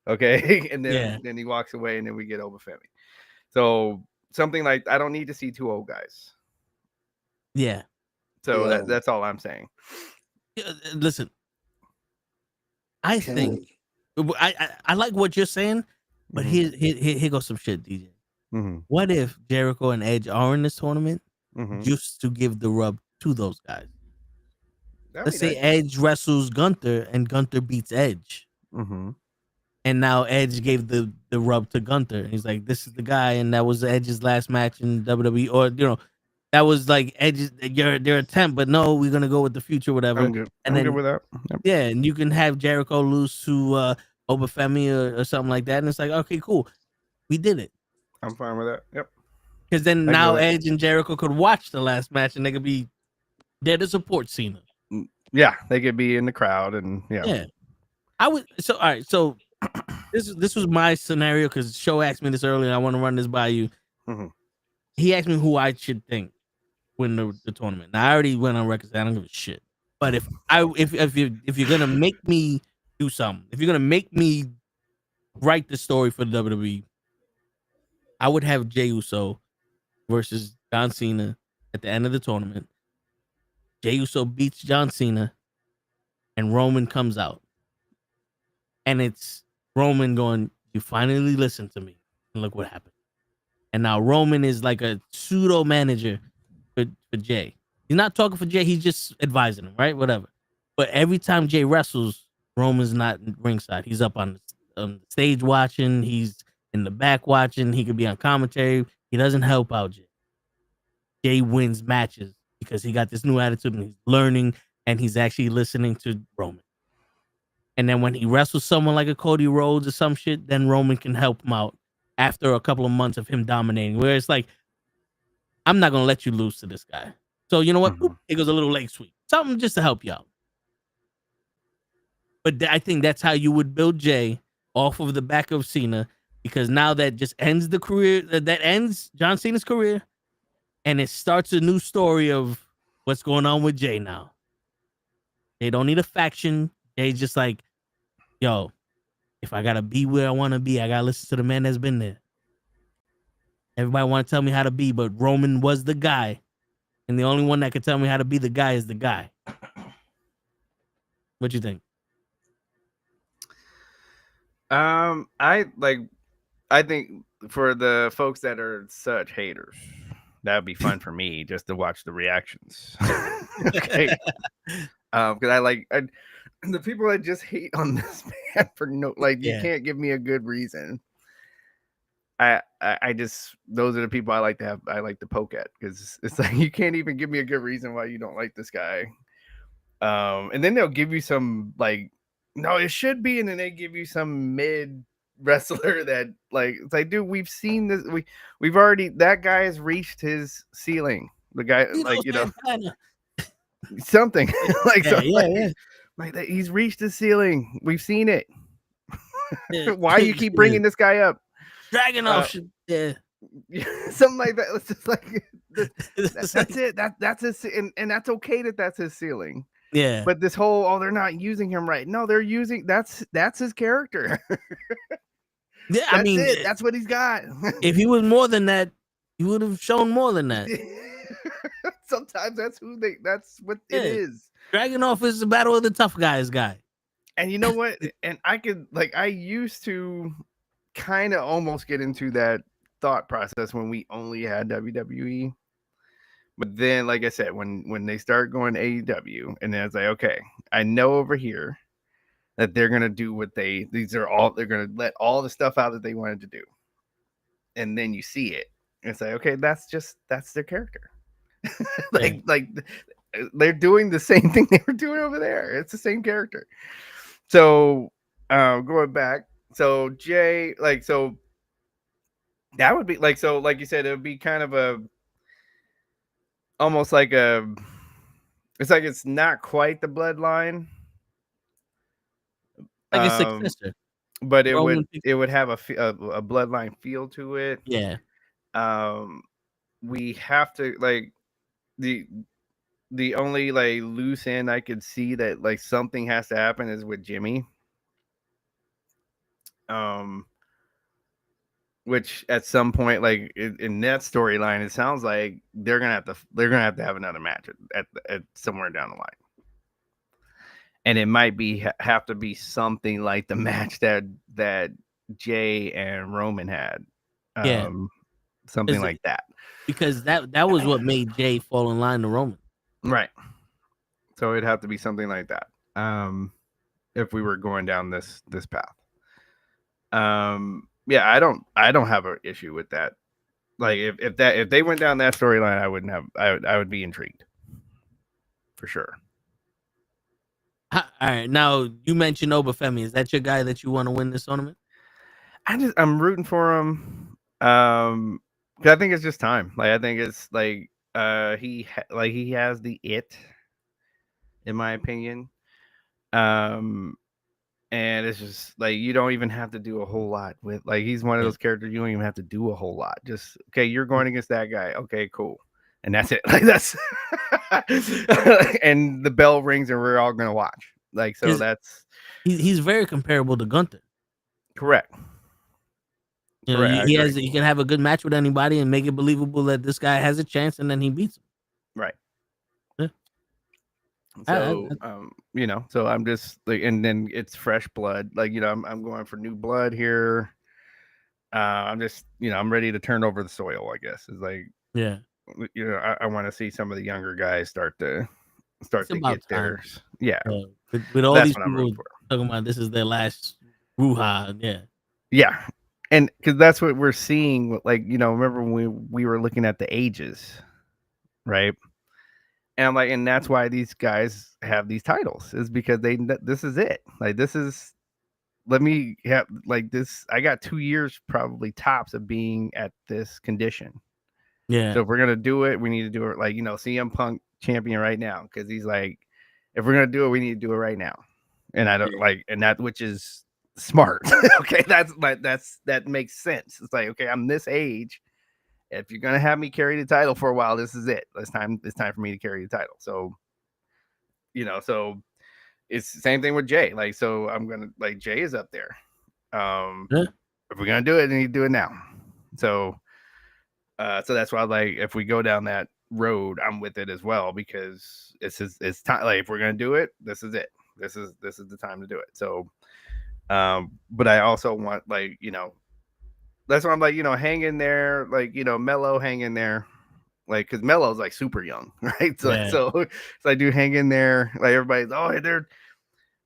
okay. And then he walks away, and then we get Oba Femi. So something like, I don't need to see two old guys. Yeah. So that's all I'm saying. Listen, I think I like what you're saying, but here goes some shit, DJ. What if Jericho and Edge are in this tournament just to give the rub to those guys? Let's say Edge wrestles Gunther and Gunther beats Edge. And now Edge gave the rub to Gunther. He's like, this is the guy, and that was Edge's last match in WWE, or that was like Edge's their attempt, but no, we're gonna go with the future, whatever. I'm good. And I'm good with that. Yep. Yeah, and you can have Jericho lose to Oba Femi or something like that, and it's like, okay, cool, we did it. I'm fine with that. Yep. Because then now Edge and Jericho could watch the last match, and they could be there to support Cena. Yeah, they could be in the crowd, and yeah. I would. So all right, so this was my scenario, because Show asked me this earlier, and I want to run this by you. He asked me who I should think win the tournament. Now I already went on record saying I don't give a shit. But if you're gonna make me do something, if you're gonna make me write the story for the WWE, I would have Jey Uso versus John Cena at the end of the tournament. Jey Uso beats John Cena, and Roman comes out, and it's Roman going, "You finally listened to me, and look what happened." And now Roman is like a pseudo manager for Jey. He's not talking for Jey, he's just advising him, right? Whatever. But every time Jey wrestles, Roman's not ringside. He's up on the stage watching. He's in the back watching. He could be on commentary. He doesn't help out Jey. Jey wins matches because he got this new attitude, and he's learning, and he's actually listening to Roman. And then when he wrestles someone like a Cody Rhodes or some shit, then Roman can help him out after a couple of months of him dominating. Where it's like, I'm not going to let you lose to this guy. So you know what? It goes a little leg sweep. Something just to help you out. But I think that's how you would build Jey off of the back of Cena, because now that just ends the career, that ends John Cena's career, and it starts a new story of what's going on with Jey now. They don't need a faction. Jey's just like, yo, if I got to be where I want to be, I got to listen to the man that's been there. Everybody want to tell me how to be, but Roman was the guy. And the only one that can tell me how to be the guy is the guy. What you think? I think for the folks that are such haters, that would be fun for me just to watch the reactions. Okay. Because the people that just hate on this man for you can't give me a good reason. I just those are the people I like to have. I like to poke at because it's like you can't even give me a good reason why you don't like this guy. And then they'll give you some like, no, it should be, and then they give you some mid wrestler that like it's like, dude, we've seen this. We've already that guy has reached his ceiling. The guy, like something like like that. He's reached his ceiling. We've seen it. Why you keep bringing this guy up? Dragunov something like that. It's just like that's it. That's his, and that's okay that that's his ceiling. Yeah. But this whole they're not using him right. No, they're using that's his character. Yeah, I mean that's what he's got. If he was more than that, he would have shown more than that. Sometimes that's what it is. Dragunov is the battle of the tough guys guy. And you know what? And I used to kind of almost get into that thought process when we only had WWE. But then, like I said, when they start going AEW, and then it's like, okay, I know over here that they're gonna do what they're gonna let all the stuff out that they wanted to do. And then you see it. And it's like, okay, that's their character. like they're doing the same thing they were doing over there. It's the same character. So going back, so Jay, so that would be like you said, it would be kind of almost like it's not quite the bloodline, like a successor, but it would have a bloodline feel to it. Yeah. We have to like the only like loose end I could see that like something has to happen is with Jimmy. Which at some point, like in that storyline, it sounds like they're gonna have to have another match at somewhere down the line, and it might have to be something like the match that Jay and Roman had, something like that, because that was what made Jay fall in line to Roman, right? So it'd have to be something like that, if we were going down this path. Yeah, I don't have an issue with that. Like if they went down that storyline, I would be intrigued for sure. All right, now you mentioned Obafemi. Is that your guy that you want to win this tournament? I'm rooting for him. Because I think it's just time. Like I think it's like he has the it, in my opinion. And it's just like you don't even have to do a whole lot with like he's one of those characters you don't even have to do a whole lot. Just okay, you're going against that guy. Okay, cool. And that's it. Like that's and the bell rings and we're all gonna watch. Like so he's very comparable to Gunther. Correct. You know, he can have a good match with anybody and make it believable that this guy has a chance, and then he beats him. Right. Yeah. So you know, so I'm just like, and then it's fresh blood. Like, you know, I'm going for new blood here. I'm just, you know, I'm ready to turn over the soil, I guess. It's like, yeah, you know, I want to see some of the younger guys start to get theirs. Yeah. With all these people talking about this is their last Ruha. Yeah. Yeah. And because that's what we're seeing. Like, you know, remember when we were looking at the ages, right? And I'm like, and that's why these guys have these titles, is because this is it. Like, this is, let me have like this. I got 2 years probably tops of being at this condition. Yeah. So if we're going to do it, we need to do it like, you know, CM Punk champion right now. Cause he's like, if we're going to do it, we need to do it right now. And I don't like, and that, which is smart. Okay. That makes sense. It's like, okay, I'm this age. If you're gonna have me carry the title for a while, this is it. It's time for me to carry the title. So, you know, so it's the same thing with Jay. Like, so I'm gonna like Jay is up there. If we're gonna do it, then you do it now. So, so that's why like if we go down that road, I'm with it as well, because it's time. Like if we're gonna do it, this is it. This is the time to do it. So, but I also want like, you know. That's why I'm like, you know, hang in there, like, you know, Mello, hang in there, like, because Mello's like super young, right? So, so I do hang in there, like everybody's, oh, they're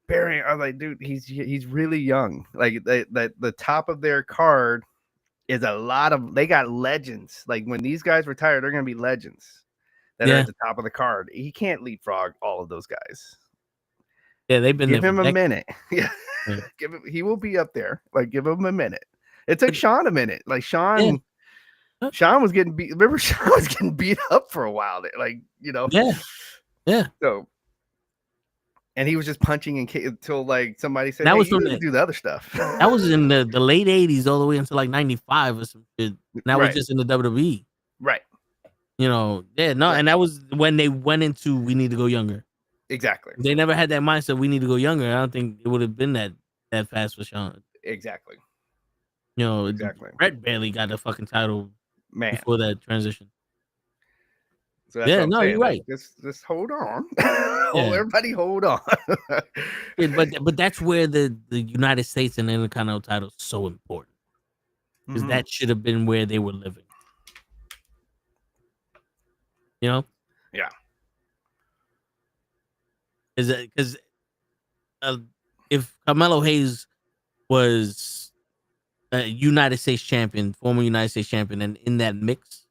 burying. I'm like, dude, he's really young. Like the top of their card is a lot of. They got legends. Like when these guys retire, they're gonna be legends that are Yeah. at the top of the card. He can't leapfrog all of those guys. Yeah, they've been Give there him for a decades. minute. Yeah, Yeah. give him. He will be up there. Like give him a minute. It took Sean a minute. Like Sean. Yeah. Sean was getting beat. Remember, Sean was getting beat up for a while. Like Yeah. So, and he was just punching until like somebody said, That "Hey, was you from need to do the other stuff." That was in the late 80s all the way until like 95 or some shit. And that was Right. just in the WWE. Right. You know, and that was when they went into we need to go younger. Exactly. They never had that mindset we need to go younger. I don't think it would have been that fast for Sean. Exactly. You know, Exactly. Brett barely got the fucking title before that transition. So that's what I'm saying. You're right. Like, just hold on. Everybody hold on. but that's where the United States and Intercontinental title is so important. Because that should have been where they were living. You know? Yeah. Because if Carmelo Hayes was a United States champion, former United States champion, and in that mix,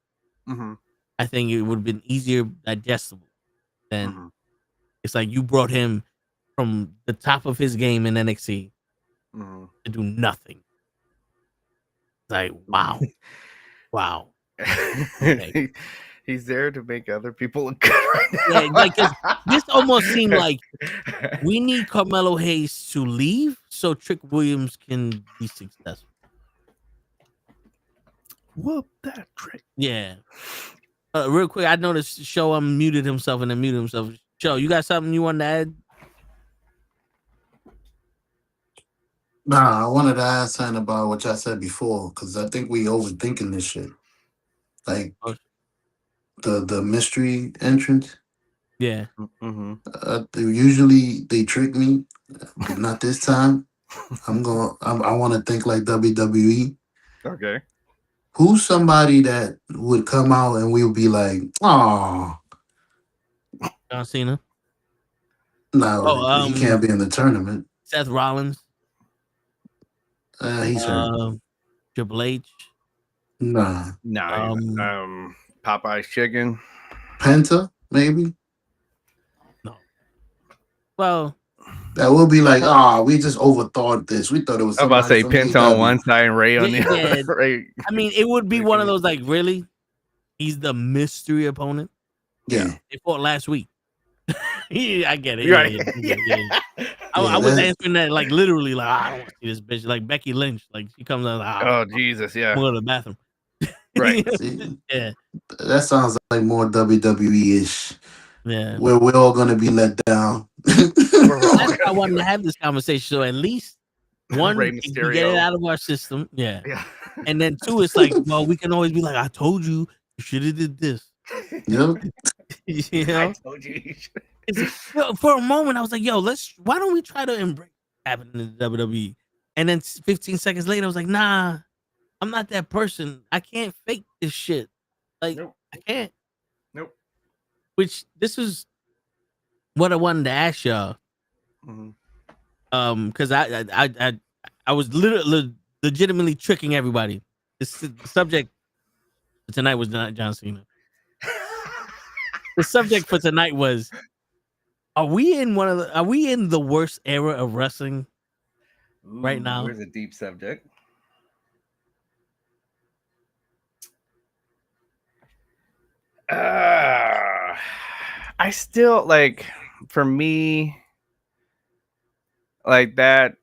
I think it would have been easier digestible than it's like you brought him from the top of his game in NXT to do nothing. It's like, wow. Wow. Okay. He's there to make other people look good right now. Yeah, like this almost seemed like we need Carmelo Hayes to leave so Trick Williams can be successful. Whoop that trick. Yeah. Real quick, I noticed Show unmuted himself and then muted himself. Show, you got something you want to add? Nah, I wanted to ask something about what y'all said before, because I think we overthinking this shit. Like the mystery entrance. Yeah. Usually they trick me, but not this time. I want to think like WWE. Okay. Who's somebody that would come out and we'll be like, oh, John Cena. No, he can't be in the tournament. Seth Rollins. He's hurt. Triple H. Nah. No. Popeye's chicken. Penta, maybe. No. Well, that would be like, we just overthought this. We thought it was. I'm about to say Penta on one side and Ray on the other. Right. I mean, it would be one of those like, really? He's the mystery opponent. Yeah. They fought last week. I get it. Right. Yeah. I was answering that like literally, like I don't want to see this bitch. Like Becky Lynch, like she comes out. Like, oh Jesus, yeah. I'm going to the bathroom. Right. Yeah. That sounds like more WWE-ish. Yeah. Where we're all gonna be let down. That's why I wanted to have this conversation. So at least one, Rey we can Mysterio. get it out of our system. Yeah. Yeah. And then two, it's like, well, we can always be like, I told you should have did this. Yep. You know? I told you. For a moment, I was like, yo, why don't we try to embrace what happened in the WWE? And then 15 seconds later, I was like, nah, I'm not that person. I can't fake this shit. Like, Nope. I can't. Nope. Which this is what I wanted to ask y'all. Because I was literally legitimately tricking everybody. The subject for tonight was not John Cena. The subject for tonight was: Are we in the worst era of wrestling right now? Here's a deep subject. I still like, for me, like that,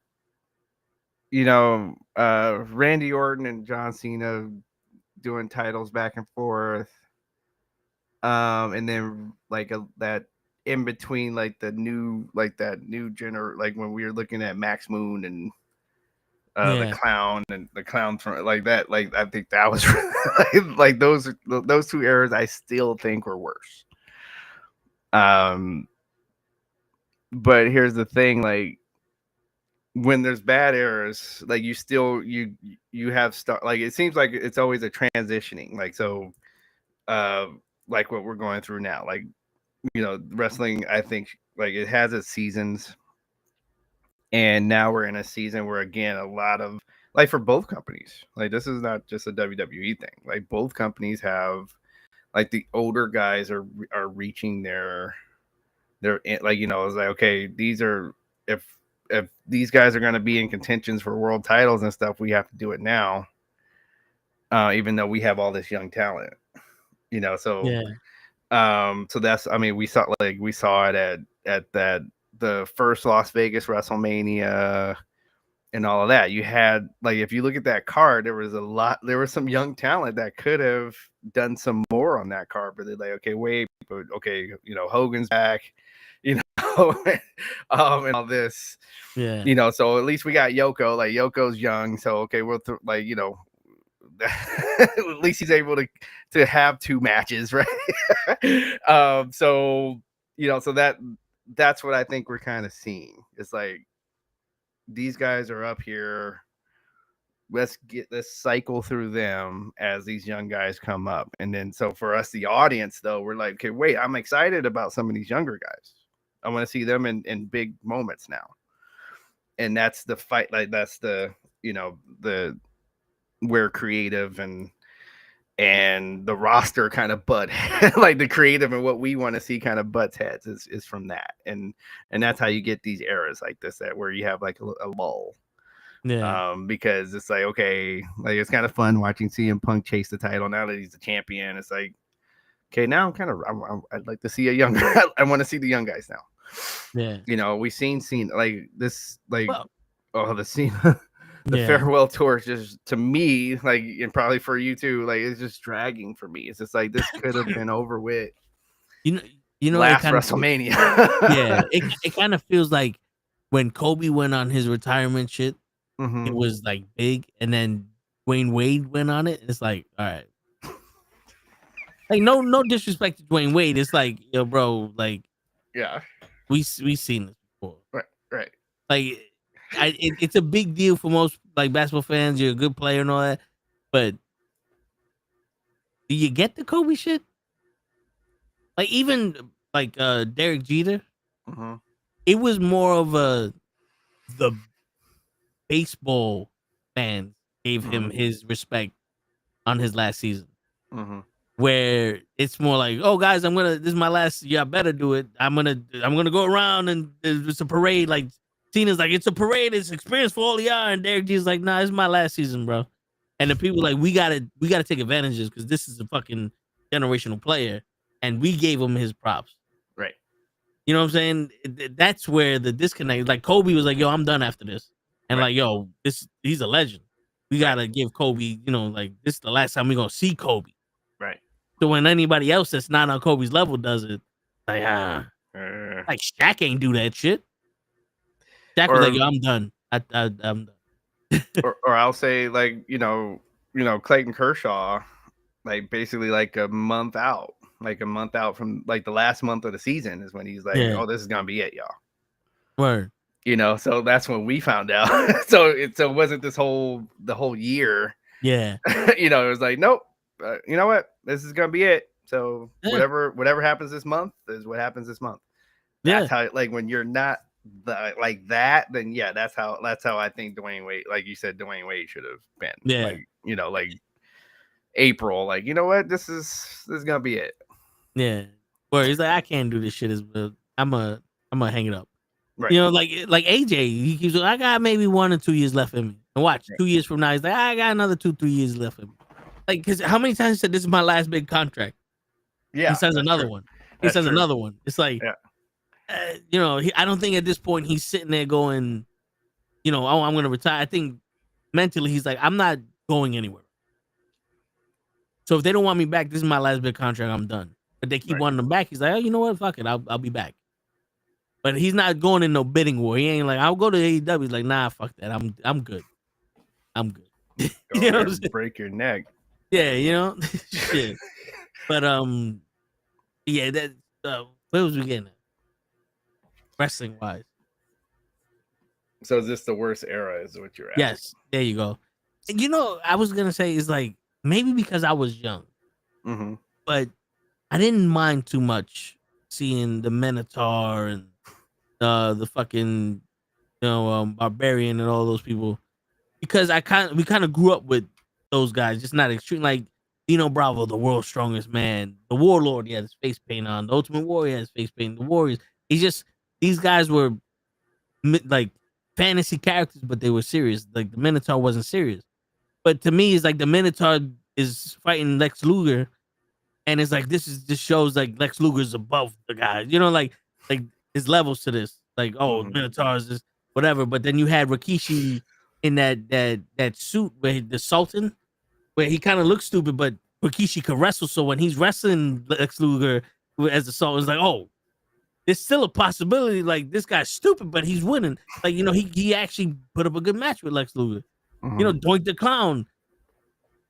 Randy Orton and John Cena doing titles back and forth, and then like that in between, like that new gener, like when we were looking at Max Moon and the clown from like that, like I think that was like those two eras I still think were worse. But here's the thing, like when there's bad eras, like you still you have like it seems like it's always a transitioning, like so like what we're going through now, like wrestling, I think like it has its seasons, and now we're in a season where again a lot of like for both companies. Like this is not just a WWE thing. Like both companies have, like the older guys are reaching their like, you know, it's like, okay, these are, if these guys are going to be in contentions for world titles and stuff, we have to do it now. Even though we have all this young talent, you know, so so that's, I mean, we saw it at that the first Las Vegas WrestleMania and all of that. You had, like, if you look at that card, there was some young talent that could have done some more on that card, but they're like, okay, wait, but okay, you know, Hogan's back, you know, and all this, you know, so at least we got Yoko. Like Yoko's young, so okay, we'll like, you know, at least he's able to have 2 matches, right? So, you know, so that's what I think we're kind of seeing. It's like these guys are up here. Let's cycle through them as these young guys come up. And then, so for us, the audience, though, we're like, okay, wait, I'm excited about some of these younger guys. I want to see them in big moments now. And that's the fight. Like that's the, you know, where creative and the roster kind of butt like the creative and what we want to see kind of butts heads is from that. And that's how you get these eras like this, that where you have like a lull. Because it's like, okay, like it's kind of fun watching CM Punk chase the title now that he's the champion. It's like, okay, now I'd like to see a younger. I want to see the young guys now. Yeah, you know, we've seen like this, like, the Cena, the farewell tour, just to me, like, and probably for you too, like it's just dragging for me. It's just like this could have been over with. You know, last WrestleMania. Yeah, it kind of feels like when Kobe went on his retirement shit. It was like big, and then Dwayne Wade went on it. It's like, all right, like no disrespect to Dwayne Wade. It's like, yo, bro, like, yeah, we seen this before, right. Like, it's a big deal for most like basketball fans. You're a good player and all that, but do you get the Kobe shit? Like even like Derek Jeter, it was more of the baseball fans gave him his respect on his last season, where it's more like, oh guys, this is my last year, I better do it. I'm gonna go around and it's a parade. Like Cena's like, it's a parade, it's experience for all y'all, and Derek G's like, nah, it's my last season, bro. And the people like, we gotta take advantages because this is a fucking generational player, and we gave him his props, right? You know what I'm saying? That's where the disconnect. Like Kobe was like, yo, I'm done after this. And like, yo, he's a legend. We gotta give Kobe, you know, like this is the last time we're gonna see Kobe. Right. So when anybody else that's not on Kobe's level does it, like like Shaq ain't do that shit. Shaq was like, yo, I'm done. I'm done. or I'll say, like, you know, Clayton Kershaw, like basically like a month out from like the last month of the season is when he's like, oh, this is gonna be it, y'all. Word. You know, so that's when we found out. so it wasn't the whole year. Yeah. You know, it was like, nope. You know what? This is gonna be it. So whatever happens this month is what happens this month. That's how, like, when you're not like that, then that's how I think Dwayne Wade, like you said, Dwayne Wade should have been. Yeah. Like, you know, like April, like, you know what? This is gonna be it. Yeah. Where he's like, I can't do this shit. I'm gonna hang it up. Right. You know, like AJ, he keeps like, I got maybe 1 or 2 years left in me. And watch, 2 years from now, he's like, I got another 2-3 years left in me. Like, because how many times he said this is my last big contract? Yeah. He says another one. He says another one. It's like, you know, I don't think at this point he's sitting there going, you know, oh, I'm going to retire. I think mentally he's like, I'm not going anywhere. So if they don't want me back, this is my last big contract. I'm done. But they keep wanting him back. He's like, oh, you know what? Fuck it. I'll be back. But he's not going in no bidding war. He ain't like, I'll go to AEW. He's like, nah, fuck that. I'm good. I'm good. You know, break your neck. Yeah, you know, shit. But yeah, that where was we getting at? Wrestling wise. So is this the worst era? Is what you're at? Yes, there you go. And you know, I was gonna say is like maybe because I was young, but I didn't mind too much seeing the Minotaur and the fucking, you know, Barbarian and all those people because we kind of grew up with those guys, just not extreme. Like Dino Bravo, the world's strongest man, the Warlord, he had his face paint on, the Ultimate Warrior had his face paint, the Warriors. These guys were like fantasy characters, but they were serious. Like the Minotaur wasn't serious. But to me, it's like the Minotaur is fighting Lex Luger, and it's like this shows like Lex Luger's above the guys. You know, like there's levels to this. Like, oh, Minotaur is just whatever. But then you had Rikishi in that suit where the Sultan, where he kind of looks stupid, but Rikishi can wrestle. So when he's wrestling Lex Luger as the Sultan, it's like, oh, there's still a possibility. Like this guy's stupid, but he's winning. Like, you know, he actually put up a good match with Lex Luger. You know, Doink the Clown.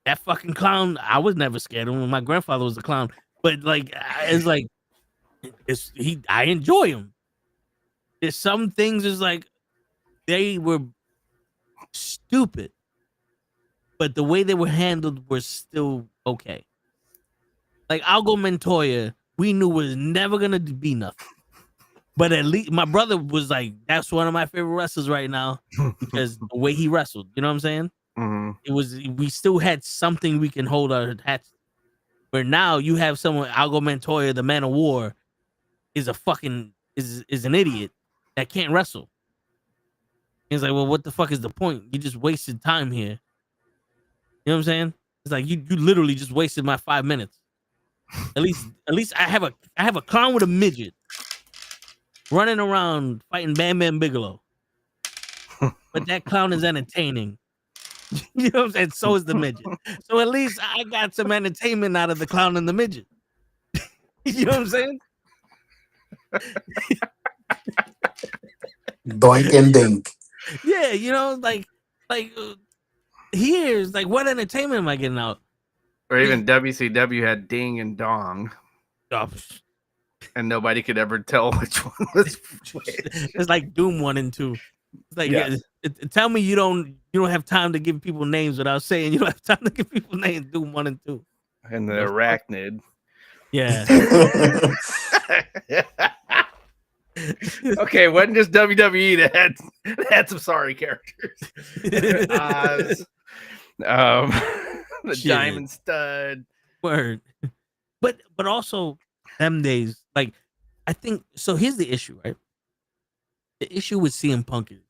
That fucking clown, I was never scared of him. My grandfather was a clown. But like it's like I enjoy him. There's some things is like they were stupid, but the way they were handled was still okay. Like Algo Montoya, we knew was never gonna be nothing. But at least my brother was like, that's one of my favorite wrestlers right now because the way he wrestled, you know what I'm saying? It was, we still had something we can hold our hats. Where now you have someone, Algo Montoya, the Man of War, is an idiot that can't wrestle. He's like, well, what the fuck is the point? You just wasted time here. You know what I'm saying? It's like you literally just wasted my 5 minutes. At least I have a clown with a midget running around fighting Bam Bam Bigelow. But that clown is entertaining. You know what I'm saying? So is the midget. So at least I got some entertainment out of the clown and the midget. You know what I'm saying? Doink and dink. Yeah, you know, like here's like, what entertainment am I getting out? Or even WCW had Ding and Dong. Oh, and nobody could ever tell which one was which. It's like Doom 1 and 2. It's like, yeah, tell me you don't have time to give people names without saying you don't have time to give people names. Doom 1 and 2. And the Arachnid. Yeah. Okay, it wasn't just WWE that had some sorry characters. Oz, the Diamond Stud. Word. But also them days, like, I think so. Here's the issue, right? The issue with CM Punk is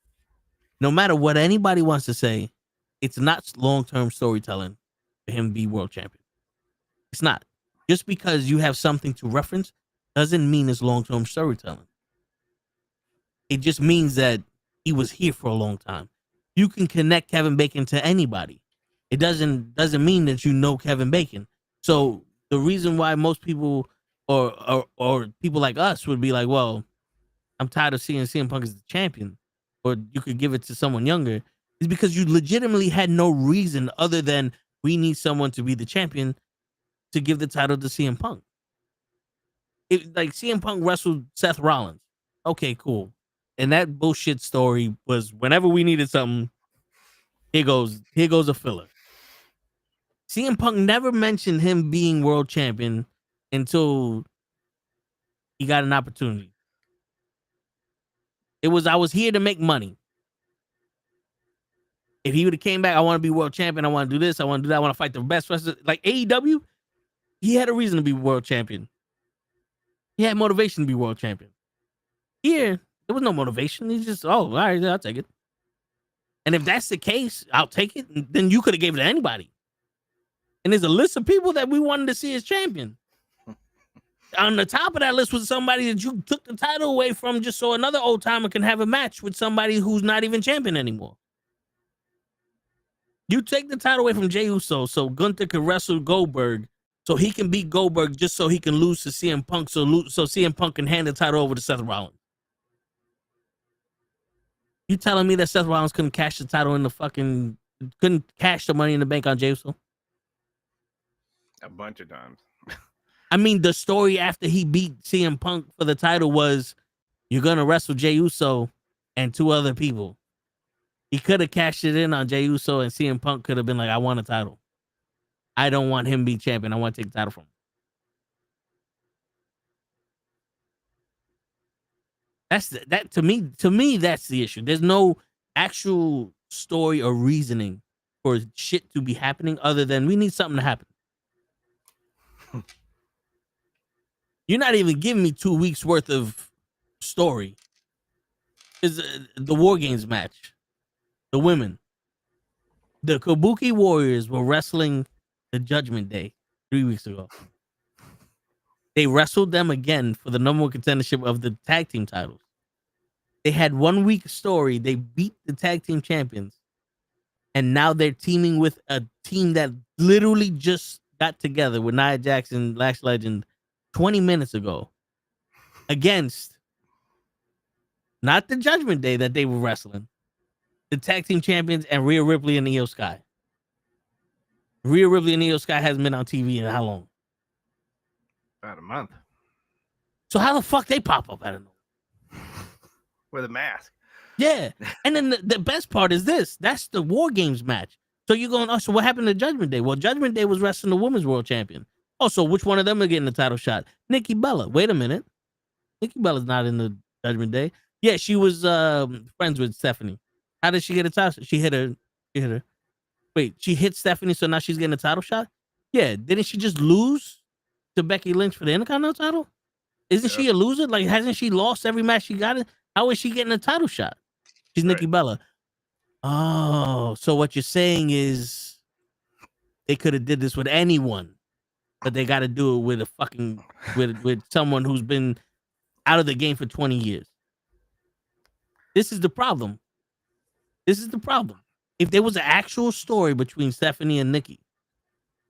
no matter what anybody wants to say, it's not long-term storytelling for him to be world champion. It's not. Just because you have something to reference doesn't mean it's long-term storytelling. It just means that he was here for a long time. You can connect Kevin Bacon to anybody. It doesn't mean that you know Kevin Bacon. So the reason why most people or people like us would be like, well, I'm tired of seeing CM Punk as the champion, or you could give it to someone younger, is because you legitimately had no reason other than we need someone to be the champion to give the title to CM Punk. Like CM Punk wrestled Seth Rollins. Okay, cool. And that bullshit story was whenever we needed something, here goes a filler. CM Punk never mentioned him being world champion until he got an opportunity. It was, I was here to make money. If he would have came back, I want to be world champion. I want to do this. I want to do that. I want to fight the best wrestler. Like AEW, he had a reason to be world champion. He had motivation to be world champion. Here, there was no motivation. He's just, oh, all right, I'll take it. And if that's the case, I'll take it. Then you could have gave it to anybody. And there's a list of people that we wanted to see as champion. On the top of that list was somebody that you took the title away from just so another old timer can have a match with somebody who's not even champion anymore. You take the title away from Jey Uso so Gunther can wrestle Goldberg, so he can beat Goldberg just so he can lose to CM Punk, so CM Punk can hand the title over to Seth Rollins. You telling me that Seth Rollins couldn't cash the title in couldn't cash the Money in the Bank on Jey Uso? A bunch of times. I mean, the story after he beat CM Punk for the title was, you're going to wrestle Jey Uso and two other people. He could have cashed it in on Jey Uso, and CM Punk could have been like, I want a title. I don't want him to be champion. I want to take the title from him. To me, that's the issue. There's no actual story or reasoning for shit to be happening other than we need something to happen. You're not even giving me 2 weeks worth of story. Is the War Games match, the women, the Kabuki Warriors were wrestling the Judgment Day 3 weeks ago. They wrestled them again for the number one contendership of the tag team titles. They had 1 week story. They beat the tag team champions. And now they're teaming with a team that literally just got together with Nia Jackson, Lash Legend, 20 minutes ago against not the Judgment Day that they were wrestling, the tag team champions and Rhea Ripley and Io Sky. Rhea Ripley and Io Sky hasn't been on TV in how long? About a month. So how the fuck they pop up? I don't know. With a mask. Yeah. And then the best part is this. That's the War Games match. So you're going, oh, so what happened to Judgment Day? Well, Judgment Day was wrestling the Women's World Champion. Oh, so which one of them are getting the title shot? Nikki Bella. Wait a minute. Nikki Bella's not in the Judgment Day. Yeah, she was friends with Stephanie. How did she get a title shot? She hit her. Wait, she hit Stephanie, so now she's getting a title shot? Yeah, didn't she just lose to Becky Lynch for the Intercontinental title? Isn't she a loser? Like, hasn't she lost every match she got in? How is she getting a title shot? She's Nikki Bella. Oh, so what you're saying is they could have did this with anyone, but they got to do it with a fucking with someone who's been out of the game for 20 years. This is the problem. If there was an actual story between Stephanie and Nikki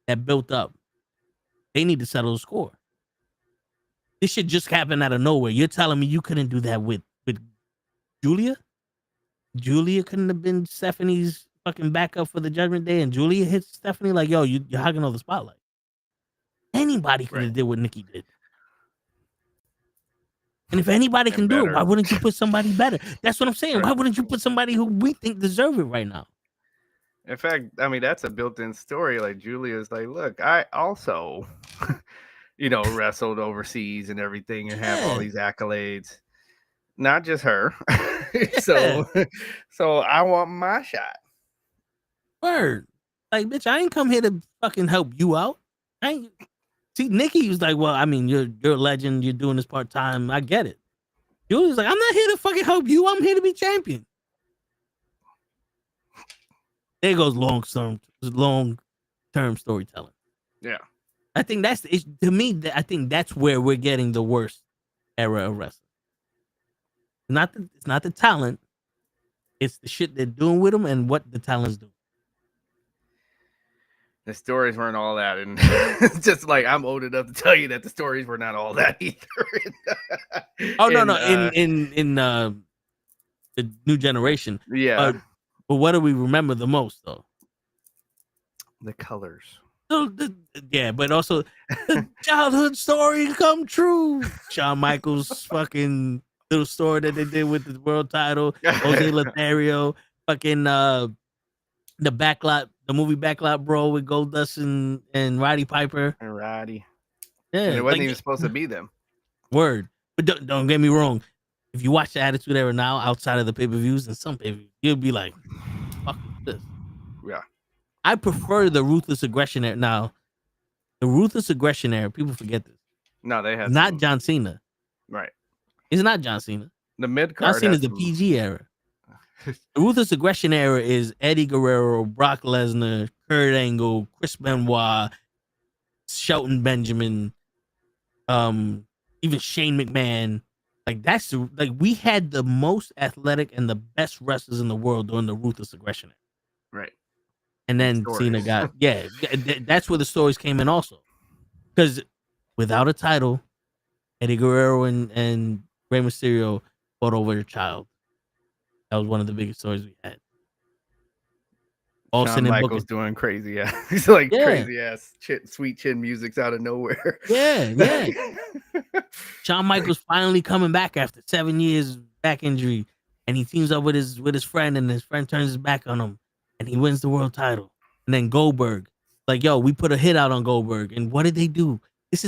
that built up, they need to settle the score. This shit just happened out of nowhere. You're telling me you couldn't do that with Julia? Julia couldn't have been Stephanie's fucking backup for the Judgment Day, and Julia hits Stephanie like, yo, you're hogging all the spotlight. Anybody could have did what Nikki did. And if anybody can do it, why wouldn't you put somebody better? That's what I'm saying. Why wouldn't you put somebody who we think deserve it right now? In fact, I mean, that's a built-in story. Like, Julia's like, look, I also, wrestled overseas and everything and have all these accolades. Not just her. So I want my shot. Word. Like, bitch, I ain't come here to fucking help you out. See, Nikki was like, well, I mean, you're a legend. You're doing this part-time. I get it. Julia's like, I'm not here to fucking help you. I'm here to be champion. There goes long-term storytelling. Yeah. I think to me, I think that's where we're getting the worst era of wrestling. It's not the talent. It's the shit they're doing with them and what the talent's doing. The stories weren't all that, and just like I'm old enough to tell you that the stories were not all that either. In the new generation, yeah. But what do we remember the most though? The colors. But also the childhood story come true. Shawn Michaels' fucking little story that they did with the world title. Jose Lothario, fucking the movie Backlot Bro with Goldust and Roddy Piper. And Roddy. Yeah. And it wasn't even supposed to be them. Word. But don't get me wrong. If you watch the Attitude Era now, outside of the pay-per-views and some pay-per-views, you'll be like, fuck this. Yeah. I prefer the Ruthless Aggression Era. Now, the Ruthless Aggression Era, people forget this. No, they had not John Cena. Right. It's not John Cena. The mid-card. John Cena is the PG era. The Ruthless Aggression Era is Eddie Guerrero, Brock Lesnar, Kurt Angle, Chris Benoit, Shelton Benjamin, even Shane McMahon. Like we had the most athletic and the best wrestlers in the world during the Ruthless Aggression Era. Right. And then Cena got that's where the stories came in also. Because without a title, Eddie Guerrero and Rey Mysterio fought over their child. That was one of the biggest stories we had. Shawn Michaels doing crazy ass. He's like crazy ass sweet chin music's out of nowhere. Yeah. Shawn Michaels finally coming back after 7 years back injury, and he teams up with his friend, and his friend turns his back on him, and he wins the world title. And then Goldberg, like, yo, we put a hit out on Goldberg, and what did they do? This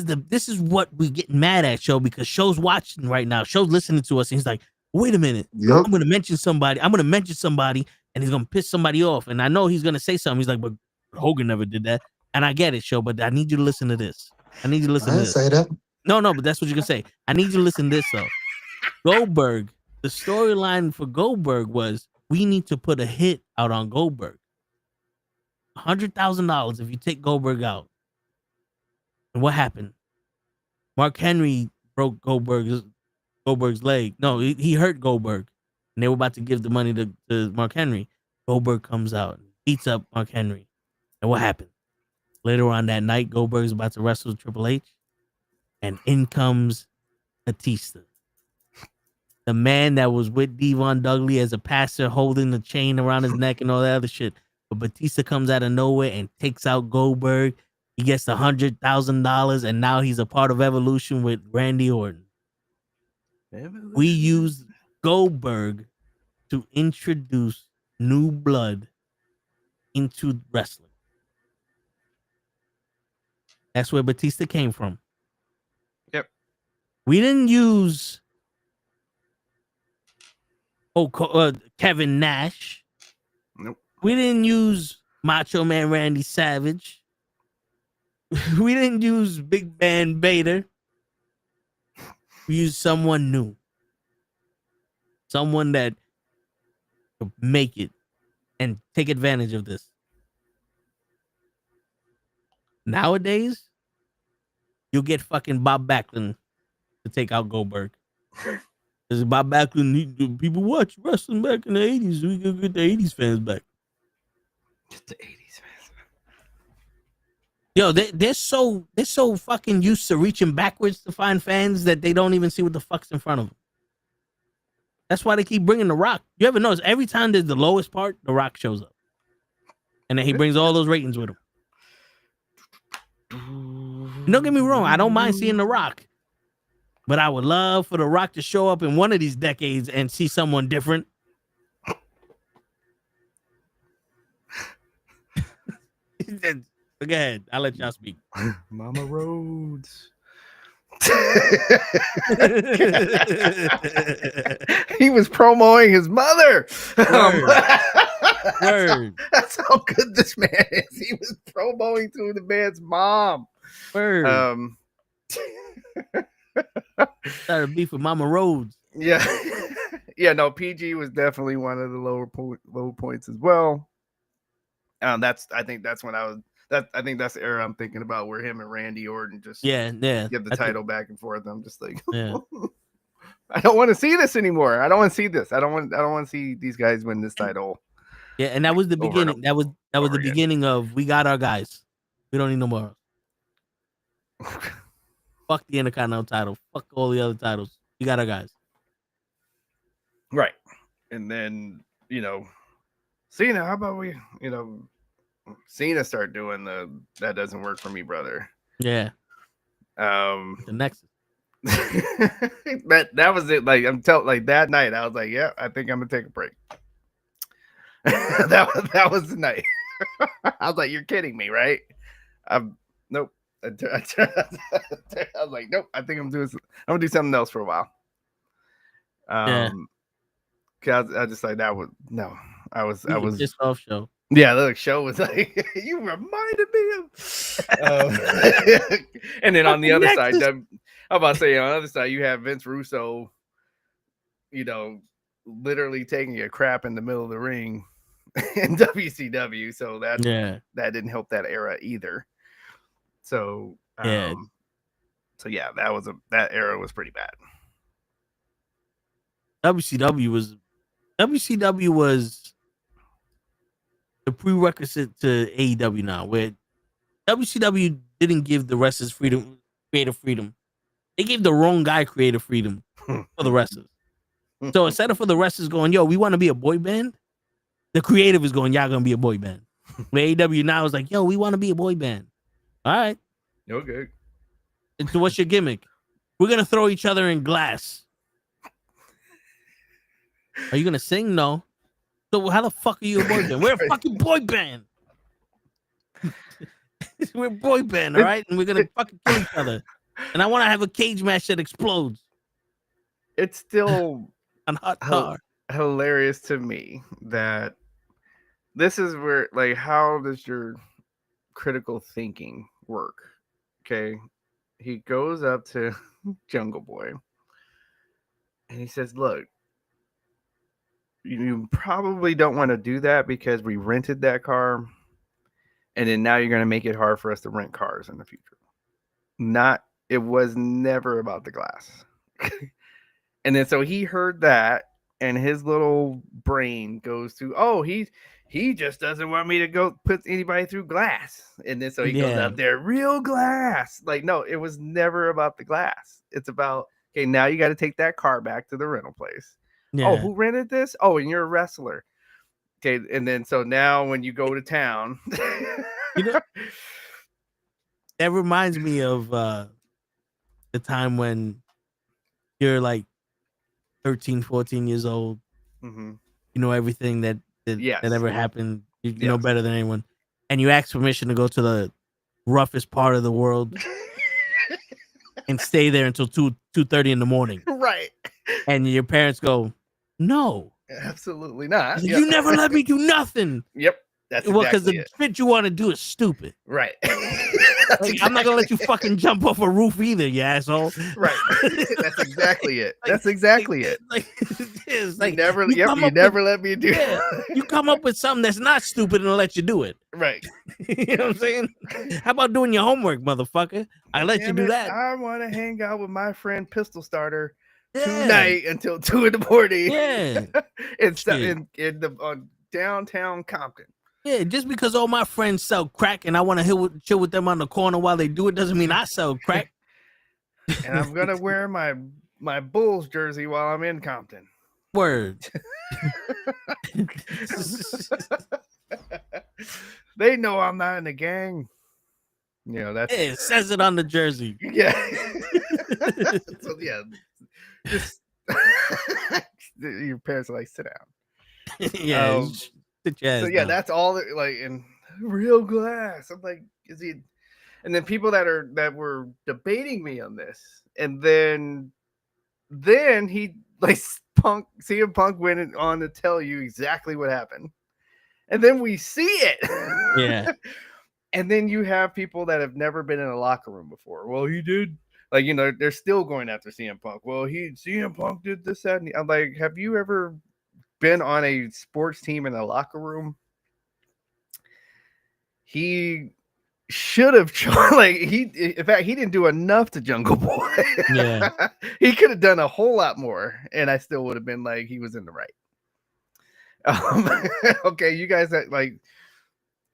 is what we get mad at, Show, because Show's watching right now. Show's listening to us, and he's like, wait a minute. Yep. I'm gonna mention somebody and he's gonna piss somebody off. And I know he's gonna say something. He's like, but Hogan never did that. And I get it, show, but I need you to listen to this. I need you to listen to didn't this. say that. No, but that's what you're gonna say. I need you to listen to this though. Goldberg, the storyline for Goldberg was we need to put a hit out on Goldberg. $100,000 if you take Goldberg out. And what happened? Mark Henry broke Goldberg's leg. No, he hurt Goldberg. And they were about to give the money to Mark Henry. Goldberg comes out, beats up Mark Henry. And what happened? Later on that night, Goldberg's about to wrestle Triple H. And in comes Batista. The man that was with Devon Dudley as a passer holding the chain around his neck and all that other shit. But Batista comes out of nowhere and takes out Goldberg. He gets $100,000 and now he's a part of Evolution with Randy Orton. We used Goldberg to introduce new blood into wrestling. That's where Batista came from. Yep. We didn't use Kevin Nash. Nope. We didn't use Macho Man Randy Savage. We didn't use Big Van Vader. We used someone new. Someone that could make it and take advantage of this. Nowadays, you'll get fucking Bob Backlund to take out Goldberg. Because Bob Backlund, people watch wrestling back in the 80s. We can get the 80s fans back. Get the 80s fans back. Yo, they're so fucking used to reaching backwards to find fans that they don't even see what the fuck's in front of them. That's why they keep bringing The Rock. You ever notice every time there's the lowest part, The Rock shows up. And then he brings all those ratings with him. Don't get me wrong, I don't mind seeing The Rock. But I would love for The Rock to show up in one of these decades and see someone different. Go ahead. I'll let y'all speak. Mama Rhodes. He was promoting his mother. Word. That's how good this man is. He was promoting to the man's mom. Word. Started beef with Mama Rhodes. Yeah. Yeah, no, PG was definitely one of the low points as well. I think that's the era I'm thinking about where him and Randy Orton just give the title back and forth. I'm just like, I don't want to see this anymore. I don't want to see this. I don't want to see these guys win this title. Yeah, and that was the beginning. That was the beginning of we got our guys. We don't need no more. Fuck the Intercontinental title. Fuck all the other titles. We got our guys. Right. And then, Cena, how about we, Cena start doing that doesn't work for me, brother. Yeah. The Nexus. that was it. Like that night, I was like, yeah, I think I'm gonna take a break. that was the night. I was like, you're kidding me, right? Nope. I was like, nope. I think I'm gonna do something else for a while. Cause I just like that was no. I was pissed off show. Yeah, the show was like, you reminded me of. And then on the other side, I'm about to say on the other side, you have Vince Russo, literally taking a crap in the middle of the ring in WCW. So that didn't help that era either. So that era was pretty bad. WCW was the prerequisite to AEW now, where WCW didn't give the wrestlers creative freedom. They gave the wrong guy creative freedom for the wrestlers. So instead of for the wrestlers going, yo, we want to be a boy band, the creative is going, y'all gonna be a boy band. Where AEW now is like, yo, we want to be a boy band. All right. Okay. And so what's your gimmick? We're gonna throw each other in glass. Are you gonna sing? No. So how the fuck are you a boy band? We're a fucking boy band. We're a boy band, all right? And we're gonna fucking kill each other. And I want to have a cage match that explodes. It's still on hot car. Hilarious to me that this is where, like, how does your critical thinking work? Okay, he goes up to Jungle Boy and he says, "Look, you probably don't want to do that because we rented that car, and then now you're going to make it hard for us to rent cars in the future." It was never about the glass. And then so he heard that, and his little brain goes to, oh, he just doesn't want me to go put anybody through glass. And then so he goes out there, real glass. Like, no, it was never about the glass. It's about, okay, now you got to take that car back to the rental place. Yeah. Oh, who rented this? Oh, and you're a wrestler. Okay, and then so now when you go to town, that reminds me of the time when you're like 13, 14 years old. Mm-hmm. You know everything that ever happened. You know better than anyone. And you ask permission to go to the roughest part of the world and stay there until 2:30 in the morning. Right. And your parents go, no. Absolutely not. Like, you never let me do nothing. Yep. That's well, because exactly the shit you want to do is stupid. Right. Like, I'm not gonna let you fucking jump off a roof either, you asshole. Right. That's exactly it. That's exactly it. Like, it's like you never let me do it. You come up with something that's not stupid and I'll let you do it. Right. You know what I'm saying? How about doing your homework, motherfucker? I let you do that. I want to hang out with my friend Pistol Starter tonight until 2 in the morning. Yeah. in downtown Compton. Yeah, just because all my friends sell crack and I want to chill with them on the corner while they do it doesn't mean I sell crack. And I'm gonna wear my Bulls jersey while I'm in Compton. Word. They know I'm not in the gang. You know, that's it says it on the jersey. Yeah. So yeah, just your parents are like, sit down. Yeah. So yeah, that's all like in real glass. I'm like, is he? And then people that were debating me on this, and then he like CM Punk went on to tell you exactly what happened, and then we see it. Yeah. And then you have people that have never been in a locker room before. Well, he did. Like, you know, they're still going after CM Punk. Well, CM Punk did this, that, and I'm like, have you ever been on a sports team in a locker room? He should have in fact, he didn't do enough to Jungle Boy. Yeah. He could have done a whole lot more, and I still would have been like, he was in the right. Okay, you guys that like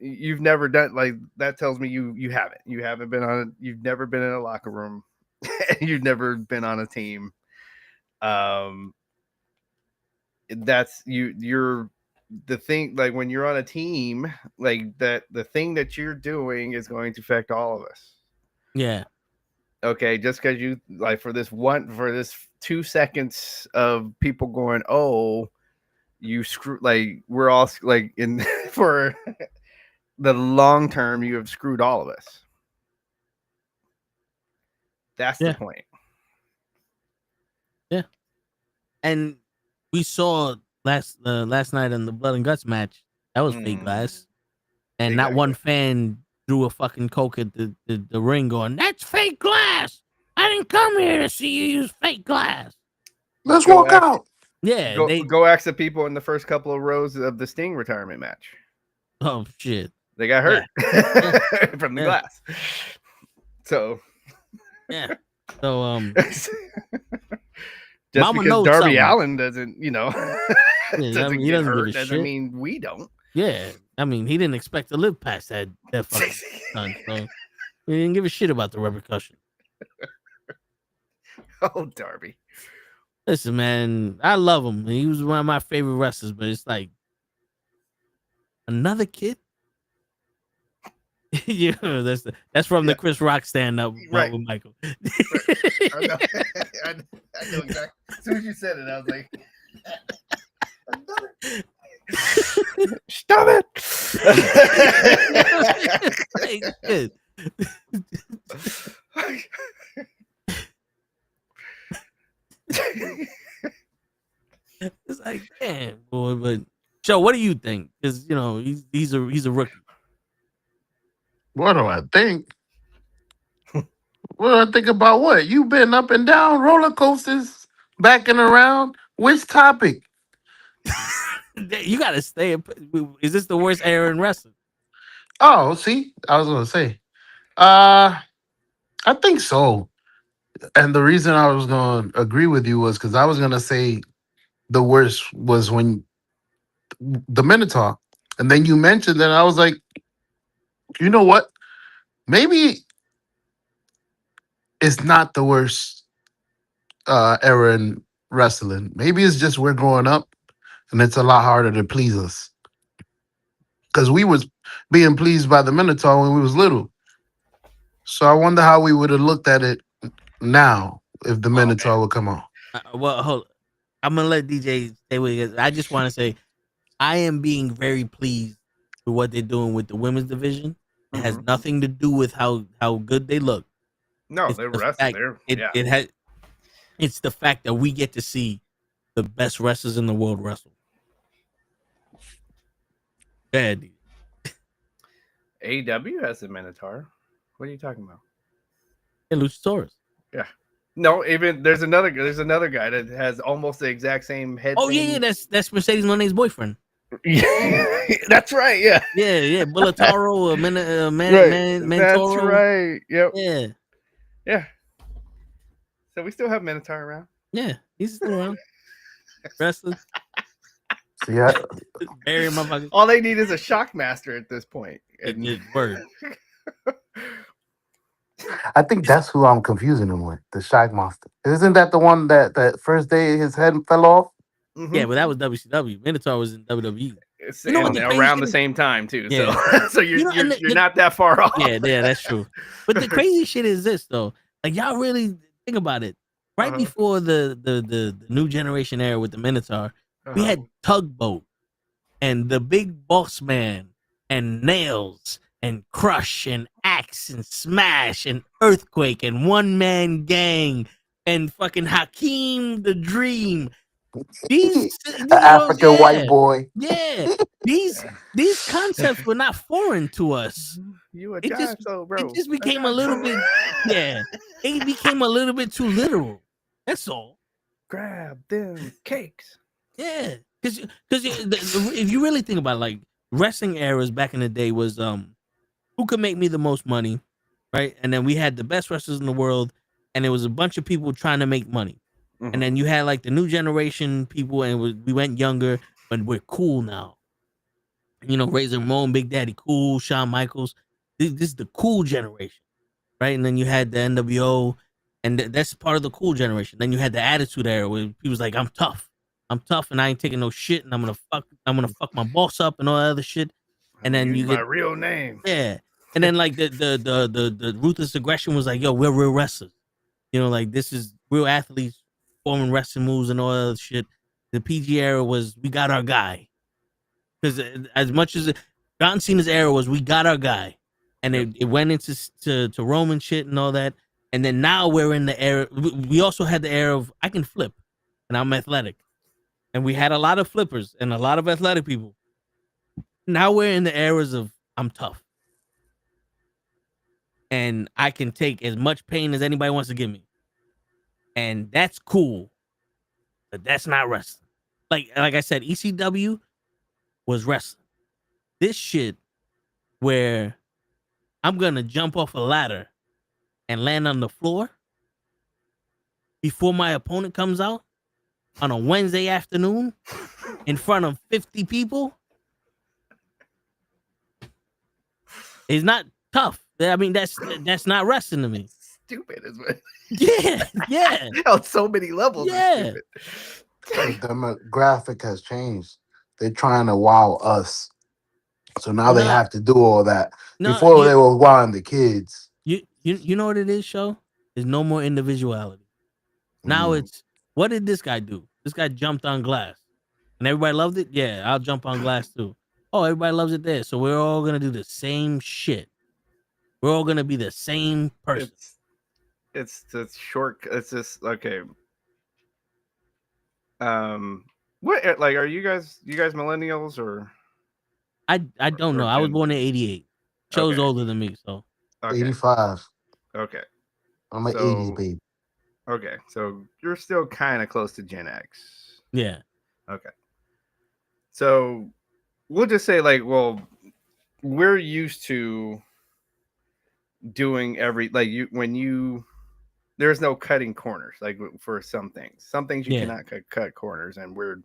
you've never done, like, that tells me you've never been in a locker room. You've never been on a team. That's you're the thing, like when you're on a team like that, the thing that you're doing is going to affect all of us. Yeah. Okay, just because you like for this 2 seconds of people going, oh, you screw, like we're all like in for the long term, you have screwed all of us. That's the point. Yeah. And we saw last night in the Blood and Guts match, that was fake glass. And not one fan threw a fucking Coke at the ring going, that's fake glass. I didn't come here to see you use fake glass. Let's walk out. Yeah. Go ask the people in the first couple of rows of the Sting retirement match. Oh, shit. They got hurt from the glass. So, yeah. So, just Mama because knows Darby something. Allin doesn't, you know, doesn't he get doesn't hurt, give a doesn't shit. mean we don't. Yeah. I mean, he didn't expect to live past that fucking time. So he didn't give a shit about the repercussion. Oh, Darby. Listen, man, I love him. He was one of my favorite wrestlers, but it's like another kid. Yeah, that's from the Chris Rock stand-up with Michael. Right. I know exactly. As soon as you said it, I was like, stop it. It's like, damn, boy, but Joe, what do you think? Because he's a rookie. What do I think? What do I think about what? You've been up and down roller coasters, backing around. Which topic? You got to stay. Is this the worst era in wrestling? Oh, see, I was gonna say. I think so. And the reason I was gonna agree with you was because I was gonna say the worst was when the Minotaur, and then you mentioned that I was like, you know what? Maybe it's not the worst era in wrestling. Maybe it's just we're growing up, and it's a lot harder to please us because we was being pleased by the Minotaur when we was little. So I wonder how we would have looked at it now if the Minotaur would come on. Well, hold. I'm gonna let DJ stay with you. I just want to say, I am being very pleased with what they're doing with the women's division. It has nothing to do with how good they look. No, It's they're the wrestling. fact- It has. It's the fact that we get to see the best wrestlers in the world wrestle. Bad. AEW has a Minotaur. What are you talking about? And Luchasaurus. Yeah. No, even there's another guy that has almost the exact same head. Oh yeah, that's Mercedes Moné's boyfriend. Yeah, that's right. Yeah, Yeah, Bullataro, right. Mantoro. That's right. Yep. Yeah, Yeah. So we still have Minotaur around. yeah, he's still around. Wrestling. See, I, Bury motherfuckers. All they need is a Shockmaster at this point. Word. I think that's who I'm confusing him with, the Shock Monster. Isn't that the one that first day his head fell off? Mhm. Yeah, but that was WCW. Minotaur was in WWE. It's You know what and the crazy around shit the is? same time too. Yeah. So you're You know, and you're not that far off. Yeah, that's true. But the crazy shit is this though. Like y'all really think about it. Right before the new generation era with the Minotaur, we had Tugboat and the Big Boss Man and Nails and Crush and Axe and Smash and Earthquake and One Man Gang and fucking Hakeem the Dream. These African white boy. Yeah. These concepts were not foreign to us. You a It just, so bro. it just became a little bit, it became a little bit too literal. That's all. Grab them cakes. Yeah, because if you really think about it, like wrestling eras back in the day was who could make me the most money, right? And then we had the best wrestlers in the world, and there was a bunch of people trying to make money. And then you had like the new generation people, and we went younger, but we're cool now. You know, Razor Ramon, Big Daddy Cool, Shawn Michaels. This is the cool generation, right? And then you had the NWO, and that's part of the cool generation. Then you had the Attitude Era where people was like, I'm tough, and I ain't taking no shit, and I'm gonna fuck my boss up and all that other shit. And then you my get real name. Yeah. And then like the ruthless aggression was like, yo, we're real wrestlers. You know, like this is real athletes forming wrestling moves and all that other shit. The PG era was we got our guy. Because as much as John Cena's era was we got our guy. And it went into to Roman shit and all that. And then now we're in the era. We also had the era of I can flip and I'm athletic. And we had a lot of flippers and a lot of athletic people. Now we're in the eras of I'm tough. And I can take as much pain as anybody wants to give me. And that's cool. But that's not wrestling. Like I said, ECW was wrestling. This shit where I'm gonna jump off a ladder and land on the floor before my opponent comes out on a Wednesday afternoon in front of 50 people is not tough. I mean, that's not wrestling to me. Stupid is what. Yeah. On so many levels. Yeah. The demographic has changed. They're trying to wow us. So now they have to do all that. Before they were wowing the kids. You know what it is, show? There's no more individuality. Now it's what did this guy do? This guy jumped on glass. And everybody loved it? Yeah, I'll jump on glass too. Oh, everybody loves it there. So we're all gonna do the same shit. We're all gonna be the same person. It's short. It's just okay. What like are you guys millennials or I don't know. I was Gen born in Z? '88. Show's Okay. older than me, so Okay. 85. Okay. I'm an 80s So baby. okay. So you're still kind of close to Gen X. yeah. Okay. So we'll just say like, well, we're used to doing there's no cutting corners like for some things you Yeah. cannot cut corners, and we're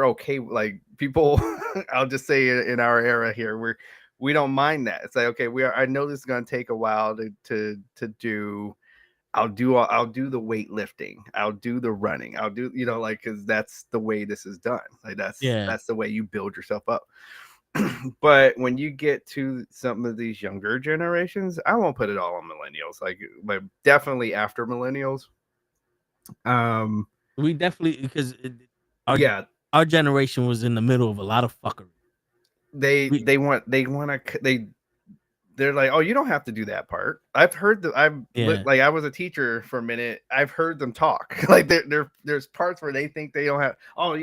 okay like people. I'll just say in our era here we don't mind that. It's like, okay, I know this is going to take a while to do. I'll do the weightlifting, I'll do the running, I'll do, like, because that's the way this is done. Like that's the way you build yourself up. But when you get to some of these younger generations, I won't put it all on millennials, like definitely after millennials. We definitely, because Yeah, our generation was in the middle of a lot of fuckery. they're like, oh, you don't have to do that part. I've heard that. Like, I was a teacher for a minute. I've heard them talk. Like there's parts where they think they don't have. Oh,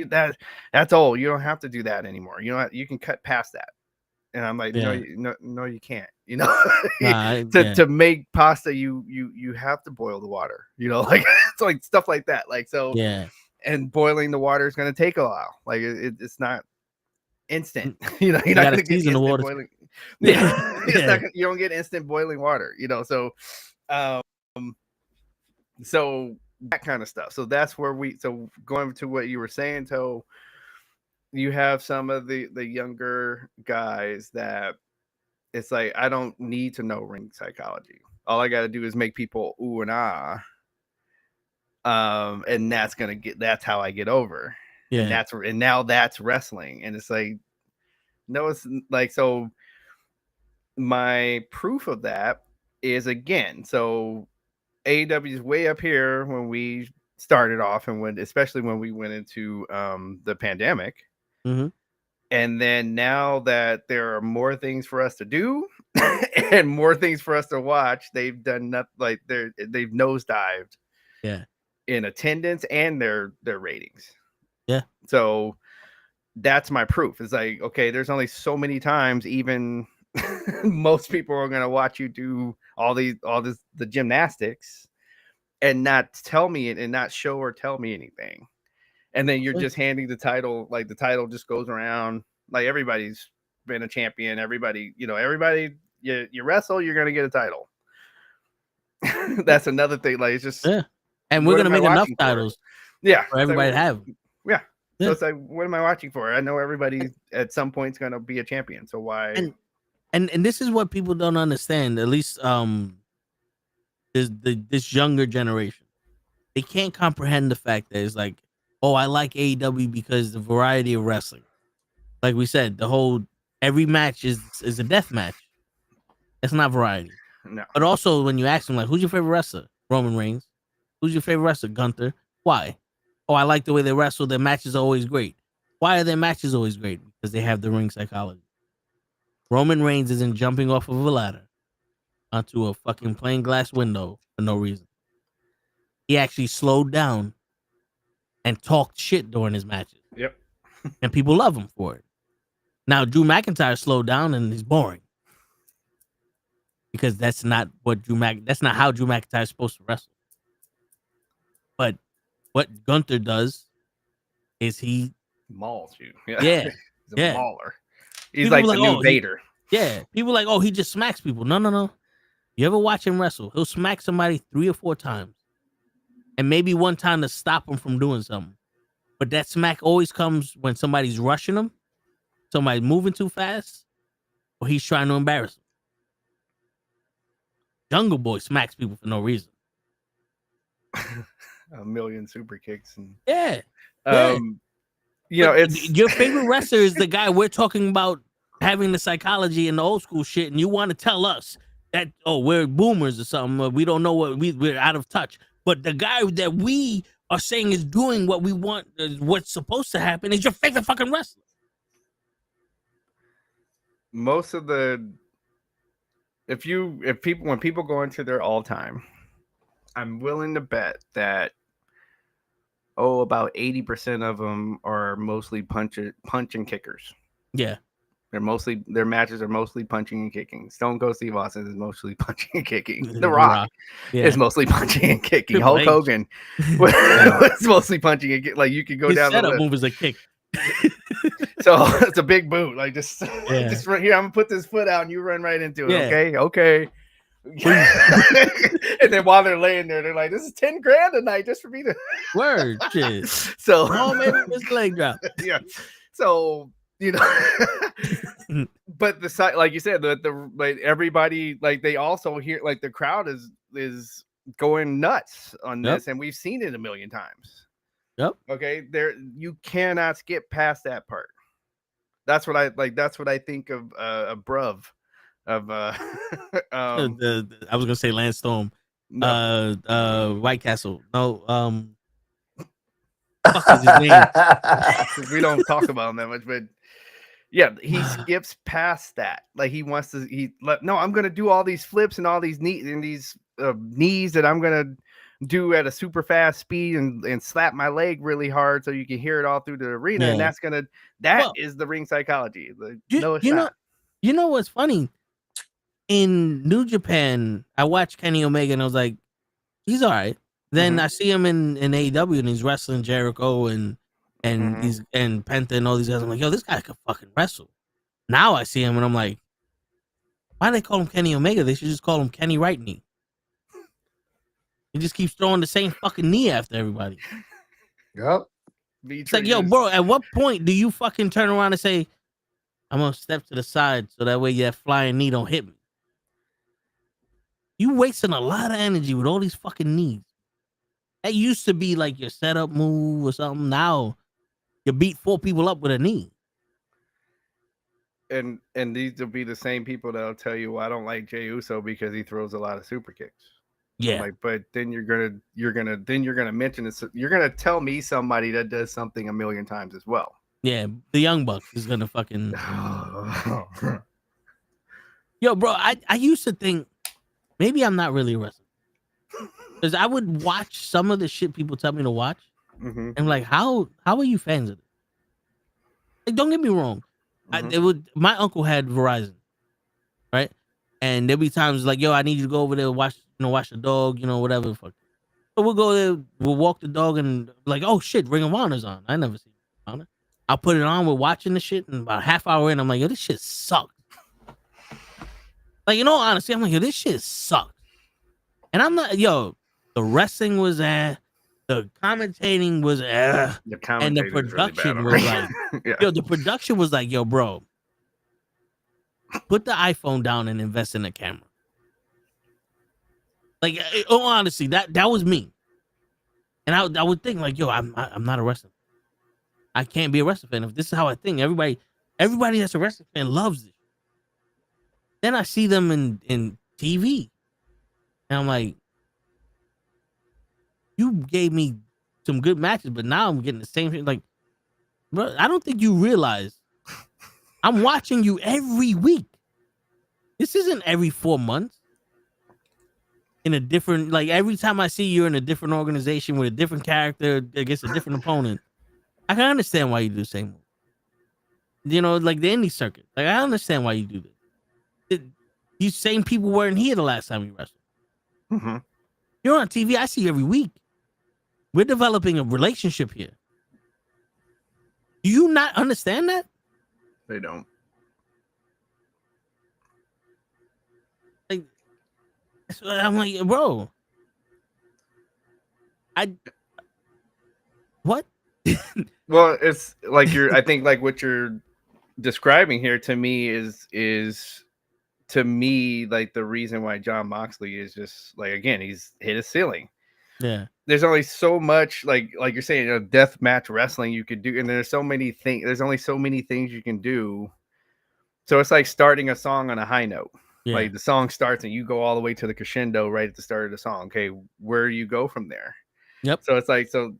that's old. You don't have to do that anymore. You can cut past that. And I'm like, no, you can't. To make pasta, you have to boil the water. Like it's like stuff like that. Like so. Yeah. And boiling the water is going to take a while. Like it's not instant. You're not going to get the water. Boiling. Yeah. You don't get instant boiling water, so so that kind of stuff. So that's where going to what you were saying, so you have some of the younger guys that it's like, I don't need to know ring psychology. All I got to do is make people ooh and ah. And that's how I get over. Yeah. And now that's wrestling. And it's like, no, it's like, so my proof of that is, again, so AEW is way up here when we started off, and especially when we went into the pandemic. Mm-hmm. And then now that there are more things for us to do and more things for us to watch, they've done nothing. Like they've nosedived. Yeah. In attendance and their ratings. Yeah. So that's my proof. It's like, okay, there's only so many times even most people are going to watch you do the gymnastics and not tell me it and not show or tell me anything. And then you're just handing the title, like the title just goes around, like everybody's been a champion. Everybody, you wrestle, you're going to get a title. That's another thing. Like, it's just, and we're going to make enough titles. Yeah. For everybody to have. Yeah. So it's like, what am I watching for? I know everybody at some point is going to be a champion. So why? And this is what people don't understand. At least is this younger generation. They can't comprehend the fact that it's like, oh, I like AEW because the variety of wrestling. Like we said, every match is a death match. It's not variety. No. But also when you ask them, like, who's your favorite wrestler? Roman Reigns. Who's your favorite wrestler? Gunther. Why? Oh, I like the way they wrestle. Their matches are always great. Why are their matches always great? Because they have the ring psychology. Roman Reigns isn't jumping off of a ladder onto a fucking plain glass window for no reason. He actually slowed down and talked shit during his matches. Yep. And people love him for it. Now, Drew McIntyre slowed down and he's boring. Because that's not how Drew McIntyre is supposed to wrestle. But what Gunther does is he mauls you. Yeah. He's a mauler. He's People like the new Vader. People like, oh, he just smacks people. No. You ever watch him wrestle? He'll smack somebody 3 or 4 times. And maybe one time to stop him from doing something. But that smack always comes when somebody's rushing him, somebody's moving too fast, or he's trying to embarrass him. Jungle Boy smacks people for no reason. A million super kicks and it's your favorite wrestler is the guy we're talking about having the psychology and the old school shit, and you want to tell us that we're boomers or something, or we don't know what we're out of touch. But the guy that we are saying is doing what we want, what's supposed to happen, is your favorite fucking wrestler. Most of the when people go into their all time, I'm willing to bet that about 80% of them are mostly punch and kickers. Yeah. Their matches are mostly punching and kicking. Stone Cold Steve Austin is mostly punching and kicking. The Rock is mostly punching and kicking. Triple Hulk H. Hogan was mostly punching and kicking. Like you could go His down the setup list. move is a kick. So it's a big boot. Like just Yeah. just right here, I'm gonna put this foot out and you run right into it. Yeah. Okay. And then while they're laying there, they're like, "This is $10,000 tonight just for me to Word shit. So Oh man, this leg drop. Yeah. So but the side, like you said, the like everybody, like they also hear, like the crowd is going nuts on this, and we've seen it a million times. Yep. Okay. You cannot skip past that part. That's what I like. That's what I think of Bruv. Of I was gonna say Lance Storm. No. White Castle. No, fuck is his name? We don't talk about him that much, but yeah, he skips past that. Like he wants to. No, I'm gonna do all these flips and all these knees that I'm gonna do at a super fast speed and slap my leg really hard so you can hear it all through the arena, and that is the ring psychology. You know what's funny? In New Japan, I watched Kenny Omega and I was like, he's all right. Then I see him in AEW and he's wrestling Jericho and Penta and all these guys. I'm like, yo, this guy could fucking wrestle. Now I see him and I'm like, why do they call him Kenny Omega? They should just call him Kenny Right Knee. He just keeps throwing the same fucking knee after everybody. Yep. It's like, yo, bro, at what point do you fucking turn around and say, I'm gonna step to the side so that way that flying knee don't hit me? You wasting a lot of energy with all these fucking knees. That used to be like your setup move or something. Now you beat 4 people up with a knee. And these will be the same people that'll tell you, well, I don't like Jey Uso because he throws a lot of super kicks. Yeah. Like, but then you're gonna mention this. You're gonna tell me somebody that does something a million times as well. Yeah, the Young Bucks is gonna fucking. Yo, bro, I used to think maybe I'm not really a wrestler because I would watch some of the shit people tell me to watch, and like, how are you fans of it? Like, don't get me wrong, my uncle had Verizon, right? And there'd be times like, yo, I need you to go over there watch the dog, whatever the fuck. So we'll go there, we'll walk the dog, and like, oh shit, Ring of Honor's on. I never seen Ring of Honor. I'll put it on, we're watching the shit, and about a half hour in, I'm like, yo, this shit sucks. Like, honestly, I'm like, yo, this shit sucks. And I'm not, the wrestling was the commentating was and the production was like, the production was like, yo, bro, put the iPhone down and invest in the camera. Like, honestly, that was me. And I would think like, yo, I'm not a wrestler. I can't be a wrestling fan if this is how I think. Everybody that's a wrestling fan loves it. Then I see them in TV, and I'm like, you gave me some good matches, but now I'm getting the same thing. Like, bro, I don't think you realize I'm watching you every week. This isn't every 4 months. In a different, like every time I see you're in a different organization with a different character against a different opponent, I can understand why you do the same move. Like the indie circuit. Like, I understand why you do this. These same people weren't here the last time you wrestled. You're on TV. I see you every week. We're developing a relationship here. Do you not understand that? They don't. Like, so I'm like, bro. What? Well, it's like I think like what you're describing here to me is to me like the reason why Jon Moxley is just like, again, he's hit a ceiling. Yeah. There's only so much like you're saying, death match wrestling you could do, and there's only so many things you can do. So it's like starting a song on a high note. Yeah. Like the song starts and you go all the way to the crescendo right at the start of the song. Okay, where do you go from there? Yep. So it's like, so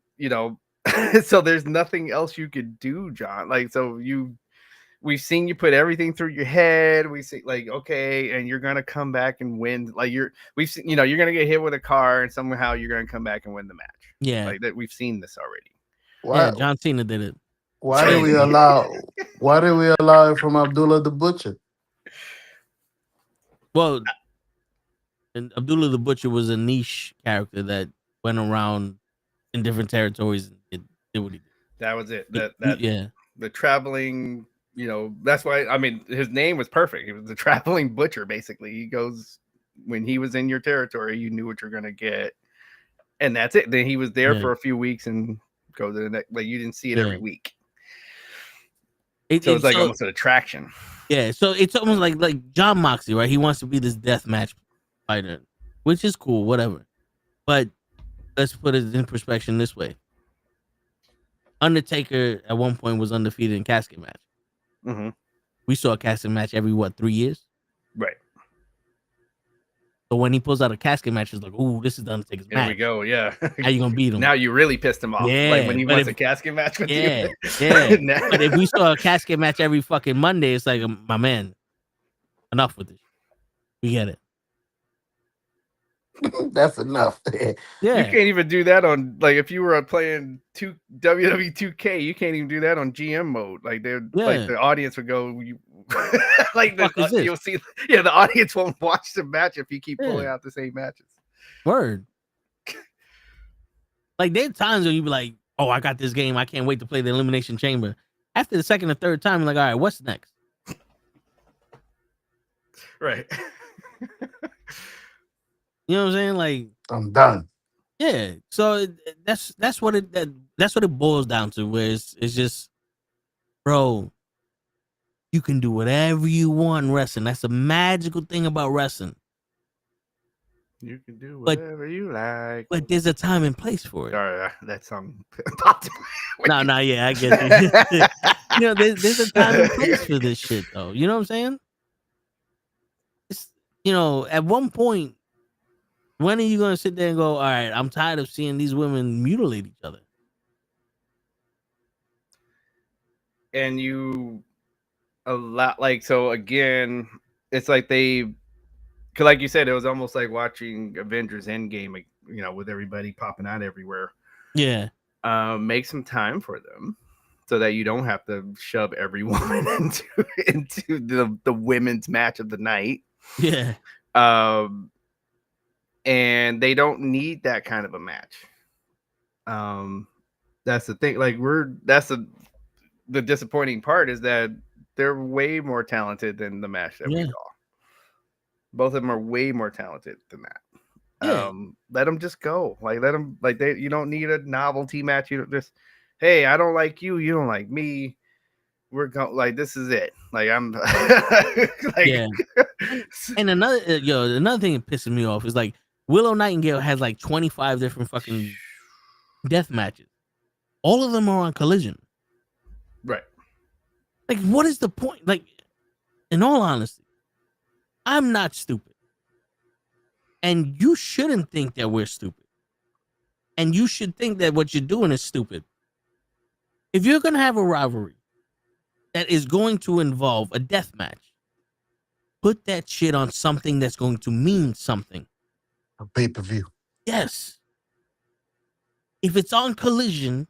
so there's nothing else you could do, John. Like, so we've seen you put everything through your head. We see like, okay, and you're gonna come back and win. Like we've seen, you're gonna get hit with a car and somehow you're gonna come back and win the match. Yeah. Like that, we've seen this already. Yeah, John Cena did it. Why did we allow it from Abdullah the Butcher? Well, and Abdullah the Butcher was a niche character that went around in different territories and did what he did. That was it. Yeah. The traveling, that's why, I mean, his name was perfect. He was the traveling butcher, basically. He goes, when he was in your territory, you knew what you're going to get. And that's it. Then he was there for a few weeks and go to the next, like, you didn't see it every week. So it's like almost an attraction. Yeah. So it's almost like John Moxley, right? He wants to be this deathmatch fighter, which is cool, whatever. But let's put it in perspective this way. Undertaker at one point was undefeated in casket match. Mm-hmm. We saw a casket match every 3 years? Right. So when he pulls out a casket match, it's like, ooh, this is the Undertaker's match. There we go, yeah. How you gonna beat him? Now you really pissed him off. Yeah, like when he wants a casket match with you. Yeah. But if we saw a casket match every fucking Monday, it's like, my man, enough with this. We get it. That's enough. Yeah. You can't even do that on, like, if you were playing WWE 2K, you can't even do that on GM mode. Like, like the audience would go, like, you'll see, the audience won't watch the match if you keep pulling out the same matches. Word. Like, there are times when you be like, oh, I got this game. I can't wait to play the Elimination Chamber. After the second or third time, you're like, all right, what's next? Right. You know what I'm saying? Like, I'm done. Yeah. So that's what it boils down to. Where it's just, bro, you can do whatever you want in wrestling. That's the magical thing about wrestling. You can do whatever you like. But there's a time and place for it. That song. No, yeah, I get you. There's a time and place for this shit, though. You know what I'm saying? It's, at one point, when are you going to sit there and go, all right, I'm tired of seeing these women mutilate each other? And you a lot, like, so again, it's like because like you said, it was almost like watching Avengers Endgame, with everybody popping out everywhere. Yeah. Make some time for them so that you don't have to shove every woman into the women's match of the night. Yeah. And they don't need that kind of a match. That's the thing. Like that's the disappointing part is that they're way more talented than the match that we saw. Both of them are way more talented than that. Yeah. Let them just go. Like let them. Like you don't need a novelty match. You don't just. Hey, I don't like you. You don't like me. We're going like this is it. Like I'm. Like, yeah. And another thing that pisses me off is like Willow Nightingale has like 25 different fucking death matches. All of them are on Collision. Right. Like, what is the point? Like, in all honesty, I'm not stupid. And you shouldn't think that we're stupid. And you should think that what you're doing is stupid. If you're going to have a rivalry that is going to involve a death match, put that shit on something that's going to mean something. A pay-per-view. Yes. If it's on Collision,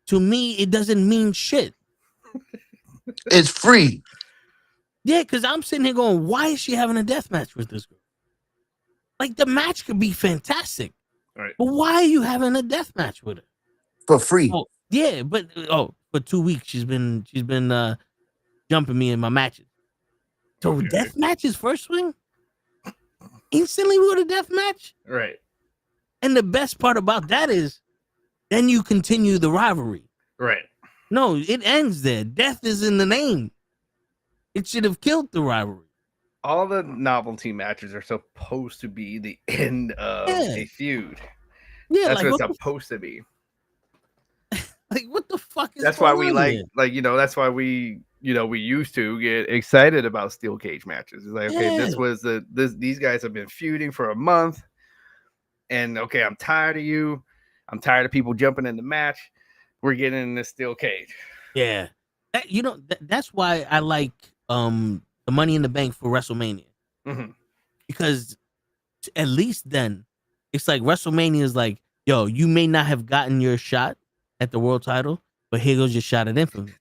to me, it doesn't mean shit. It's free. Yeah, because I'm sitting here going, why is she having a death match with this girl? Like, the match could be fantastic. Right. But why are you having a death match with her? For free. Oh, yeah, but for 2 weeks she's been jumping me in my matches. So death matches first swing? Instantly we go to death match? Right. And the best part about that is then you continue the rivalry. Right. No, it ends there. Death is in the name. It should have killed the rivalry. All the novelty matches are supposed to be the end of a feud. Yeah, that's like, what it's supposed to be. Like, what the fuck is that's going why we on like here? like that's why we we used to get excited about steel cage matches. It's like, okay, this was these guys have been feuding for a month, and okay, I'm tired of you. I'm tired of people jumping in the match. We're getting in this steel cage. Yeah. That's why I like the Money in the Bank for WrestleMania, because at least then it's like WrestleMania is like, yo, you may not have gotten your shot at the world title, but here goes your shot at infamy.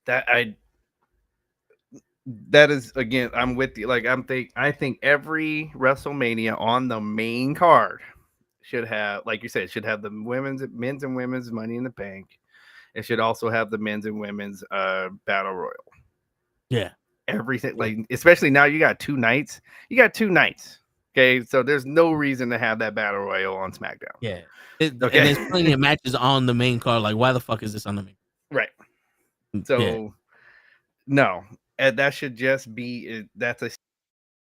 That is, again, I'm with you. Like I think every WrestleMania on the main card should have, like you said, it should have the men's and women's Money in the Bank. It should also have the men's and women's Battle Royal. Yeah. Everything, like, especially now you got 2 nights. Okay, so there's no reason to have that Battle Royal on SmackDown. Yeah. Okay. And there's plenty of matches on the main card. Like, why the fuck is this on the main card? Right. So no. And that should just be, that's a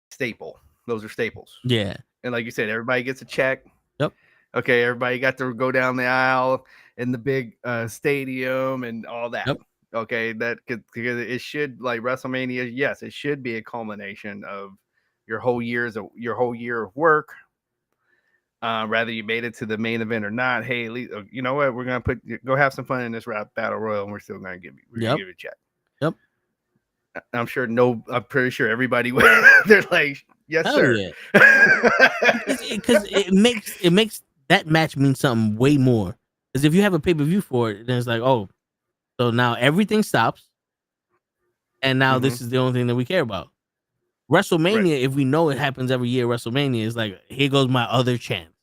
staple. Those are staples. Yeah. And like you said, everybody gets a check. Yep. Okay, everybody got to go down the aisle in the big stadium and all that. Yep. Okay, because it should, like WrestleMania, yes, it should be a culmination of your whole year of work. Rather you made it to the main event or not. Hey, you know what? We're gonna go have some fun in this Battle Royal, and we're still gonna give you a check. Yep. I'm pretty sure everybody would. They're like, yes, Hell sir. Yeah. Because it makes that match mean something way more. Because if you have a pay-per-view for it, then it's like, oh, so now everything stops, and now this is the only thing that we care about. WrestleMania, if we know it happens every year, WrestleMania is like, here goes my other chance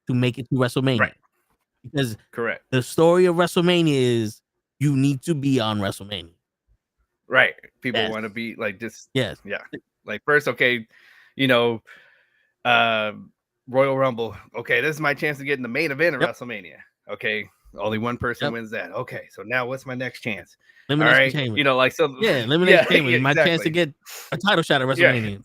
to make it to WrestleMania. Right. Because correct, the story of WrestleMania is you need to be on WrestleMania. Right. People want to be like this. Yes. Yeah. Like first, okay, Royal Rumble. Okay, this is my chance to get in the main event of WrestleMania. Okay. Only one person wins that. Okay. So now what's my next chance? Elimination Chamber. Like so. Yeah, Elimination Chamber. My chance to get a title shot at WrestleMania.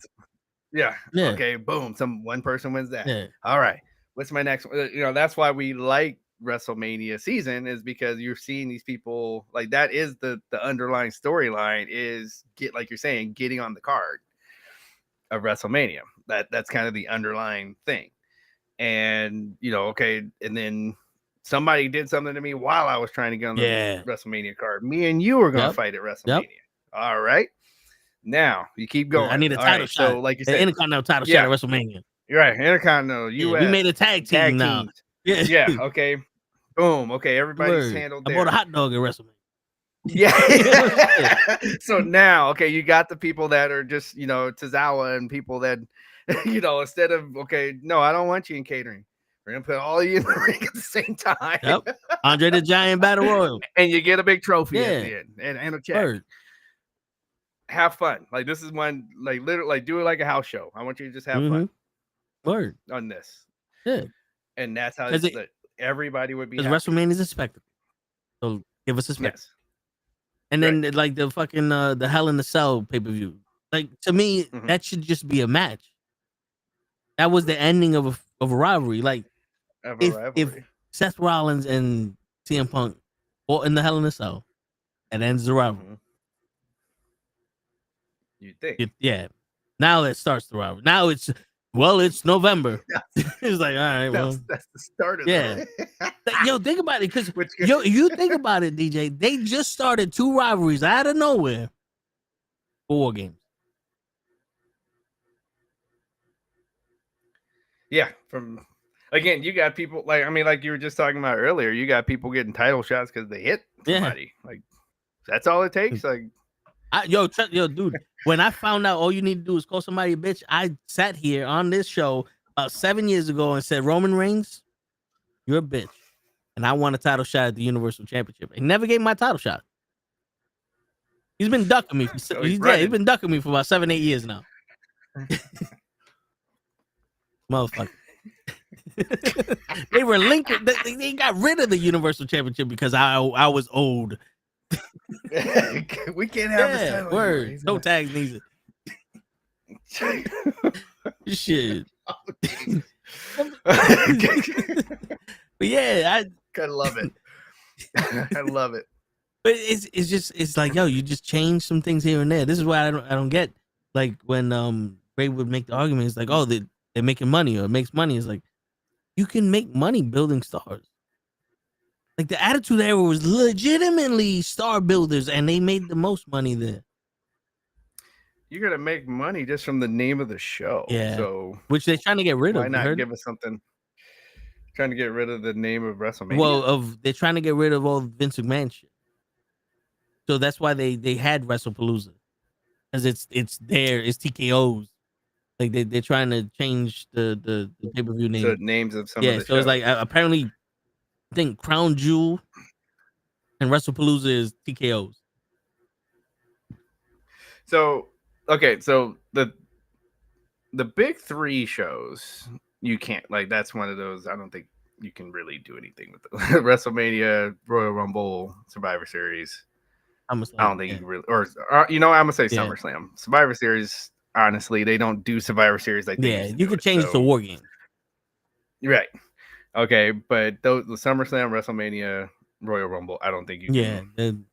Yeah. Okay. Boom. One person wins that. Yeah. All right. What's my next? That's why we like WrestleMania season, is because you're seeing these people, like, that is the underlying storyline, is like you're saying, getting on the card of WrestleMania. That's kind of the underlying thing. And okay, and then somebody did something to me while I was trying to get on the WrestleMania card. Me and you were going to fight at WrestleMania. All right, now you keep going. I need a title shot. So like you said, Intercontinental title shot at WrestleMania. You're right, Intercontinental US. We made a tag team now. Teams. Yeah. Okay. Boom. Okay. Everybody's handled. I bought a hot dog at WrestleMania. Yeah. So now, okay, you got the people that are just, Tozawa, and people that, instead of, okay, no, I don't want you in catering. We're gonna put all of you in the ring at the same time. Yep. Andre the Giant Battle Royal. And you get a big trophy at the end and a check. Word. Have fun. Like, this is one, like, literally, like, do it like a house show. I want you to just have fun. Word. On this. Yeah. And that's how everybody would be. Because WrestleMania is a spectacle. So give us a spectacle. Yes. And then like the fucking the Hell in the Cell pay-per-view. Like, to me, that should just be a match. That was the ending of a rivalry. Like, if Seth Rollins and CM Punk fought in the Hell in the Cell, that ends the rivalry. You think? Yeah. Now that starts the rivalry. Now it's November. It's like, all right, well, that's the start of it. Yo, think about it, because you think about it, DJ. They just started 2 rivalries out of nowhere for War Games. Yeah, again, you got people like you were just talking about earlier. You got people getting title shots because they hit somebody. Like, that's all it takes. Like, dude. When I found out all you need to do is call somebody a bitch, I sat here on this show about 7 years ago and said, Roman Reigns, you're a bitch, and I want a title shot at the Universal Championship. He never gave my title shot. He's been ducking me. He's been ducking me for about 7-8 years now. Motherfucker. They relinquished. They got rid of the Universal Championship because I was old. We can't have this title. Word. No tags needed. Shit. But yeah, I kind of love it. I love it. But it's like, yo, you just change some things here and there. This is why I don't get, like, when Ray would make the argument. It's like, oh, they're making money, or it makes money. It's like, you can make money building stars. Like the Attitude Era was legitimately star builders, and they made the most money there. You're gonna make money just from the name of the show. Yeah. So Which they're trying to get rid of. why not give us something? Trying to get rid of the name of WrestleMania. Well, they're trying to get rid of all Vince McMahon shit. So that's why they had WrestlePalooza, because it's TKOs. Like they're trying to change the pay-per-view name. The names of some of the so it's like apparently I think Crown Jewel and WrestlePalooza is TKOs. So okay, so the big three shows you can't, like, that's one of those I don't think you can really do anything with it. WrestleMania, Royal Rumble, Survivor Series. I don't think you can really, or I'm gonna say SummerSlam. Survivor Series, honestly, they don't do Survivor Series like they you could change it to War Game. Right. Okay, but the SummerSlam, WrestleMania, Royal Rumble, I don't think you can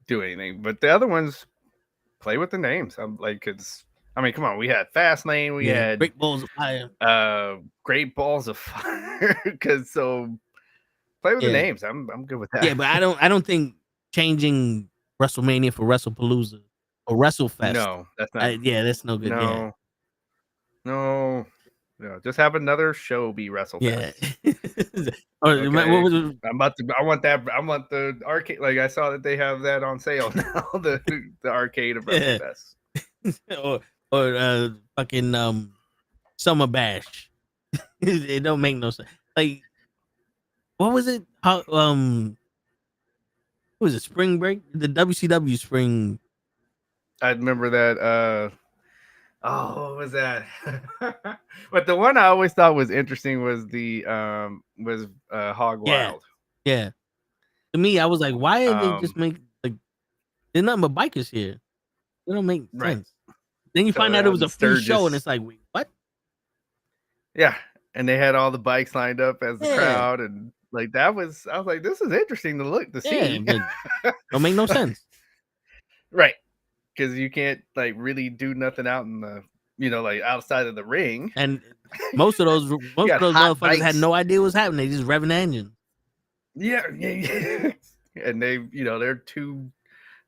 do anything. But the other ones, play with the names. I'm like, come on, we had Fastlane, we had Great Balls of Fire. Great Balls of Fire. So play with the names. I'm good with that. Yeah, but I don't think changing WrestleMania for WrestlePalooza or WrestleFest. No, that's not. That's no good. No. Just have another show be WrestleFest. Yeah. Okay. I want the arcade. Like, I saw that they have that on sale now. the arcade of WrestleFest. or fucking Summer Bash. It don't make no sense. Like, what was it? What was it? Spring Break? The WCW Spring. I remember that. What was that? But the one I always thought was interesting was the Hog Wild. Yeah. To me, I was like, why are they just make, like, there's nothing but bikers here? It don't make sense. Then you find out it was a free show, and it's like, wait, what? Yeah, and they had all the bikes lined up as the crowd, and like I was like, this is interesting to see. But don't make no sense. Right. Because you can't, like, really do nothing out in the, like, outside of the ring. And most of those motherfuckers bikes. had no idea what's happening. They just revving the engine. Yeah. And they, they're 2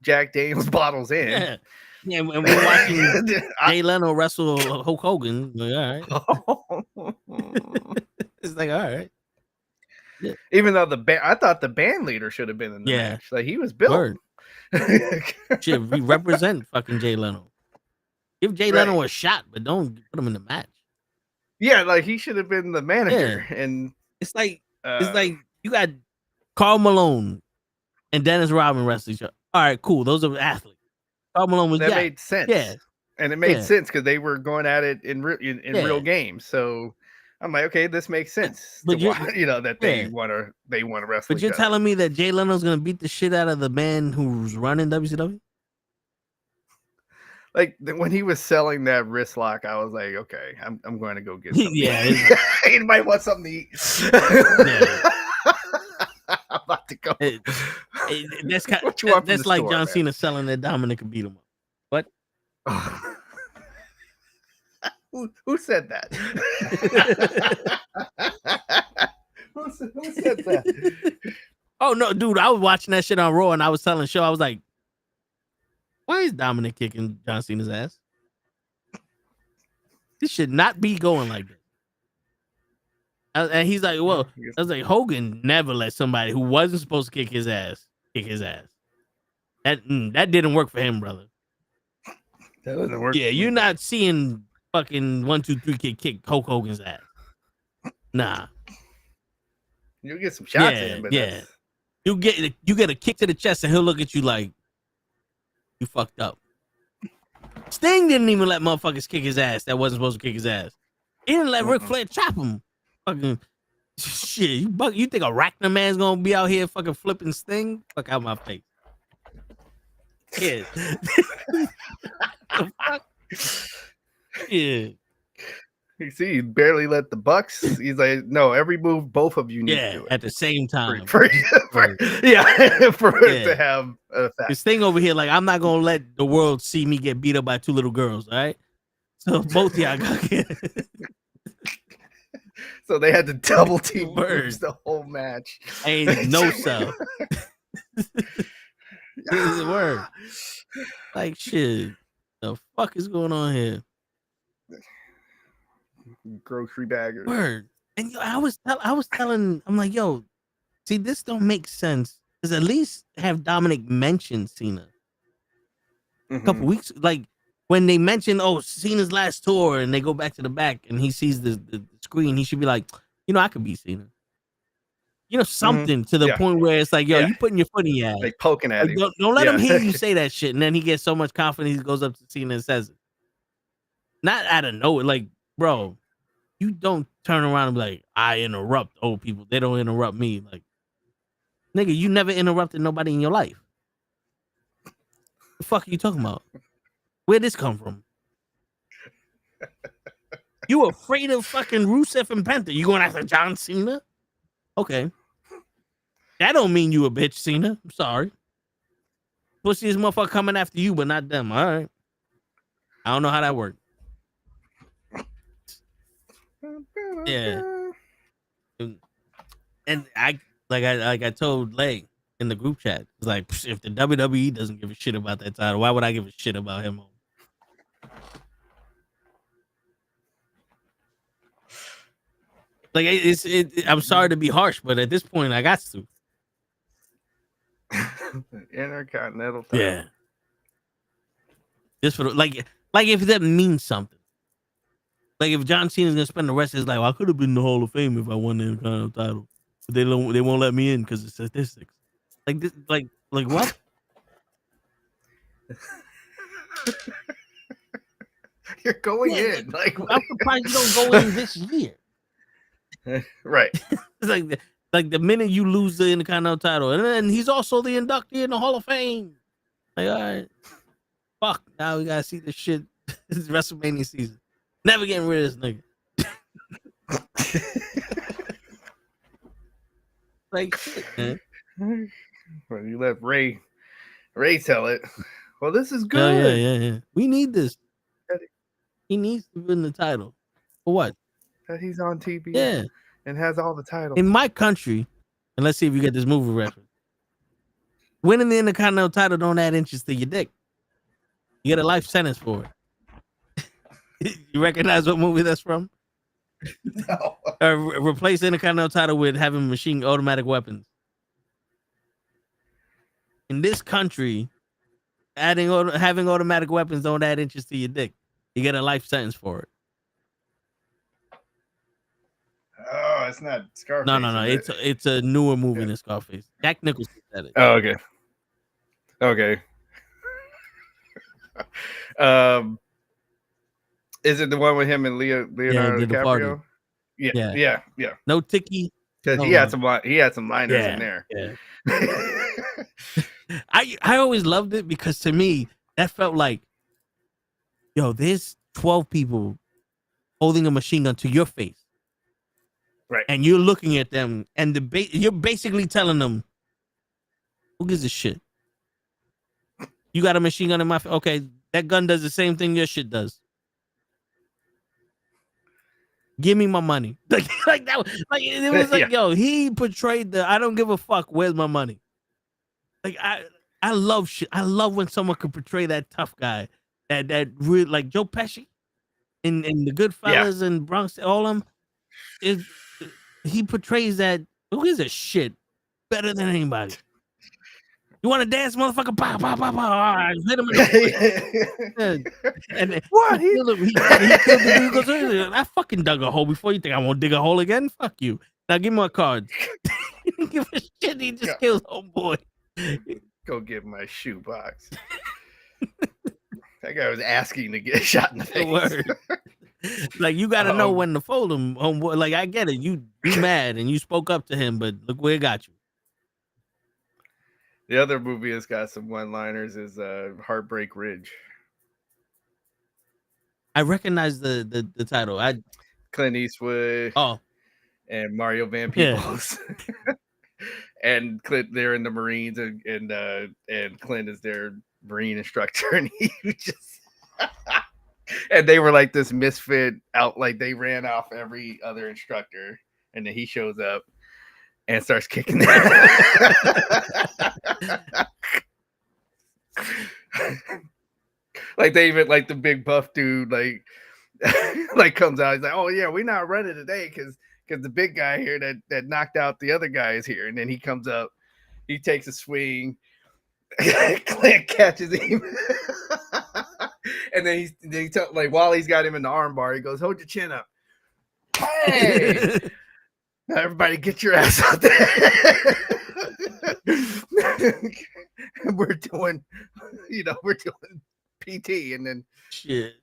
Jack Daniels bottles in. Yeah, and we're watching Jay Leno wrestle Hulk Hogan. Like, all right. It's like, all right. Yeah. Even though I thought the band leader should have been in the match. Like, he was built. Word. Shit, we represent fucking Jay Leno. Give Jay Leno a shot, but don't put him in the match. Yeah, like, he should have been the manager. And it's like you got Karl Malone and Dennis Rodman wrestle each other. All right, cool. Those are athletes. Karl Malone was made sense. Yeah, and it made sense because they were going at it in real games. So I'm like, okay, this makes sense. But that they want to wrestle. But you're telling me that Jay Leno's gonna beat the shit out of the man who's running WCW? Like, when he was selling that wrist lock, I was like, okay, I'm going to go get something. He might want something to eat. I'm about to go. That's like John Cena selling that Dominic could beat him up. What? Who said that? Who said that? Oh no, dude! I was watching that shit on Raw, and I was telling the show, I was like, "Why is Dominic kicking John Cena's ass? This should not be going like this." And he's like, "Well," I was like, "Hogan never let somebody who wasn't supposed to kick his ass kick his ass. That didn't work for him, brother. That doesn't work. Yeah, you're not seeing fucking 1, 2, 3 kick Hulk Hogan's ass. Nah, you'll get some shots in, but you get a kick to the chest, and he'll look at you like you fucked up." Sting didn't even let motherfuckers kick his ass that wasn't supposed to kick his ass. He didn't let Ric Flair chop him. Fucking shit, you think a Rackner man's gonna be out here fucking flipping Sting? Fuck out my face. Yeah. Yeah. You see, he barely let the Bucks. He's like, no, every move, both of you need to do it at the same time. For it to have an effect. This thing over here, like, I'm not gonna let the world see me get beat up by 2 little girls. All right, so both of y'all got So they had to double team Word. moves the whole match. Ain't no sell. This is word. Like shit. The fuck is going on here? Grocery baggers. Word. And yo, I was telling, I'm like, yo, see, this don't make sense. Because at least have Dominic mention Cena. A couple weeks, like when they mention, oh, Cena's last tour, and they go back to the back, and he sees the screen, he should be like, you know, I could beat Cena. You know, something to the point where it's like, yo, you putting your foot in your ass. Like poking at him. Don't let him hear you say that shit. And then he gets so much confidence, he goes up to Cena and says it. Not out of nowhere. Like, bro, you don't turn around and be like, I interrupt old people. They don't interrupt me. Like, nigga, you never interrupted nobody in your life. The fuck are you talking about? Where'd this come from? You afraid of fucking Rusev and Penta? You going after John Cena? Okay. That don't mean you a bitch, Cena. I'm sorry. Pussy this motherfucker coming after you, but not them. All right. I don't know how that worked. Yeah. And I told Lay in the group chat, it's like, if the WWE doesn't give a shit about that title, why would I give a shit about him? Like I'm sorry to be harsh, but at this point, I got to. Intercontinental title. Yeah. Just for like if that means something. Like if John Cena's gonna spend the rest of his life, I could have been in the Hall of Fame if I won the Intercontinental title, but they won't let me in because of statistics. Like this, like what? You're going in. Like I'm surprised you don't go in this year. Right. It's like the minute you lose the Intercontinental title, and then he's also the inductee in the Hall of Fame. Like, all right, fuck. Now we gotta see this shit. This is WrestleMania season. Never getting rid of this nigga. Like shit, man. Well, you let Ray tell it. Well, this is good. Yeah. We need this. He needs to win the title. For what? That he's on TV. Yeah. And has all the titles. In my country, and let's see if you get this movie reference. Winning the Intercontinental title don't add inches to your dick. You get a life sentence for it. You recognize what movie that's from? No. Replace the Intercontinental title with having automatic weapons. In this country, having automatic weapons don't add inches to your dick. You get a life sentence for it. Oh, it's not Scarface. No. It's a newer movie than Scarface. Jack Nicholson said it. Oh, okay. Is it the one with him and Leonardo DiCaprio? Yeah. No Tiki. Because he had some liners in there. Yeah. I always loved it because to me that felt like, yo, there's 12 people holding a machine gun to your face. Right. And you're looking at them and you're basically telling them, who gives a shit? You got a machine gun in my face. Okay, that gun does the same thing your shit does. Give me my money. Like that. Like it was like, yo, he portrayed the I don't give a fuck. Where's my money? Like I love shit. I love when someone could portray that tough guy, that real like Joe Pesci in the Goodfellas and Bronx. All of them he portrays that. Who gives a shit better than anybody? You want to dance, motherfucker? Pow, pow, pow, pow. All right, hit him in the and what? He killed the dude. He goes, I fucking dug a hole before. You think I won't dig a hole again? Fuck you. Now give me my cards. He didn't give a shit. He just killed homeboy. Go get my shoebox. That guy was asking to get shot in the face. Word. Like you got to know when to fold him, homeboy. Like I get it. You mad and you spoke up to him, but look where it got you. The other movie that's got some one-liners is Heartbreak Ridge. I recognize the title. Clint Eastwood. Oh, and Mario Van Peebles. Yeah. And Clint, they're in the Marines, and Clint is their Marine instructor, and he just And they were like this misfit out, like they ran off every other instructor, and then he shows up and starts kicking them. Like they even like the big buff dude like like comes out. He's like, "Oh yeah, we're not running today because the big guy here that knocked out the other guy is here." And then he comes up, he takes a swing, Clint catches him, and then he like while he's got him in the armbar, he goes, "Hold your chin up, hey." Now everybody get your ass out there. we're doing PT, and then Shit.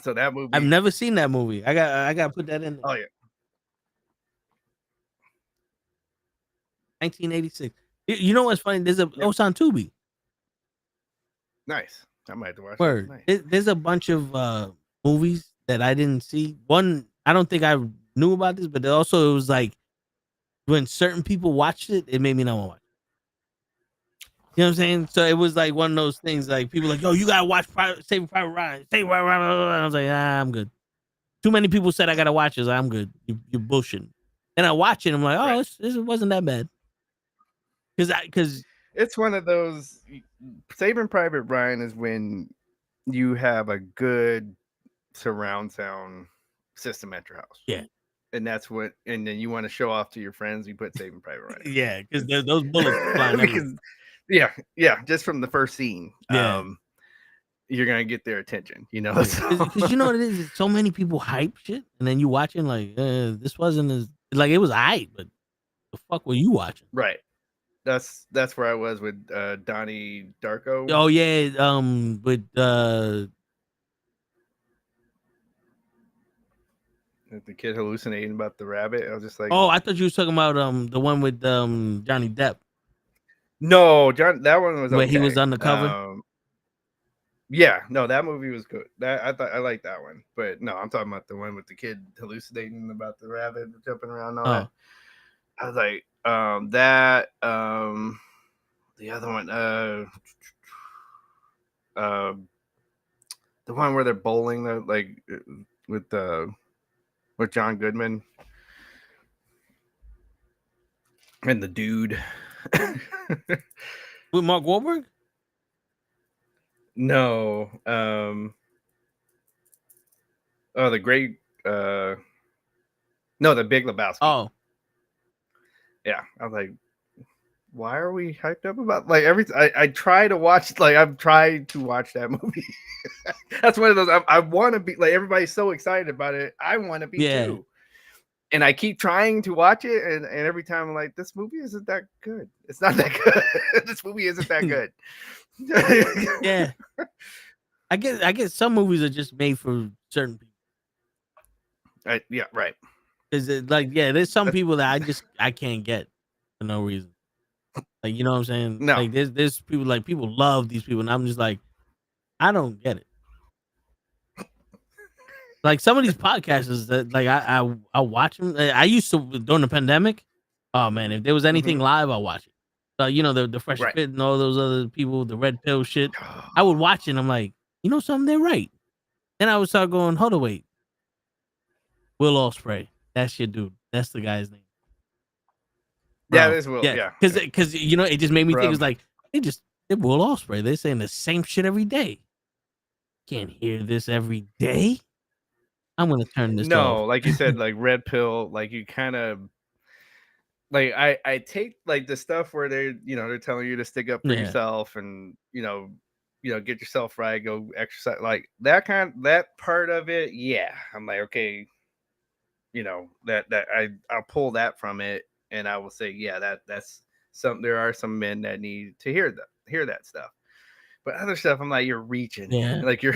so that movie. I've never seen that movie. I got to put that in there. Oh yeah. 1986. You know what's funny? There's a it's on Tubi. Nice. I might have to watch Word. that. Nice. There's a bunch of movies that I didn't see. One, I don't think I knew about this, but also it was like when certain people watched it, it made me not want to watch it. You know what I'm saying? So it was like one of those things like people like, "Yo, you gotta watch Saving Private Ryan." And I was like, I'm good. Too many people said I gotta watch it. So I'm good. You're bullshitting. And I watch it. I'm like, oh, this wasn't that bad. Because it's one of those. Saving Private Ryan is when you have a good surround sound system at your house. Yeah. And that's what, and then you want to show off to your friends, you put Saving Private Ryan. Yeah, because those bullets flying because, yeah, just from the first scene, you're gonna get their attention, you know. Because you know what it is? So many people hype shit, and then you watching like this wasn't as like it was aight, but the fuck were you watching? Right. That's where I was with Donnie Darko. Oh yeah, with the kid hallucinating about the rabbit. I was just like, oh, I thought you was talking about the one with Johnny Depp. No, that one was where okay. he was undercover. Yeah, no, that movie was good. That I liked that one, but no, I'm talking about the one with the kid hallucinating about the rabbit jumping around. And all that. I was like, the other one, the one where they're bowling, with John Goodman and the dude. With Mark Wahlberg? No. The Great. No, the Big Lebowski. Oh. Yeah, I was like, why are we hyped up about I try to watch I've tried to watch that movie. That's one of those I want to be like everybody's so excited about it. I want to be too. And I keep trying to watch it, and every time I'm like, this movie isn't that good. It's not that good. This movie isn't that good. Yeah. I guess some movies are just made for certain people. Yeah, right. Because there's some people that I can't get for no reason. Like, you know what I'm saying? No. Like there's people people love these people, and I'm just like, I don't get it. Like some of these podcasters that I watch them. I used to during the pandemic. Oh man, if there was anything live, I'll watch it. So the Fresh Fit and all those other people, the Red Pill shit. I would watch it and I'm like, you know something, they're right. Then I would start going, hold on, wait. Will Ospreay. That's your dude. That's the guy's name. Yeah, it is Will. Yeah. Because it just made me think it's like they're Will Ospreay. They're saying the same shit every day. Can't hear this every day. I'm gonna turn this off. Like you said, like Red Pill, like you kind of I take the stuff where they're telling you to stick up for yourself and get yourself right, go exercise, like that part of it. Yeah, I'm like, okay, that I'll pull that from it, and I will say, yeah, that's some. There are some men that need to hear that stuff. But other stuff, I'm like, you're reaching. Yeah. Like you're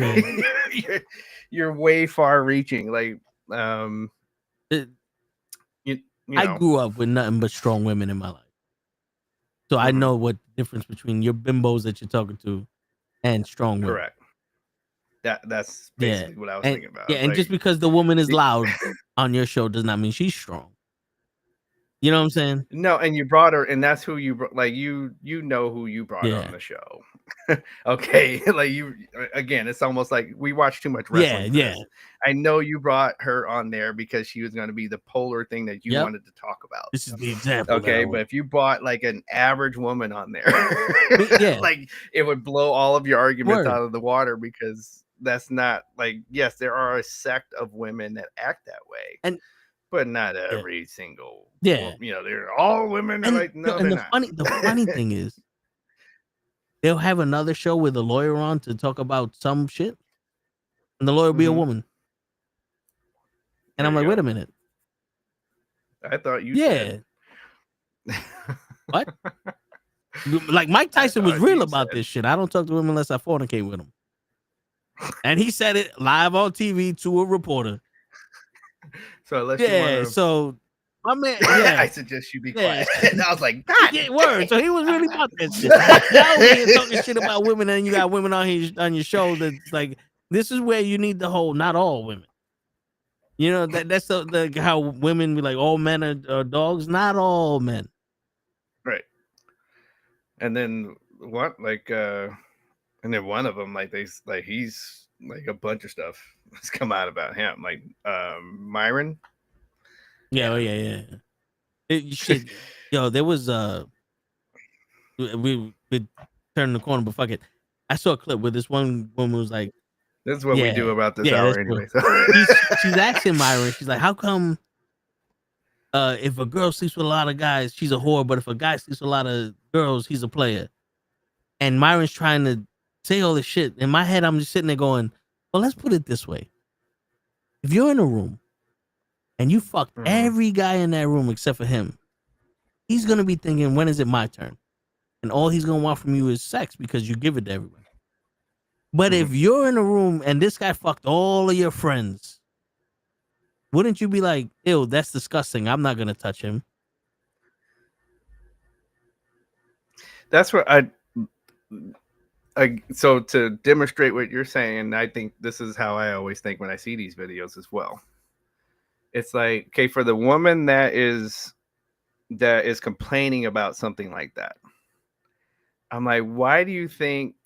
you're way far reaching. Like I grew up with nothing but strong women in my life. So I know what the difference between your bimbos that you're talking to and strong women. Correct. That's basically what I was thinking about. Yeah, and just because the woman is loud on your show does not mean she's strong. You know what I'm saying? No, and you brought her, and that's who you like. You know who you brought on the show, Okay, like you again, it's almost like we watch too much wrestling. Yeah. I know you brought her on there because she was going to be the polar thing that you wanted to talk about. This is the example. Okay, but if you brought like an average woman on there, like it would blow all of your arguments out of the water, because that's not like, yes, there are a sect of women that act that way, but not every single. You know, they're all women. Are like, no, they're not. The funny thing is, they'll have another show with a lawyer on to talk about some shit, and the lawyer will be a woman. And I'm like, wait a minute. I thought you said. What? Like Mike Tyson was real about this shit. I don't talk to women unless I fornicate with him. And he said it live on TV to a reporter. So unless you want to... so my man, I suggest you be quiet. And I was like, God, word. So he was really about that shit. Now we're talking shit about women, and you got women on your show that's like, this is where you need the whole, not all women. You know, that's the how women be like, all men are dogs. Not all men. Right. And then what? Like, and then one of them, like he's like a bunch of stuff has come out about him, like Myron. Yeah. There was we turned the corner, but fuck it. I saw a clip where this one woman was like, "This is what we do about this hour anyway." So. She's asking Myron, she's like, "How come if a girl sleeps with a lot of guys, she's a whore, but if a guy sleeps with a lot of girls, he's a player?" And Myron's trying to say all this shit. In my head, I'm just sitting there going, well, let's put it this way. If you're in a room and you fucked every guy in that room except for him, he's going to be thinking, when is it my turn? And all he's going to want from you is sex, because you give it to everybody. But if you're in a room and this guy fucked all of your friends, wouldn't you be like, ew, that's disgusting, I'm not going to touch him? That's what so to demonstrate what you're saying, I think this is how I always think when I see these videos as well. It's like, okay, for the woman that is complaining about something like that, I'm like, why do you think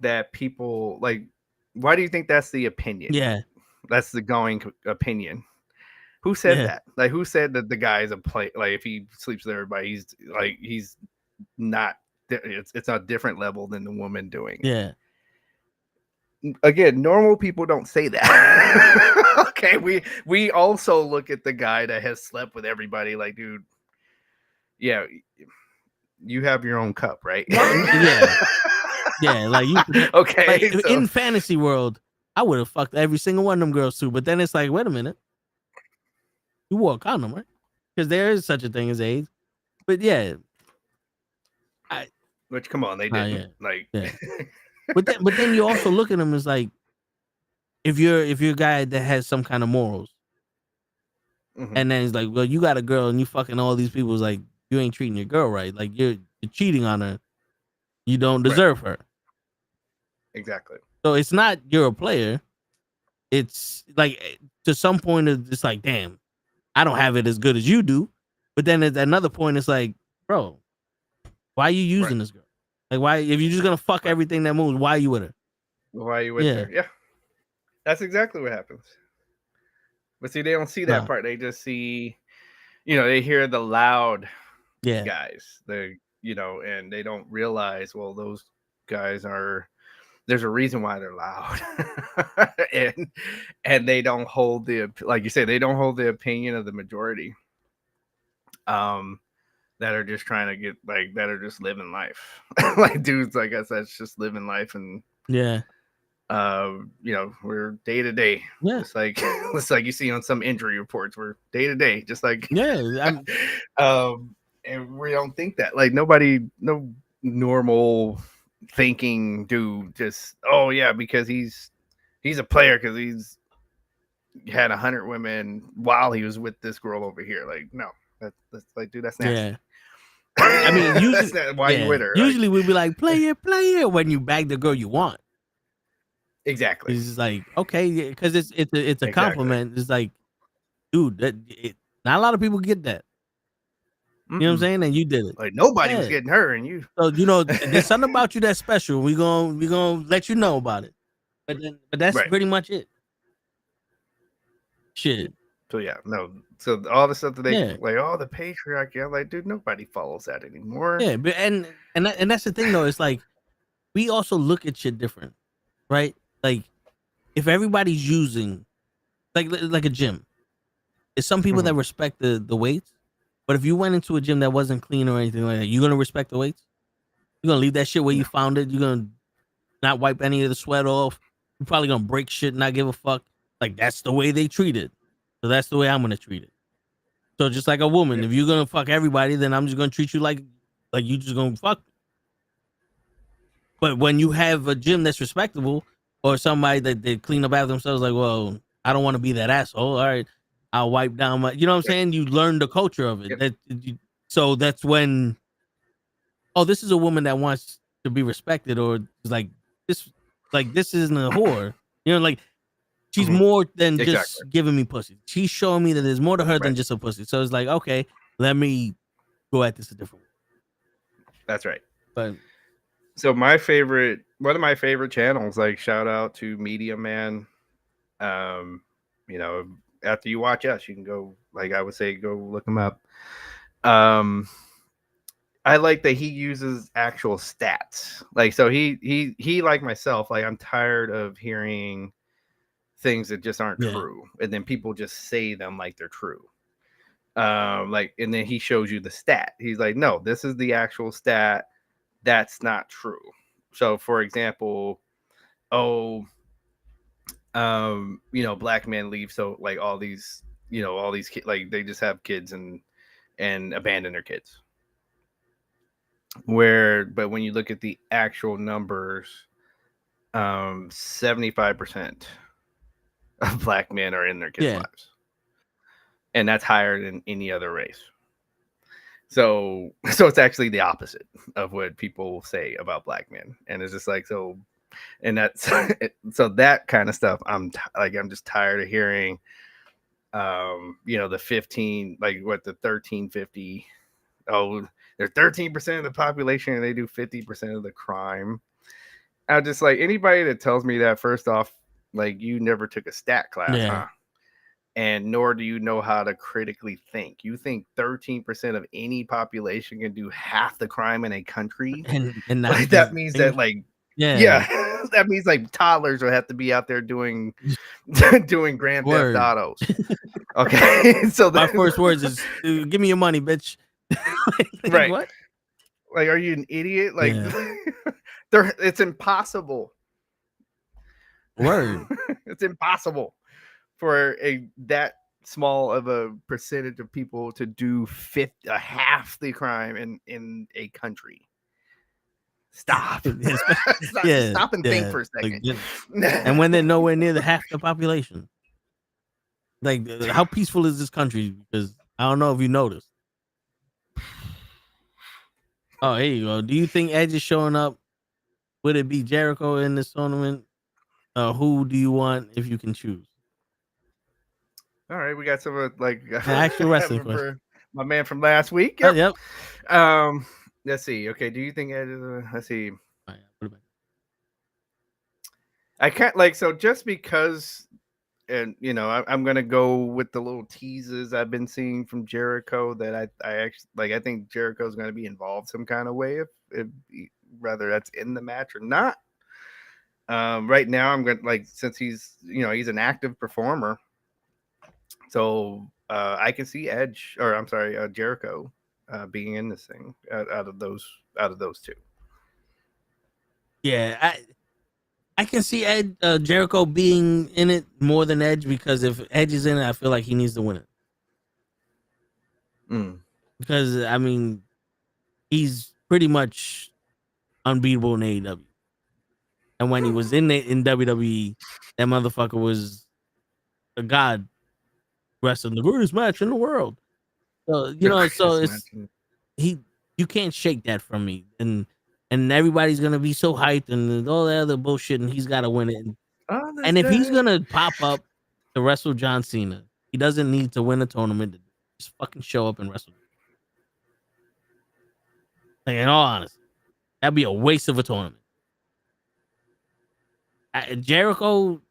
that people like? Why do you think that's the opinion? Yeah, that's the going opinion. Who said that? Like, who said that the guy is a play? Like, if he sleeps with everybody, he's not. It's a different level than the woman doing it. Yeah. Again, normal people don't say that. Okay, we also look at the guy that has slept with everybody. Like, dude, yeah, you have your own cup, right? Yeah. Like you. Okay. Like, in fantasy world, I would have fucked every single one of them girls too. But then it's like, wait a minute, you wore a condom, right? Because there is such a thing as AIDS. But yeah. Which, come on, they didn't. But then you also look at them as like, if you're a guy that has some kind of morals, and then it's like, well, you got a girl and you fucking all these people, it's like, you ain't treating your girl right. Like you're cheating on her. You don't deserve her. Exactly. So it's not you're a player. It's like, to some point it's like, damn, I don't have it as good as you do. But then at another point it's like, bro, why are you using this girl? Like, why, if you're just gonna fuck everything that moves, why are you with her? Why are you with her? Yeah. That's exactly what happens. But see, they don't see that part. They just see, they hear the loud guys. And they don't realize, well, those guys there's a reason why they're loud. and they don't hold like you say, they don't hold the opinion of the majority. That are just trying to get, like, that are just living life. Like dudes like us that's just living life, and we're day to day. Yeah. It's like you see on some injury reports, we're day to day, just like and we don't think that, like, no normal thinking dude just, oh yeah, because he's a player because he's had 100 women while he was with this girl over here. Like, no, that's like, dude, that's nasty. Yeah. I mean, usually, that's why you with her. Usually we'd be like, player, when you bag the girl you want. Exactly. It's just like, okay, because it's a compliment. It's like, dude, not a lot of people get that. You know what I'm saying? And you did it. Like nobody was Yeah. getting her, and you. So there's something about you that's special. We gonna let you know about it. But that's Right. pretty much it. Shit. So yeah, no. So all the stuff that they Yeah. like, the patriarchy. I'm like, dude, nobody follows that anymore. Yeah, but and that's the thing though. It's like we also look at shit different, right? Like if everybody's using like a gym, there's some people that respect the weights, but if you went into a gym that wasn't clean or anything like that, you're gonna respect the weights. You're gonna leave that shit where you found it. You're gonna not wipe any of the sweat off. You're probably gonna break shit, not give a fuck. Like that's the way they treat it. So that's the way I'm gonna treat it. So just like a woman, if you're gonna fuck everybody, then I'm just gonna treat you like you just gonna fuck. But when you have a gym that's respectable, or somebody that they clean up after themselves, like, well, I don't want to be that asshole. All right, I'll wipe down my. You know what I'm saying? You learn the culture of it. So that's when. Oh, this is a woman that wants to be respected, or like this isn't a whore. You know, like. She's more than just giving me pussy. She's showing me that there's more to her than just a pussy. So it's like, okay, let me go at this a different way. That's right. But so one of my favorite channels, like shout out to Media Man. You know, after you watch us, you can go, like I would say, go look him up. I like that he uses actual stats. Like, so he like myself, like I'm tired of hearing things that just aren't true, and then people just say them like they're true. Like, and then he shows you the stat. He's like, no, this is the actual stat. That's not true. So, for example, you know, black men leave. So, like all these kids, like they just have kids and abandon their kids. But when you look at the actual numbers, 75% of black men are in their kids' lives, and that's higher than any other race. So it's actually the opposite of what people say about black men, and it's just like so, and that's so that kind of stuff. I'm just tired of hearing, you know, the 15, like what the 1350. Oh, they're 13% of the population, and they do 50% of the crime. I just like anybody that tells me that, first off, like you never took a stat class, huh? And nor do you know how to critically think. You think 13% of any population can do half the crime in a country, and like, that means that like that means like toddlers will have to be out there doing Grand Theft Autos. Okay, so my first words is, "Give me your money, bitch." Right? What? Like, are you an idiot? Like, it's impossible. Word. It's impossible for that small of a percentage of people to do half the crime in a country. Stop. Stop and think for a second. And when they're nowhere near the half the population. Like, how peaceful is this country? Because I don't know if you noticed. Oh, here you go. Do you think Edge is showing up? Would it be Jericho in this tournament? Who do you want if you can choose? All right, we got some like actual wrestling question. My man from last week. Yep. Let's see. Okay, do you think Edge is let's see. I can't just because, and you know, I'm gonna go with the little teases I've been seeing from Jericho that I actually I think Jericho's gonna be involved some kind of way if whether that's in the match or not. Right now I'm gonna since he's an active performer, so I can see Jericho being in this thing out of those two. Yeah, I can see Jericho being in it more than Edge, because if Edge is in it, I feel like he needs to win it. Because I mean, he's pretty much unbeatable in AEW. And when he was in WWE, that motherfucker was a god wrestling the greatest match in the world. So you can't shake that from me. And everybody's gonna be so hyped and all that other bullshit, and he's gotta win it. And if he's gonna pop up to wrestle John Cena, he doesn't need to win a tournament. Just fucking show up and wrestle. Like, in all honesty, that'd be a waste of a tournament. Jericho,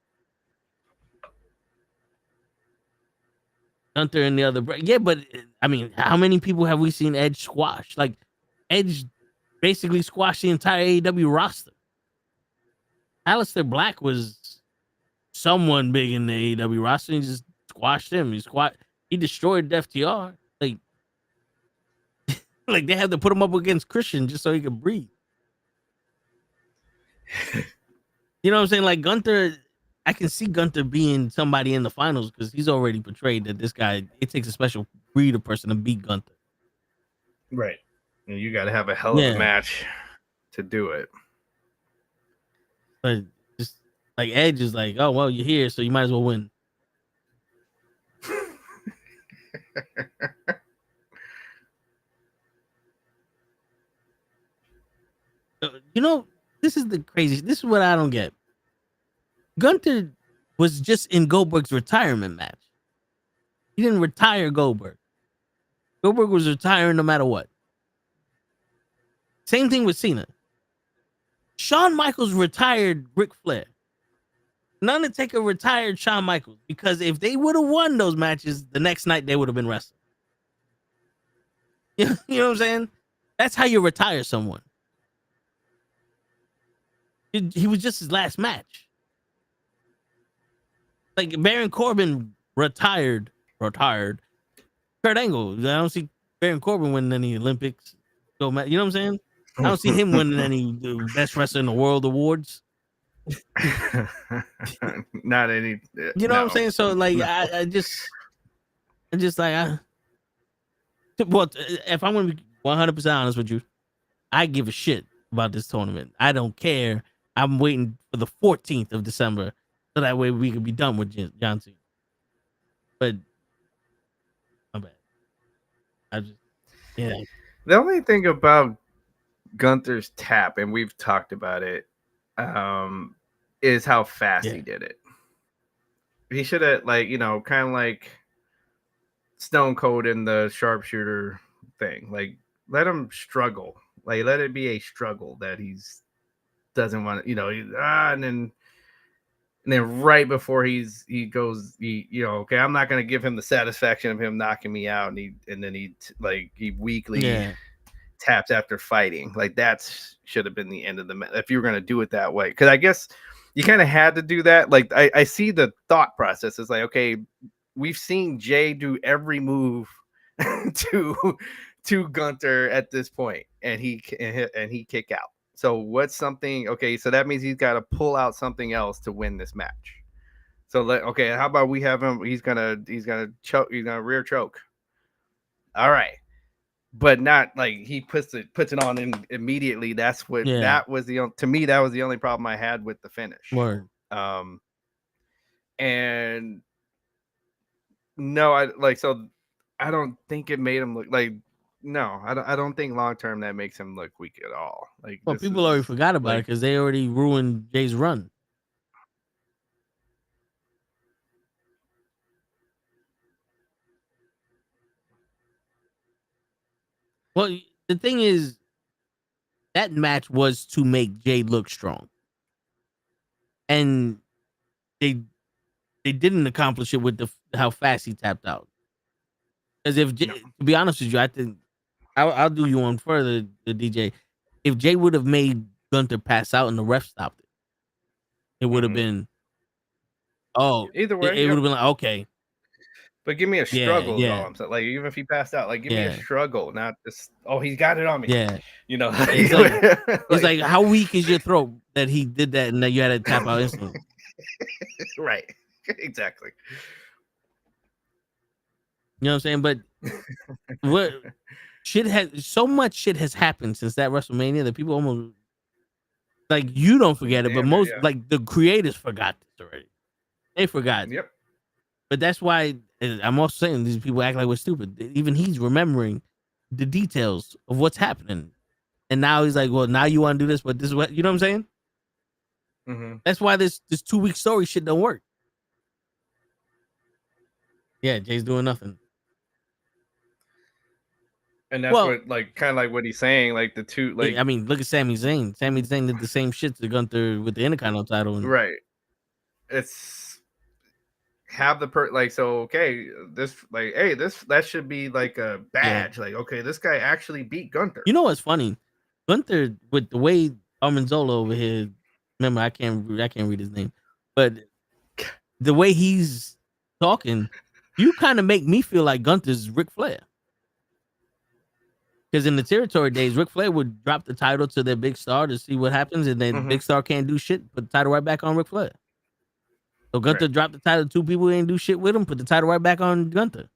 Gunther, and the other. Yeah, but I mean, how many people have we seen Edge squash? Like, Edge basically squashed the entire AEW roster. Aleister Black was someone big in the AEW roster, and he just squashed him. He destroyed FTR. Like they had to put him up against Christian just so he could breathe. You know what I'm saying? Like Gunther, I can see Gunther being somebody in the finals because he's already portrayed that this guy, it takes a special breed of person to beat Gunther. Right. And you got to have a hell of a match to do it. But just like Edge is like, oh, well, you're here, so you might as well win. You know, this is the craziest. This is what I don't get. Gunther was just in Goldberg's retirement match. He didn't retire Goldberg. Goldberg was retiring no matter what. Same thing with Cena. Shawn Michaels retired Ric Flair. Undertaker retired Shawn Michaels because if they would have won those matches, the next night they would have been wrestling. You know what I'm saying? That's how you retire someone. He was just his last match. Like Baron Corbin retired Kurt Angle. I don't see Baron Corbin winning any Olympics. You know what I'm saying? I don't see him winning any best wrestler in the world awards. Not any. You know what I'm saying? So like, I just like, well, if I'm gonna be 100% honest with you, I give a shit about this tournament. I don't care. I'm waiting for the 14th of December so that way we can be done with John Cena. But my bad. The only thing about Gunther's tap, and we've talked about it, is how fast he did it. He should have, like, kind of like Stone Cold in the sharpshooter thing. Like, let him struggle. Like, let it be a struggle that he's doesn't want to, and then right before he goes, okay, I'm not going to give him the satisfaction of him knocking me out, and then he weakly taps after fighting. Like that should have been the end of the match if you were going to do it that way. Because I guess you kind of had to do that. Like I see the thought process. It's like, okay, we've seen Jay do every move to Gunther at this point, and he kick out. So what's something? Okay, so that means he's got to pull out something else to win this match. So how about we have him? He's gonna choke. He's gonna rear choke. All right, but not like he puts it on in immediately. That's what that was to me. That was the only problem I had with the finish. Word. And no, I don't think it made him look like. No, I don't think long term that makes him look weak at all. Like, well, people already forgot about it because they already ruined Jay's run. Well, the thing is, that match was to make Jay look strong, and they didn't accomplish it with how fast he tapped out. Because to be honest with you, I think. I'll do you one further, the DJ. If Jay would have made Gunther pass out and the ref stopped it, it would have been. Either way, it would have been like, okay. But give me a struggle. Yeah. I'm saying. Like even if he passed out, like give me a struggle, not just he got it on me. Yeah, it's like how weak is your throat that he did that and that you had to tap out instantly. Right, exactly. You know what I'm saying? But what? So much shit has happened since that WrestleMania that people almost like you don't forget it, but most like the creators forgot this already. They forgot. Yep. But that's why I'm also saying these people act like we're stupid. Even he's remembering the details of what's happening, and now he's like, "Well, now you want to do this, but this is what you know what I'm saying." Mm-hmm. That's why this 2-week story shit don't work. Yeah, Jay's doing nothing. And that's Well, what, like, kind of like what he's saying, like the two, like, I mean, look at Sami Zayn. Sami Zayn did the same shit to Gunther with the Intercontinental title. And right. It's have the like, so okay, this, like, hey, that should be like a badge. Like, okay, this guy actually beat Gunther. You know what's funny? Gunther, with the way Armanzola over here, remember I can't read his name, but the way he's talking, you kind of make me feel like Gunther's Ric Flair. Because in the territory days, Ric Flair would drop the title to their big star to see what happens, and then big star can't do shit, put the title right back on Ric Flair. So Gunther dropped the title to two people who ain't do shit with him, put the title right back on Gunther.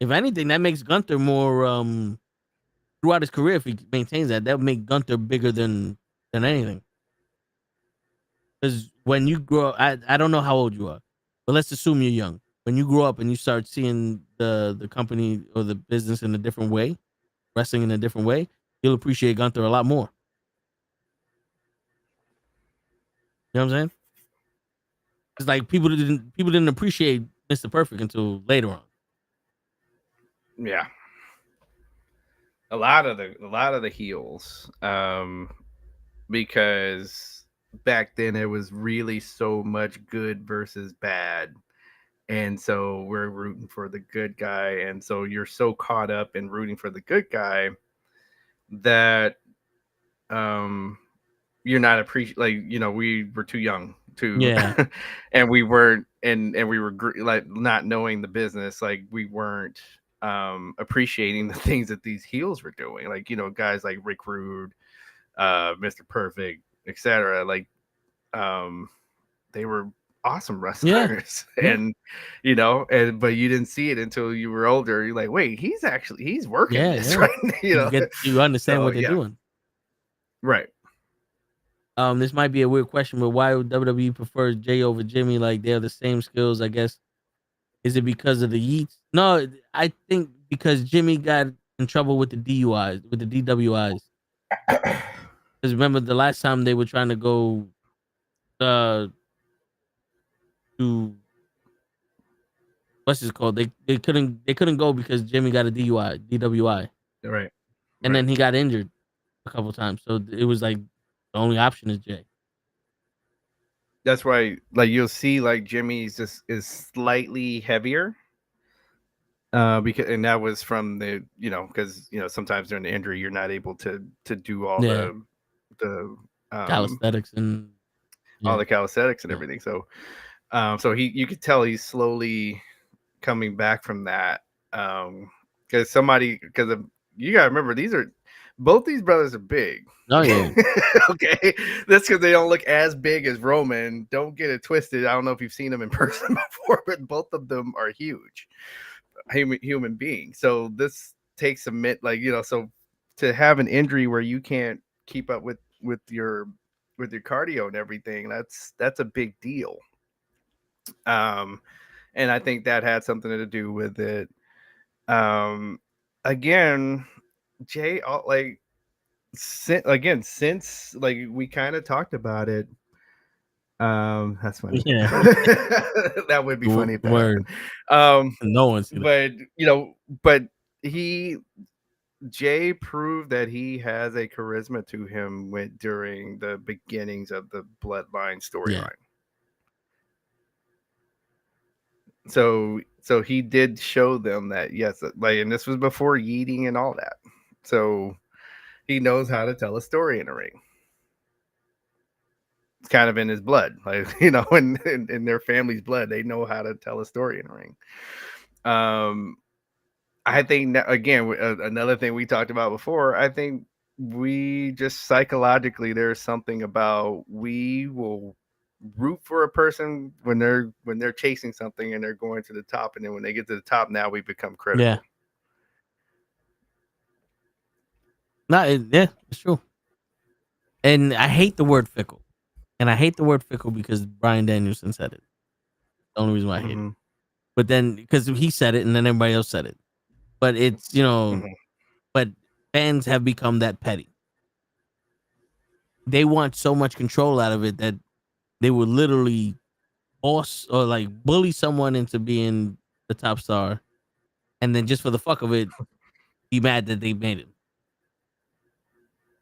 If anything, that makes Gunther more throughout his career. If he maintains that would make Gunther bigger than anything. Because when you grow up, I don't know how old you are, but let's assume you're young. When you grow up and you start seeing the company or the business in a different way, wrestling in a different way, you'll appreciate Gunther a lot more. You know what I'm saying? It's like people didn't appreciate Mr. Perfect until later on. Yeah. A lot of the heels, because back then it was really so much good versus bad. And so we're rooting for the good guy. And so you're so caught up in rooting for the good guy that you're not appreciating, like, you know, we were too young to, and we weren't, and we were like not knowing the business, like we weren't appreciating the things that these heels were doing. Like, you know, guys like Rick Rude, Mr. Perfect, etc. Like, they were awesome wrestlers, and you know, but you didn't see it until you were older. You're like, wait, he's working this, right? You know, you understand what they're doing, right? This might be a weird question, but why would WWE prefer Jay over Jimmy? Like, they have the same skills, I guess. Is it because of the yeets? No, I think because Jimmy got in trouble with the DUIs, with the DWIs. Because remember the last time they were trying to go to what's this called? They couldn't go because Jimmy got a DWI. Right. And then he got injured a couple times. So it was like the only option is Jay. That's why, like, you'll see, like, Jimmy's just is slightly heavier, because, and that was from the, you know, because, you know, sometimes during the injury you're not able to do all the calisthenics and all the calisthenics and everything. So, so you could tell he's slowly coming back from that, because you gotta remember, both these brothers are big. Oh yeah. Okay, that's because they don't look as big as Roman. Don't get it twisted. I don't know if you've seen them in person before, but both of them are huge human beings. So this takes a minute, like, you know, so to have an injury where you can't keep up with your cardio and everything, that's a big deal. And I think that had something to do with it. Again, Jay, like, since like we kind of talked about it, that's funny. Yeah. That would be funny. Word. No one's but you know, but Jay proved that he has a charisma to him during the beginnings of the Bloodline storyline. So he did show them that, yes, like, and this was before yeeting and all that. So he knows how to tell a story in a ring. It's kind of in his blood, like, you know, in their family's blood, they know how to tell a story in a ring. I think that, again, another thing we talked about before, I think we just psychologically, there's something about, we will root for a person when they're chasing something and they're going to the top, and then when they get to the top, now we become critical. Yeah. It's true. And I hate the word fickle. And I hate the word fickle because Bryan Danielson said it. The only reason why I hate it. But then, because he said it and then everybody else said it. But it's, you know, but fans have become that petty. They want so much control out of it that they would literally boss or like bully someone into being the top star and then just for the fuck of it, be mad that they made him.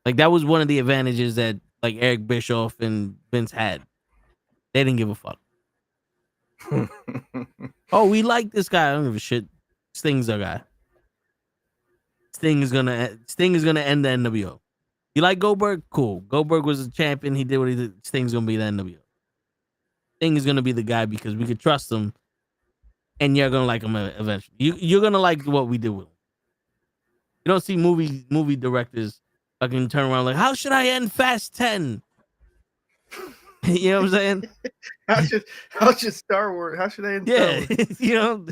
Like that was one of the advantages that like Eric Bischoff and Vince had. They didn't give a fuck. Oh, we like this guy. I don't give a shit. Sting's our guy. Sting is gonna end the NWO. You like Goldberg? Cool. Goldberg was a champion. He did what he did. Sting's gonna be the NWO. Sting is gonna be the guy because we could trust him, and you're gonna like him eventually. You're gonna like what we did with him. You don't see movie directors fucking turn around like, how should I end Fast 10? You know what I'm saying? How should Star Wars? How should I end? Star Wars? You know,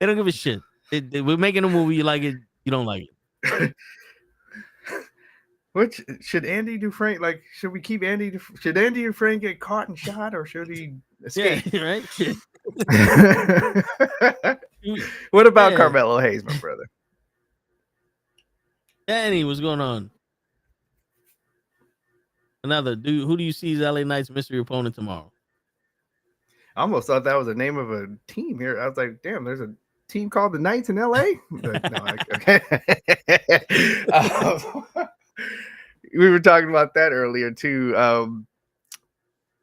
they don't give a shit. We're making a movie. You like it? You don't like it? Which should Andy Dufresne like? Should we keep Andy? Should Andy Dufresne get caught and shot, or should he escape? Yeah, right. What about Carmelo Hayes, my brother? Danny, what's going on? Another dude. Who do you see as LA Knight's mystery opponent tomorrow? I almost thought that was the name of a team here. I was like, damn, there's a team called the Knights in LA. But no, okay. We were talking about that earlier too.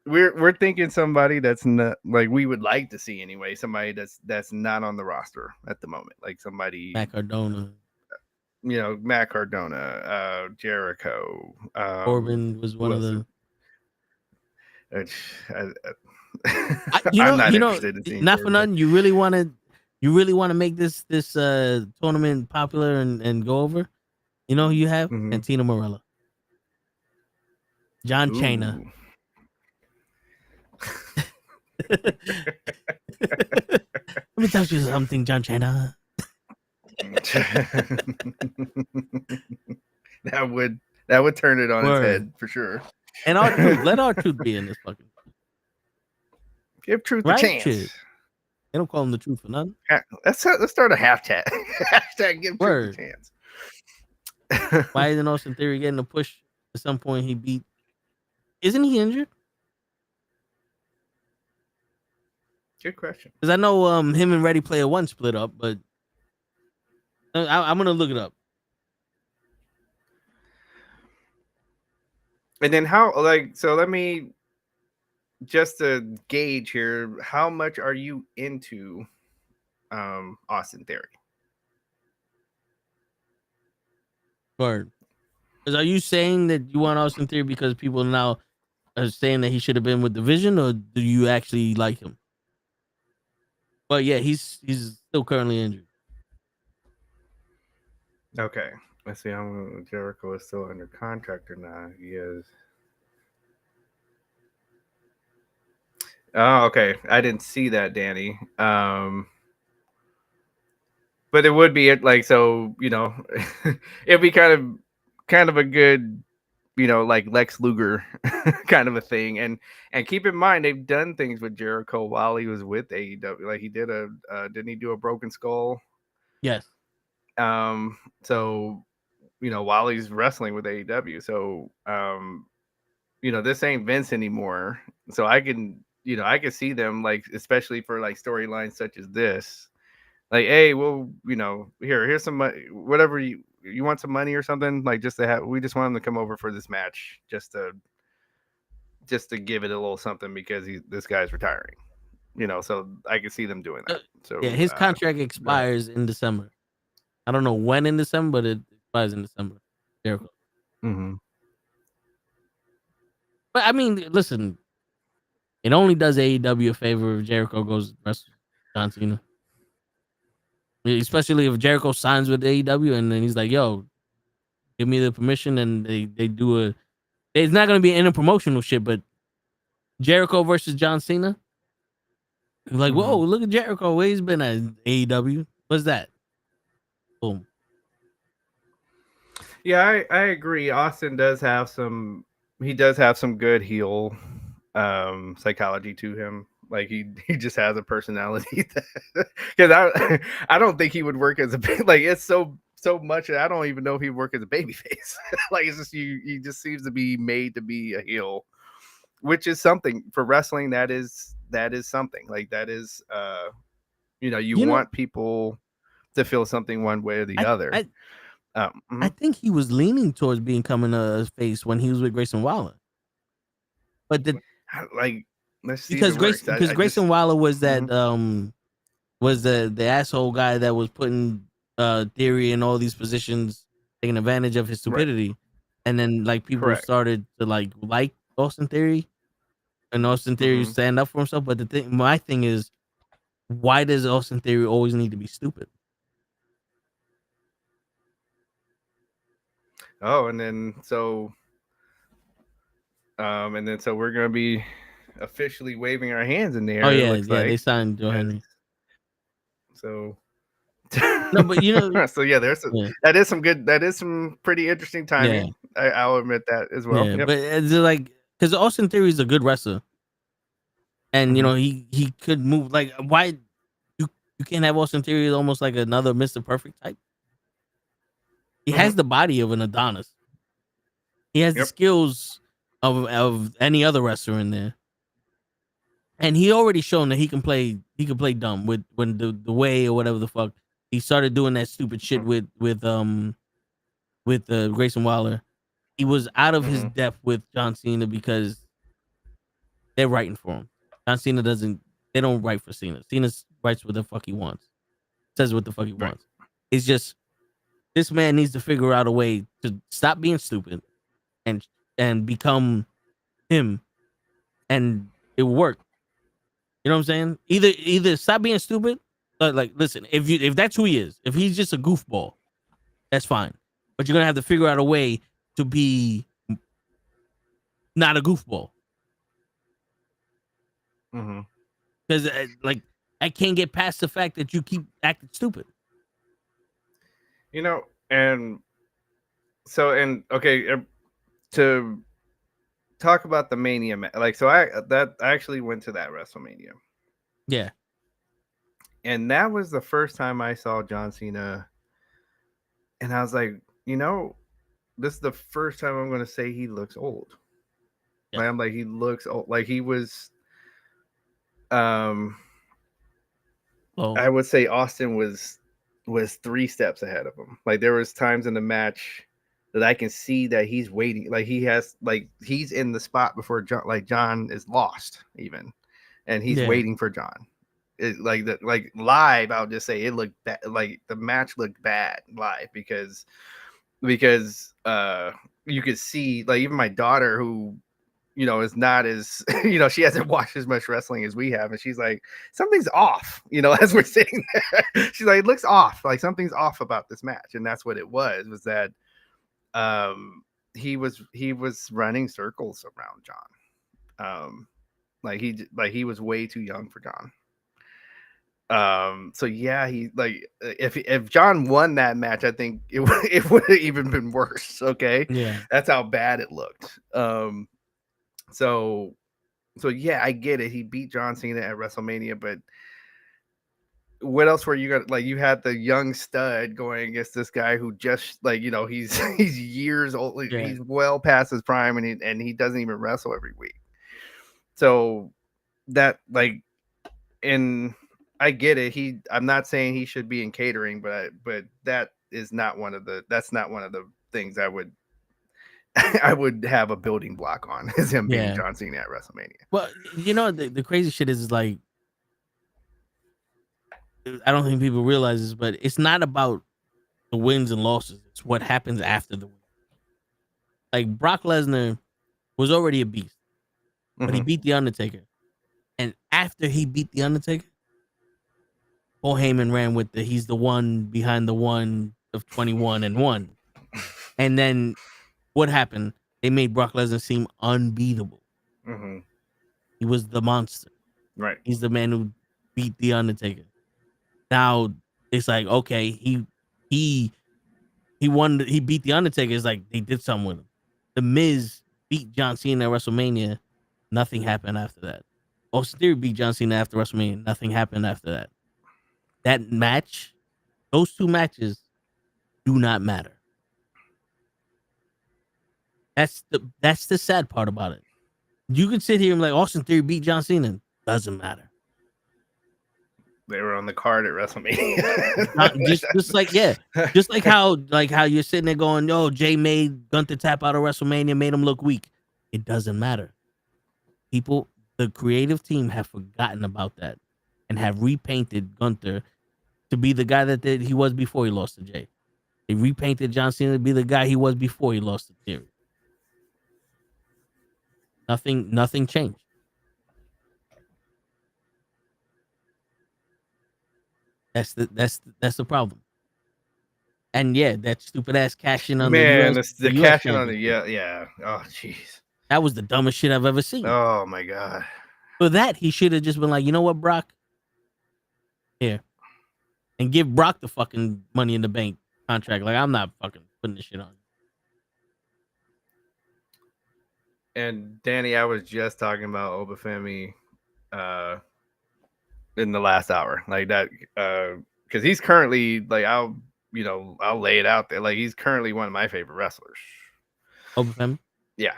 We're thinking somebody that's not like we would like to see anyway. Somebody that's not on the roster at the moment, like somebody Matt Cardona. You know, Matt Cardona, Jericho. Corbin was one of the. I'm not interested in seeing not for Corbin. nothing. You really want to make this tournament popular and go over. You know who you have? Mm-hmm. Santina Morella, John Cena. Let me tell you something, John Cena. that would turn it on its head for sure. And let R-Truth be in this fucking. Give Truth a chance. Shit. They don't call him the Truth for nothing. Let's start a hashtag. Hashtag give Truth a chance. Why isn't Austin Theory getting a push? At some point, he beat. Isn't he injured? Good question. Because I know him and Ready Player One split up, but I'm gonna look it up. And then so let me just to gauge here, how much are you into Austin Theory? Word. Because are you saying that you want Austin Theory because people now are saying that he should have been with Division, or do you actually like him? But yeah, he's still currently injured. Okay. Let's see how Jericho is still under contract or not. He is. Oh, okay. I didn't see that, Danny. But it would be like, so, you know, it'd be kind of a good, you know, like Lex Luger kind of a thing. And keep in mind, they've done things with Jericho while he was with AEW. Like he did didn't he do a Broken Skull? Yes. So, you know, while he's wrestling with AEW. So, you know, this ain't Vince anymore. So I can see them, like, especially for like storylines such as this, like, hey, well, you know, here's some money, whatever you want, some money or something, like, just to have, we just want him to come over for this match, just to give it a little something because this guy's retiring, you know. So I can see them doing that. So yeah, his contract expires in December. I don't know when in December, but it expires in December. Jericho. Mm-hmm. But I mean, listen, it only does AEW a favor if Jericho goes wrestle John Cena. Especially if Jericho signs with AEW and then he's like, yo, give me the permission, and they do it's not going to be interpromotional shit, but Jericho versus John Cena. Like, whoa, look at Jericho. Where he's been at AEW. What's that? Boom. Yeah, I agree. Austin does have some good heel psychology to him. Like he just has a personality because I don't think he would work as a, like, it's so much. I don't even know if he'd work as a babyface. Like, it's just he just seems to be made to be a heel, which is something for wrestling. That is something, like, that is you know, you want people to feel something one way or the other. I think he was leaning towards becoming a face when he was with Grayson Waller. But like, let's see if it works. Because Grayson Waller was that was the asshole guy that was putting Theory in all these positions, taking advantage of his stupidity, and then like people started to like Austin Theory, and Austin Theory stand up for himself. But my thing is, why does Austin Theory always need to be stupid? Oh, and then so we're gonna be officially waving our hands in the air. Oh yeah, looks like. They signed Joe Henry. So no, but you know, so yeah, that is some pretty interesting timing. Yeah. I'll admit that as well. Yeah, but it's like because Austin Theory is a good wrestler, and you know he could move. Like, why you can't have Austin Theory almost like another Mr. Perfect type? He has the body of an Adonis. He has the skills of any other wrestler in there, and he already shown that he can play dumb with when the way or whatever the fuck he started doing that stupid shit with Grayson Waller. He was out of his depth with John Cena because they're writing for him. John Cena they don't write for Cena. Cena writes what the fuck he wants, says what the fuck he wants. It's just this man needs to figure out a way to stop being stupid and become him, and it will work. You know what I'm saying? Either stop being stupid, like listen, if that's who he is, if he's just a goofball, that's fine. But you're gonna have to figure out a way to be not a goofball. Because like I can't get past the fact that you keep acting stupid. You know, and so to talk about the Mania, like so I actually went to that WrestleMania. Yeah. And that was the first time I saw John Cena, and I was like, you know, this is the first time I'm going to say he looks old. Yeah. Like, I'm like, he looks old. Like he was, I would say Austin was 3 steps ahead of him. Like there was times in the match that I can see that he's waiting. Like he's in the spot before John. Like John is lost even, and he's waiting for John. Like live, I'll just say it looked bad. Like the match looked bad live because you could see, like, even my daughter, who, you know, is not as, you know, she hasn't watched as much wrestling as we have, and she's like, something's off, you know, as we're sitting there. She's like, it looks off, like something's off about this match. And that's what it was that he was running circles around John. Like he was way too young for John. So yeah, he, like, if John won that match, I think it would have even been worse. Okay. Yeah. That's how bad it looked. So yeah, I get it. He beat John Cena at WrestleMania, but what else were you gonna, like, you had the young stud going against this guy who just, like, you know, he's years old. Like, he's well past his prime, and he doesn't even wrestle every week. So that, like, and I get it. I'm not saying he should be in catering, but that is not one of the things I would have a building block on, is him being John Cena at WrestleMania. Well, you know, the crazy shit is, like, I don't think people realize this, but it's not about the wins and losses. It's what happens after the win. Like, Brock Lesnar was already a beast, but he beat The Undertaker. And after he beat The Undertaker, Paul Heyman ran with he's the one behind the one of 21-1. And then what happened? They made Brock Lesnar seem unbeatable. He was the monster. Right. He's the man who beat The Undertaker. Now it's like, okay, he won. He beat The Undertaker. It's like they did something with him. The Miz beat John Cena at WrestleMania. Nothing happened after that. Austin Theory beat John Cena after WrestleMania. Nothing happened after that. That match, those 2 matches do not matter. That's the sad part about it. You can sit here and like, Austin Theory beat John Cena. Doesn't matter. they were on the card at WrestleMania. just like how you're sitting there going, "Yo, Jay made Gunther tap out of WrestleMania, made him look weak." It doesn't matter. People, the creative team have forgotten about that and have repainted Gunther to be the guy that he was before he lost to Jay. They repainted John Cena to be the guy he was before he lost to Theory. Nothing changed. That's the problem. And yeah, that stupid ass cash in on Man, the US cash in on the championship. yeah. Oh jeez. That was the dumbest shit I've ever seen. Oh my god. For that, he should have just been like, you know what, Brock? Here. And give Brock the fucking Money in the Bank contract. Like, I'm not fucking putting this shit on. And Danny, I was just talking about Obafemi in the last hour. Like that because he's currently like I'll lay it out there. Like he's currently one of my favorite wrestlers. Obafemi? Yeah.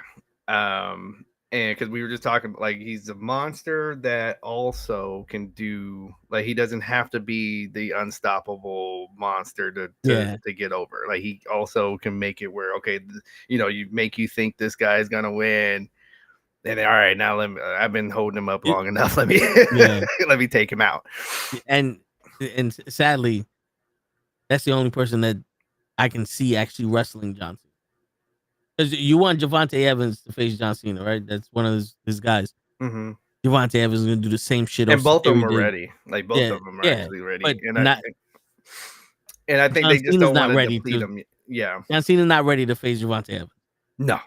And because we were just talking, like he's a monster that also can do, like he doesn't have to be the unstoppable monster to get over. Like he also can make it where, okay, you make you think this guy is gonna win, and then, all right, now I've been holding him up long enough. Let me let me take him out. And sadly, that's the only person that I can see actually wrestling John Cena. Because you want Javante Evans to face John Cena, right? That's one of his guys. Mm-hmm. Javante Evans is going to do the same shit. And both of them are ready. Like both of them are actually ready. And I think they just don't want to deplete them. Yeah. John Cena's not ready to face Javante Evans. No.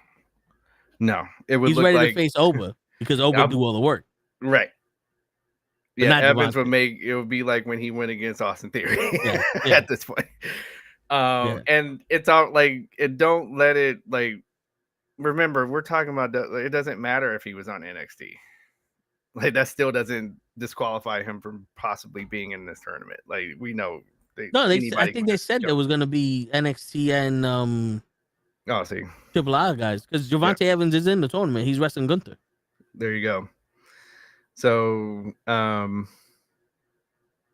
It would He's look ready like to face Oba because Oba do all the work. Right. But yeah, Evans would be like when he went against Austin Theory at this point. And it's all like don't let it like remember we're talking about it doesn't matter if he was on NXT. Like that still doesn't disqualify him from possibly being in this tournament. Like we know I think they said there was gonna be NXT and Triple I guys because Javante Evans is in the tournament. He's wrestling Gunther. There you go. So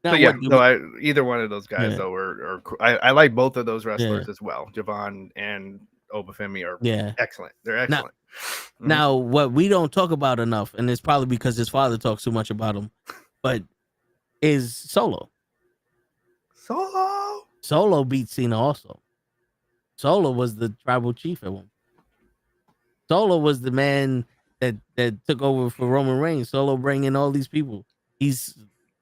either one of those guys though are I like both of those wrestlers as well. Javon and Obafemi are excellent. They're excellent. Now, what we don't talk about enough, and it's probably because his father talks too much about him, but is Solo. Solo beat Cena also. Solo was the tribal chief at one. Solo was the man that took over for Roman Reigns. Solo bringing all these people. He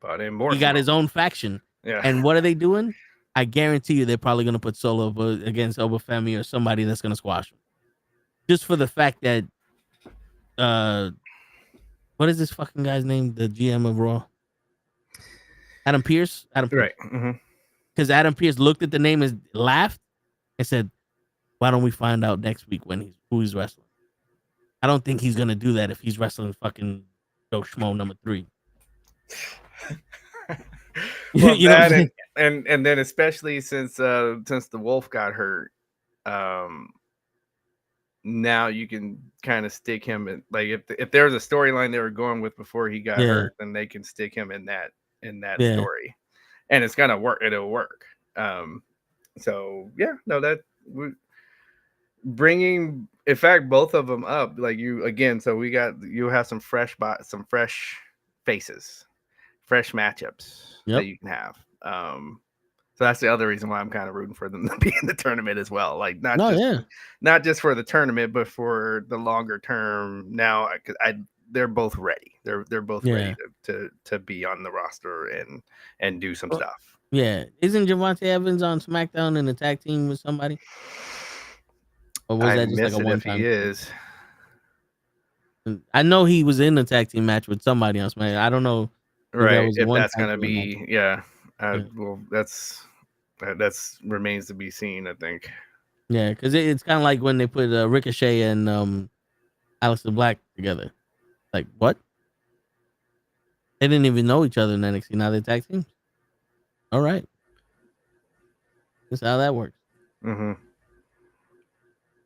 got his own faction. Yeah. And what are they doing? I guarantee you they're probably going to put Solo against Obafemi or somebody that's going to squash him. Just for the fact that, what is this fucking guy's name? The GM of Raw? Adam Pearce? Right. Because Adam Pearce looked at the name and laughed and said, why don't we find out next week who he's wrestling? I don't think he's going to do that if he's wrestling fucking Joe Schmo number 3. Well, you know and then especially since the Wolf got hurt, now you can kind of stick him in, like if there's a storyline they were going with before he got hurt, then they can stick him in that story, and it's gonna work. It'll work. So bringing, in fact, both of them up like you again. So you have some fresh faces. Fresh matchups that you can have. So that's the other reason why I'm kind of rooting for them to be in the tournament as well. Like not just for the tournament, but for the longer term. Now, they're both ready. They're both ready to be on the roster and do some stuff. Yeah, isn't Javante Evans on SmackDown in a tag team with somebody? Or was that just like a one-time? He is. I know he was in a tag team match with somebody on SmackDown. I don't know. Right, if that's gonna be, well, that's remains to be seen, I think. Yeah, because it's kind of like when they put Ricochet and Aleister Black together. Like, what? They didn't even know each other in NXT. Now they're tag teams. All right, that's how that works.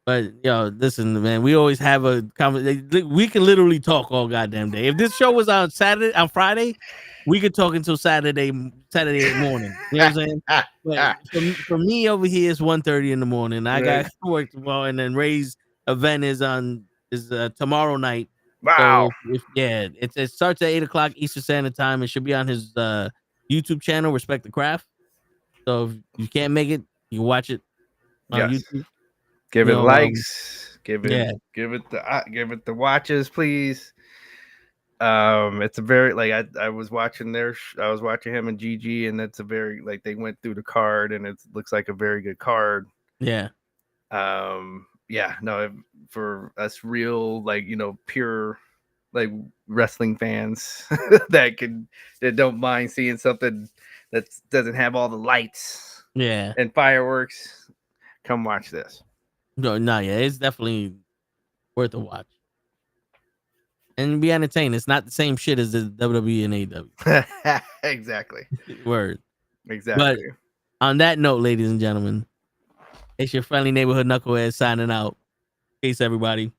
But yo, listen, man, we always have a conversation. We can literally talk all goddamn day. If this show was on Friday, we could talk until Saturday morning. You know what I'm saying? But for me over here, it's 1:30 in the morning. I got work tomorrow, and then Ray's event is tomorrow night. Wow. So it starts at 8:00 Eastern Standard Time. It should be on his YouTube channel, Respect the Craft. So if you can't make it, you can watch it on YouTube. Give it likes. Give it the watches, please. It's a very I was watching I was watching him and Gigi, and it's a very they went through the card, and it looks like a very good card. Yeah. For us real pure wrestling fans that don't mind seeing something that doesn't have all the lights and fireworks, come watch this. It's definitely worth a watch and be entertained. It's not the same shit as the WWE and AEW. Exactly. Word. Exactly. But on that note, ladies and gentlemen, it's your friendly neighborhood knucklehead signing out. Peace, everybody.